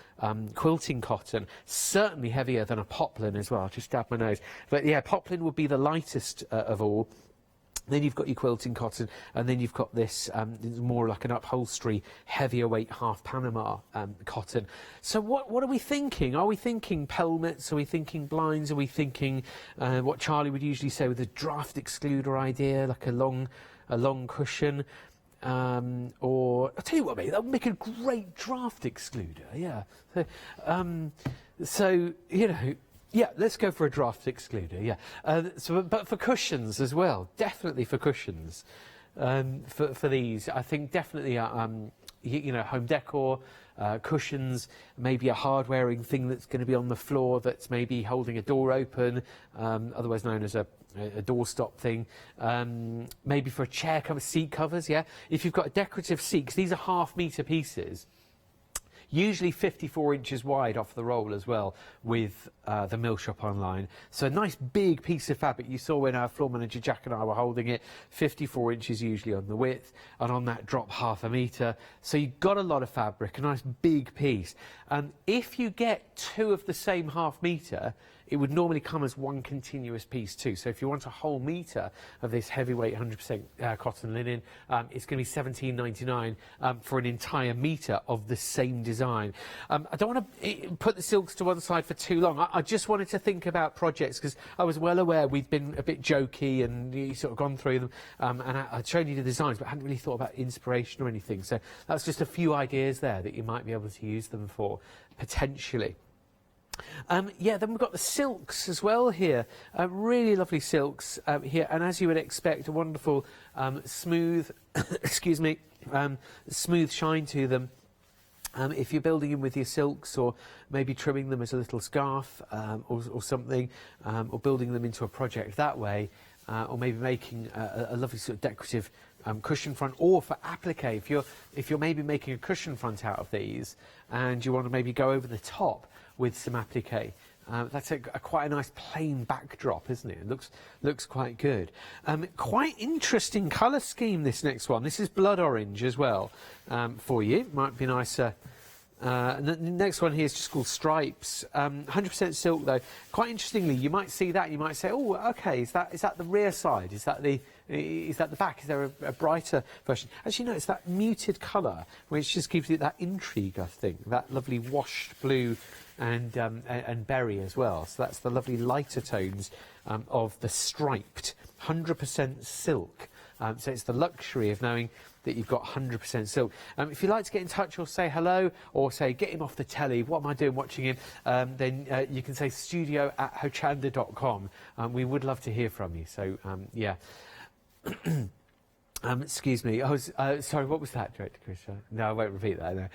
quilting cotton. Certainly heavier than a poplin as well. I'll just dab my nose. But yeah, poplin would be the lightest of all. Then you've got your quilting cotton, and then you've got this more like an upholstery, heavier weight half Panama cotton. So what are we thinking? Are we thinking pelmets? Are we thinking blinds? Are we thinking what Charlie would usually say with a draft excluder idea, like a long cushion? Or I'll tell you what, mate, that would make a great draft excluder. Yeah. So you know. Yeah, let's go for a draft excluder, yeah. But for cushions as well, definitely for cushions. For these, I think definitely, you know, home decor, cushions, maybe a hard-wearing thing that's going to be on the floor that's maybe holding a door open, otherwise known as a doorstop thing. Maybe for a chair cover, seat covers, yeah. If you've got a decorative seat, 'cause these are half-metre pieces, usually 54 inches wide off the roll as well with the Mill Shop online. So a nice big piece of fabric. You saw when our floor manager Jack and I were holding it, 54 inches usually on the width, and on that drop half a metre. So you've got a lot of fabric, a nice big piece. If you get two of the same half metre, it would normally come as one continuous piece too. So if you want a whole metre of this heavyweight 100% cotton linen, it's going to be £17.99 for an entire metre of the same design. I don't want to put the silks to one side for too long. I just wanted to think about projects because I was well aware we've been a bit jokey and sort of gone through them, and I'd shown you the designs, but I hadn't really thought about inspiration or anything. So that's just a few ideas there that you might be able to use them for, potentially. Yeah, then we've got the silks as well here. Really lovely silks here, and as you would expect, a wonderful smooth, excuse me, smooth shine to them. If you're building in with your silks, or maybe trimming them as a little scarf or something, or building them into a project that way, or maybe making a lovely sort of decorative cushion front, or for applique, if you're maybe making a cushion front out of these, and you want to maybe go over the top with some applique. That's quite a nice plain backdrop, isn't it? It looks quite good. Quite interesting colour scheme, this next one. This is blood orange as well for you. Might be nicer. The next one here is just called Stripes. 100% silk though. Quite interestingly, you might see that, you might say, oh, okay, is that the rear side? Is that the back? Is there a brighter version? Actually, no, it's that muted colour, which just gives it that intrigue, I think. That lovely washed blue and berry as well. So that's the lovely lighter tones of the striped 100% silk. So it's the luxury of knowing that you've got 100% silk. If you'd like to get in touch or say hello, or say get him off the telly, what am I doing watching him, then you can say studio@hochanda.com. We would love to hear from you. So, yeah. Excuse me. I was sorry. What was that, Director Chris? No, I won't repeat that. No.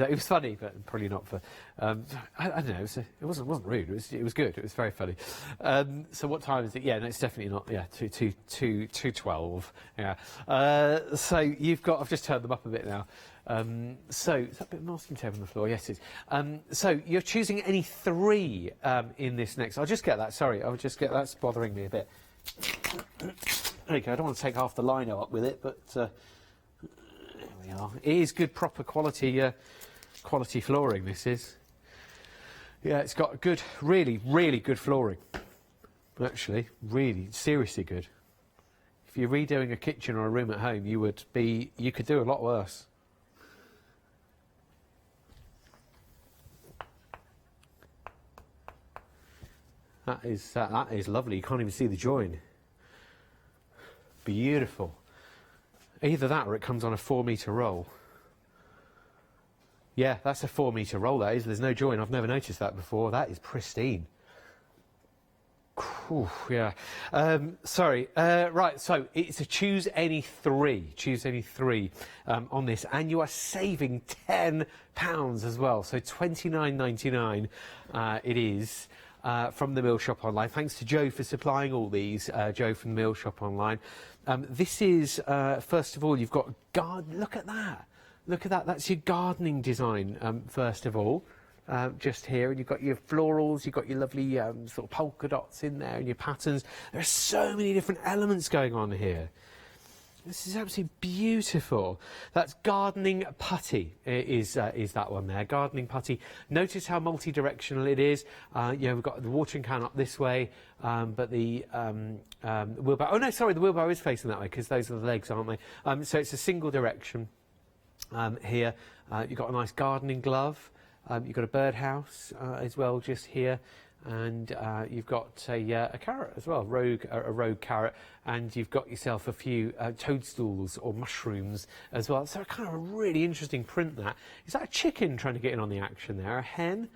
It was funny, but probably not for. I don't know. It wasn't rude. It was good. It was very funny. So what time is it? Yeah, no, it's definitely not. Yeah, 2:12. Yeah. So you've got. I've just turned them up a bit now. So is that a bit of masking tape on the floor? Yes, it is. So you're choosing any three in this next. I'll just get that. Sorry, I'll just get that's bothering me a bit. There you go. I don't want to take half the lino up with it, but there we are. It is good, proper quality quality flooring. This is. Yeah, it's got good, really, really good flooring. Actually, really, seriously good. If you're redoing a kitchen or a room at home, you could do a lot worse. That is lovely. You can't even see the join. Beautiful. Either that or it comes on a 4-metre roll. Yeah, that's a 4-metre roll, that is. There's no join. I've never noticed that before. That is pristine. Whew, yeah. Sorry. Right, so it's a choose any three. Choose any three on this. And you are saving £10 as well. So £29.99 it is. From the Mill Shop Online. Thanks to Joe for supplying all these, Joe from the Mill Shop Online. This is, first of all, you've got look at that. Look at that. That's your gardening design, first of all. Just here, and you've got your florals, you've got your lovely sort of polka dots in there, and your patterns. There are so many different elements going on here. This is absolutely beautiful. That's gardening putty, is that one there. Gardening putty. Notice how multi-directional it is. We've got the watering can up this way, but the wheelbarrow... Oh, no, sorry, the wheelbarrow is facing that way, because those are the legs, aren't they? So it's a single direction here. You've got a nice gardening glove. You've got a birdhouse as well, just here. And you've got a carrot as well, a rogue carrot, and you've got yourself a few toadstools or mushrooms as well. So kind of a really interesting print. That is that a chicken trying to get in on the action there? A hen?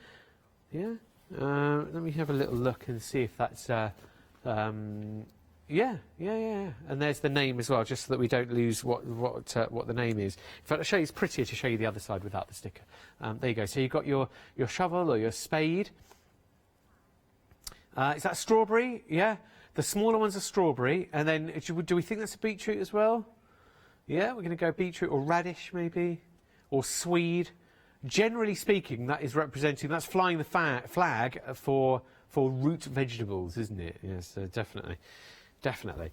Yeah. Let me have a little look and see if that's. Yeah. And there's the name as well, just so that we don't lose what the name is. In fact, I'll show you. It's prettier to show you the other side without the sticker. There you go. So you've got your shovel or your spade. Is that strawberry? Yeah. The smaller one's a strawberry. And then, do we think that's a beetroot as well? Yeah, we're going to go beetroot or radish, maybe. Or swede. Generally speaking, that is representing... That's flying the flag for root vegetables, isn't it? Yes, definitely. Definitely.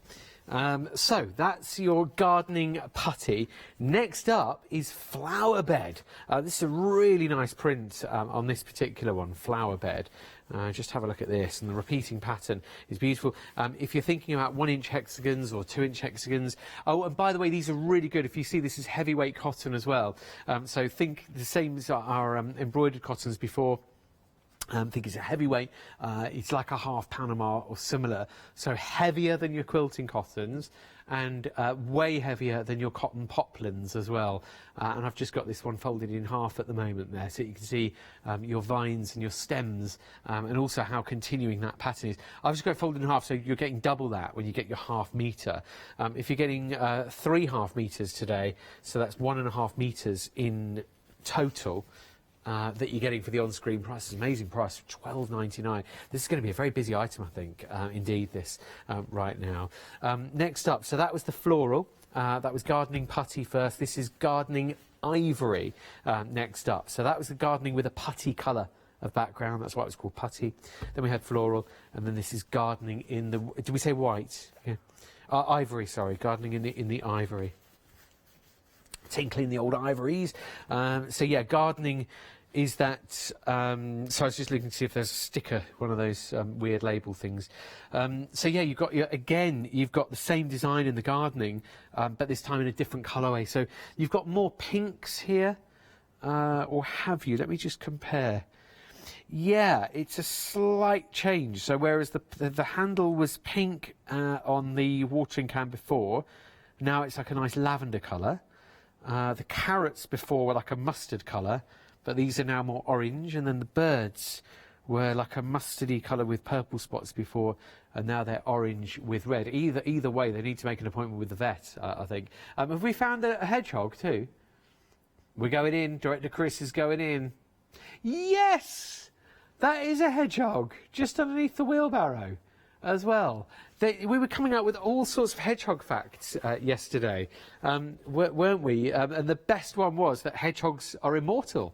So that's your gardening putty. Next up is flower bed. This is a really nice print on this particular one, flower bed. Just have a look at this, and the repeating pattern is beautiful. If you're thinking about 1-inch hexagons or 2-inch hexagons, oh, and by the way, these are really good. If you see, this is heavyweight cotton as well. So think the same as our embroidered cottons before. I think it's a heavyweight. It's like a half Panama or similar. So heavier than your quilting cottons, and way heavier than your cotton poplins as well. And I've just got this one folded in half at the moment there, so you can see your vines and your stems, and also how continuing that pattern is. I've just got it folded in half, so you're getting double that when you get your ½ metre. If you're getting 3 half metres today, so that's 1.5 metres in total. That you're getting for the on-screen price. It's an amazing price, £12.99. This is going to be a very busy item, I think, indeed, this right now. Next up, so that was the floral. That was gardening putty first. This is gardening ivory next up. So that was the gardening with a putty colour of background. That's why it was called putty. Then we had floral, and then this is gardening in the... Did we say white? Yeah. Ivory, sorry. Gardening in the ivory. Tinkling the old ivories. So yeah, gardening is that... so I was just looking to see if there's a sticker, one of those weird label things. So yeah, you've got you've got the same design in the gardening, but this time in a different colourway. So you've got more pinks here, or have you? Let me just compare. Yeah, it's a slight change. So whereas the handle was pink on the watering can before, now it's like a nice lavender colour. The carrots before were like a mustard colour, but these are now more orange. And then the birds were like a mustardy colour with purple spots before, and now they're orange with red. Either way, they need to make an appointment with the vet, I think. Have we found a hedgehog too? We're going in. Director Chris is going in. Yes! That is a hedgehog, just underneath the wheelbarrow as well. We were coming out with all sorts of hedgehog facts yesterday, weren't we? And the best one was that hedgehogs are immortal.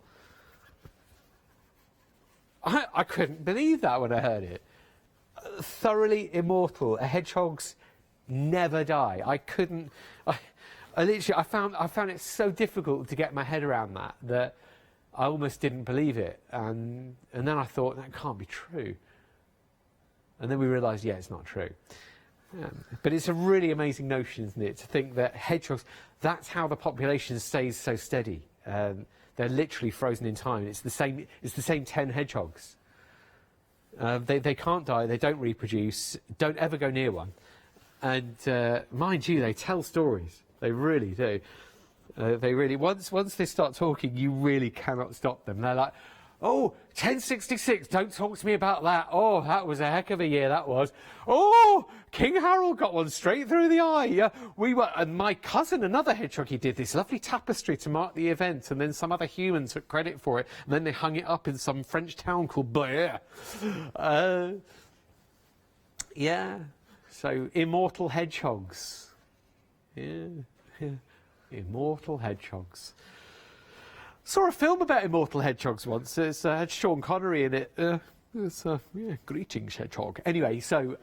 I couldn't believe that when I heard it. Thoroughly immortal. Hedgehogs never die. I found it so difficult to get my head around that I almost didn't believe it. And then I thought, that can't be true. And then we realised, yeah, it's not true. But it's a really amazing notion, isn't it, to think that hedgehogs, that's how the population stays so steady. They're literally frozen in time. It's the same 10 hedgehogs. They can't die, they don't reproduce, don't ever go near one. And mind you, they tell stories. They really do. They really, once they start talking, you really cannot stop them. They're like, oh, 1066, don't talk to me about that. Oh, that was a heck of a year, that was. Oh, King Harold got one straight through the eye. And my cousin, another hedgehog, he did this lovely tapestry to mark the event, and then some other human took credit for it, and then they hung it up in some French town called Blair. Yeah, so immortal hedgehogs. Yeah. Immortal hedgehogs. Saw a film about immortal hedgehogs once. It's had Sean Connery in it. Greetings, hedgehog. Anyway, so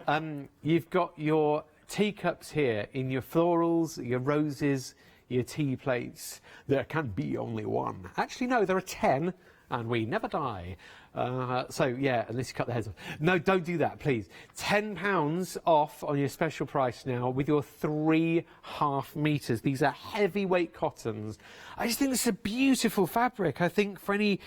you've got your teacups here in your florals, your roses, your tea plates. There can be only one. Actually, no, there are 10, and we never die. So, yeah, unless you cut the heads off. No, don't do that, please. £10 off on your special price now with your 3.5 metres. These are heavyweight cottons. I just think this is a beautiful fabric. I think for any,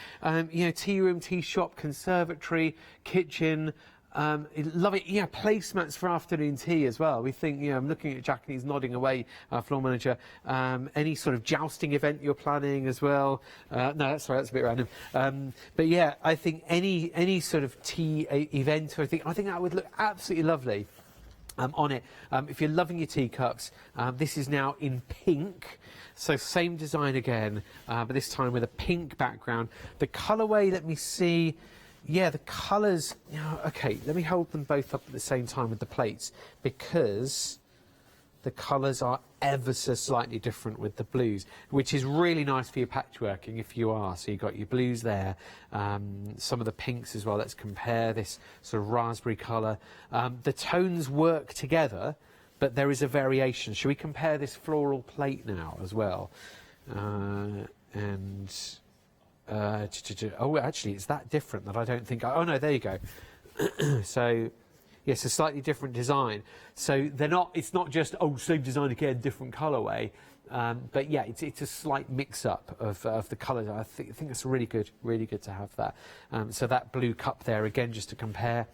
tea room, tea shop, conservatory, kitchen, love it. Yeah, placemats for afternoon tea as well. We think, I'm looking at Jack and he's nodding away, our floor manager. Any sort of jousting event you're planning as well. No, that's sorry, that's a bit random. But yeah, I think any sort of tea event, I think that would look absolutely lovely. On it. If you're loving your teacups, this is now in pink. So same design again, but this time with a pink background. The colourway, let me see. Yeah, the colours... OK, let me hold them both up at the same time with the plates, because the colours are ever so slightly different with the blues, which is really nice for your patchworking if you are. So you've got your blues there, some of the pinks as well. Let's compare this sort of raspberry colour. The tones work together, but there is a variation. Shall we compare this floral plate now as well? Oh, actually, it's that different that I don't think... Oh, no, there you go. So, yes, a slightly different design. So they're not... It's not just, oh, same design again, different colourway. But, yeah, it's a slight mix-up of the colours. I think it's really good to have that. So that blue cup there, again, just to compare,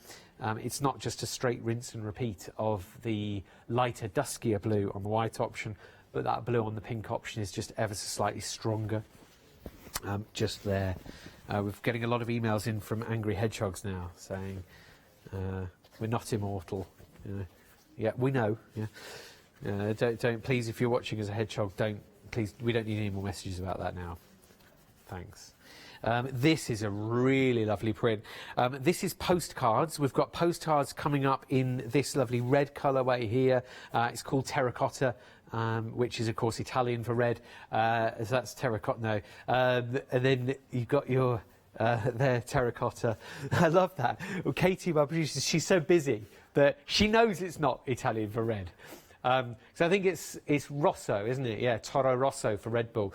it's not just a straight rinse and repeat of the lighter, duskier blue on the white option, but that blue on the pink option is just ever so slightly stronger. Just there. We're getting a lot of emails in from angry hedgehogs now saying we're not immortal. Yeah, we know. Yeah. Don't please, if you're watching as a hedgehog, please. We don't need any more messages about that now. Thanks. This is a really lovely print. This is postcards. We've got postcards coming up in this lovely red colourway here. It's called terracotta. Which is, of course, Italian for red. So that's terracotta. No. And then you've got your there, terracotta. I love that. Well, Katie, my producer, she's so busy that she knows it's not Italian for red. So I think it's Rosso, isn't it? Yeah, Toro Rosso for Red Bull.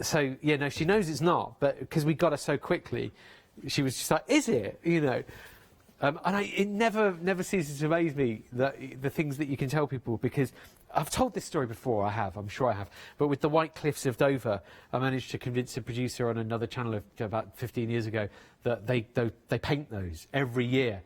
So, yeah, no, she knows it's not, but because we got her so quickly, she was just like, is it? And it never ceases to amaze me that the things that you can tell people, because I've told this story before. I'm sure I have. But with the White Cliffs of Dover, I managed to convince a producer on another channel about 15 years ago that they paint those every year,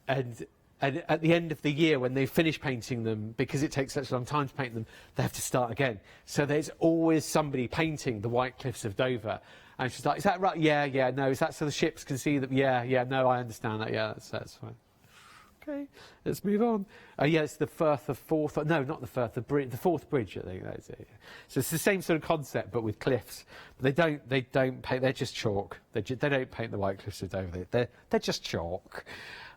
and at the end of the year, when they finish painting them, because it takes such a long time to paint them, they have to start again. So there's always somebody painting the White Cliffs of Dover. And she's like, is that right? Yeah, no. Is that so the ships can see them? Yeah, no, I understand that. Yeah, that's fine. Okay, let's move on. Yeah, it's the Firth of Forth. No, not the Firth, the Forth Bridge, I think that's it. Yeah. So it's the same sort of concept, but with cliffs. But they don't paint, they're just chalk. They don't paint the White Cliffs of Dover. They're just chalk.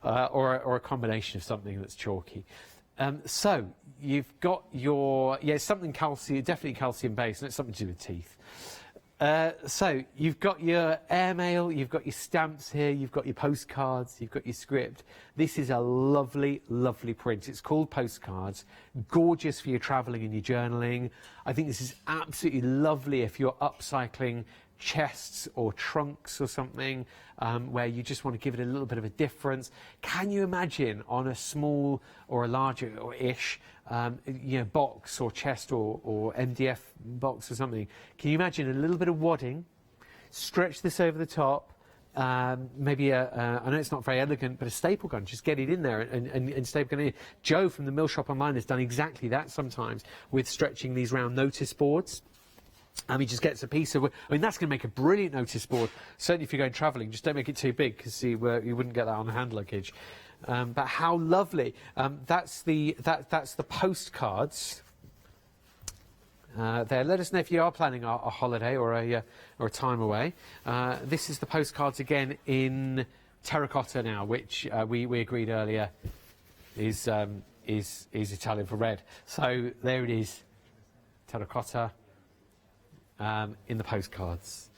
Or a combination of something that's chalky. So you've got your, it's something calcium, definitely calcium based, and it's something to do with teeth. So you've got your airmail, you've got your stamps here, you've got your postcards, you've got your script. This is a lovely, lovely print. It's called Postcards. Gorgeous for your travelling and your journaling. I think this is absolutely lovely if you're upcycling chests or trunks or something, where you just want to give it a little bit of a difference. Can you imagine on a small or a larger or ish box or chest or MDF box or something, can you imagine a little bit of wadding, stretch this over the top, maybe I know it's not very elegant, but a staple gun, just get it in there and staple gun in. Joe from the Mill Shop Online has done exactly that sometimes with stretching these round notice boards. He just gets a piece of, that's going to make a brilliant notice board. Certainly if you're going travelling, just don't make it too big, because you wouldn't get that on hand luggage. But how lovely. That's the postcards. There. Let us know if you are planning a holiday or a time away. This is the postcards again in terracotta now, which we agreed earlier is Italian for red. So there it is, terracotta. In the postcards.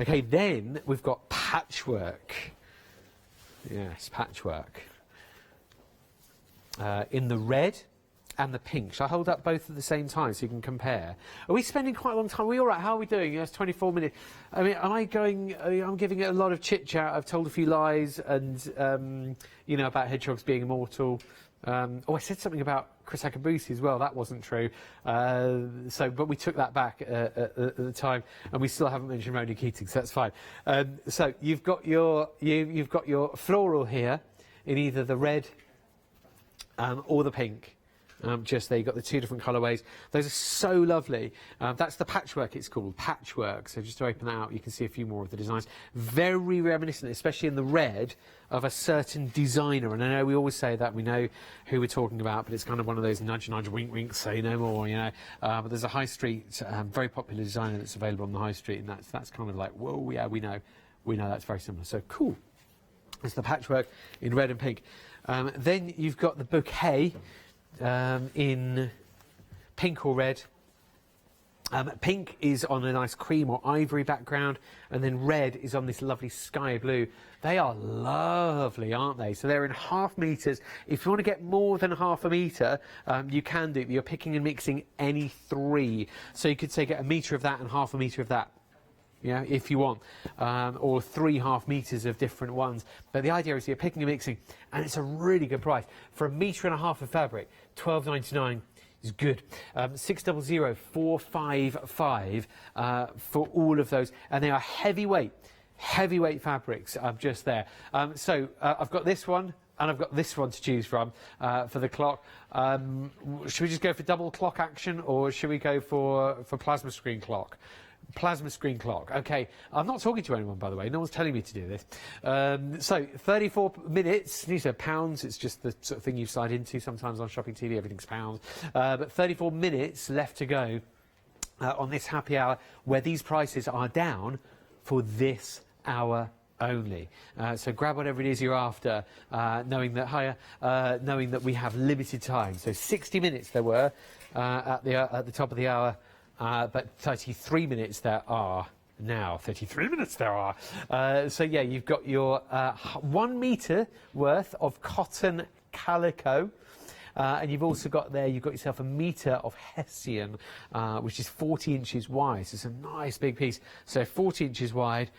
Okay, then we've got patchwork. Yes, patchwork. In the red and the pink. Shall I hold up both at the same time so you can compare? Are we spending quite a long time? Are we all right? How are we doing? It's 24 minutes. I mean, I'm giving it a lot of chit-chat. I've told a few lies and, about hedgehogs being immortal. I said something about Chris Akabusi as well. That wasn't true. But we took that back at the time, and we still haven't mentioned Roni Keating, so that's fine. So you've got your floral here in either the red or the pink. Just there, you've got the two different colourways. Those are so lovely. That's the patchwork, it's called, patchwork. So just to open that out, you can see a few more of the designs. Very reminiscent, especially in the red, of a certain designer. And I know we always say that, we know who we're talking about, but it's kind of one of those nudge, nudge, wink, wink, say no more, But there's a high street, very popular designer that's available on the high street, and that's kind of like, whoa, yeah, we know that's very similar. So cool. It's the patchwork in red and pink. Then you've got the bouquet. In pink or red. Pink is on a nice cream or ivory background, and then red is on this lovely sky blue. They are lovely, aren't they? So they're in half metres. If you want to get more than half a metre, you can do it. You're picking and mixing any three. So you could say get a metre of that and half a metre of that. If you want, or 3.5 metres of different ones. But the idea is you're picking and mixing, and it's a really good price. For 1.5 metres of fabric, £12.99 is good. 600455 for all of those, and they are heavyweight fabrics just there. So I've got this one, and I've got this one to choose from for the clock. Should we just go for double clock action, or should we go for plasma screen clock? Plasma screen clock. Okay, I'm not talking to anyone, by the way. No one's telling me to do this. So 34 minutes. These are pounds. It's just the sort of thing you slide into. Sometimes on shopping TV, everything's pounds. But 34 minutes left to go on this happy hour, where these prices are down for this hour only. So grab whatever it is you're after, knowing that we have limited time. So 60 minutes there were at the top of the hour. But 33 minutes there are now. 33 minutes there are. So yeah, you've got your 1 metre worth of cotton calico. And you've also got yourself 1 metre of hessian, which is 40 inches wide. So it's a nice big piece. So 40 inches wide,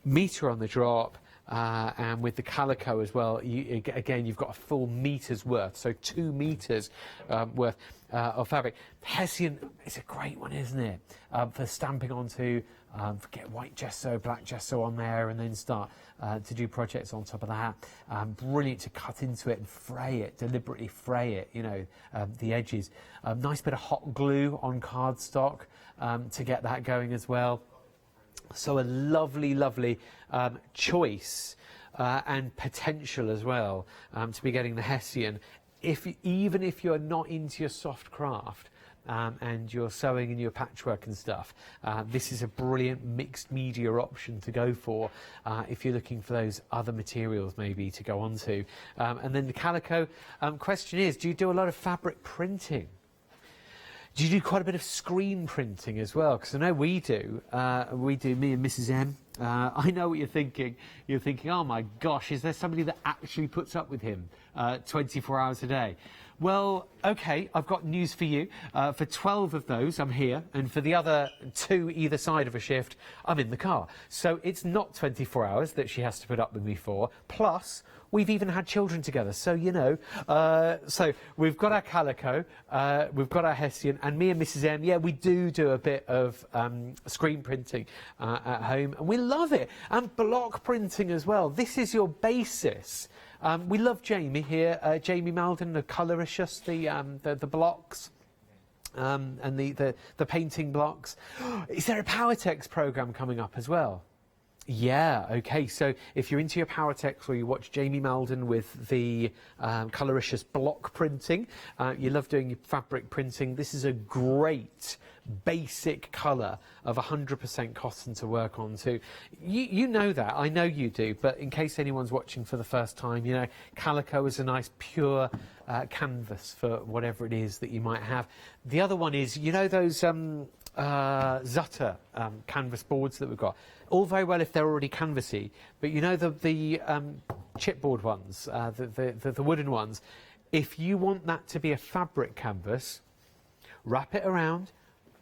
metre on the drop. and with the calico as well, again, you've got a full meter's worth, so 2 meters worth of fabric. Hessian is a great one, isn't it? For stamping onto, get white gesso, black gesso on there, and then start to do projects on top of that. Brilliant to cut into it and fray it, deliberately fray it, you know, the edges. Nice bit of hot glue on cardstock to get that going as well. So a lovely, lovely choice and potential as well to be getting the Hessian. Even if you're not into your soft craft and you're sewing and your patchwork and stuff, this is a brilliant mixed media option to go for if you're looking for those other materials maybe to go on to. And then the calico question is, do you do a lot of fabric printing? Do you do quite a bit of screen printing as well? Because I know we do. Me and Mrs. M. I know what you're thinking. You're thinking, oh my gosh, is there somebody that actually puts up with him 24 hours a day? Well, okay, I've got news for you. For 12 of those, I'm here, and for the other 2 either side of a shift, I'm in the car. So it's not 24 hours that she has to put up with me for. Plus, we've even had children together, so you know. So we've got our calico, we've got our Hessian, and me and Mrs. M, yeah, we do a bit of screen printing at home, and we love it. And block printing as well. This is your basis. We love Jamie here, Jamie Malden, the Coloricious, the blocks. And the painting blocks. Is there a PowerTex program coming up as well? Yeah, okay, so if you're into your PowerTex or you watch Jamie Malden with the Coloricious block printing, you love doing your fabric printing, this is a great basic colour of 100% cotton to work on too. You know that, I know you do, but in case anyone's watching for the first time, you know, calico is a nice pure canvas for whatever it is that you might have. The other one is, you know those Zutter canvas boards that we've got? All very well if they're already canvassy, but you know the chipboard ones, the wooden ones, if you want that to be a fabric canvas, wrap it around,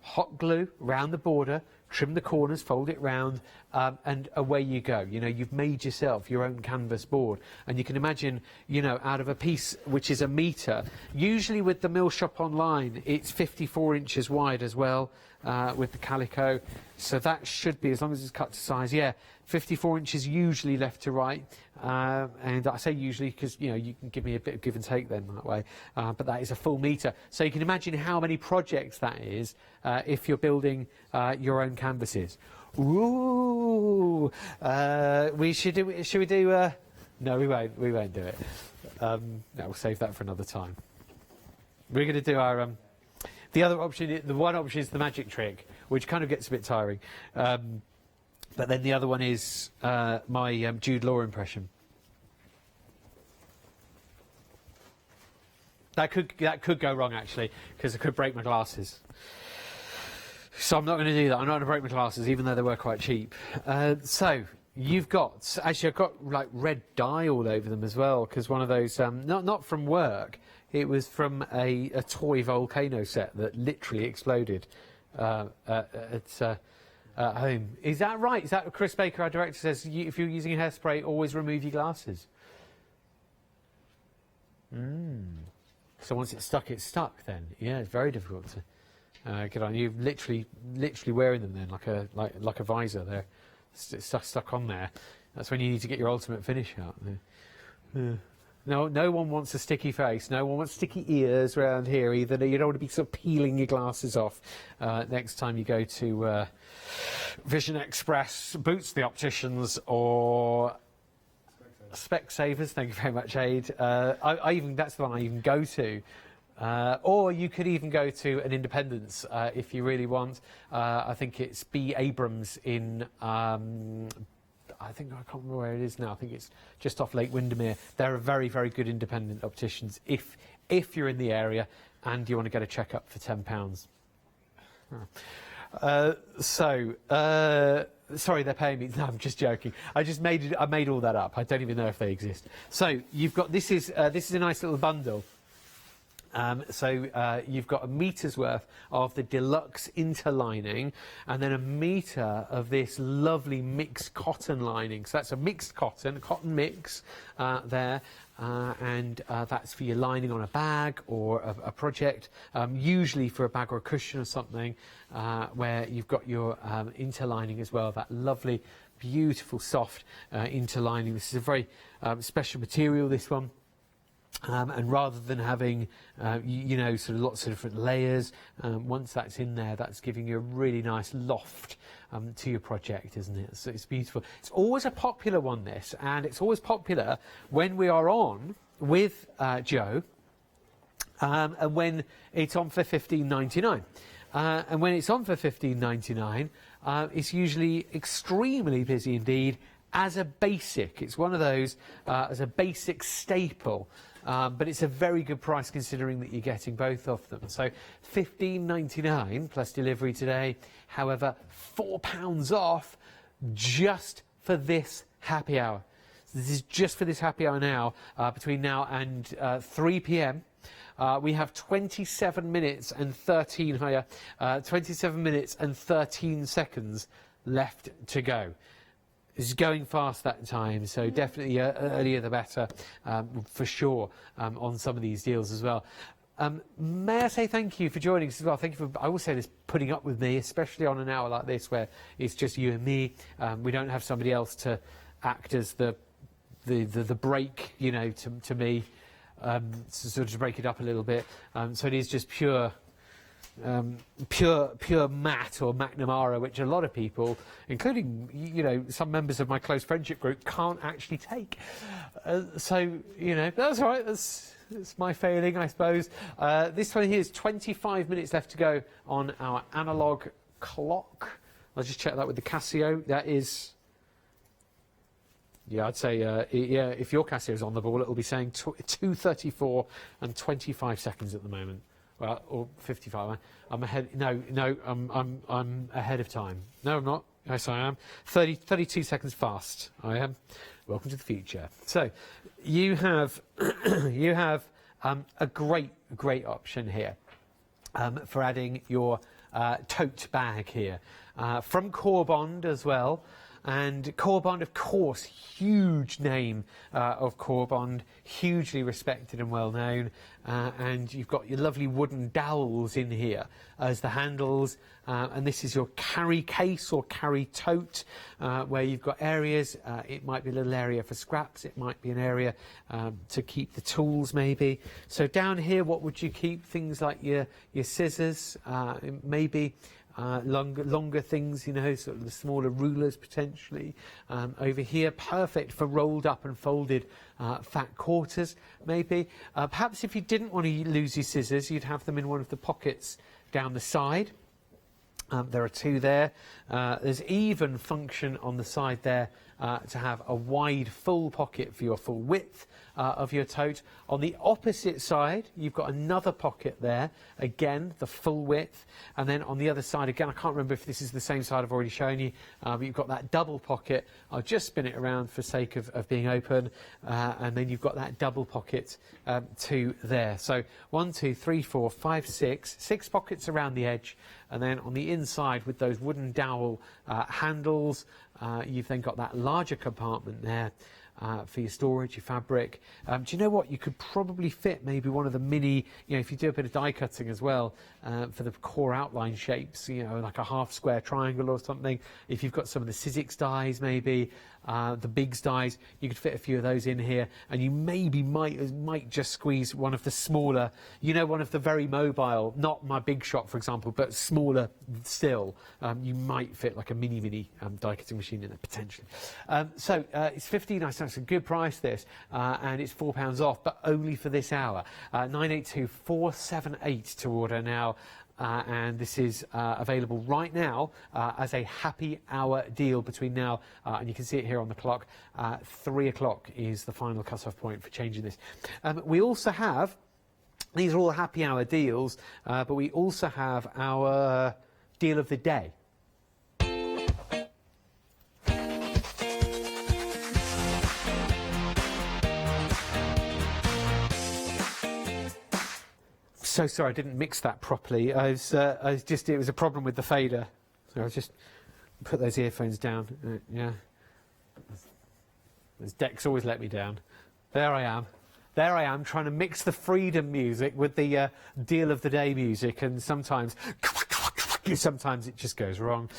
hot glue around the border, trim the corners, fold it round, and away you go. You know, you've made yourself your own canvas board. And you can imagine, you know, out of a piece which is a metre, usually with the mill shop online, it's 54 inches wide as well, with the calico. So that should be, as long as it's cut to size, yeah, 54 inches usually left to right. And I say usually because, you know, you can give me a bit of give and take then that way. But that is a full metre. So you can imagine how many projects that is if you're building your own canvases. Ooh! Should we do... no, we won't do it. No, we'll save that for another time. We're going to do our... the other option, the one option is the magic trick, which kind of gets a bit tiring. But then the other one is my Jude Law impression. That could go wrong actually, because I could break my glasses. So I'm not going to do that. I'm not going to break my glasses, even though they were quite cheap. So you've got, actually I've got like red dye all over them as well, because one of those, not from work, it was from a toy volcano set that literally exploded at home. Is that right? Is that Chris Baker, our director, says if you're using hairspray, always remove your glasses? So once it's stuck then. Yeah, it's very difficult to get on. You're literally wearing them then, like a visor there. It's stuck on there. That's when you need to get your ultimate finish out. No one wants a sticky face. No one wants sticky ears around here either. You don't want to be sort of peeling your glasses off next time you go to Vision Express, Boots the Opticians, or Specsavers. Thank you very much, Aid. That's the one I even go to. Or you could even go to an Independence if you really want. I think it's B. Abrams in... I can't remember where it is now. I think it's just off Lake Windermere. They're a very, very good independent opticians if you're in the area and you want to get a checkup for £10. Sorry, they're paying me. No, I'm just joking. I made all that up. I don't even know if they exist. So you've got this is a nice little bundle. So you've got a metre's worth of the deluxe interlining, and then a metre of this lovely mixed cotton lining. So that's a mixed cotton mix there, and that's for your lining on a bag or a project, usually for a bag or a cushion or something, where you've got your interlining as well, that lovely, beautiful, soft interlining. This is a very special material, this one. And rather than having, you know, sort of lots of different layers, once that's in there, that's giving you a really nice loft to your project, isn't it? So it's beautiful. It's always a popular one, this, and it's always popular when we are on with Joe, and when it's on for $15.99. And when it's on for $15.99, it's usually extremely busy indeed as a basic. It's one of those as a basic staple. But it's a very good price considering that you're getting both of them. So $15.99 plus delivery today. However, £4 off just for this happy hour. So this is just for this happy hour now, between now and 3 p.m. We have 27 minutes and 27 minutes and 13 seconds left to go. It's going fast that time, so definitely earlier the better, for sure, on some of these deals as well. May I say thank you for joining us as well. Thank you for, I will say this, putting up with me, especially on an hour like this where it's just you and me. We don't have somebody else to act as the break, you know, to me, sort of to break it up a little bit. So it is just pure Matt or McNamara, which a lot of people, including, you know, some members of my close friendship group, can't actually take. So, you know, that's all right. It's my failing, I suppose. This one here is 25 minutes left to go on our analogue clock. I'll just check that with the Casio. That is... Yeah, I'd say, yeah, if your Casio's on the ball, it'll be saying 2:34 and 25 seconds at the moment. Well, or 55. I'm ahead. No, I'm ahead of time. No, I'm not. Yes, I am. 32 seconds fast. I am. Welcome to the future. So, you have a great option here for adding your tote bag here from Corbond as well. And Corbond, of course, huge name of Corbond, hugely respected and well known. And you've got your lovely wooden dowels in here as the handles. And this is your carry case or carry tote, where you've got areas. It might be a little area for scraps. It might be an area to keep the tools, maybe. So down here, what would you keep? Things like your scissors, maybe. Longer things, you know, sort of the smaller rulers potentially. Over here, perfect for rolled up and folded fat quarters, maybe. Perhaps if you didn't want to lose your scissors, you'd have them in one of the pockets down the side. There are two there. There's even function on the side there to have a wide full pocket for your full width of your tote. On the opposite side, you've got another pocket there, again, the full width. And then on the other side, again, I can't remember if this is the same side I've already shown you, but you've got that double pocket. I'll just spin it around for sake of being open. And then you've got that double pocket too there. So 1, 2, 3, 4, 5, 6 pockets around the edge. And then on the inside with those wooden dowel handles, you've then got that larger compartment there for your storage, your fabric. Do you know what? You could probably fit maybe one of the mini, you know, if you do a bit of die cutting as well, for the core outline shapes, you know, like a half square triangle or something. If you've got some of the Sizzix dies, maybe, the Biggs dies, you could fit a few of those in here, and you maybe might just squeeze one of the smaller, you know, one of the very mobile, not my Big Shot, for example, but smaller still. You might fit like a mini die cutting machine in there, potentially. So it's 15. I think it's a good price, this, and it's £4 off, but only for this hour. 982-478 to order now. And this is available right now as a happy hour deal between now and you can see it here on the clock. 3 o'clock is the final cut-off point for changing this. We also have, these are all happy hour deals, but we also have our deal of the day. so sorry I didn't mix that properly. I was just, it was a problem with the fader. So I was just put those earphones down. Yeah. Those decks always let me down. There I am. There I am trying to mix the Freedom music with the Deal of the Day music, and sometimes it just goes wrong.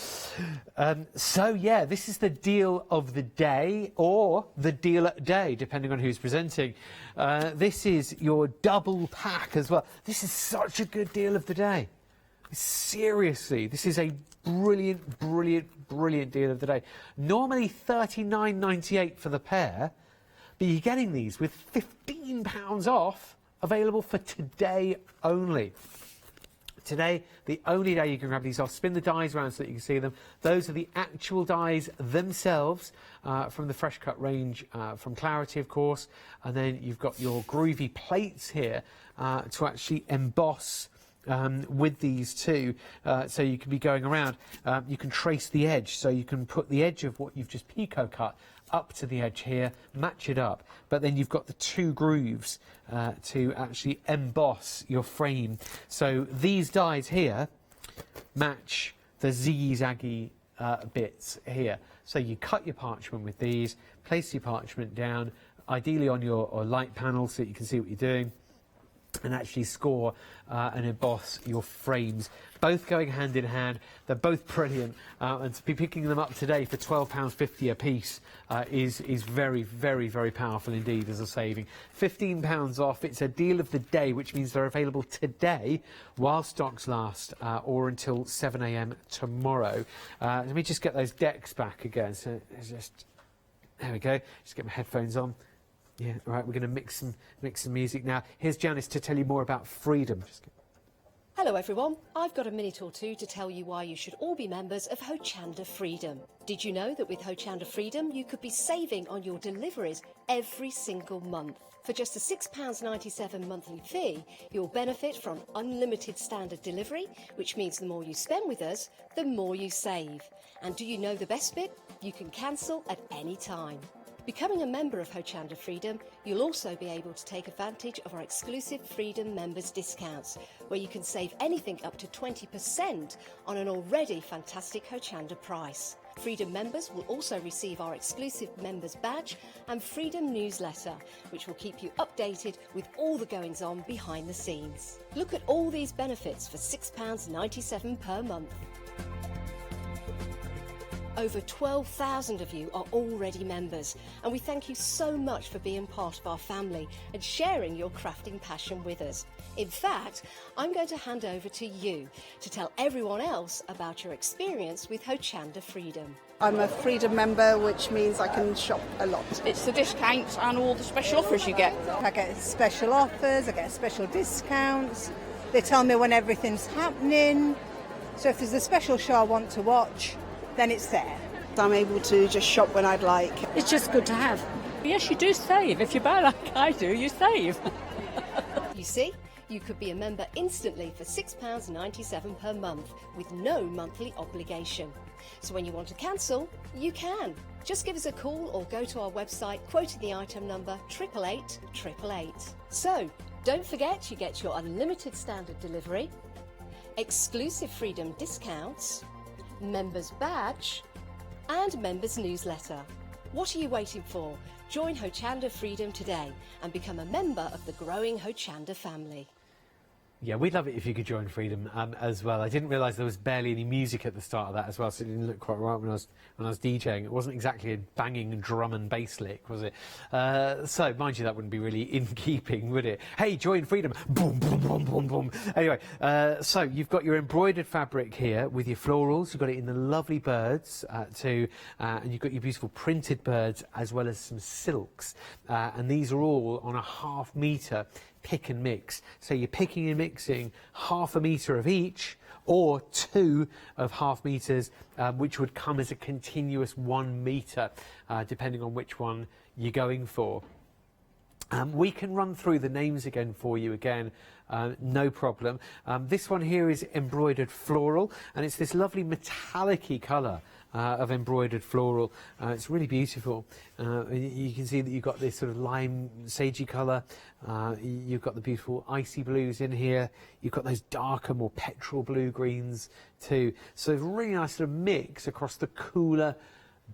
So yeah, this is the Deal of the Day, or the Deal at Day, depending on who's presenting. This is your double pack as well. This is such a good Deal of the Day. Seriously, this is a brilliant, brilliant, brilliant Deal of the Day. Normally £39.98 for the pair, but you're getting these with £15 off, available for today only. Today, the only day you can grab these off. Spin the dies around so that you can see them. Those are the actual dies themselves from the Fresh Cut range, from Clarity, of course. And then you've got your groovy plates here to actually emboss with these too, so you can be going around. You can trace the edge, so you can put the edge of what you've just picot cut up to the edge here, match it up, but then you've got the two grooves to actually emboss your frame. So these dies here match the ziggy-zaggy bits here. So you cut your parchment with these, place your parchment down, ideally on your light panel so that you can see what you're doing, and actually score and emboss your frames. Both going hand in hand. They're both brilliant, and to be picking them up today for £12.50 a piece is very, very, very powerful indeed as a saving. £15 off. It's a Deal of the Day, which means they're available today while stocks last, or until 7 AM tomorrow. Let me just get those decks back again. So it's just, there we go. Just get my headphones on. Yeah, right, we're going to mix some music now. Here's Janice to tell you more about Freedom. Hello everyone, I've got a minute or two to tell you why you should all be members of Hochanda Freedom. Did you know that with Hochanda Freedom you could be saving on your deliveries every single month? For just a £6.97 monthly fee, you'll benefit from unlimited standard delivery, which means the more you spend with us, the more you save. And do you know the best bit? You can cancel at any time. Becoming a member of Hochanda Freedom, you'll also be able to take advantage of our exclusive Freedom members discounts, where you can save anything up to 20% on an already fantastic Hochanda price. Freedom members will also receive our exclusive members badge and Freedom newsletter, which will keep you updated with all the goings-on behind the scenes. Look at all these benefits for £6.97 per month. Over 12,000 of you are already members, and we thank you so much for being part of our family and sharing your crafting passion with us. In fact, I'm going to hand over to you to tell everyone else about your experience with Hochanda Freedom. I'm a Freedom member, which means I can shop a lot. It's the discounts and all the special offers you get. I get special offers, I get special discounts. They tell me when everything's happening. So if there's a special show I want to watch, then it's there. I'm able to just shop when I'd like. It's just good to have. Yes, you do save. If you buy like I do, you save. You see, you could be a member instantly for £6.97 per month with no monthly obligation. So when you want to cancel, you can. Just give us a call or go to our website quoting the item number 888 888. So don't forget you get your unlimited standard delivery, exclusive Freedom discounts, members badge and members newsletter. What are you waiting for? Join Hochanda Freedom today and become a member of the growing Hochanda family. Yeah, we'd love it if you could join Freedom as well. I didn't realise there was barely any music at the start of that as well, so it didn't look quite right when I was DJing. It wasn't exactly a banging drum and bass lick, was it? So, mind you, that wouldn't be really in keeping, would it? Hey, join Freedom! Boom, boom, boom, boom, boom. Anyway, so you've got your embroidered fabric here with your florals. You've got it in the lovely birds and you've got your beautiful printed birds as well as some silks. And these are all on a ½ metre pick and mix. So you're picking and mixing ½ metre of each, or 2 of ½ metres, which would come as a continuous 1 metre, depending on which one you're going for. We can run through the names again for you again, no problem. This one here is embroidered floral, and it's this lovely metallic-y colour of embroidered floral. It's really beautiful. You can see that you've got this sort of lime sagey colour. You've got the beautiful icy blues in here. You've got those darker, more petrol blue greens too. So a really nice sort of mix across the cooler,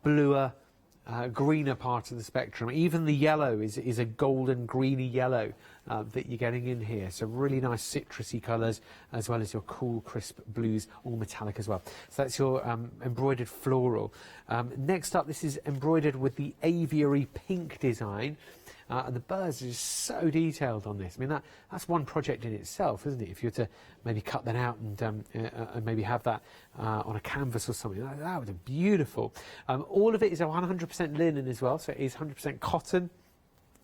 bluer, greener part of the spectrum. Even the yellow is a golden greeny yellow that you're getting in here. So really nice citrusy colours, as well as your cool crisp blues, all metallic as well. So that's your embroidered floral. Next up, this is embroidered with the aviary pink design. And the birds are just so detailed on this. I mean, that's one project in itself, isn't it? If you were to maybe cut that out and maybe have that on a canvas or something, that would be beautiful. All of it is 100% linen as well, so it is 100% cotton.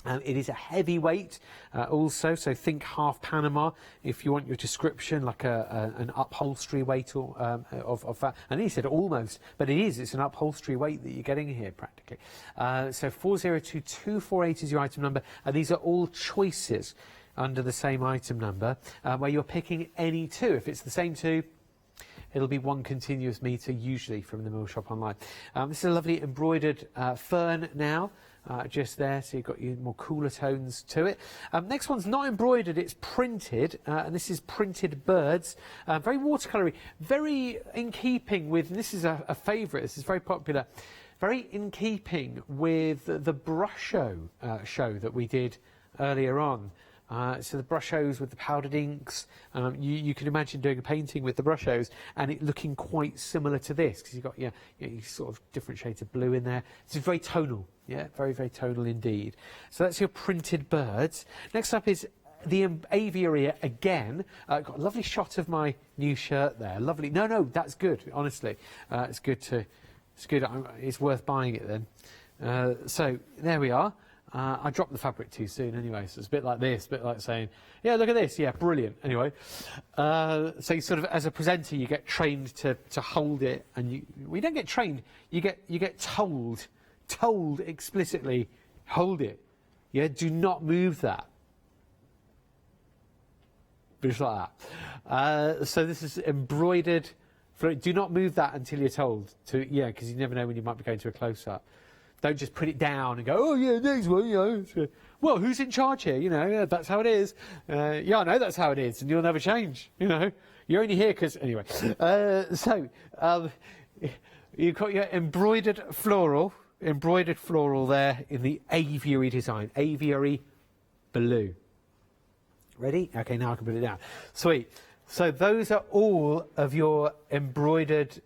It is a heavyweight also, so think half Panama if you want your description, like an upholstery weight or, of that. And he said almost, but it's an upholstery weight that you're getting here practically. So 402248 is your item number, and these are all choices under the same item number, where you're picking any two. If it's the same two, it'll be one continuous metre, usually from the Mill Shop Online. This is a lovely embroidered fern now. Just there, so you've got your more cooler tones to it. Next one's not embroidered, it's printed, and this is printed birds. Very watercoloury, very in keeping with, and this is a favourite, this is very popular, very in keeping with the Brusho show that we did earlier on. So the Brushos with the powdered inks, you can imagine doing a painting with the Brushos and it looking quite similar to this, because you've got your sort of different shades of blue in there. It's very tonal, yeah, very, very tonal indeed. So that's your printed birds. Next up is the aviary again. Got a lovely shot of my new shirt there. Lovely. No, that's good, honestly. It's good. It's worth buying it then. So there we are. I dropped the fabric too soon anyway, so it's a bit like this, a bit like saying, yeah, look at this, yeah, brilliant. Anyway, so you sort of, as a presenter, you get trained to hold it, and we don't get trained, you get told explicitly, hold it, yeah, do not move that. Just like that. So this is embroidered, do not move that until you're told to, yeah, because you never know when you might be going to a close-up. Don't just put it down and go, oh, yeah, next one, you know. Well, who's in charge here? You know, that's how it is. Yeah, I know that's how it is, and you'll never change, you know. You're only here because... Anyway, you've got your embroidered floral there in the aviary design. Aviary blue. Ready? Okay, now I can put it down. Sweet. So those are all of your embroidered...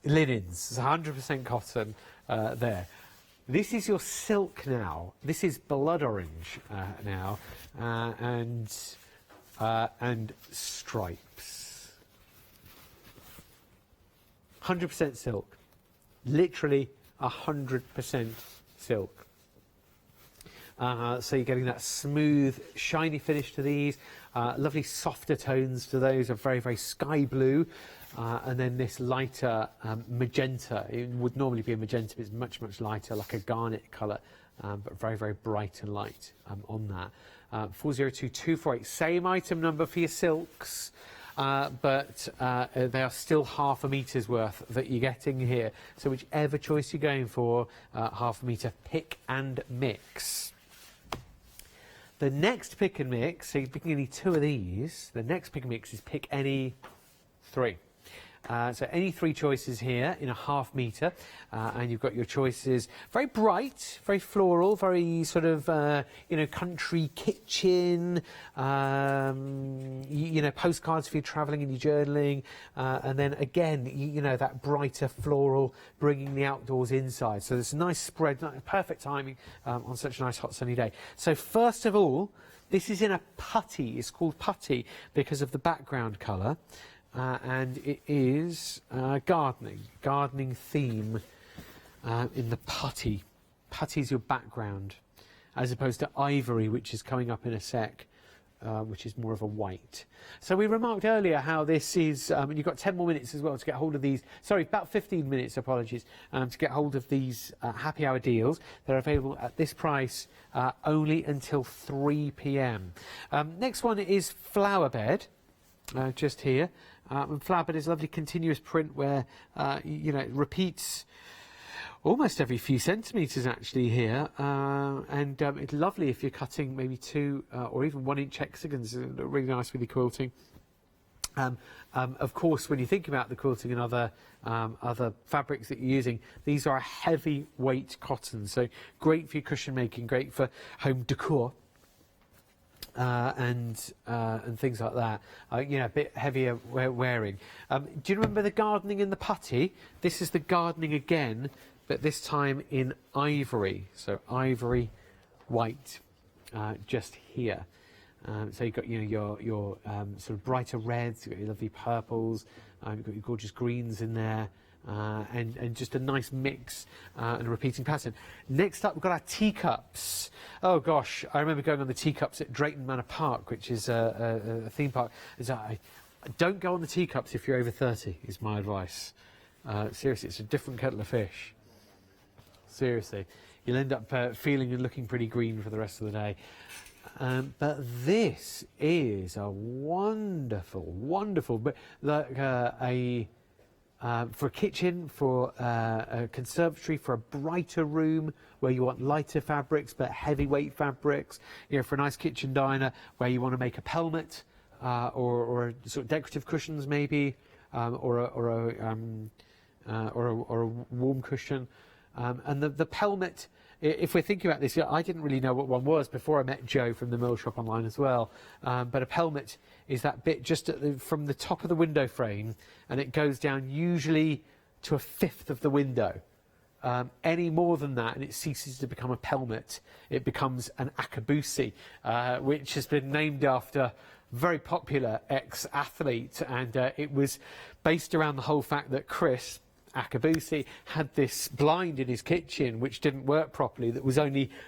linens. It's 100% cotton there. This is your silk now. This is blood orange now, and stripes. 100% silk. Literally 100% silk. So you're getting that smooth, shiny finish to these. Lovely softer tones to those are very, very sky blue. And then this lighter magenta. It would normally be a magenta, but it's much, much lighter, like a garnet colour, but very, very bright and light on that. 402248, same item number for your silks, but they are still half a metre's worth that you're getting here. So whichever choice you're going for, half a metre, pick and mix. The next pick and mix, so you're picking any two of these, the next pick and mix is pick any three. So any three choices here in a half metre, and you've got your choices very bright, very floral, very sort of country kitchen, postcards for your travelling and your journaling, and then again that brighter floral bringing the outdoors inside. So there's a nice spread, perfect timing on such a nice hot sunny day. So first of all, this is in a putty. It's called putty because of the background colour. And it is gardening theme in the putty. Putty is your background, as opposed to ivory, which is coming up in a sec, which is more of a white. So we remarked earlier how this is, and you've got 10 more minutes as well to get hold of these, sorry, about 15 minutes, apologies, to get hold of these happy hour deals. They're available at this price only until 3 p.m. Next one is flower bed. just here. And flower bed is a lovely continuous print where, you know, it repeats almost every few centimetres actually here, and it's lovely if you're cutting maybe 2 or even 1 inch hexagons. Really nice with your quilting. Of course, when you think about the quilting and other fabrics that you're using, these are a heavy weight cotton, so great for your cushion making, great for home decor. And things like that, you know, a bit heavier wearing. Do you remember the gardening in the putty? This is the gardening again, but this time in ivory. So ivory white, just here. So you've got, you know, your sort of brighter reds, you've got your lovely purples, you've got your gorgeous greens in there. And just a nice mix and a repeating pattern. Next up, we've got our teacups. Oh gosh, I remember going on the teacups at Drayton Manor Park, which is a theme park. Don't go on the teacups if you're over 30, is my advice. Seriously, it's a different kettle of fish. Seriously, you'll end up feeling and looking pretty green for the rest of the day. But this is a wonderful, but like for a kitchen, for a conservatory, for a brighter room where you want lighter fabrics but heavyweight fabrics, you know, for a nice kitchen diner where you want to make a pelmet or sort of decorative cushions maybe, or a warm cushion, and the pelmet. If we're thinking about this, I didn't really know what one was before I met Joe from the Mill Shop online as well. But a pelmet is that bit just from the top of the window frame, and it goes down usually to 1/5 of the window. Any more than that, and it ceases to become a pelmet. It becomes an akabusi, which has been named after a very popular ex-athlete, and it was based around the whole fact that Chris Akabusi had this blind in his kitchen which didn't work properly, that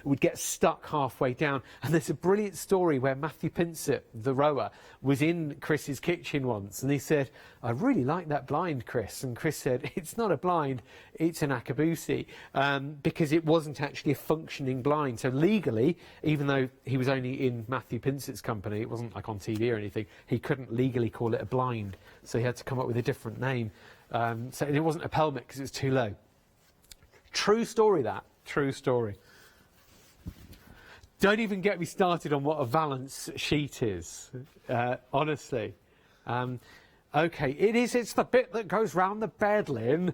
would get stuck halfway down. And there's a brilliant story where Matthew Pinsett, the rower, was in Chris's kitchen once, and he said, "I really like that blind, Chris." And Chris said, "It's not a blind, it's an akabusi," because it wasn't actually a functioning blind. So legally, even though he was only in Matthew Pinsett's company, it wasn't like on TV or anything, he couldn't legally call it a blind, so he had to come up with a different name. So it wasn't a pelmet because it was too low. True story, that. True story. Don't even get me started on what a valance sheet is, honestly. Okay, it's the bit that goes round the bed, Lynn.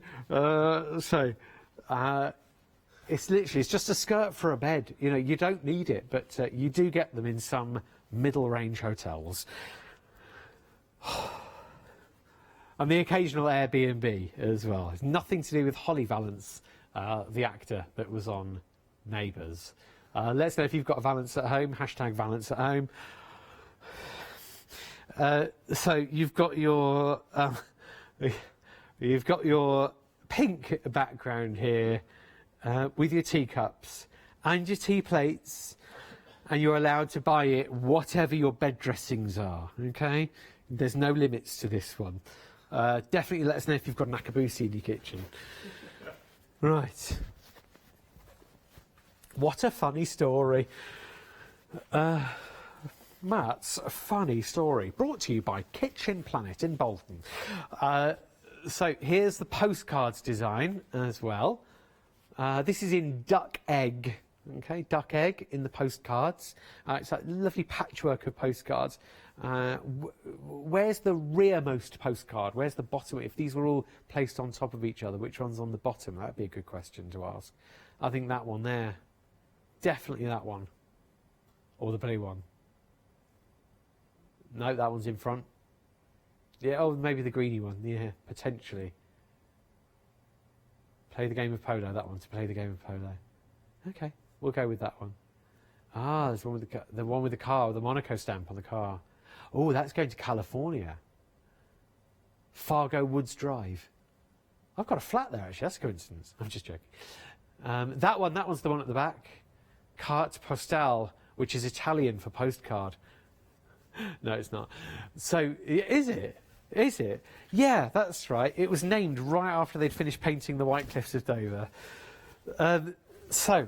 It's just a skirt for a bed. You know, you don't need it, but you do get them in some middle-range hotels. And the occasional Airbnb as well. It's nothing to do with Holly Valance, the actor that was on Neighbours. Let us know if you've got a Valance at home, hashtag Valance at home. So you've got your pink background here with your teacups and your tea plates, and you're allowed to buy it whatever your bed dressings are, okay? There's no limits to this one. Definitely let us know if you've got an akabusi in your kitchen. Right. What a funny story. Matt's funny story, brought to you by Kitchen Planet in Bolton. So here's the postcards design as well. This is in duck egg. Okay, duck egg in the postcards. It's that lovely patchwork of postcards. Where's the rearmost postcard? Where's the bottom? If these were all placed on top of each other, which one's on the bottom? That'd be a good question to ask. I think that one there. Definitely that one. Or the blue one. No, that one's in front. Yeah, oh, maybe the greeny one. Yeah, potentially. Play the game of polo. That one, to play the game of polo. Okay, we'll go with that one. Ah, there's one with the one with the car, the Monaco stamp on the car. Oh, that's going to California. Fargo Woods Drive. I've got a flat there, actually. That's a coincidence. I'm just joking. That one's the one at the back. Carte postale, which is Italian for postcard. No, it's not. So, is it? Is it? Yeah, that's right. It was named right after they'd finished painting the White Cliffs of Dover. So,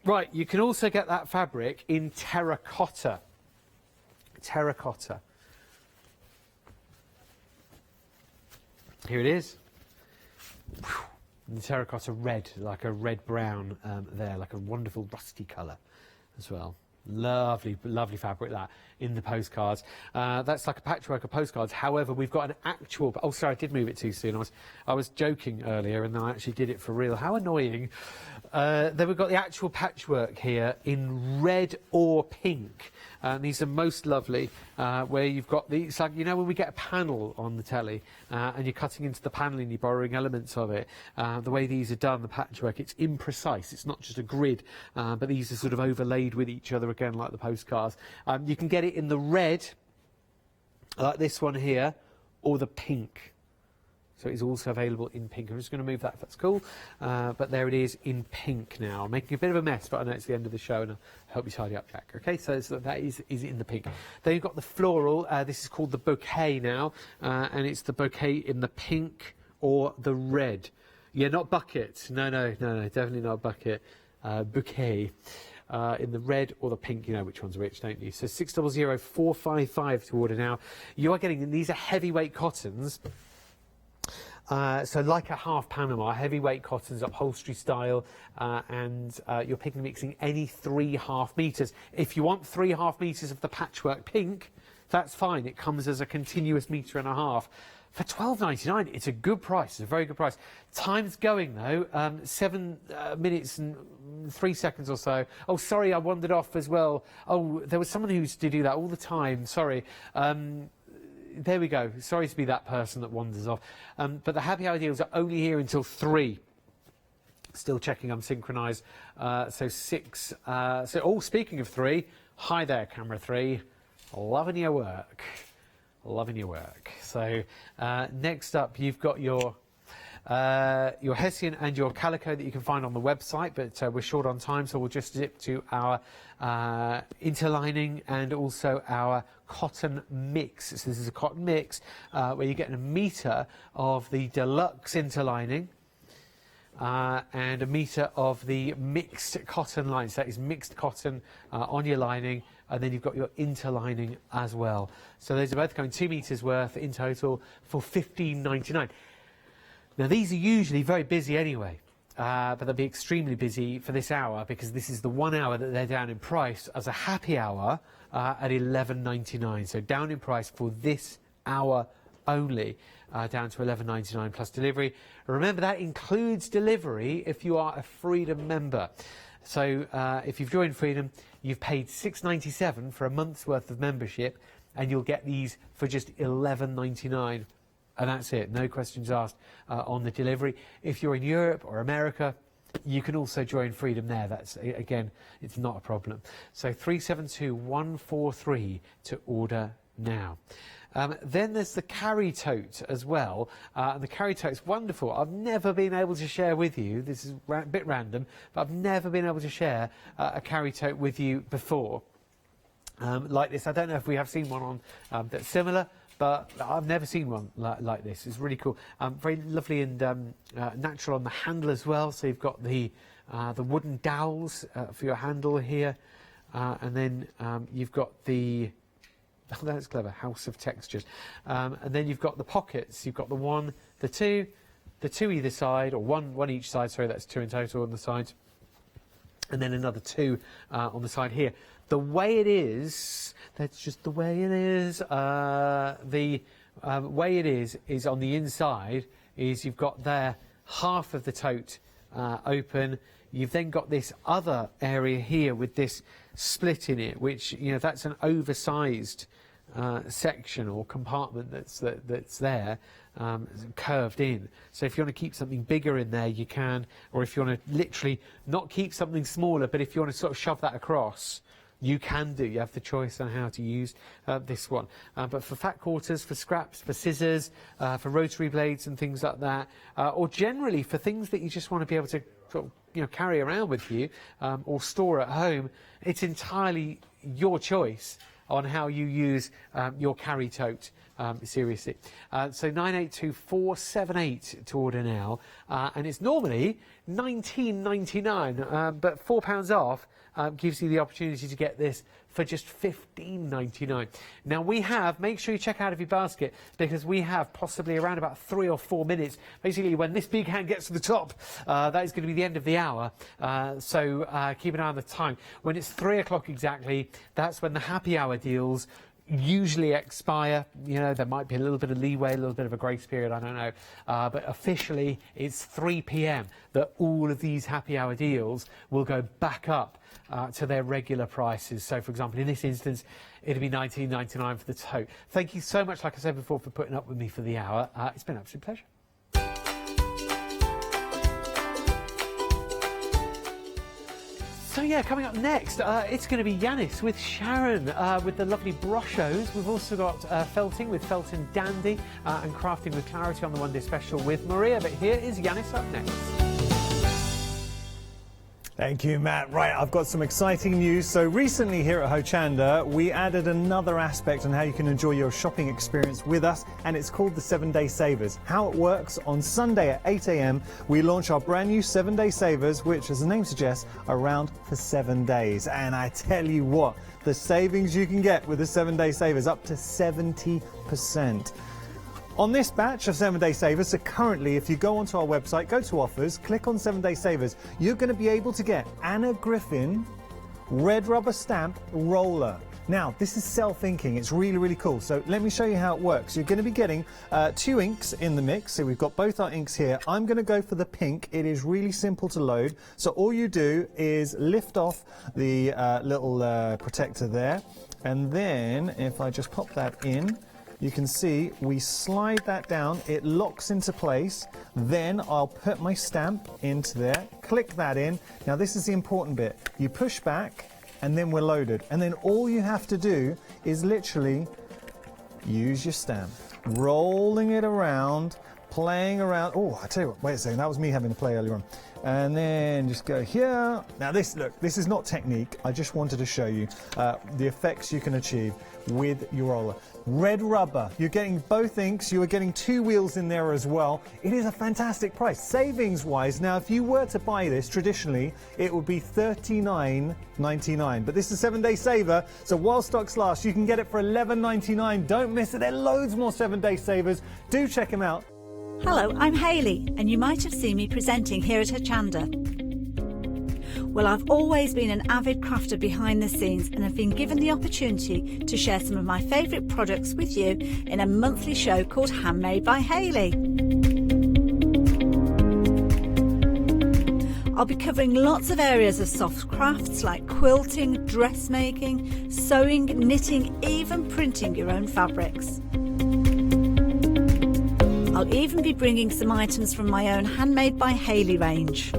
right, you can also get that fabric in terracotta. Terracotta. Here it is. The terracotta red, like a red-brown there, like a wonderful rusty colour as well. Lovely, lovely fabric that in the postcards. That's like a patchwork of postcards. However, we've got an actual... Oh, sorry, I did move it too soon. I was joking earlier, and then I actually did it for real. How annoying. Then we've got the actual patchwork here in red or pink. These are most lovely, where you've got these, like, you know, when we get a panel on the telly and you're cutting into the panel and you're borrowing elements of it, the way these are done, the patchwork, it's imprecise. It's not just a grid, but these are sort of overlaid with each other again, like the postcards. You can get it in the red, like this one here, or the pink. So it's also available in pink. I'm just going to move that if that's cool. But there it is in pink now. I'm making a bit of a mess, but I know it's the end of the show, and I'll help you tidy up, Jack. Okay, so that is in the pink. Then you've got the floral. This is called the bouquet now, and it's the bouquet in the pink or the red. Yeah, not bucket. No, definitely not bucket. Bouquet. In the red or the pink, you know which one's which, don't you? So 600455 to order now. You are getting, these are heavyweight cottons. So like a half Panama, heavyweight cottons, upholstery style, and you're picking and mixing any 3.5 metres. If you want 3.5 metres of the patchwork pink, that's fine. It comes as a continuous 1.5 metres. For £12.99, it's a good price. It's a very good price. Time's going, though. 7 minutes and 3 seconds or so. Oh, sorry, I wandered off as well. Oh, there was someone who used to do that all the time. Sorry. There we go. Sorry to be that person that wanders off. But the happy hour deals are only here until 3. Still checking I'm synchronised. So 6. Speaking of 3, hi there, camera 3. Loving your work. Loving your work. So next up, you've got your Hessian and your calico that you can find on the website, but we're short on time, so we'll just zip to our interlining and also our cotton mix. So this is a cotton mix where you're getting 1 metre of the deluxe interlining and 1 metre of the mixed cotton line. So that is mixed cotton on your lining, and then you've got your interlining as well. So those are both going 2 metres worth in total for £15.99. Now, these are usually very busy anyway, but they'll be extremely busy for this hour because this is the 1 hour that they're down in price as a happy hour at £11.99. So down in price for this hour only, down to £11.99 plus delivery. Remember, that includes delivery if you are a Freedom member. So if you've joined Freedom, you've paid £6.97 for a month's worth of membership, and you'll get these for just £11.99. And that's it, no questions asked on the delivery. If you're in Europe or America, you can also join Freedom there. That's, again, it's not a problem. So 372143 to order now. Then there's the carry tote as well. And the carry tote's wonderful. I've never been able to share with you, this is a bit random, but I've never been able to share a carry tote with you before. Like this, I don't know if we have seen one on that's similar, but I've never seen one like this. It's really cool. Very lovely and natural on the handle as well. So you've got the wooden dowels for your handle here. And then you've got the... Oh, that's clever. House of textures. And then you've got the pockets. You've got the 1, the 2 either side, or one each side. Sorry, that's 2 in total on the sides. And then another 2 on the side here. The way it is, that's just the way it is. The way it is on the inside is you've got there half of the tote open. You've then got this other area here with this split in it, which, you know, that's an oversized section or compartment that's there, curved in. So if you want to keep something bigger in there, you can, or if you want to literally not keep something smaller, but if you want to sort of shove that across, you can do. You have the choice on how to use this one. But for fat quarters, for scraps, for scissors, for rotary blades and things like that, or generally for things that you just want to be able to sort of, you know, carry around with you or store at home, it's entirely your choice on how you use your carry tote. Seriously. So 982478 to order now, and it's normally £19.99, but £4 off, gives you the opportunity to get this for just $15.99. Now we have, make sure you check out of your basket, because we have possibly around about 3 or 4 minutes. Basically, when this big hand gets to the top, that is going to be the end of the hour. So keep an eye on the time. When it's 3 o'clock exactly, that's when the happy hour deals usually expire. You know, there might be a little bit of leeway, a little bit of a grace period, I don't know. But officially, it's 3 p.m. that all of these happy hour deals will go back up to their regular prices. So, for example, in this instance, it'll be $19.99 for the tote. Thank you so much, like I said before, for putting up with me for the hour. It's been an absolute pleasure. So yeah, coming up next, it's going to be Yanis with Sharon with the lovely brochos. We've also got felting with Felton Dandy and crafting with Clarity on the One Day Special with Maria. But here is Yanis up next. Thank you, Matt. Right, I've got some exciting news. So recently here at Hochanda, we added another aspect on how you can enjoy your shopping experience with us, and it's called the 7-Day Savers. How it works: on Sunday at 8 a.m, we launch our brand new 7-Day Savers, which, as the name suggests, are around for 7 days. And I tell you what, the savings you can get with the 7-Day Savers, up to 70%. On this batch of 7-Day Savers, so currently if you go onto our website, go to offers, click on 7-Day Savers, you're going to be able to get Anna Griffin red rubber stamp roller. Now, this is self-inking. It's really, really cool. So let me show you how it works. You're going to be getting 2 inks in the mix. So we've got both our inks here. I'm going to go for the pink. It is really simple to load. So all you do is lift off the little protector there. And then if I just pop that in, you can see we slide that down, it locks into place. Then I'll put my stamp into there, click that in. Now this is the important bit. You push back and then we're loaded. And then all you have to do is literally use your stamp, rolling it around, playing around. Oh, I tell you what, wait a second, that was me having to play earlier on. And then just go here. Now this, look, this is not technique. I just wanted to show you the effects you can achieve with your roller. Red rubber, you're getting both inks, you are getting 2 wheels in there as well. It is a fantastic price, savings wise. Now, if you were to buy this traditionally, it would be $39.99. But this is a 7-Day Saver, so while stocks last, you can get it for $11.99. Don't miss it, there are loads more 7-Day Savers. Do check them out. Hello, I'm Hayley, and you might have seen me presenting here at Hochanda. Well, I've always been an avid crafter behind the scenes and have been given the opportunity to share some of my favourite products with you in a monthly show called Handmade by Hayley. I'll be covering lots of areas of soft crafts like quilting, dressmaking, sewing, knitting, even printing your own fabrics. I'll even be bringing some items from my own Handmade by Hayley range.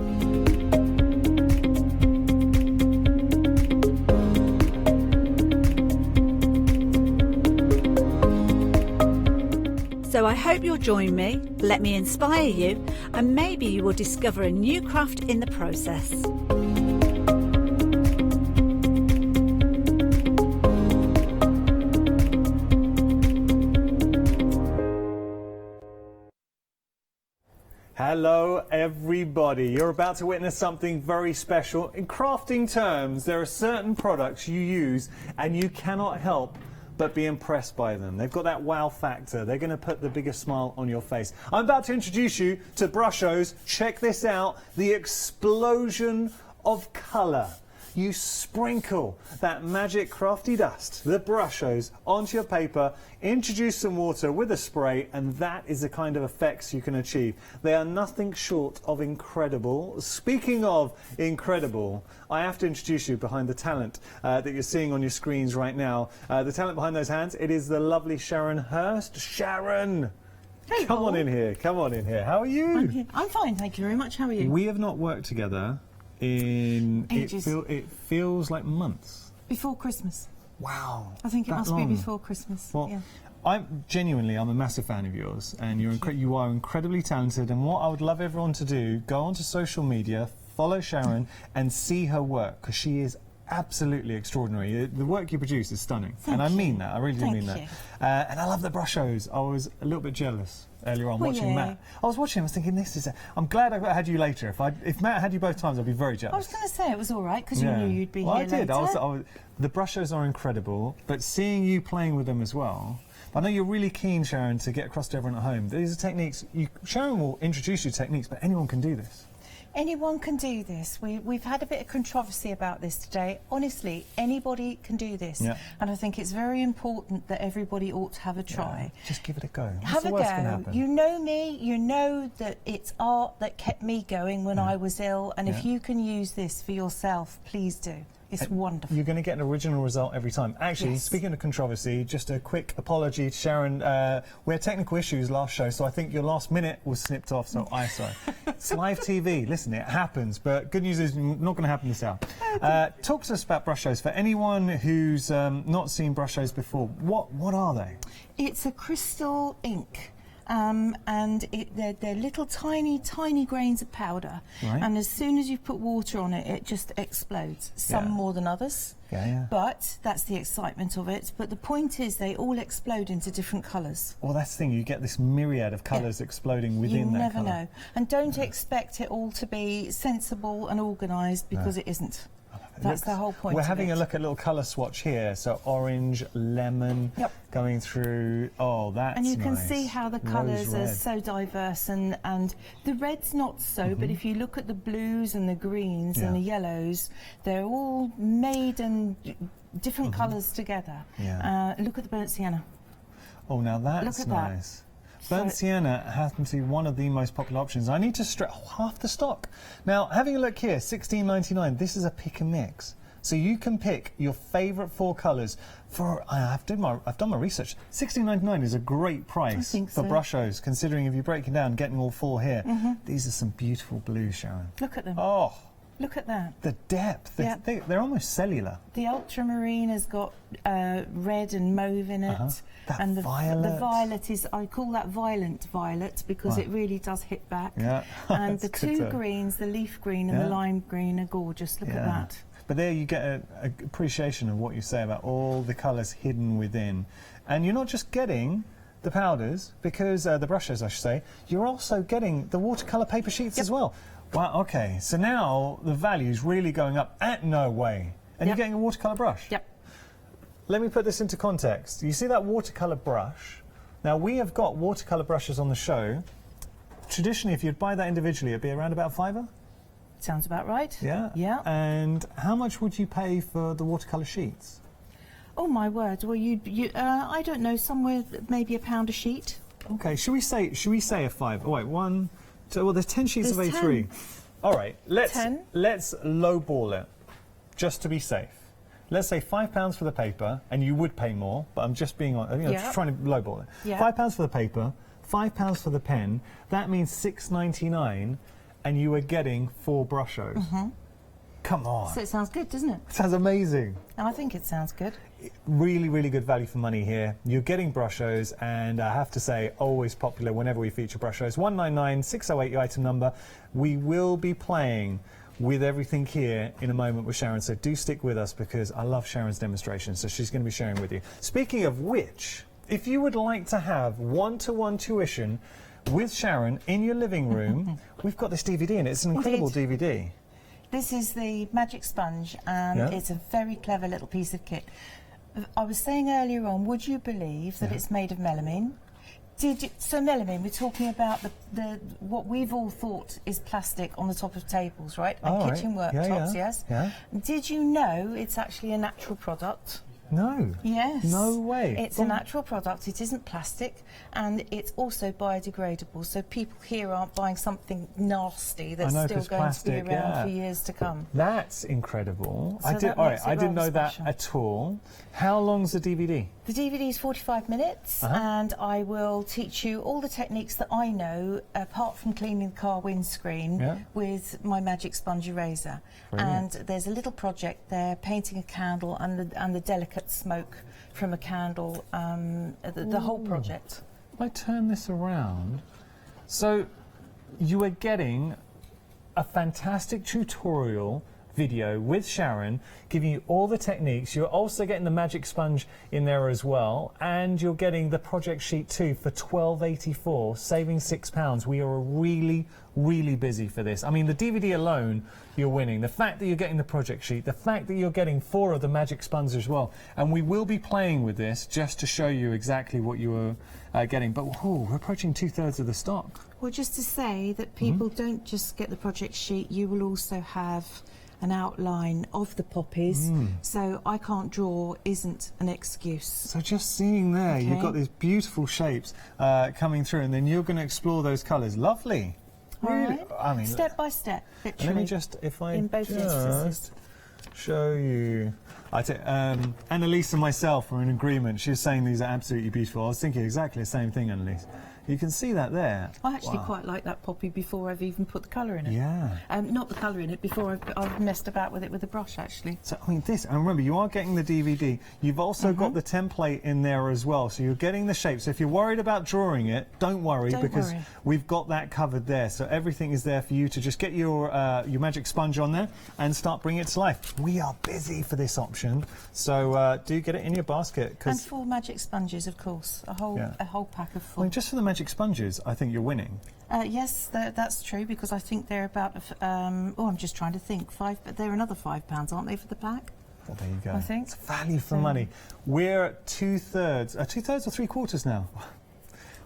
So I hope you'll join me, let me inspire you, and maybe you will discover a new craft in the process. Hello everybody, you're about to witness something very special. In crafting terms, there are certain products you use and you cannot help but be impressed by them. They've got that wow factor. They're going to put the biggest smile on your face. I'm about to introduce you to Brushos. Check this out, the explosion of colour. You sprinkle that magic crafty dust, the Brushos, onto your paper, introduce some water with a spray, and that is the kind of effects you can achieve. They are nothing short of incredible. Speaking of incredible, I have to introduce you behind the talent that you're seeing on your screens right now. The talent behind those hands, it is the lovely Sharon Hurst. Sharon! Hey, come on in here, come on in here. How are you? I'm fine, thank you very much. How are you? We have not worked together in ages. It feels like months. Before Christmas. Wow. I think it must long. be before Christmas. Well, yeah. I'm a massive fan of yours, and you are incredibly talented. And what I would love everyone to do, go onto social media, follow Sharon, and see her work, because she is absolutely extraordinary. The work you produce is stunning. And I mean that. I really do mean that. And I love the brush shows. I was a little bit jealous earlier on watching Matt. I was watching, I was thinking, I'm glad I had you later. If Matt had you both times, I'd be very jealous. I was going to say it was all right because you knew you'd be here I did. later. The brush shows are incredible, but seeing you playing with them as well. I know you're really keen, Sharon, to get across to everyone at home. These are techniques. Sharon will introduce you to techniques, but anyone can do this. Anyone can do this. We've had a bit of controversy about this today. Honestly, anybody can do this. Yeah. And I think it's very important that everybody ought to have a try. Yeah, just give it a go. Have a go. You know me, you know that it's art that kept me going when I was ill, and if you can use this for yourself, please do. It's wonderful. You're going to get an original result every time. Actually, speaking of controversy, just a quick apology to Sharon. We had technical issues last show, so I think your last minute was snipped off, so I'm sorry. It's live TV. Listen, it happens, but good news is not going to happen this hour. Talk to us about brush shows. For anyone who's not seen brush shows before, what are they? It's a crystal ink. And they're little tiny grains of powder, and as soon as you put water on it, it just explodes. Some more than others, but that's the excitement of it. But the point is, they all explode into different colours. Well, that's the thing. You get this myriad of colours exploding within that colour. You never know, and don't expect it all to be sensible and organised because it isn't. That's the whole point. We're having a look at a little colour swatch here. So orange, lemon, going through. Oh, that's And you can nice. see how the colours are so diverse, and the red's not so, but if you look at the blues and the greens and the yellows, they're all made in different colours together. Look at the burnt sienna. Oh, now that's look at nice. That. Burnt sienna happens to be one of the most popular options. I need to stress half the stock. Now, having a look here, $16.99. This is a pick and mix. So you can pick your favourite 4 colours for. I've done my research. $16.99 is a great price for brush shows, considering if you're breaking down, getting all 4 here. These are some beautiful blues, Sharon. Look at them. Oh. Look at that. The depth. They're almost cellular. The ultramarine has got red and mauve in it. And the violet is, I call that violent violet because it really does hit back. And the 2 greens, the leaf green and the lime green, are gorgeous. Look at that. But there you get an appreciation of what you say about all the colours hidden within. And you're not just getting the powders, because the brushes, I should say, you're also getting the watercolour paper sheets as well. Wow, okay, so now the value's really going up at no way. And you're getting a watercolour brush? Let me put this into context. You see that watercolour brush? Now, we have got watercolour brushes on the show. Traditionally, if you'd buy that individually, it'd be around about £5. Sounds about right. Yeah. And how much would you pay for the watercolour sheets? Oh, my word. Well, I don't know, somewhere maybe £1 a sheet. Okay, should we say a 5? Oh, wait, 1, 2, well, there's 10 sheets of A3. 10. All right, let's lowball it, just to be safe. Let's say £5 for the paper, and you would pay more, but I'm just being just trying to lowball it. £5 for the paper, £5 for the pen. That means $6.99, and you are getting 4 brush shows. Come on. So it sounds good, doesn't it? It sounds amazing. I think it sounds good. Really, really good value for money here. You're getting brush shows, and I have to say, always popular whenever we feature brush shows. 199608, your item number. We will be playing with everything here in a moment with Sharon, so do stick with us because I love Sharon's demonstration, so she's going to be sharing with you. Speaking of which, if you would like to have one-to-one tuition with Sharon in your living room, we've got this DVD, and it's an incredible DVD. This is the magic sponge, and it's a very clever little piece of kit. I was saying earlier on, would you believe that it's made of melamine? So melamine, we're talking about what we've all thought is plastic on the top of tables, right? And kitchen worktops, yes? Did you know it's actually a natural product? No. Yes. No way. It's a natural product. It isn't plastic, and it's also biodegradable. So people here aren't buying something nasty that's still going to be around for years to come. That's incredible. So I didn't know that at all. How long's the DVD? The DVD is 45 minutes, and I will teach you all the techniques that I know, apart from cleaning the car windscreen with my magic sponge eraser. Brilliant. And there's a little project there, painting a candle and the delicate smoke from a candle, the whole project. If I turn this around, so you are getting a fantastic tutorial video with Sharon, giving you all the techniques. You're also getting the magic sponge in there as well, and you're getting the project sheet too for £12.84, saving £6. We are really, really busy for this. I mean, the DVD alone, you're winning. The fact that you're getting the project sheet, the fact that you're getting 4 of the magic sponges as well, and we will be playing with this just to show you exactly what you are getting. But we're approaching 2/3 of the stock. Well, just to say that people don't just get the project sheet, you will also have an outline of the poppies, so I can't draw isn't an excuse. So just seeing there, you've got these beautiful shapes coming through, and then you're going to explore those colours. Lovely. Really? Right. I mean, step by step, literally. let me just, if I in both instances. show you. Annalise and myself were in agreement. She was saying these are absolutely beautiful. I was thinking exactly the same thing, Annalise. You can see that there. I actually quite like that poppy before I've even put the colour in it. Yeah. Not the colour in it, before I've messed about with it with a brush, actually. So, I mean, and remember, you are getting the DVD. You've also got the template in there as well, so you're getting the shape. So if you're worried about drawing it, don't worry, because we've got that covered there. So everything is there for you to just get your magic sponge on there and start bringing it to life. We are busy for this option, so do get it in your basket. And 4 magic sponges, of course, a whole pack of 4. I mean, just for the magic sponges, I think you're winning. Yes, that's true, because I think they're about, I'm just trying to think, but they're another £5, aren't they, for the pack? Well, there you go. I think. It's value for money. We're at 2/3, 2/3 or 3/4 now.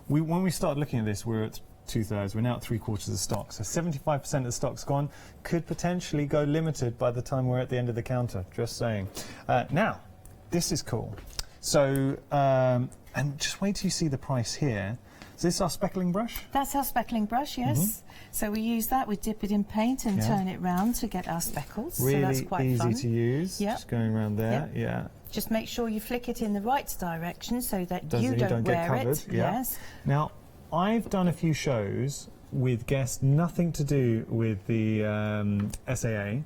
When we started looking at this, we're at 2/3. We're now at 3/4 of stock. So 75% of the stock's gone. Could potentially go limited by the time we're at the end of the counter. Just saying. Now, this is cool. So, and just wait till you see the price here. Is this our speckling brush? That's our speckling brush, yes. So we use that, we dip it in paint and turn it round to get our speckles. Really so that's quite easy fun. to use. Yep. Just going around there, Just make sure you flick it in the right direction so that you don't wear get covered. it. Yes. Now, I've done a few shows with guests, nothing to do with the SAA,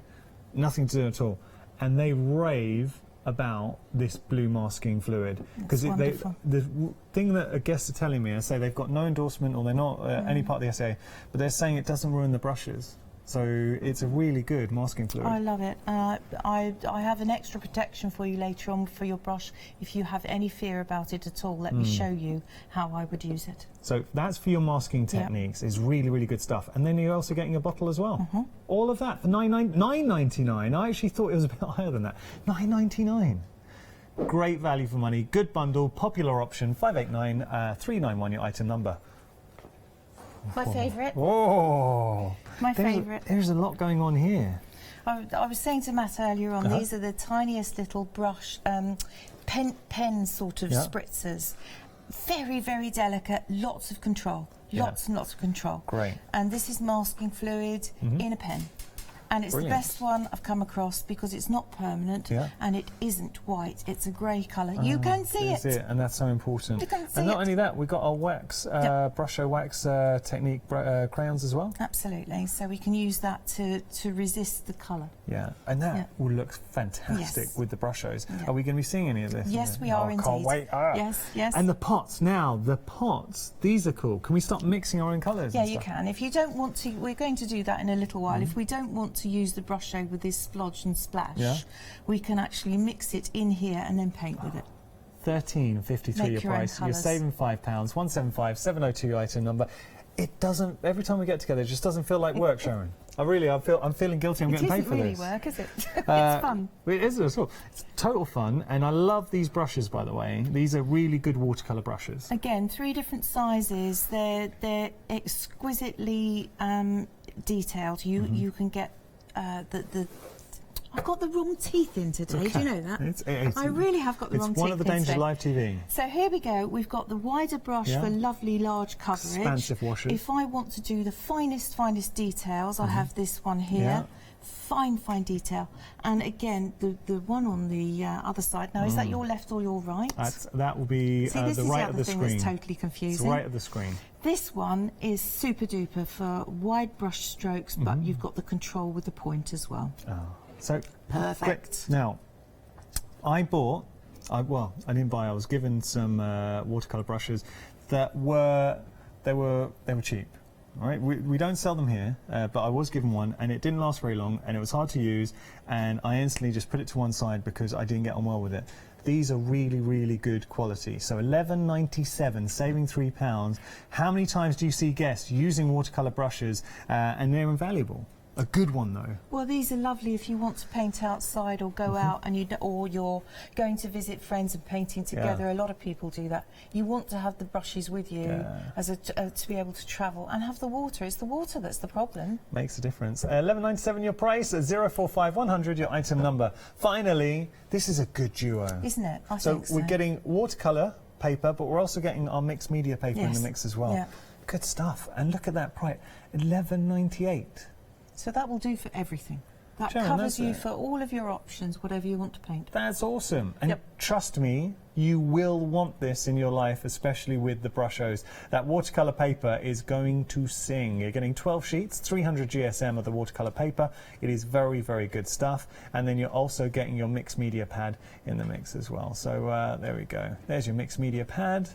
nothing to do at all, and they rave about this blue masking fluid, because the thing that guests are telling me, I say they've got no endorsement or they're not any part of the SAA, but they're saying it doesn't ruin the brushes. So it's a really good masking fluid. I love it. I have an extra protection for you later on for your brush. If you have any fear about it at all, let me show you how I would use it. So that's for your masking techniques. It's really, really good stuff. And then you're also getting a bottle as well. All of that for $9.99. I actually thought it was a bit higher than that. $9.99. Great value for money. Good bundle. Popular option. 589-391 your item number. My favourite. Oh, my favourite. There's a lot going on here. I was saying to Matt earlier on, these are the tiniest little brush, pen sort of spritzers. Very, very delicate, lots of control. Lots and lots of control. Great. And this is masking fluid in a pen. And it's the best one I've come across because it's not permanent and it isn't white. It's a grey colour. You can see it. And that's so important. You can see and not only that, we've got our wax, Brusho wax technique crayons as well. Absolutely. So we can use that to resist the colour. Yeah, and that will look fantastic with the Brushos. Are we going to be seeing any of this? Yes, we are indeed. Can't wait. Yes, yes. And the pots. Now, the pots, these are cool. Can we start mixing our own colours? Yeah, you can. If you don't want to, we're going to do that in a little while. If we don't want to use the Brusho with this splodge and splash, we can actually mix it in here and then paint with it. $13.53 your price. You're saving £5. 175-702 item number. It doesn't. Every time we get together, it just doesn't feel like work, Sharon. I'm feeling guilty. I'm getting paid for this. It isn't really work, is it? It's fun. It is as well. It's total fun, and I love these brushes. By the way, these are really good watercolour brushes. Again, 3 different sizes. They're exquisitely detailed. You can get the. I've got the wrong teeth in today. Do you know that? I really have got the wrong teeth in. It's one of the dangers of live TV. So here we go. We've got the wider brush for lovely large coverage. Expansive washes. If I want to do the finest details, I have this one here. Fine detail. And again, the one on the other side. Now, is that your left or your right? That will be See, this the is right the of the thing screen. That's totally confusing. It's right of the screen. This one is super duper for wide brush strokes, but you've got the control with the point as well. So perfect. Now, I didn't buy. I was given some watercolor brushes that were cheap. All right, we don't sell them here, but I was given one, and it didn't last very long, and it was hard to use, and I instantly just put it to one side because I didn't get on well with it. These are really, really good quality. So £11.97, saving £3. How many times do you see guests using watercolour brushes and they're invaluable? A good one, though. Well, these are lovely if you want to paint outside or go out and or you're going to visit friends and painting together. Yeah. A lot of people do that. You want to have the brushes with you as to be able to travel and have the water. It's the water that's the problem. Makes a difference. £11.97 your price, 045100 your item number. Finally, this is a good duo. Isn't it? I so think so. we're getting watercolour paper, but we're also getting our mixed media paper in the mix as well. Yeah. Good stuff. And look at that price, £11.98. So that will do for everything. That Sharon, covers that's you it. for all of your options, whatever you want to paint. That's awesome. And trust me, you will want this in your life, especially with the brushos. That watercolour paper is going to sing. You're getting 12 sheets, 300 GSM of the watercolour paper. It is very, very good stuff. And then you're also getting your mixed media pad in the mix as well. So there we go. There's your mixed media pad.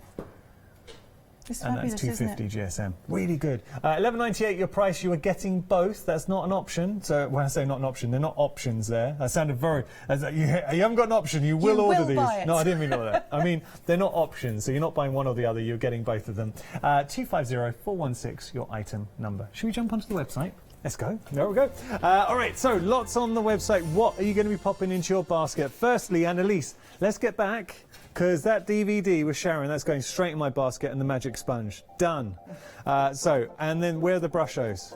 It's and fabulous, that's 250 isn't GSM. it? Really good. £11.98 your price. You are getting both. That's not an option. So when I say not an option, they're not options there. That sounded very... You haven't got an option. You will order these. Buy it. No, I didn't mean all that. I mean, they're not options. So you're not buying one or the other. You're getting both of them. 250416 your item number. Should we jump onto the website? Let's go. There we go. All right, so lots on the website. What are you going to be popping into your basket? Firstly, Annalise, let's get back, because that DVD with Sharon, that's going straight in my basket, and the magic sponge. Done. And then where are the brushos?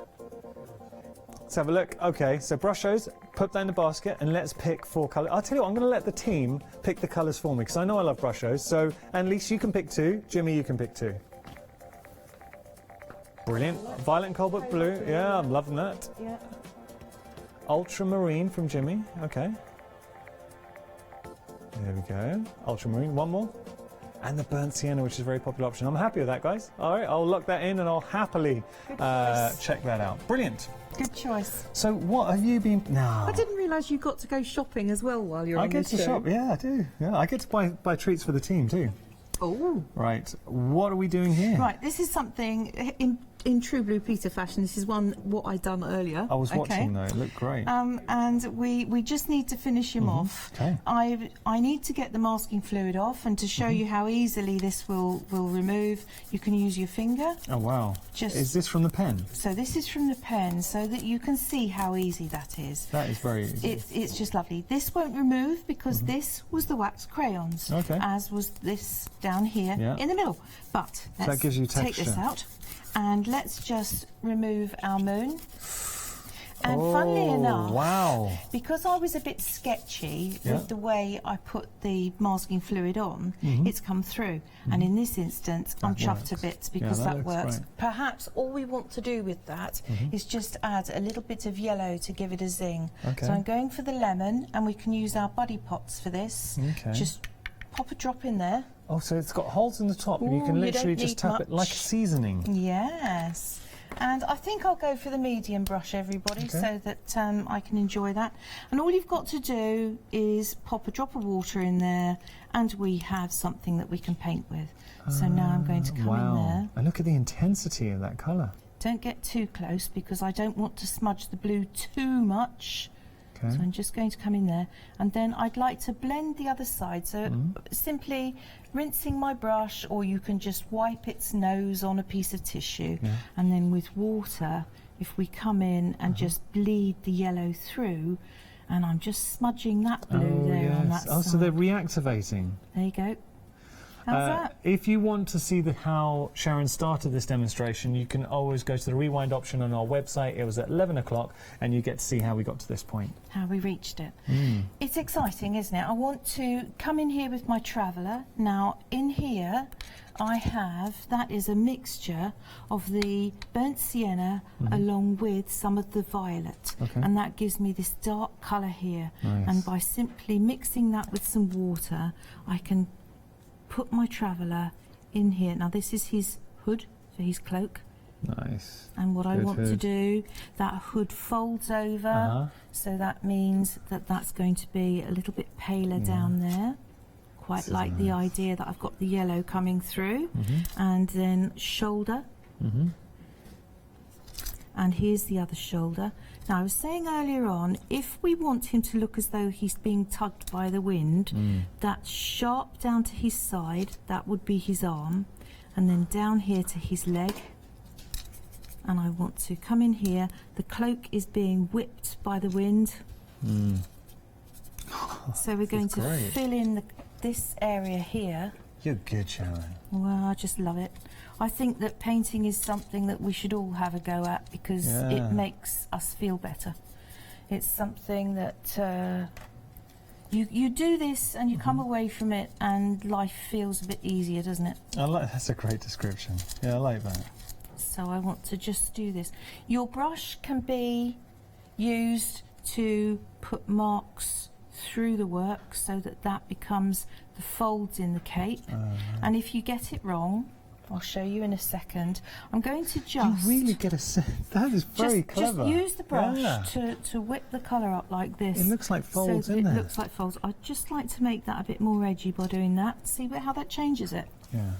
Let's have a look. Okay, so brushos, put that in the basket, and let's pick 4 colours. I'll tell you what, I'm going to let the team pick the colours for me, because I know I love brushos. So, Annalise, you can pick 2. Jimmy, you can pick 2. Brilliant. Violet and cobalt blue. Yeah, I'm loving that. Yeah. Ultramarine from Jimmy. Okay. There we go. Ultramarine. One more. And the burnt sienna, which is a very popular option. I'm happy with that, guys. All right, I'll lock that in and I'll happily check that out. Brilliant. Good choice. So what have you been... No. I didn't realise you got to go shopping as well while you're on I get to shop. Yeah, I do. Yeah, I get to buy treats for the team too. Oh. Right. What are we doing here? Right, this is something in true Blue Peter fashion. This is what I done earlier. I was watching though. It looked great. And we just need to finish him off. Okay. I need to get the masking fluid off, and to show you how easily this will remove, you can use your finger. Oh wow. Is this from the pen? So this is from the pen, so that you can see how easy that is. That is very easy. It's just lovely. This won't remove because this was the wax crayons, as was this down here in the middle. But let's that gives you take texture. this out, and let's just remove our moon. And funnily enough, because I was a bit sketchy with the way I put the masking fluid on, it's come through. And in this instance, I'm chuffed to bits because that works. Great. Perhaps all we want to do with that is just add a little bit of yellow to give it a zing. Okay. So I'm going for the lemon, and we can use our buddy pots for this. Okay. Just pop a drop in there. Oh, so it's got holes in the top, and you can literally just tap it like a seasoning. Yes. And I think I'll go for the medium brush, everybody, so that I can enjoy that. And all you've got to do is pop a drop of water in there, and we have something that we can paint with. So now I'm going to come in there. And look at the intensity of that colour. Don't get too close, because I don't want to smudge the blue too much. Okay. So I'm just going to come in there, and then I'd like to blend the other side. So simply rinsing my brush, or you can just wipe its nose on a piece of tissue, and then with water, if we come in and just bleed the yellow through, and I'm just smudging that blue there on that side. So they're reactivating. There you go. How's that? If you want to see how Sharon started this demonstration, you can always go to the rewind option on our website. It was at 11 o'clock, and you get to see how we got to this point. How we reached it. It's exciting, isn't it? I want to come in here with my traveller. Now, in here, I have, that is a mixture of the burnt sienna along with some of the violet. And that gives me this dark colour here. Nice. And by simply mixing that with some water, I can put my traveller in here. Now this is his hood, so his cloak. Nice. And what I want to do, that hood folds over, so that means that that's going to be a little bit paler down there. Quite like the idea that I've got the yellow coming through. And then shoulder. and here's the other shoulder. Now, I was saying earlier on, if we want him to look as though he's being tugged by the wind, that sharp down to his side, that would be his arm, and then down here to his leg. And I want to come in here. The cloak is being whipped by the wind. So we're going to fill in this area here. You're good, Sharon. Well, I just love it. I think that painting is something that we should all have a go at because it makes us feel better. It's something that you do this and you come away from it and life feels a bit easier, doesn't it? That's a great description. Yeah, I like that. So I want to just do this. Your brush can be used to put marks through the work so that becomes the folds in the cape. And if you get it wrong, I'll show you in a second. I'm going to just... You really get a sense. That is very clever. Just use the brush to whip the colour up like this. It looks like folds, so isn't it? It looks like folds. I'd just like to make that a bit more edgy by doing that. See how that changes it? Yeah.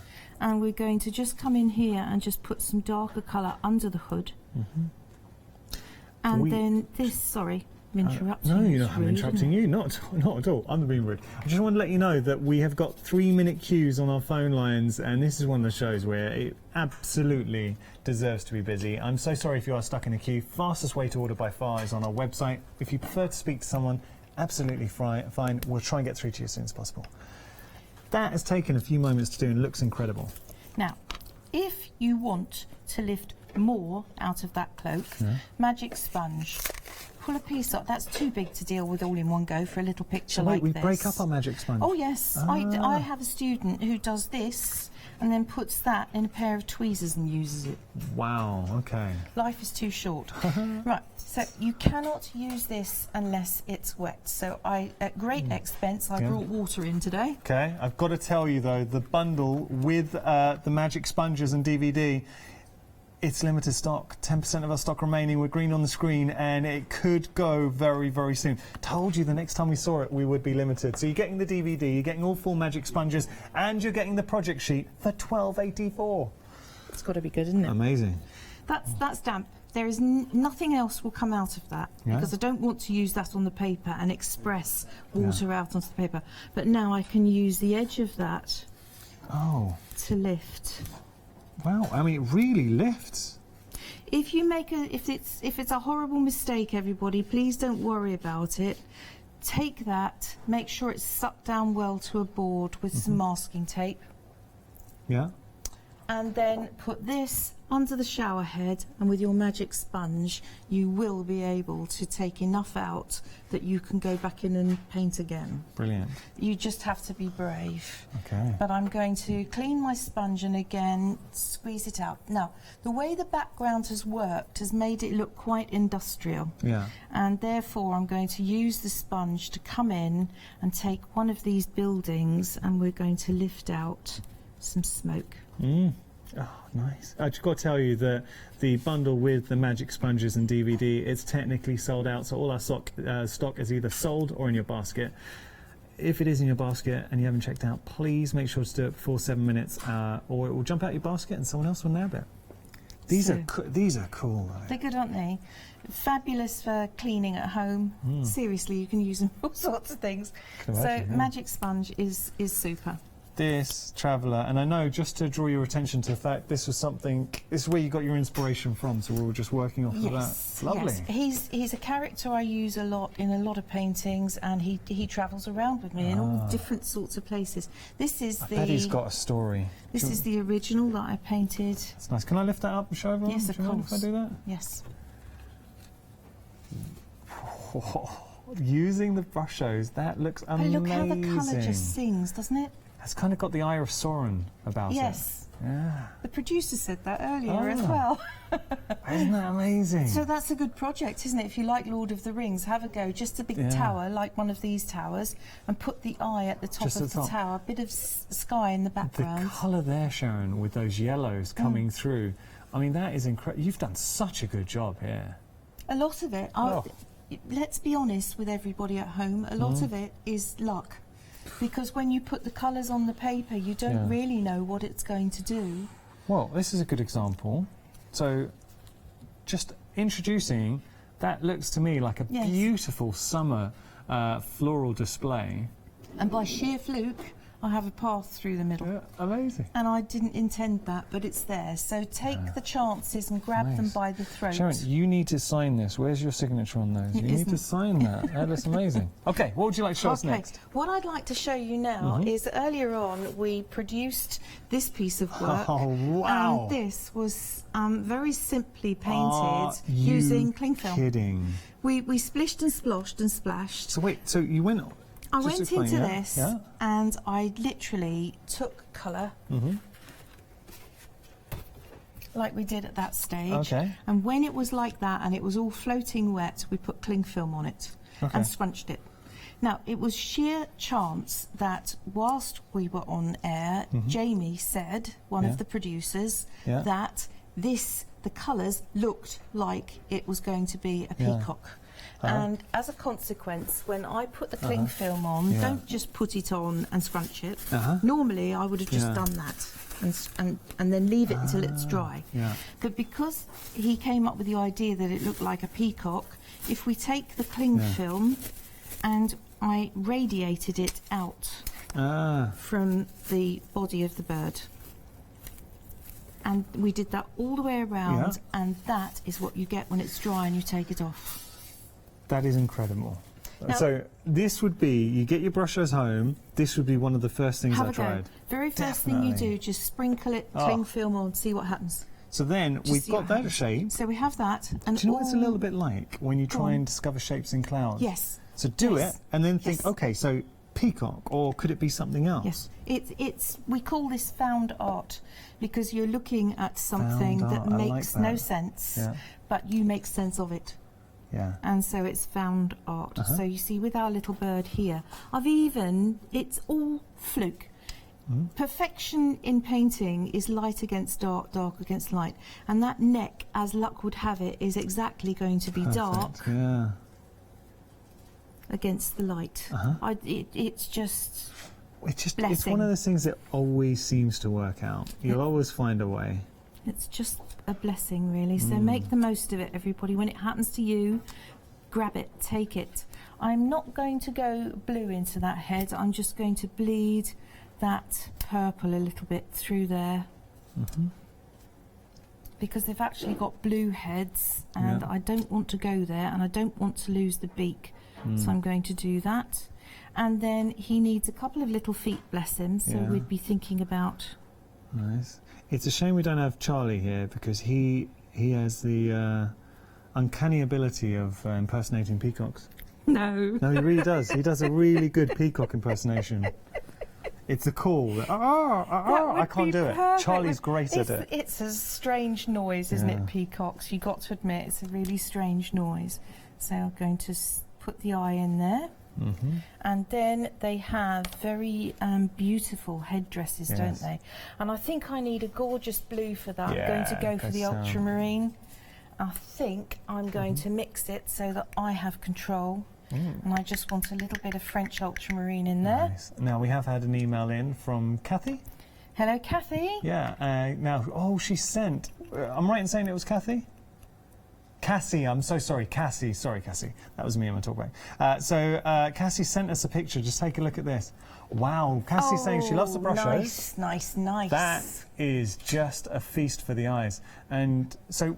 And we're going to just come in here and just put some darker colour under the hood. And then this, sorry, I'm interrupting. No, you're not. I'm interrupting you. Not at all. I'm being rude. I just want to let you know that we have got 3-minute queues on our phone lines, and this is one of the shows where it absolutely deserves to be busy. I'm so sorry if you are stuck in a queue. Fastest way to order by far is on our website. If you prefer to speak to someone, absolutely fine. We'll try and get through to you as soon as possible. That has taken a few moments to do and looks incredible. Now, if you want to lift more out of that cloak, magic sponge. Pull a piece up. That's too big to deal with all in one go for a little picture like this. We break up our magic sponge? Oh, yes. I have a student who does this and then puts that in a pair of tweezers and uses it. Wow, okay. Life is too short. Right, so you cannot use this unless it's wet. So at great expense, I brought water in today. Okay, I've got to tell you though, the bundle with the magic sponges and DVD, it's limited stock. 10% of our stock remaining. We're green on the screen, and it could go very, very soon. Told you the next time we saw it, we would be limited. So you're getting the DVD, you're getting all 4 magic sponges, and you're getting the project sheet for $12.84. It's got to be good, isn't it? Amazing. That's damp. There is nothing else will come out of that because I don't want to use that on the paper and express water out onto the paper. But now I can use the edge of that to lift. Wow, I mean, it really lifts. If you make if it's a horrible mistake, everybody, please don't worry about it. Take that, make sure it's sucked down well to a board with some masking tape. Yeah. And then put this under the shower head, and with your magic sponge, you will be able to take enough out that you can go back in and paint again. Brilliant. You just have to be brave. Okay. But I'm going to clean my sponge and again squeeze it out. Now, the way the background has worked has made it look quite industrial. Yeah. And therefore I'm going to use the sponge to come in and take one of these buildings, and we're going to lift out some smoke. Oh, nice. I just got to tell you that the bundle with the magic sponges and DVD, it's technically sold out, so all our stock is either sold or in your basket. If it is in your basket and you haven't checked out, please make sure to do it before 7 minutes, or it will jump out your basket and someone else will nab it. These are cool, though. They're good, aren't they? Fabulous for cleaning at home. Seriously, you can use them for all sorts of things. Magic sponge is super. This Traveller, and I know, just to draw your attention to the fact this is where you got your inspiration from, so we're all just working off of that. It's lovely. Yes. He's a character I use a lot in a lot of paintings, and he travels around with me in all different sorts of places. This is I bet he's got a story. This is the original that I painted. It's nice. Can I lift that up and show everyone? Yes, of course. If I do that? Yes. Using the brushos, that looks amazing. But look how the colour just sings, doesn't it? It's kind of got the eye of Sauron about it. Yes. Yeah. The producer said that earlier as well. Isn't that amazing? So that's a good project, isn't it? If you like Lord of the Rings, have a go. Just a big tower, like one of these towers, and put the eye at the top of the tower, a bit of sky in the background. The colour there, Sharon, with those yellows coming through. I mean, that is incredible. You've done such a good job here. A lot of it. Let's be honest with everybody at home. A lot of it is luck. Because when you put the colours on the paper, you don't really know what it's going to do. Well, this is a good example. So, just introducing, that looks to me like a beautiful summer floral display. And by sheer fluke, I have a path through the middle. Yeah, amazing. And I didn't intend that, but it's there. So take the chances and grab them by the throat. Sharon, you need to sign this. Where's your signature on those? You need to sign that. That looks amazing. Okay, what would you like to show us next? What I'd like to show you now is earlier on we produced this piece of work. Oh, wow. And this was very simply painted using cling film. Kidding. We splished and sploshed and splashed. So wait, so you went... I went into this and I literally took colour like we did at that stage. Okay. And when it was like that and it was all floating wet, we put cling film on it and scrunched it. Now, it was sheer chance that whilst we were on air, Jamie said, one of the producers, that the colours looked like it was going to be a peacock. And as a consequence, when I put the cling film on, don't just put it on and scrunch it. Normally, I would have just done that and then leave it until it's dry. But because he came up with the idea that it looked like a peacock, if we take the cling film and I radiated it out from the body of the bird. And we did that all the way around, and that is what you get when it's dry and you take it off. That is incredible. Now, so this would be, you get your brushes home, this would be one of the first things I tried. Very first thing you do, just sprinkle it, cling film on, see what happens. So then we've got that shape. So we have that. And do you know what it's a little bit like when you try and discover shapes in clouds? Yes. So do it and then think, okay, so peacock, or could it be something else? Yes. We call this found art because you're looking at something that makes no sense, but you make sense of it. And so it's found art. So you see with our little bird here, it's all fluke. Perfection in painting is light against dark, dark against light. And that neck, as luck would have it, is exactly going to be dark against the light. It's one of those things that always seems to work out. You'll always find a way. It's just a blessing, really. So make the most of it, everybody. When it happens to you, grab it, take it. I'm not going to go blue into that head. I'm just going to bleed that purple a little bit through there. Because they've actually got blue heads, and I don't want to go there, and I don't want to lose the beak. So I'm going to do that. And then he needs a couple of little feet, bless him, so we'd be thinking about... Nice. It's a shame we don't have Charlie here because he has the uncanny ability of impersonating peacocks. No. No, he really does. He does a really good peacock impersonation. It's a call. I can't do it. Charlie's great at it. It's a strange noise, isn't it, peacocks? You've got to admit, it's a really strange noise. So I'm going to put the eye in there. And then they have very beautiful headdresses, don't they? And I think I need a gorgeous blue for that. I'm going to go for the ultramarine. I think I'm going to mix it so that I have control. And I just want a little bit of French ultramarine in there. Nice. Now, we have had an email in from Kathy. Hello, Kathy. Yeah. Now, she sent... I'm right in saying it was Kathy? Cassie, I'm so sorry, Cassie. Sorry, Cassie. That was me I'm talking about. Cassie sent us a picture. Just take a look at this. Wow, Cassie's saying she loves the brushes. Nice. That is just a feast for the eyes. And so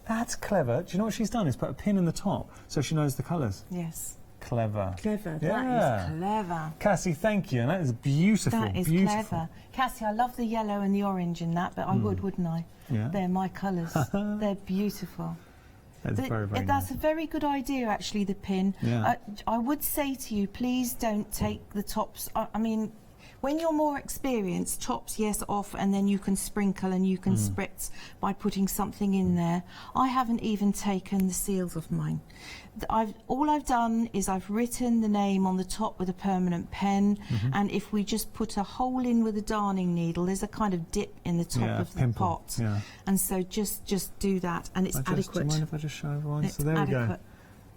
that's clever. Do you know what she's done? Is put a pin in the top so she knows the colours. Yes. Clever. That is clever. Cassie, thank you. And that is beautiful. That is clever. Cassie, I love the yellow and the orange in that, but I wouldn't I? Yeah. They're my colours. They're beautiful. That's very that's nice. a very good idea, actually, the pin. Yeah. I would say to you, please don't take the tops. I mean, when you're more experienced, tops, yes, off, and then you can sprinkle and you can spritz by putting something in there. I haven't even taken the seals off mine. All I've done is I've written the name on the top with a permanent pen, and if we just put a hole in with a darning needle, there's a kind of dip in the top of the pot. And so just do that, and it's adequate. Do you mind if I just show everyone? It's so there we go.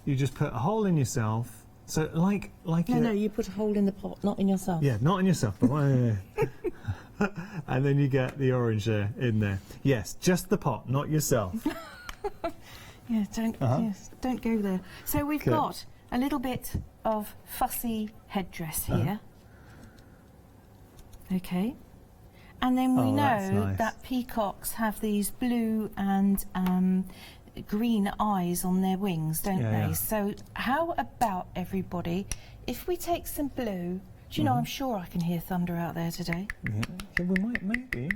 You just put a hole in yourself. So like no, you put a hole in the pot, not in yourself. Yeah, not in yourself, but and then you get the orange there in there. Yes, just the pot, not yourself. Yeah, don't go there. So we've got a little bit of fussy headdress here. Okay. And then we know that peacocks have these blue and green eyes on their wings, don't they? Yeah. So how about, everybody, if we take some blue, do you know, I'm sure I can hear thunder out there today. Yeah, we might, maybe.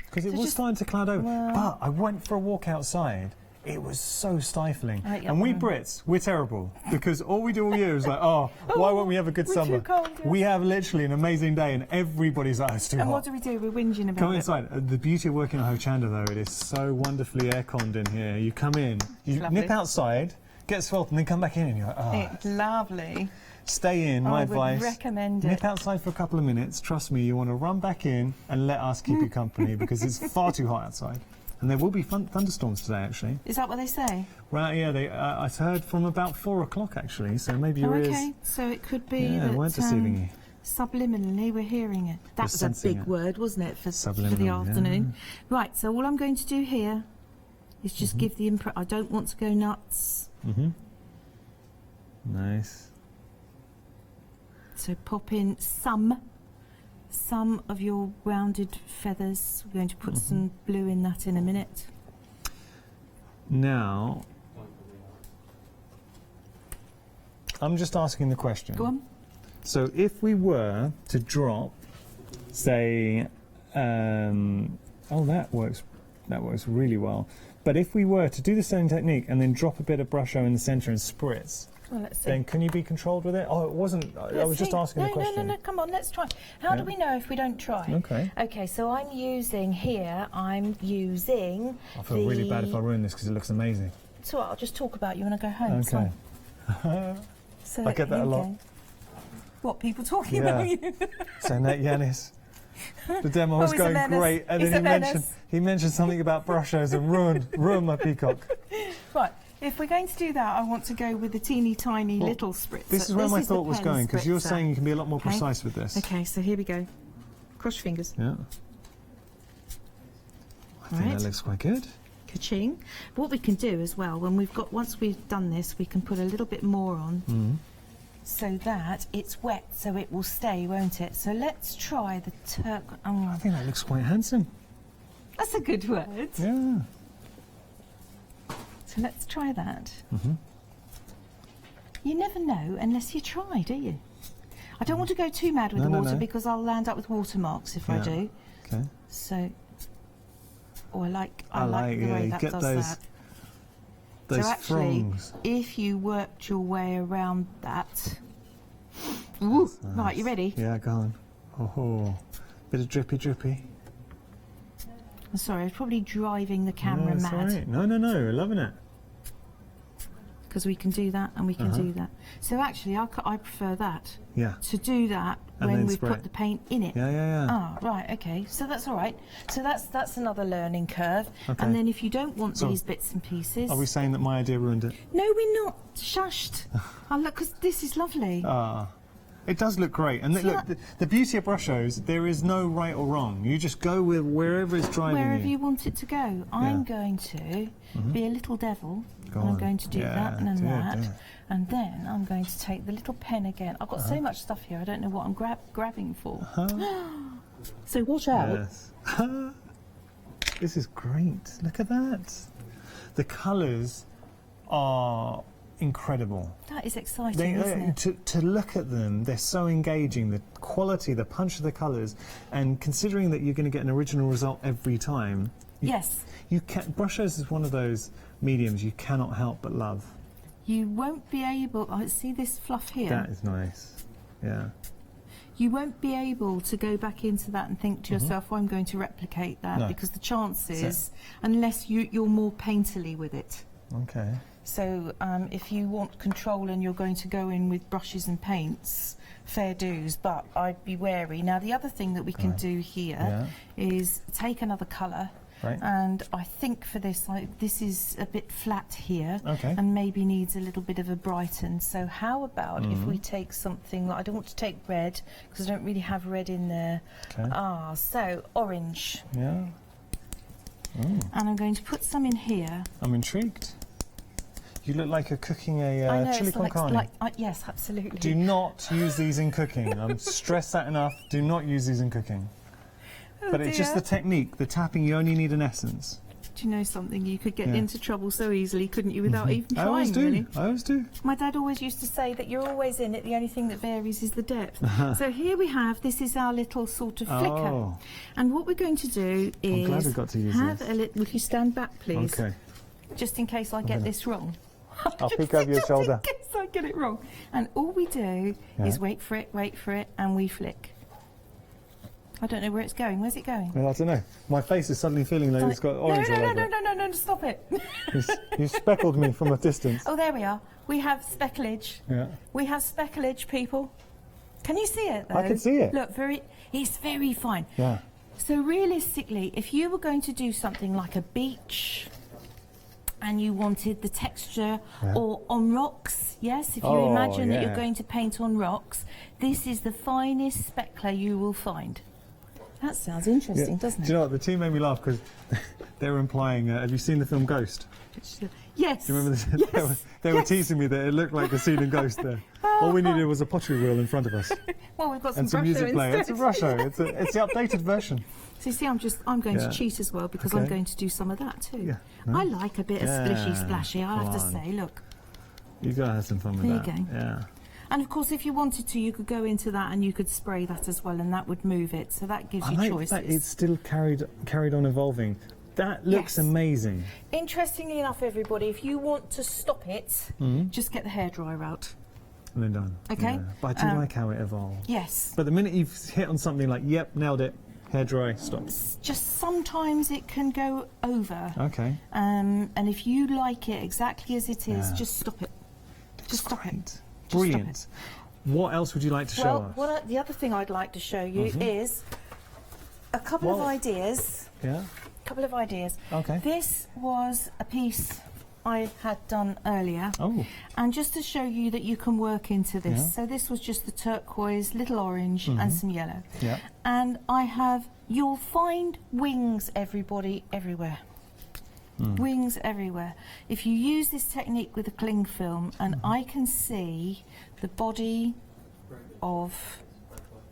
Because it was starting to cloud over. But I went for a walk outside. It was so stifling. And we Brits, we're terrible. Because all we do all year is like, oh, why won't we have a good summer? Too cold, We have literally an amazing day and everybody's like, oh, it's too hot. And what do we do? We're whinging about it. Come inside. The beauty of working at Hochanda, though, it is so wonderfully air-conned in here. You come in, you nip outside, get svelte, and then come back in and you're like, oh. It's lovely. Stay in, my advice. I would recommend it. Nip outside for a couple of minutes. Trust me, you want to run back in and let us keep you company because it's far too hot outside. And there will be thunderstorms today, actually. Is that what they say? Well, yeah, I heard from about 4 o'clock, actually, so maybe your ears... Okay, so it could be that weren't deceiving you. Subliminally we're hearing it. That was a big word, wasn't it, for the afternoon? Yeah. Right, so all I'm going to do here is just give the impression... I don't want to go nuts. Nice. So pop in some of your rounded feathers. We're going to put some blue in that in a minute. Now, I'm just asking the question. Go on. So if we were to drop, say, oh, that works really well. But if we were to do the same technique and then drop a bit of brush in the centre and spritz, well, let's see. Then can you be controlled with it? Oh, it wasn't. I was just asking the question. No, come on, let's try. How do we know if we don't try? Okay. Okay, so I'm using here, I feel really bad if I ruin this because it looks amazing. So I'll just talk about you when I go home. Okay. So I get that a lot. What, people talking about you? So Nate Yanis. The demo was going great, and then he mentioned something about brushes and ruined my peacock. Right. If we're going to do that, I want to go with the teeny tiny little spritzer. This is where my thought was going, because you're saying you can be a lot more precise with this. Okay, so here we go. Cross your fingers. Yeah. I think that looks quite good. Ka-ching. What we can do as well, once we've done this, we can put a little bit more on. So that it's wet, so it will stay, won't it? So let's try the I think that looks quite handsome. That's a good word. Yeah. So let's try that. You never know unless you try, do you? I don't want to go too mad with the water because I'll land up with watermarks if I do. Okay. So, I like the way that does that. Those so actually, frongs. if you worked your way around that... Ooh, nice. Right, you ready? Yeah, go on. Oh, bit of drippy. I'm sorry, I was probably driving the camera mad. Right. No, we're loving it. Because we can do that and we can do that. So actually, I prefer that. Yeah. To do that and when we've put the paint in it. Yeah. Ah, right, okay. So that's all right. So that's another learning curve. Okay. And then if you don't want these bits and pieces... Are we saying that my idea ruined it? No, we're not. Shushed. Oh, look, because this is lovely. It does look great. And look, the beauty of brush shows, there is no right or wrong. You just go with wherever it's driving wherever you want it to go. I'm going to be a little devil. I'm going to do that and that. And then I'm going to take the little pen again. I've got so much stuff here, I don't know what I'm grabbing for. So watch out. Yes. This is great. Look at that. The colours are incredible. That is exciting, isn't it? To look at them, they're so engaging. The quality, the punch of the colours, and considering that you're going to get an original result every time. Yes. Brushes is one of those mediums you cannot help but love. You won't be able... see this fluff here? That is nice. Yeah. You won't be able to go back into that and think to yourself, I'm going to replicate that, because the chances, unless you're more painterly with it. Okay. So if you want control and you're going to go in with brushes and paints, fair dues, but I'd be wary. Now, the other thing that we can do here is take another colour. Right. And I think for this, this is a bit flat here, and maybe needs a little bit of a brighten. So how about if we take something, I don't want to take red, because I don't really have red in there. So orange. Yeah. and I'm going to put some in here. I'm intrigued. You look like you're cooking a chili con carne. Yes, absolutely. Do not use these in cooking. I'm stressed that enough. Do not use these in cooking. But it's just the technique, the tapping. You only need an essence. Do you know something? You could get into trouble so easily, couldn't you, without even trying, I always do. really? I always do. My dad always used to say that you're always in it, the only thing that varies is the depth. So here we have, this is our little sort of flicker. And what we're going to do is... I'm glad we got to use this. Would you stand back, please? Okay. Just in case I get this wrong. I'll peek over your shoulder. Just in case I get it wrong. And all we do is wait for it, and we flick. I don't know where it's going. Where's it going? Well, I don't know. My face is suddenly feeling like it's got orange all over it. No, stop it. You speckled me from a distance. Oh, there we are. We have specklage. Yeah. We have specklage, people. Can you see it, though? I can see it. Look, it's very fine. Yeah. So realistically, if you were going to do something like a beach and you wanted the texture, or on rocks, yes, if you imagine that you're going to paint on rocks, this is the finest speckler you will find. That sounds interesting, doesn't it? Do you know what? The team made me laugh because they were implying, have you seen the film Ghost? Yes. Do you remember this? Yes. They were teasing me that it looked like a scene in Ghost there. All we needed was a pottery wheel in front of us. Well, we've got some and some music player. It's a Russia. It's the updated version. So you see, I'm going to cheat as well because I'm going to do some of that too. Yeah. I like a bit of splashy, I have to say. Look. You've got to have some fun with that. There you go. Yeah. And of course, if you wanted to, you could go into that and you could spray that as well, and that would move it. So that gives you choices. That it's still carried on evolving. That looks amazing. Interestingly enough, everybody, if you want to stop it, just get the hairdryer out. And then done. Okay. Yeah. But I do like how it evolves. Yes. But the minute you've hit on something like, yep, nailed it, hairdryer, stop. Just sometimes it can go over. Okay. And if you like it exactly as it is, just stop it. Just stop it. Brilliant. What else would you like to show us? The other thing I'd like to show you is a couple of ideas. Yeah. A couple of ideas. Okay. This was a piece I had done earlier. Oh. And just to show you that you can work into this. Yeah. So this was just the turquoise, little orange and some yellow. Yeah. And you'll find wings, everybody, everywhere. Wings everywhere. If you use this technique with a cling film, and I can see the body of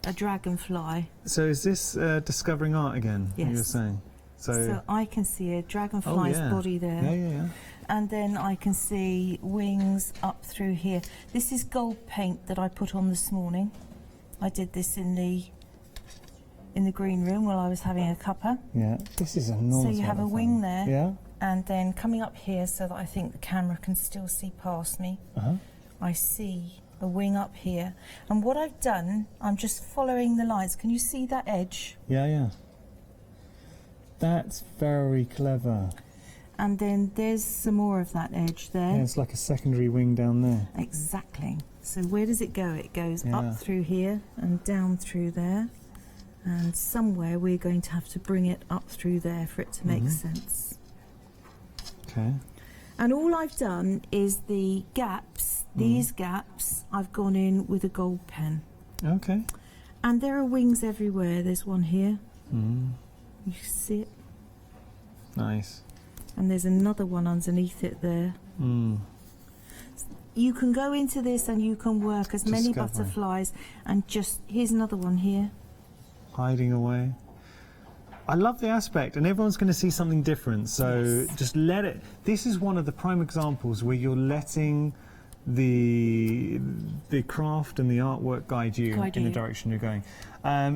a dragonfly. So is this discovering art again? Yes. You were saying. So I can see a dragonfly's body there. Yeah. And then I can see wings up through here. This is gold paint that I put on this morning. I did this in the green room while I was having a cuppa. Yeah. This is enormous. So you have a wing there. Yeah. And then coming up here so that I think the camera can still see past me, I see a wing up here. And what I've done, I'm just following the lines. Can you see that edge? Yeah. That's very clever. And then there's some more of that edge there. Yeah, it's like a secondary wing down there. Exactly. So where does it go? It goes up through here and down through there. And somewhere we're going to have to bring it up through there for it to make sense. Okay. And all I've done is the gaps, these gaps, I've gone in with a gold pen. Okay. And there are wings everywhere. There's one here. You see it? Nice. And there's another one underneath it there. You can go into this and you can work as many butterflies and here's another one here. Hiding away. I love the aspect, and everyone's going to see something different, so just let it. This is one of the prime examples where you're letting the craft and the artwork guide you in the direction you're going.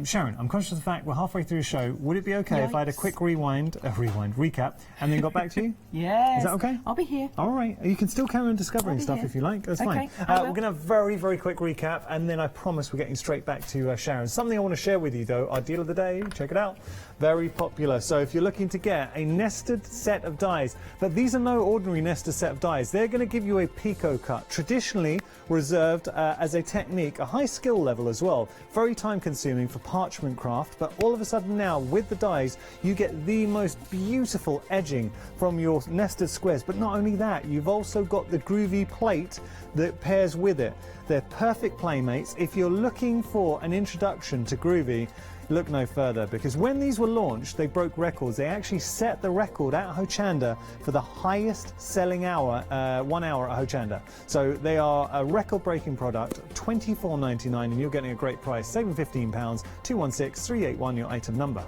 Sharon, I'm conscious of the fact we're halfway through the show. Would it be okay if I had a quick recap, and then got back to you? Yes. Is that okay? I'll be here. All right. You can still carry on discovering stuff if you like. That's fine. We're going to have a very, very quick recap, and then I promise we're getting straight back to Sharon. Something I want to share with you, though, our deal of the day. Check it out. Very popular. So if you're looking to get a nested set of dies, but these are no ordinary nested set of dies. They're going to give you a picot cut, traditionally reserved as a technique, a high skill level as well. Very time consuming for parchment craft, but all of a sudden now with the dies you get the most beautiful edging from your nested squares. But not only that, you've also got the groovy plate that pairs with it. They're perfect playmates. If you're looking for an introduction to Groovy, look no further, because when these were launched, they broke records. They actually set the record at Hochanda for the highest selling hour, 1 hour at Hochanda. So they are a record-breaking product, $24.99, and you're getting a great price, saving £15, 216-381, your item number.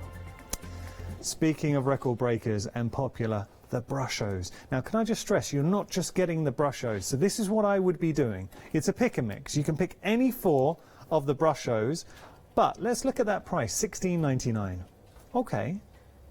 Speaking of record breakers and popular, the brushos. Now, can I just stress, you're not just getting the brushos. So this is what I would be doing. It's a pick and mix. You can pick any 4 of the brushos, but let's look at that price, $16.99. Okay,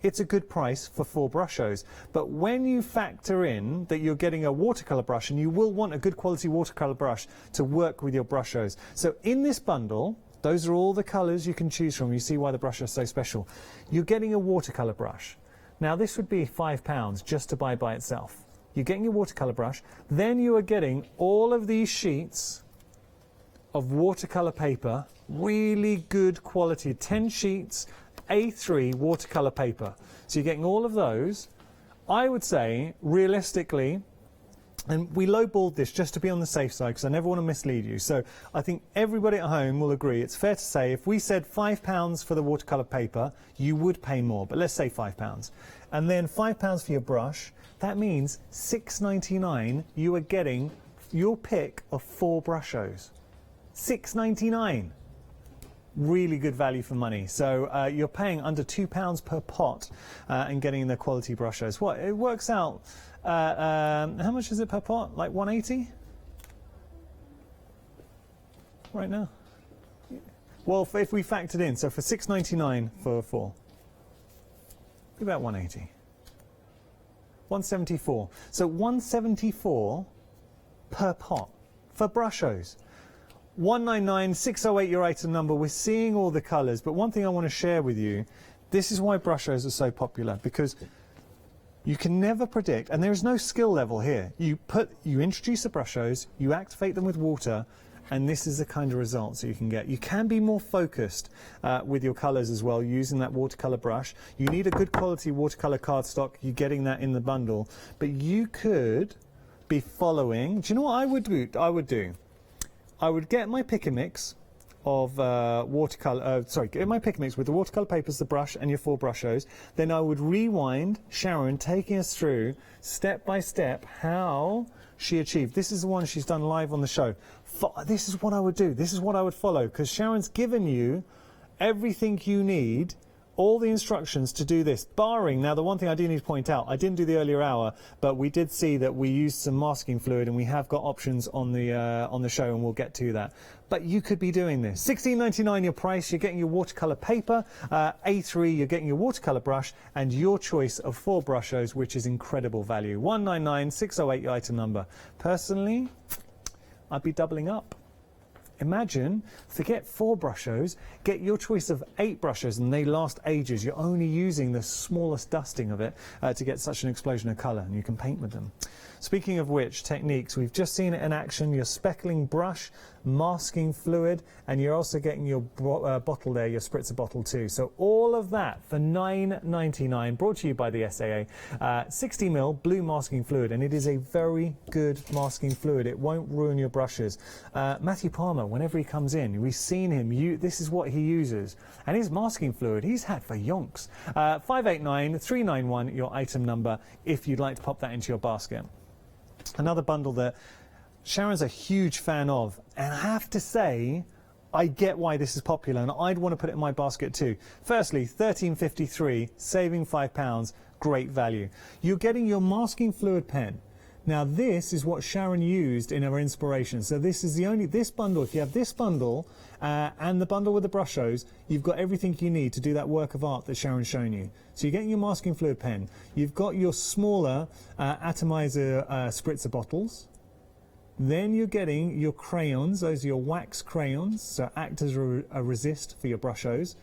it's a good price for 4 brushos. But when you factor in that you're getting a watercolor brush, and you will want a good quality watercolor brush to work with your brushos. So in this bundle, those are all the colors you can choose from. You see why the brush is so special. You're getting a watercolor brush. Now this would be £5 just to buy by itself. You're getting your watercolor brush, then you are getting all of these sheets of watercolor paper, really good quality, 10 sheets, A3 watercolor paper. So you're getting all of those. I would say, realistically, and we lowballed this just to be on the safe side because I never want to mislead you. So I think everybody at home will agree. It's fair to say if we said £5 for the watercolour paper, you would pay more. But let's say £5. And then £5 for your brush. That means $6.99 you are getting your pick of 4 brushos. $6.99. Really good value for money. So you're paying under £2 per pot and getting the quality brushos. What it works out. How much is it per pot? Like 180? Right now? Well, if we factored in, so for $6.99 for 4, about 180. 174. So 174 per pot for brushos. 199 608 your item number. We're seeing all the colours, but one thing I want to share with you, this is why brushos are so popular, because you can never predict, and there is no skill level here. You introduce the brushos, you activate them with water, and this is the kind of results that you can get. You can be more focused with your colours as well, using that watercolour brush. You need a good quality watercolour cardstock. You're getting that in the bundle, but you could be following. Do you know what I would do? I would get my pick and mix of get my pick mix with the watercolour papers, the brush, and your 4 brushos. Then I would rewind Sharon taking us through step by step how she achieved. This is the one she's done live on the show. This is what I would do. This is what I would follow, because Sharon's given you everything you need, all the instructions to do this, barring, now the one thing I do need to point out, I didn't do the earlier hour, but we did see that we used some masking fluid, and we have got options on the show, and we'll get to that. But you could be doing this. $16.99 your price, you're getting your watercolour paper, A3, you're getting your watercolour brush, and your choice of 4 brushos, which is incredible value. 199 608 your item number. Personally, I'd be doubling up. Imagine, forget 4 brushos, get your choice of 8 brushos, and they last ages. You're only using the smallest dusting of it to get such an explosion of colour, and you can paint with them. Speaking of which, techniques, we've just seen it in action. Your speckling brush, masking fluid, and you're also getting your bottle there, your spritzer bottle too. So all of that for $9.99, brought to you by the SAA. 60ml blue masking fluid, and it is a very good masking fluid. It won't ruin your brushes. Matthew Palmer, whenever he comes in, we've seen him, this is what he uses. And his masking fluid, he's had for yonks. 589 391, your item number, if you'd like to pop that into your basket. Another bundle that Sharon's a huge fan of, and I have to say, I get why this is popular, and I'd want to put it in my basket too. Firstly, $13.53, saving £5, great value. You're getting your masking fluid pen. Now this is what Sharon used in her inspiration. So this is this bundle. If you have this bundle and the bundle with the brushos, you've got everything you need to do that work of art that Sharon's shown you. So you're getting your masking fluid pen. You've got your smaller atomizer spritzer bottles. Then you're getting your crayons. Those are your wax crayons, so act as a resist for your brushos.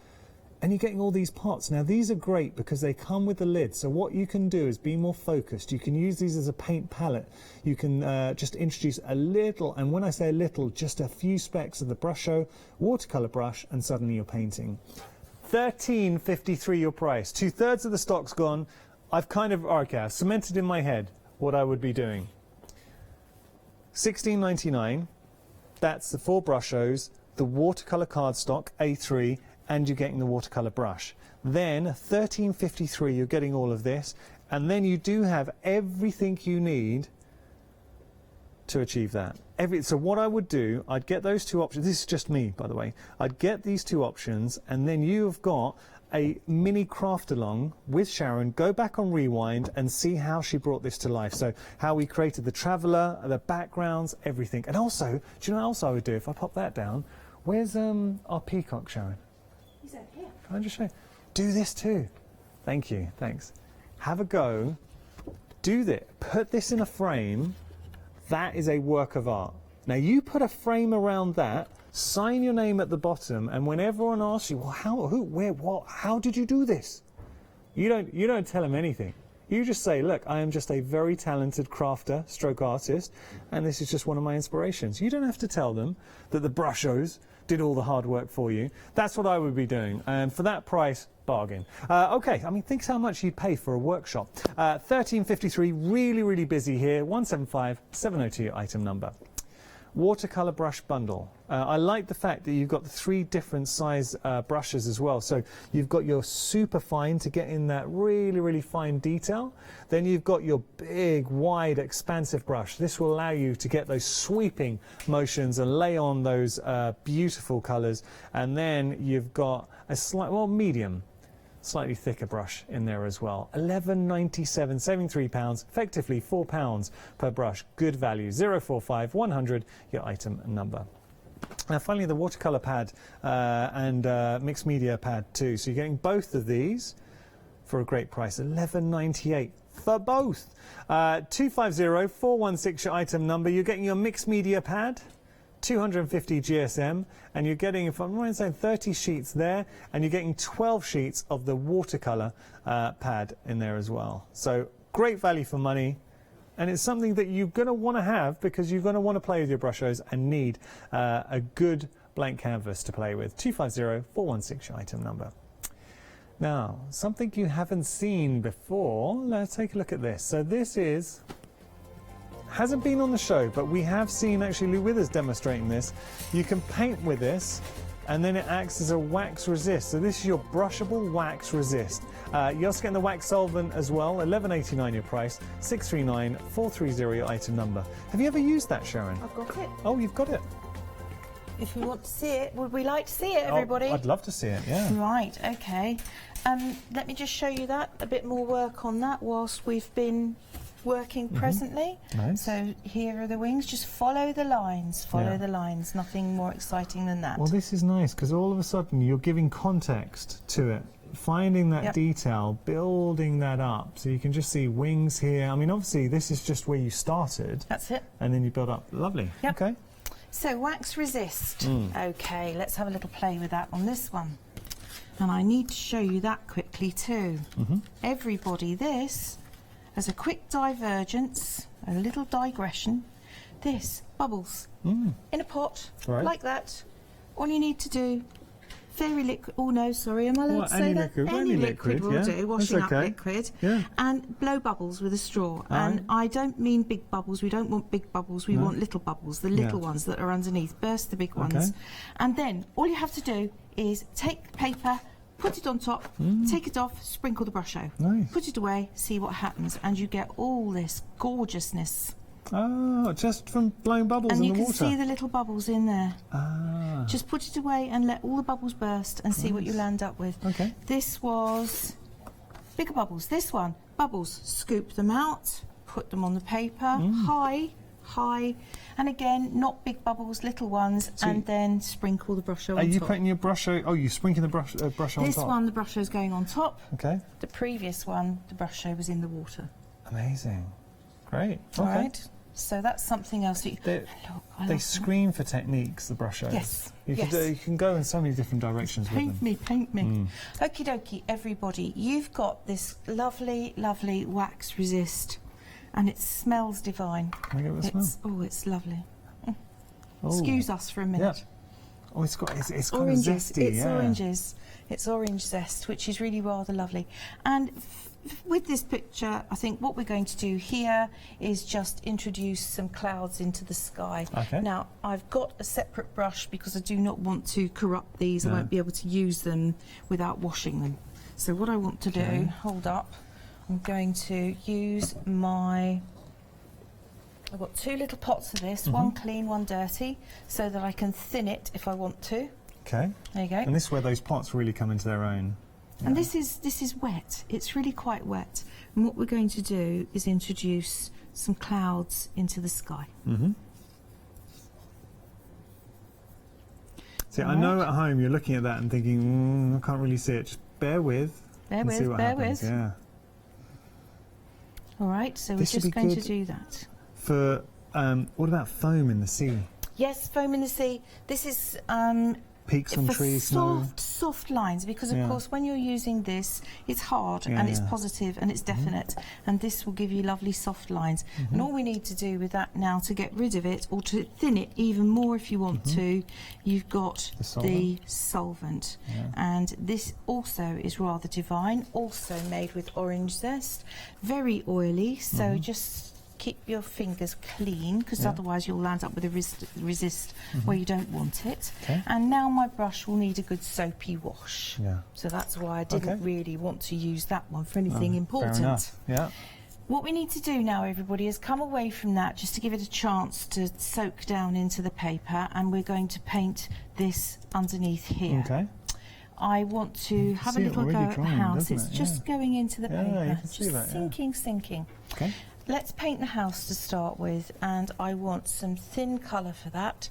And you're getting all these pots. Now these are great because they come with the lid, so what you can do is be more focused. You can use these as a paint palette. You can just introduce a little, and when I say a little, just a few specks of the brusho, watercolour brush, and suddenly you're painting. $13.53 your price. 2/3 of the stock's gone. I've I've cemented in my head what I would be doing. $16.99. That's the 4 brushos, the watercolour cardstock, A3, and you're getting the watercolour brush. Then $13.53, you're getting all of this, and then you do have everything you need to achieve that. So what I would do, I'd get those 2 options. This is just me, by the way. I'd get these 2 options, and then you've got a mini craft along with Sharon. Go back on rewind and see how she brought this to life. So how we created the traveller, the backgrounds, everything. And also, do you know what else I would do if I pop that down? Where's our peacock, Sharon? He's over here. Can I just show you? Do this too. Thank you, thanks. Have a go. Do this. Put this in a frame. That is a work of art. Now you put a frame around that, sign your name at the bottom, and when everyone asks you, well, how, who, where, what, how did you do this? You don't tell them anything. You just say, look, I am just a very talented crafter, stroke artist, and this is just one of my inspirations. You don't have to tell them that the brushos did all the hard work for you. That's what I would be doing. And for that price, bargain. Okay, I mean, think how much you'd pay for a workshop. $13.53, really, really busy here. 175-702 item number. Watercolour brush bundle. I like the fact that you've got the 3 different size brushes as well. So you've got your super fine to get in that really, really fine detail. Then you've got your big, wide, expansive brush. This will allow you to get those sweeping motions and lay on those beautiful colours. And then you've got a slight, well, medium, slightly thicker brush in there as well. $11.97, saving £3, effectively £4 per brush. Good value. 045 100, your item number. Now finally, the watercolour pad and mixed media pad too. So you're getting both of these for a great price. $11.98 for both. 250 416, your item number. You're getting your mixed media pad, 250 GSM, and you're getting, if I'm right, saying 30 sheets there, and you're getting 12 sheets of the watercolour pad in there as well. So great value for money, and it's something that you're going to want to have because you're going to want to play with your brushos and need a good blank canvas to play with. 250 416, your item number. Now, something you haven't seen before, let's take a look at this. So this is, hasn't been on the show, but we have seen actually Lou Withers demonstrating this. You can paint with this, and then it acts as a wax resist. So this is your brushable wax resist. You're also getting the wax solvent as well. $11.89 your price. 639 430 your item number. Have you ever used that, Sharon? I've got it. Oh, you've got it. If we want to see it, would we like to see it, everybody? Oh, I'd love to see it, yeah. Right, okay. Let me just show you that, a bit more work on that whilst we've been working presently. Nice. So here are the wings. Just follow the lines. Follow the lines. Nothing more exciting than that. Well, this is nice because all of a sudden you're giving context to it, finding that detail, building that up. So you can just see wings here. I mean, obviously this is just where you started. That's it. And then you build up. Lovely. Yep. Okay. So wax resist. Okay, let's have a little play with that on this one. And I need to show you that quickly too. Everybody, this, as a quick divergence, a little digression, this, bubbles, in a pot, like that. All you need to do, very liquid, oh no, sorry, am I allowed to say that? Any liquid will do, washing up liquid, and blow bubbles with a straw. And I don't mean big bubbles, we don't want big bubbles, we want little bubbles, the little ones that are underneath, burst the big ones. And then all you have to do is take the paper, put it on top, take it off, sprinkle the brusho. Put it away, see what happens, and you get all this gorgeousness. Oh, just from blowing bubbles in the water. And you can see the little bubbles in there. Just put it away and let all the bubbles burst and see what you land up with. Okay. This was bigger bubbles. This one, bubbles, scoop them out, put them on the paper, high, and again, not big bubbles, little ones, and then sprinkle the brusho on top. Are you putting your brusho, you're sprinkling the brush on top? This one, the brusho is going on top. Okay. The previous one, the brusho was in the water. Amazing. Great. All right. So that's something else. That they scream for techniques, the brushos. Yes. You can go in so many different directions with them. Paint me. Okie dokie, everybody. You've got this lovely, lovely wax resist, and it smells divine. Can I get the smell? Oh, it's lovely. Excuse us for a minute. Oh, it's kind oranges. of zesty. It's oranges. It's orange zest, which is really rather lovely. And with this picture, I think what we're going to do here is just introduce some clouds into the sky. Okay. Now, I've got a separate brush because I do not want to corrupt these. I won't be able to use them without washing them. So what I want to do, hold up, I'm going to use my... I've got 2 little pots of this, one clean, one dirty, so that I can thin it if I want to. Okay. There you go. And this is where those pots really come into their own. And this is wet. It's really quite wet. And what we're going to do is introduce some clouds into the sky. See, I know at home you're looking at that and thinking, I can't really see it. Just bear with. Bear and see with, what bear happens. with. Yeah. All right, so This we're would just be going to good do that. For what about foam in the sea? Yes, foam in the sea. This is Peaks on for trees, snow. soft lines, because of course when you're using this, it's hard Yeah, and it's yeah. positive and it's definite, and this will give you lovely soft lines. And all we need to do with that now to get rid of it, or to thin it even more if you want to, you've got the solvent. And this also is rather divine, also made with orange zest, very oily, so just keep your fingers clean, because otherwise you'll land up with a resist where you don't want it. And now my brush will need a good soapy wash. So that's why I didn't really want to use that one for anything important. Fair enough. Yeah. What we need to do now, everybody, is come away from that just to give it a chance to soak down into the paper, and we're going to paint this underneath here. Okay. I want to have a little go at the house. It's just going into the paper. You can see just that, sinking. Okay. Let's paint the house to start with, and I want some thin colour for that.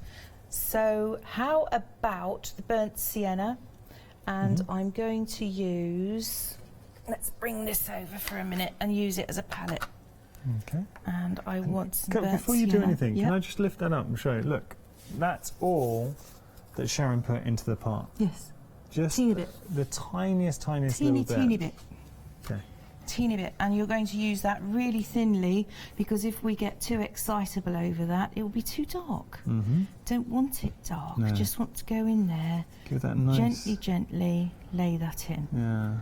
So how about the burnt sienna? And I'm going to use, let's bring this over for a minute and use it as a palette. Okay. And I want some burnt Before you do sienna. anything, can I just lift that up and show you? Look, that's all that Sharon put into the pot. Yes. Just teeny bit. The tiniest Teeny little bit. bit. Okay. Teeny bit, and you're going to use that really thinly, because if we get too excitable over that, it will be too dark. Don't want it dark. No. Just want to go in there. Give that nice. Gently lay that in. Yeah.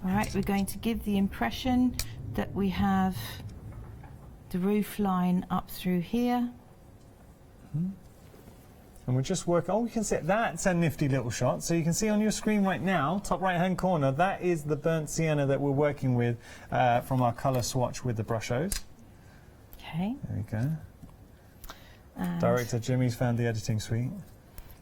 All right, we're going to give the impression that we have the roof line up through here. And we'll just work. Oh, you can see that's a nifty little shot. So you can see on your screen right now, top right-hand corner, that is the burnt sienna that we're working with from our colour swatch with the brushos. Okay. There we go. And Director Jimmy's found the editing suite.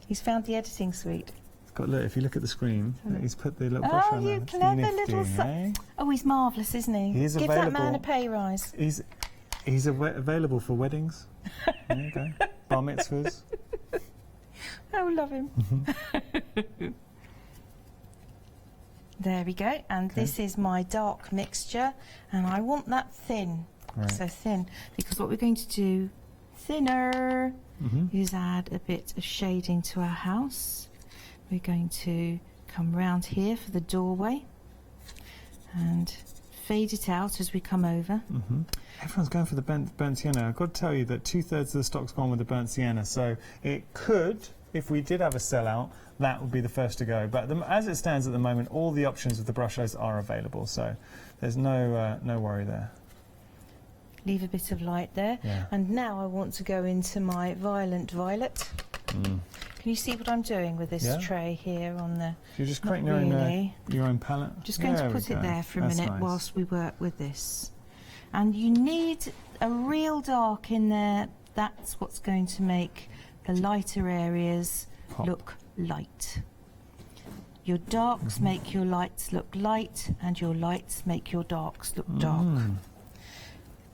he's found the editing suite. Look, if you look at the screen, he's put the little brush on there. Oh, you clever Nifty, little eh? Oh, he's marvellous, isn't he? He is Give that man available. a pay rise. He's available for weddings. There you go. Bar mitzvahs. Oh, love him. There we go, and this is my dark mixture, and I want that thin. Right. So thin, because what we're going to do thinner is add a bit of shading to our house. We're going to come round here for the doorway and fade it out as we come over. Everyone's going for the burnt sienna. I've got to tell you that 2/3 of the stock's gone with the burnt sienna, so it could, if we did have a sellout, that would be the first to go. But as it stands at the moment, all the options of the brushos are available, so there's no worry there. Leave a bit of light there. Yeah. And now I want to go into my violent violet. Can you see what I'm doing with this tray here on the... You're just Not creating really. your own palette? Just going to There we put it go. there for a That's minute nice. whilst we work with this. And you need a real dark in there. That's what's going to make the lighter areas look light. Your darks make your lights look light, and your lights make your darks look dark.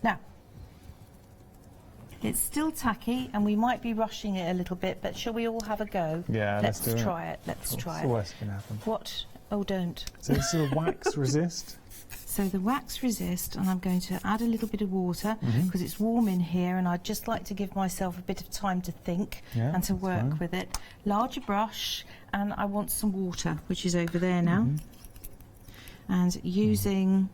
Now, it's still tacky, and we might be rushing it a little bit, but shall we all have a go? Yeah, let's do it. try it. Let's try What's it. the worst that can happen? What? Oh, don't. So this is a wax resist. So the wax resist, and I'm going to add a little bit of water because it's warm in here, and I'd just like to give myself a bit of time to think and to work with it. Larger brush, and I want some water, which is over there now. And using...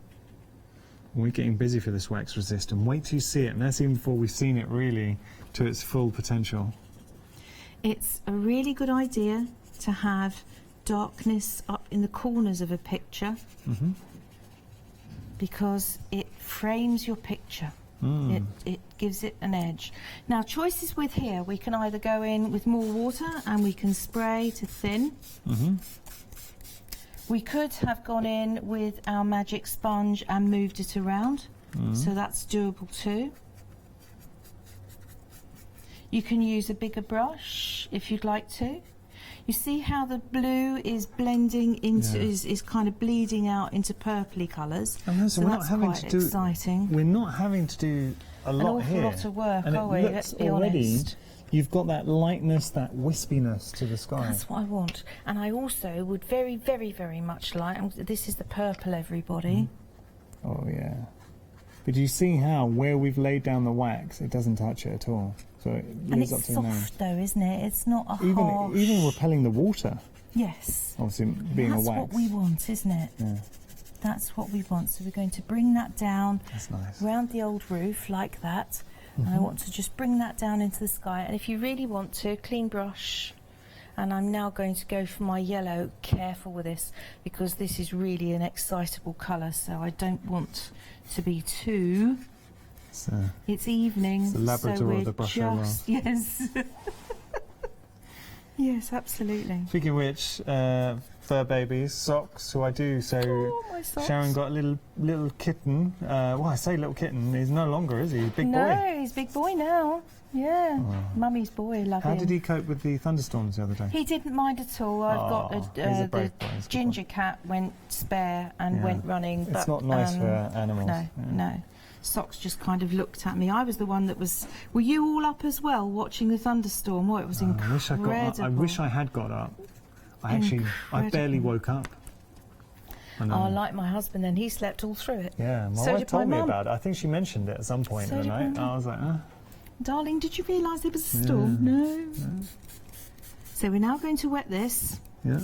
We're getting busy for this wax resist, and wait till you see it, and that's even before we've seen it really to its full potential. It's a really good idea to have darkness up in the corners of a picture. because it frames your picture. It gives it an edge. Now, choices with here, we can either go in with more water and we can spray to thin. We could have gone in with our magic sponge and moved it around, so that's doable too. You can use a bigger brush if you'd like to. You see how the blue is blending into, is kind of bleeding out into purpley colours. So we're not having to do, exciting. We're not having to do a lot here. An awful lot of work, and are we? Let's be honest. You've got that lightness, that wispiness to the sky. That's what I want. And I also would very, very, very much like, this is the purple, everybody. Oh, yeah. But you see how, where we've laid down the wax, it doesn't touch it at all. So it lives up to the nose. And it's soft though, isn't it? It's not a harsh... Even repelling the water. Yes. Obviously being a wax. That's what we want, isn't it? Yeah. That's what we want. So we're going to bring that down nice. Around the old roof like that. And I want to just bring that down into the sky. And if you really want to, clean brush. And I'm now going to go for my yellow. Careful with this, because this is really an excitable colour, so I don't want to be too... It's evening, it's the Labrador so we're of the brush yes. Yes, absolutely. Speaking of which, fur babies, socks, who I do, so my socks. Sharon got a little kitten. Well, I say little kitten, he's no longer, is he? Big boy. No, he's big boy now. Yeah, Mummy's boy, love him. How did he cope with the thunderstorms the other day? He didn't mind at all. I've got the ginger cat went spare and went running. It's but, not nice for animals. No, no. Socks just kind of looked at me. I was the one that was... Were you all up as well, watching the thunderstorm? Oh, it was incredible. I wish I had got up. I barely woke up. I like my husband then. He slept all through it. Yeah, my wife told me about it. I think she mentioned it at some point in the night. I was like, Darling, did you realise there was a storm? No. So we're now going to wet this. Yeah.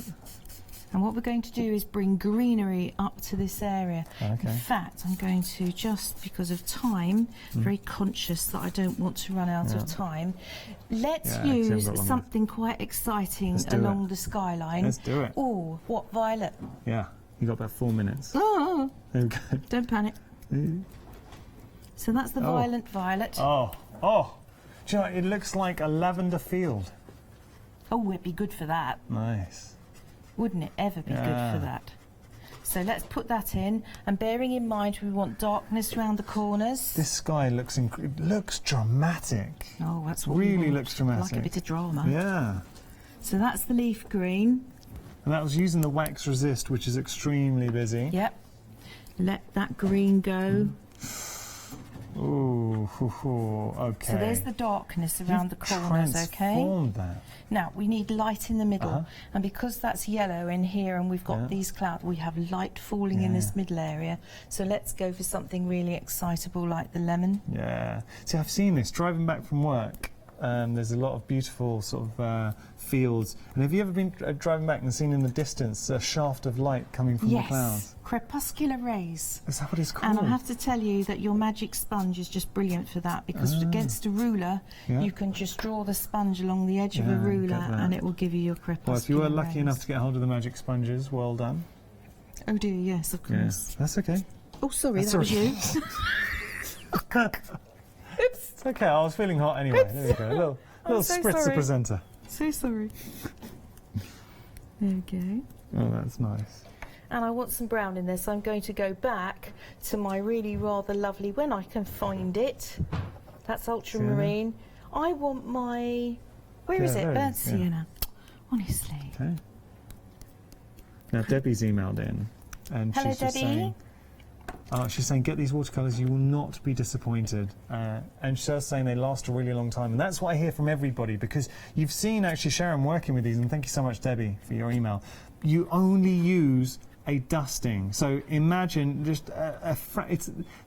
And what we're going to do is bring greenery up to this area. Okay. In fact, I'm going to, just because of time, very conscious that I don't want to run out of time, let's use something quite exciting along the skyline. Let's do it. Oh, what, violet? Yeah, you got about 4 minutes. Oh, there we go. Don't panic. So that's the violent violet. Oh, do you know, it looks like a lavender field. Oh, it'd be good for that. Nice. Wouldn't it ever be good for that? So let's put that in, and bearing in mind we want darkness around the corners. This sky looks dramatic. Oh, that's what really we want. looks dramatic. Like a bit of drama. Yeah. So that's the leaf green. And that was using the wax resist, which is extremely busy. Yep. Let that green go. Ooh, okay. So there's the darkness around the corners, okay? Transformed that. Now, we need light in the middle, and because that's yellow in here and we've got these clouds, we have light falling in this middle area. So let's go for something really excitable like the lemon. Yeah. See, I've seen this driving back from work. There's a lot of beautiful sort of fields. And have you ever been driving back and seen in the distance a shaft of light coming from the clouds? Crepuscular rays. Is that what it's called? And I have to tell you that your magic sponge is just brilliant for that, because against a ruler, you can just draw the sponge along the edge of a ruler and it will give you your crepuscular rays. Well, if you were lucky enough to get hold of the magic sponges, well done. Oh dear, yes, of course. Yeah. That's okay. Oh, sorry, that was you. It's okay, I was feeling hot anyway. There we go. A little so spritzer sorry. presenter. So sorry. There we go. Oh, that's nice. And I want some brown in there, so I'm going to go back to my really rather lovely, when I can find it, that's ultramarine. I want my, where is it? Burnt sienna. Honestly. Okay. Now, Debbie's emailed in, and Hello, she's just Debbie. saying, get these watercolours, you will not be disappointed. And she's saying they last a really long time. And that's what I hear from everybody, because you've seen actually Sharon working with these, and thank you so much, Debbie, for your email. You only use a dusting. So imagine just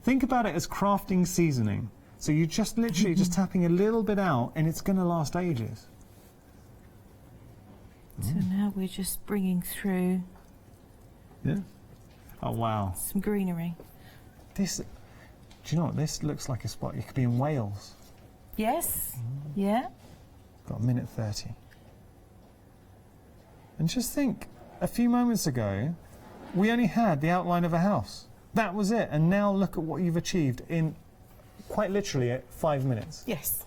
think about it as crafting seasoning. So you're just literally just tapping a little bit out, and it's going to last ages. So now we're just bringing through Oh, wow. some greenery. This, do you know what? This looks like a spot. You could be in Wales. Yes. Yeah. Got 1:30. And just think, a few moments ago, we only had the outline of a house. That was it. And now look at what you've achieved in quite literally 5 minutes. Yes.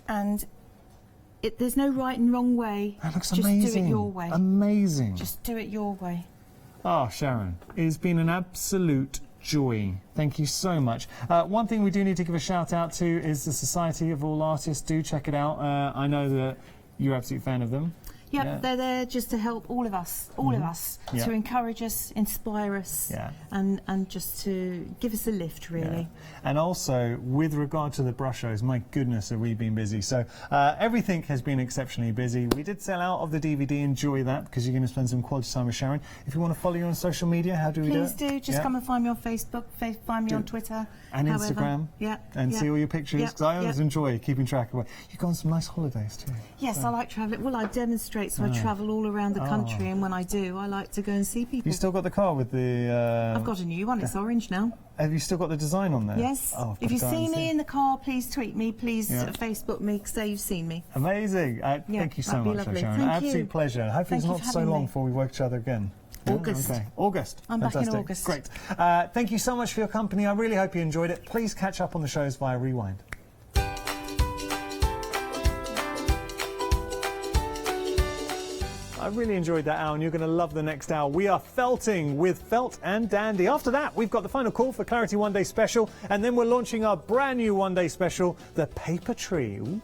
And there's no right and wrong way. That looks Just amazing. do it your way. Amazing. Just do it your way. Oh, Sharon, it has been an absolute joy. Thank you so much. One thing we do need to give a shout out to is the Society of All Artists. Do check it out. I know that you're an absolute fan of them. Yep, Yeah. they're there just to help all of us, Yeah. to encourage us, inspire us, and just to give us a lift, really. Yeah. And also, with regard to the brush shows, my goodness, have we been busy. So everything has been exceptionally busy. We did sell out of the DVD. Enjoy that, because you're going to spend some quality time with Sharon. If you want to follow you on social media, how do we do it? Please do. Just come and find me on Facebook, find me on Twitter. And however. Instagram. Yeah. And see all your pictures, Yeah, because I always yeah. enjoy keeping track of it. You've gone on some nice holidays too. Yes, So- I like travelling. Well, I demonstrate, so I travel all around the country, and when I do, I like to go and see people. You still got the car with the... I've got a new one. It's orange now. Have you still got the design on there? Yes. Oh, I've got if to you go see and me in the car, please tweet me. Please Yeah. Facebook me. Say you've seen me. Amazing. Thank you so that'd be much, lovely. Sharon. Thank Absolute you. pleasure. Hopefully Thank it's you not for so having long me. before we work each other again. Yeah? August. Okay. August. I'm back in Fantastic. August. Great. Thank you so much for your company. I really hope you enjoyed it. Please catch up on the shows via Rewind. I really enjoyed that hour, and you're going to love the next hour. We are felting with Felt and Dandy. After that, we've got the final call for Clarity One Day Special, and then we're launching our brand new One Day Special, the Paper Tree. Ooh.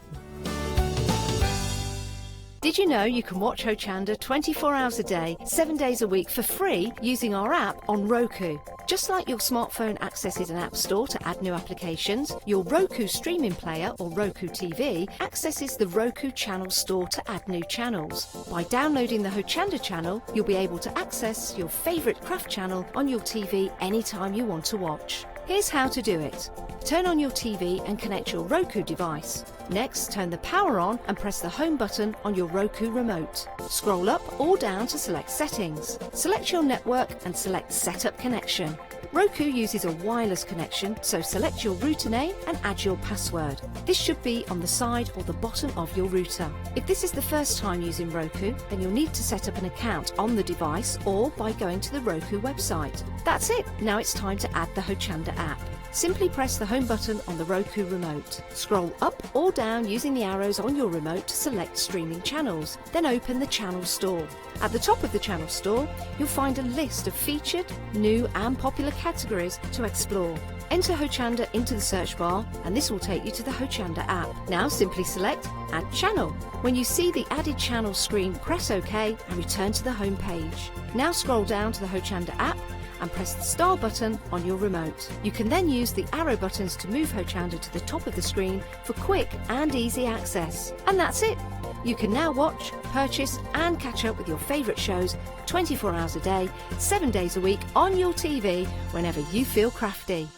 Did you know you can watch Hochanda 24 hours a day, 7 days a week for free using our app on Roku? Just like your smartphone accesses an app store to add new applications, your Roku streaming player or Roku TV accesses the Roku channel store to add new channels. By downloading the Hochanda channel, you'll be able to access your favourite craft channel on your TV anytime you want to watch. Here's how to do it. Turn on your TV and connect your Roku device. Next, turn the power on and press the home button on your Roku remote. Scroll up or down to select Settings. Select your network and select Setup Connection. Roku uses a wireless connection, so select your router name and add your password. This should be on the side or the bottom of your router. If this is the first time using Roku, then you'll need to set up an account on the device or by going to the Roku website. That's it. Now it's time to add the Hochanda app. Simply press the home button on the Roku remote. Scroll up or down using the arrows on your remote to select streaming channels. Then open the channel store. At the top of the channel store, you'll find a list of featured, new and popular categories to explore. Enter Hochanda into the search bar and this will take you to the Hochanda app. Now simply select Add Channel. When you see the added channel screen, press OK and return to the home page. Now scroll down to the Hochanda app and press the star button on your remote. You can then use the arrow buttons to move Hochanda to the top of the screen for quick and easy access. And that's it. You can now watch, purchase and catch up with your favourite shows 24 hours a day, 7 days a week on your TV whenever you feel crafty.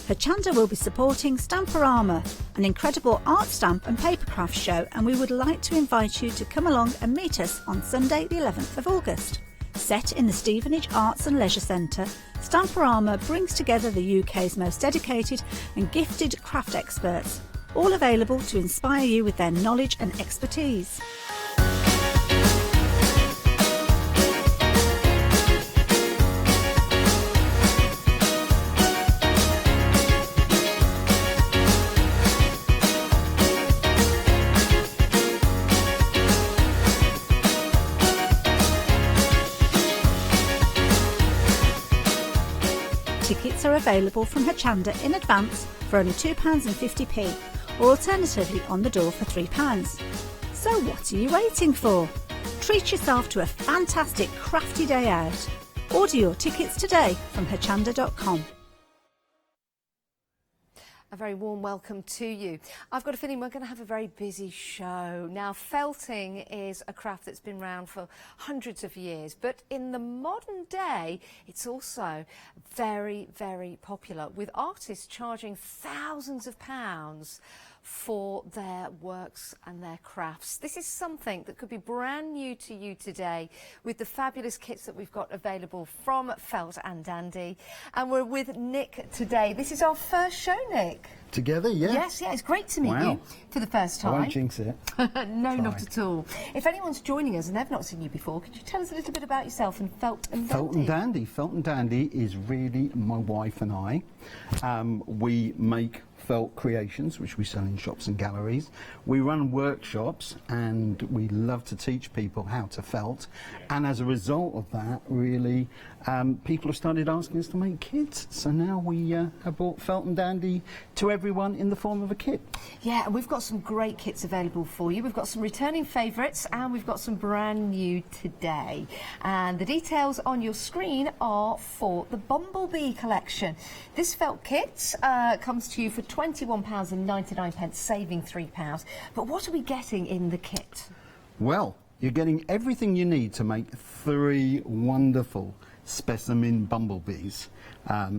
Hochanda will be supporting Stamperama, an incredible art stamp and papercraft show, and we would like to invite you to come along and meet us on Sunday the 11th of August. Set in the Stevenage Arts and Leisure Centre, Stamperama brings together the UK's most dedicated and gifted craft experts, all available to inspire you with their knowledge and expertise. Tickets are available from Hochanda in advance for only £2.50, or alternatively on the door for £3. So what are you waiting for? Treat yourself to a fantastic crafty day out. Order your tickets today from hochanda.com. A very warm welcome to you. I've got a feeling we're going to have a very busy show. Now, felting is a craft that's been around for hundreds of years, but in the modern day, it's also very, very popular, with artists charging thousands of pounds for their works and their crafts. This is something that could be brand new to you today with the fabulous kits that we've got available from Felt and Dandy. And we're with Nick today. This is our first show, Nick. together, yeah? Yes, yeah, it's great to meet you for the first time. I won't jinx it. No, not at all. If anyone's joining us and they've not seen you before, could you tell us a little bit about yourself and Felt and Dandy? Felt and Dandy is really my wife and I. We make felt creations, which we sell in shops and galleries. We run workshops and we love to teach people how to felt. And as a result of that, really, people have started asking us to make kits. So now we have brought Felt and Dandy to everyone in the form of a kit. Yeah, and we've got some great kits available for you. We've got some returning favourites and we've got some brand new today. And the details on your screen are for the Bumblebee collection. This felt kit comes to you for £21.99, saving £3. But what are we getting in the kit? Well, you're getting everything you need to make 3 wonderful specimen bumblebees.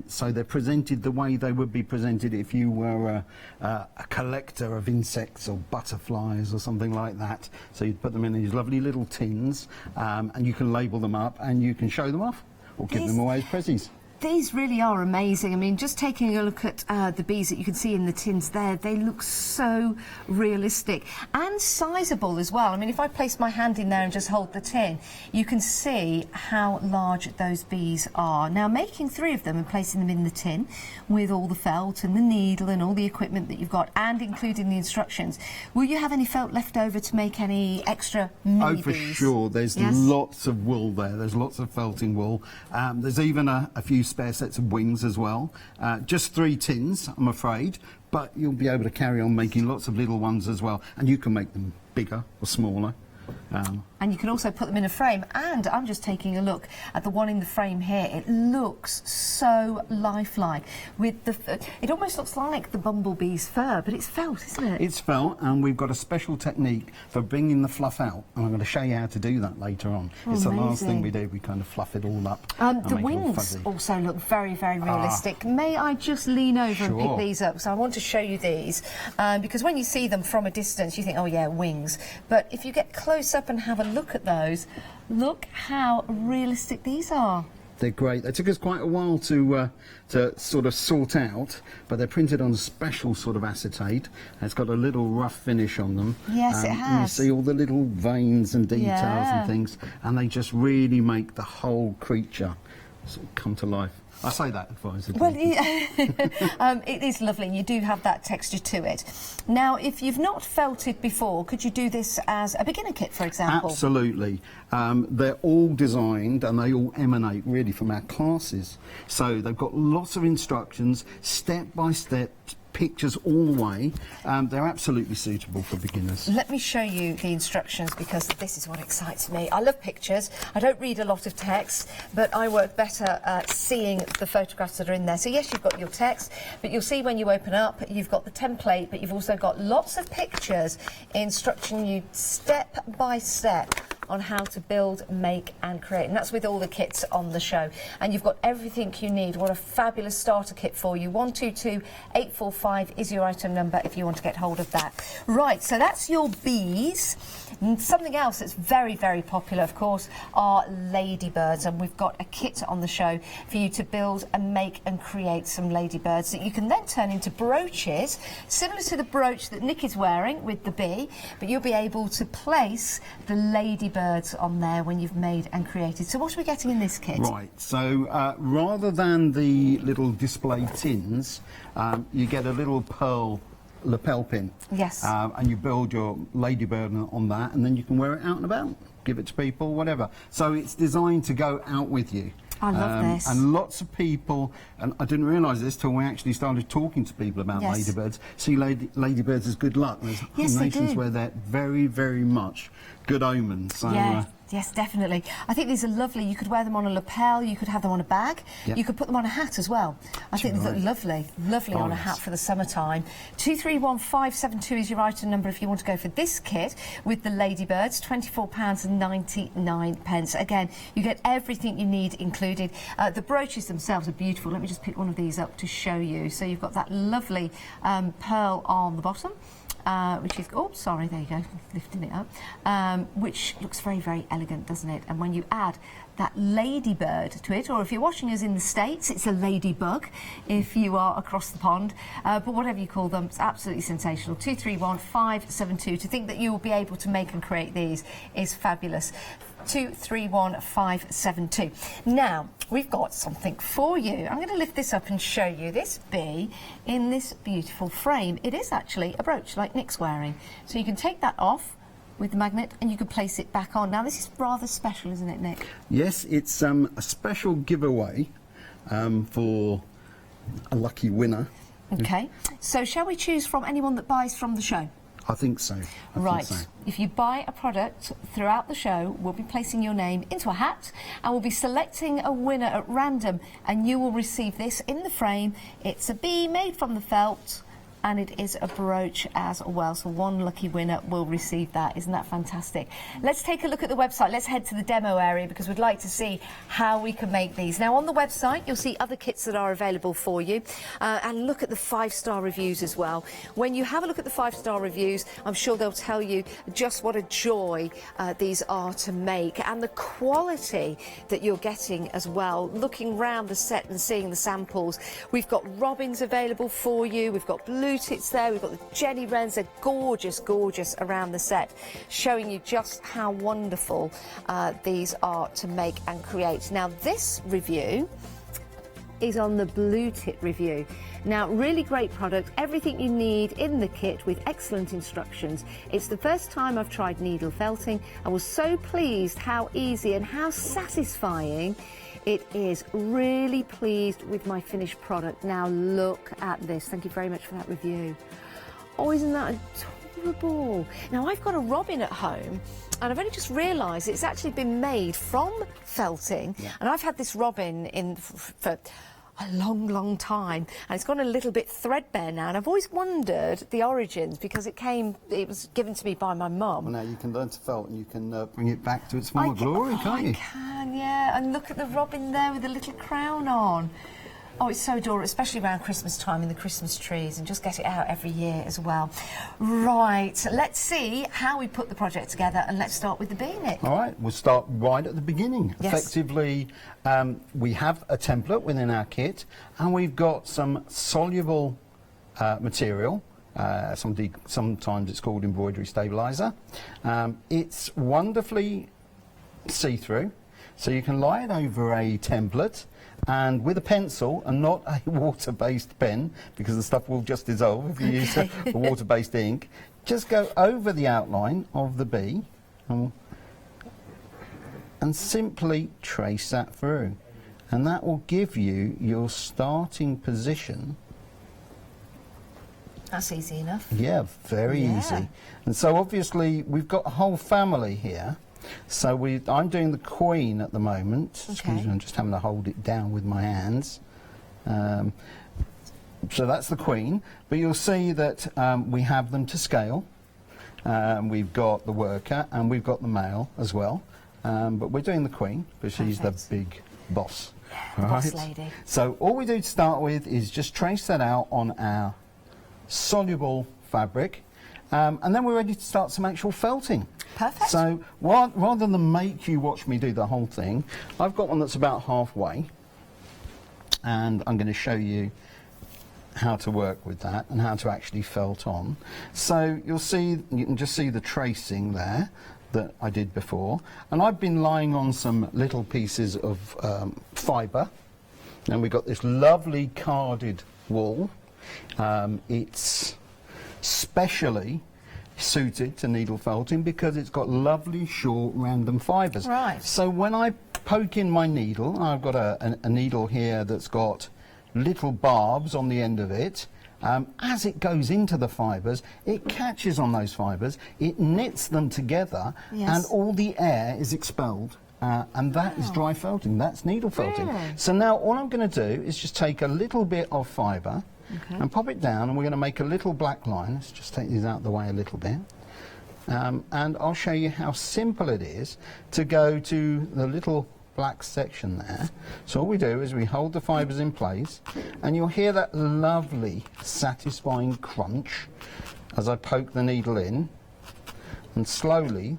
So they're presented the way they would be presented if you were a collector of insects or butterflies or something like that. So you'd put them in these lovely little tins and you can label them up and you can show them off or give them away as prezzies. These really are amazing. I mean, just taking a look at the bees that you can see in the tins there, they look so realistic and sizable as well. I mean, if I place my hand in there and just hold the tin, you can see how large those bees are. Now, making 3 of them and placing them in the tin with all the felt and the needle and all the equipment that you've got and including the instructions, will you have any felt left over to make any extra mini bees? Oh, for sure. There's lots of wool there. There's lots of felting wool. There's even a few spare sets of wings as well. Just 3 tins, I'm afraid, but you'll be able to carry on making lots of little ones as well, and you can make them bigger or smaller. And you can also put them in a frame, and I'm just taking a look at the one in the frame here. It looks so lifelike. With the, it almost looks like the bumblebee's fur, but it's felt, isn't it? It's felt, and we've got a special technique for bringing the fluff out, and I'm going to show you how to do that later on. It's the last thing we do. We kind of fluff it all up. The wings also look very, very realistic. May I just lean over and pick these up? So I want to show you these, because when you see them from a distance, you think, oh yeah, wings. But if you get close up and have a look at those, look how realistic these are. They're great. They took us quite a while to sort of sort out, but they're printed on a special sort of acetate. It's got a little rough finish on them. Yes, it has. You see all the little veins and details and things, and they just really make the whole creature sort of come to life. I say that advisedly. Well, it is lovely. You do have that texture to it. Now, if you've not felted before, could you do this as a beginner kit, for example? Absolutely. They're all designed and they all emanate really from our classes. So they've got lots of instructions, step-by-step, pictures all the way. They're absolutely suitable for beginners. Let me show you the instructions because this is what excites me. I love pictures. I don't read a lot of text, but I work better seeing the photographs that are in there. So yes, you've got your text, but you'll see when you open up, you've got the template, but you've also got lots of pictures instructing you step by step on how to build, make and create, and that's with all the kits on the show. And you've got everything you need. What a fabulous starter kit for you. 122845 is your item number if you want to get hold of that. Right, so that's your bees. And something else that's very, very popular, of course, are ladybirds, and we've got a kit on the show for you to build and make and create some ladybirds that you can then turn into brooches, similar to the brooch that Nick is wearing with the bee, but you'll be able to place the ladybirds on there when you've made and created. So what are we getting in this kit? Right, so rather than the little display tins, you get a little pearl lapel pin. Yes. And you build your ladybird on that, and then you can wear it out and about, give it to people, whatever. So it's designed to go out with you. I love this. And lots of people, and I didn't realise this till we actually started talking to people about ladybirds, see ladybirds as good luck. There's nations where they're very, very much good omens. So, yes, definitely. I think these are lovely. You could wear them on a lapel, you could have them on a bag, you could put them on a hat as well. I think they look lovely, on a hat for the summertime. 231572 is your item number if you want to go for this kit with the ladybirds, £24.99. Again, you get everything you need included. The brooches themselves are beautiful. Let me just pick one of these up to show you. So you've got that lovely pearl on the bottom. which is, oh, sorry, there you go, lifting it up, which looks very, very elegant, doesn't it? And when you add that ladybird to it, or if you're watching us in the States, it's a ladybug if you are across the pond, but whatever you call them, it's absolutely sensational. 231572. To think that you will be able to make and create these is fabulous. 231572. Now, we've got something for you. I'm going to lift this up and show you this bee in this beautiful frame. It is actually a brooch like Nick's wearing. So you can take that off with the magnet and you can place it back on. Now, this is rather special, isn't it, Nick? Yes, it's a special giveaway for a lucky winner. Okay, so shall we choose from anyone that buys from the show? I think so. Right. If you buy a product throughout the show, we'll be placing your name into a hat and we'll be selecting a winner at random, and you will receive this in the frame. It's a bee made from the felt, and it is a brooch as well. So one lucky winner will receive that. Isn't that fantastic? Let's take a look at the website. Let's head to the demo area because we'd like to see how we can make these. Now, on the website, you'll see other kits that are available for you, and look at the 5-star reviews as well. When you have a look at the 5-star reviews, I'm sure they'll tell you just what a joy these are to make, and the quality that you're getting as well. Looking round the set and seeing the samples, we've got robins available for you. We've got blue tits there, we've got the Jenny Wrens. They're gorgeous, gorgeous around the set, showing you just how wonderful these are to make and create. Now, this review is on the blue tit review. Now, really great product, everything you need in the kit with excellent instructions. It's the first time I've tried needle felting. I was so pleased how easy and how satisfying it is. Really pleased with my finished product. Now look at this. Thank you very much for that review. Oh, isn't that adorable? Now, I've got a robin at home, and I've only just realised it's actually been made from felting, and I've had this robin in for a long, long time, and it's gone a little bit threadbare now, and I've always wondered the origins because it was given to me by my mum. Well, now you can learn to felt and you can bring it back to its former glory, can't you? I can, yeah, and look at the robin there with the little crown on. Oh, it's so adorable, especially around Christmas time in the Christmas trees, and just get it out every year as well. Right, let's see how we put the project together, and let's start with the bee, Nick. All right, we'll start right at the beginning. Yes. Effectively, we have a template within our kit, and we've got some soluble material. Sometimes it's called embroidery stabiliser. It's wonderfully see-through, so you can lie it over a template, and with a pencil and not a water-based pen, because the stuff will just dissolve if you use a water-based ink, just go over the outline of the bee and simply trace that through, and that will give you your starting position. That's easy enough. Yeah, very easy. And so obviously we've got a whole family here. So I'm doing the queen at the moment. Okay. Excuse me, I'm just having to hold it down with my hands. So that's the queen, but you'll see that we have them to scale. We've got the worker and we've got the male as well. But we're doing the queen because she's the big boss. The boss lady. So all we do to start with is just trace that out on our soluble fabric. And then we're ready to start some actual felting. Perfect. So rather than make you watch me do the whole thing, I've got one that's about halfway, and I'm going to show you how to work with that and how to actually felt on. So you can just see the tracing there that I did before, and I've been lying on some little pieces of fibre, and we've got this lovely carded wool. It's specially suited to needle felting because it's got lovely short random fibres. Right. So when I poke in my needle, I've got a needle here that's got little barbs on the end of it. As it goes into the fibres, it catches on those fibres, it knits them together, and all the air is expelled. And that is dry felting, that's needle felting. Really? So now all I'm going to do is just take a little bit of fibre and pop it down, and we're going to make a little black line. Let's just take these out of the way a little bit. And I'll show you how simple it is to go to the little black section there. So all we do is we hold the fibres in place, and you'll hear that lovely, satisfying crunch as I poke the needle in, and slowly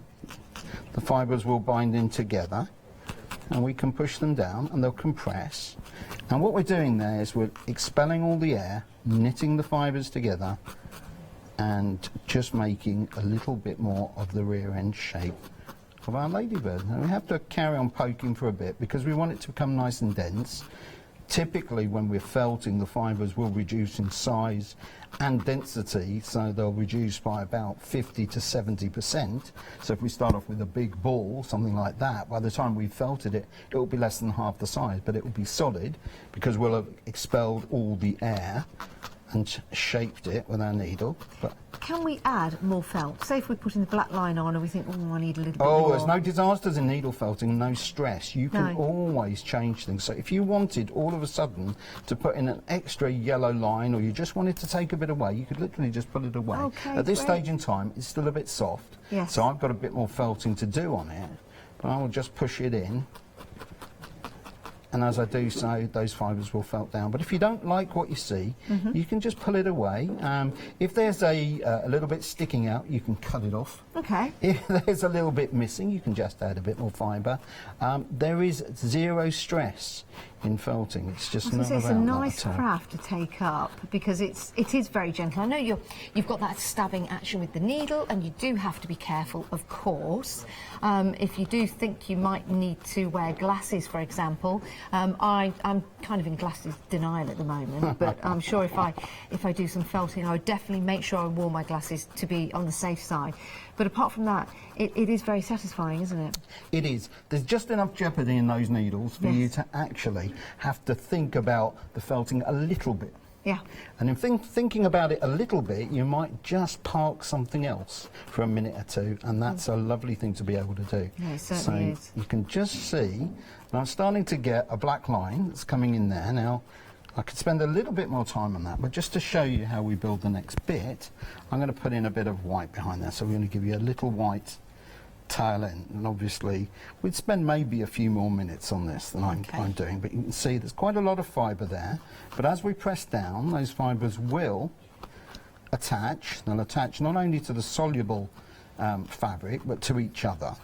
the fibres will bind in together, and we can push them down and they'll compress. And what we're doing there is we're expelling all the air, knitting the fibres together, and just making a little bit more of the rear end shape of our ladybird. Now we have to carry on poking for a bit because we want it to become nice and dense. Typically when we're felting, the fibres will reduce in size and density, so they'll reduce by about 50 to 70%. So if we start off with a big ball, something like that, by the time we've felted it, it will be less than half the size, but it will be solid because we'll have expelled all the air and shaped it with our needle. But can we add more felt? Say if we're putting the black line on and we think, oh, I need a little bit more. Oh, there's no disasters in needle felting, no stress. You can always change things. So if you wanted all of a sudden to put in an extra yellow line, or you just wanted to take a bit away, you could literally just put it away. Okay, at this stage in time, it's still a bit soft. Yes. So I've got a bit more felting to do on it, but I will just push it in. And as I do so, those fibres will felt down. But if you don't like what you see, you can just pull it away. If there's a little bit sticking out, you can cut it off. Okay. If there's a little bit missing, you can just add a bit more fibre. There is zero stress in felting. It's just not about it's a nice that at all. craft to take up because it is very gentle. I know you've got that stabbing action with the needle, and you do have to be careful, of course. If you do think you might need to wear glasses, for example, I'm kind of in glasses denial at the moment, but I'm sure if I do some felting, I would definitely make sure I wore my glasses to be on the safe side. But apart from that, it is very satisfying, isn't it? It is. There's just enough jeopardy in those needles for you to actually have to think about the felting a little bit. Yeah. And in thinking about it a little bit, you might just park something else for a minute or two, and that's a lovely thing to be able to do. Yeah, it certainly is. You can just see, I'm starting to get a black line that's coming in there. Now, I could spend a little bit more time on that, but just to show you how we build the next bit, I'm going to put in a bit of white behind there. So we're going to give you a little white tail end, and obviously we'd spend maybe a few more minutes on this than I'm doing, but you can see there's quite a lot of fibre there, but as we press down, those fibres will attach. They'll attach not only to the soluble fabric, but to each other.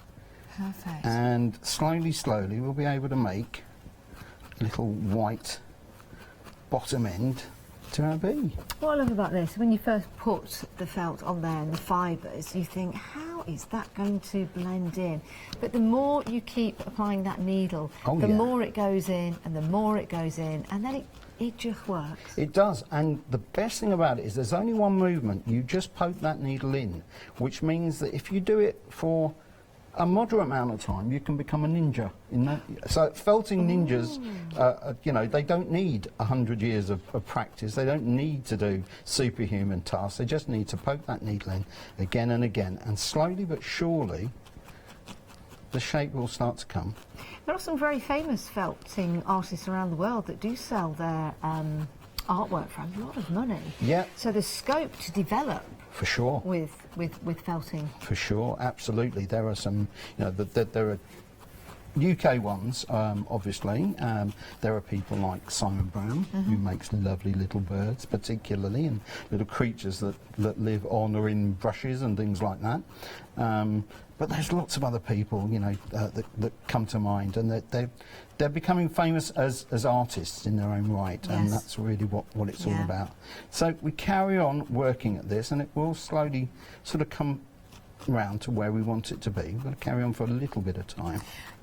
Perfect. And slowly we'll be able to make a little white bottom end to our bee. What I love about this, when you first put the felt on there and the fibres, you think, how is that going to blend in? But the more you keep applying that needle, the more it goes in and the more it goes in, and then it just works. It does, and the best thing about it is there's only one movement. You just poke that needle in, which means that if you do it for a moderate amount of time, you can become a ninja. So felting ninjas, you know, they don't need 100 years of practice. They don't need to do superhuman tasks. They just need to poke that needle in again and again, and slowly but surely the shape will start to come. There are some very famous felting artists around the world that do sell their artwork for a lot of money. Yeah. So there's scope to develop. For sure. With felting. For sure, absolutely. There are some, you know, there are UK ones, obviously. There are people like Simon Brown, who makes lovely little birds, particularly, and little creatures that live on or in brushes and things like that. But there's lots of other people, you know, that come to mind, and they're becoming famous as artists in their own right, and that's really what it's all about. So we carry on working at this, and it will slowly sort of come round to where we want it to be. We're going to carry on for a little bit of time.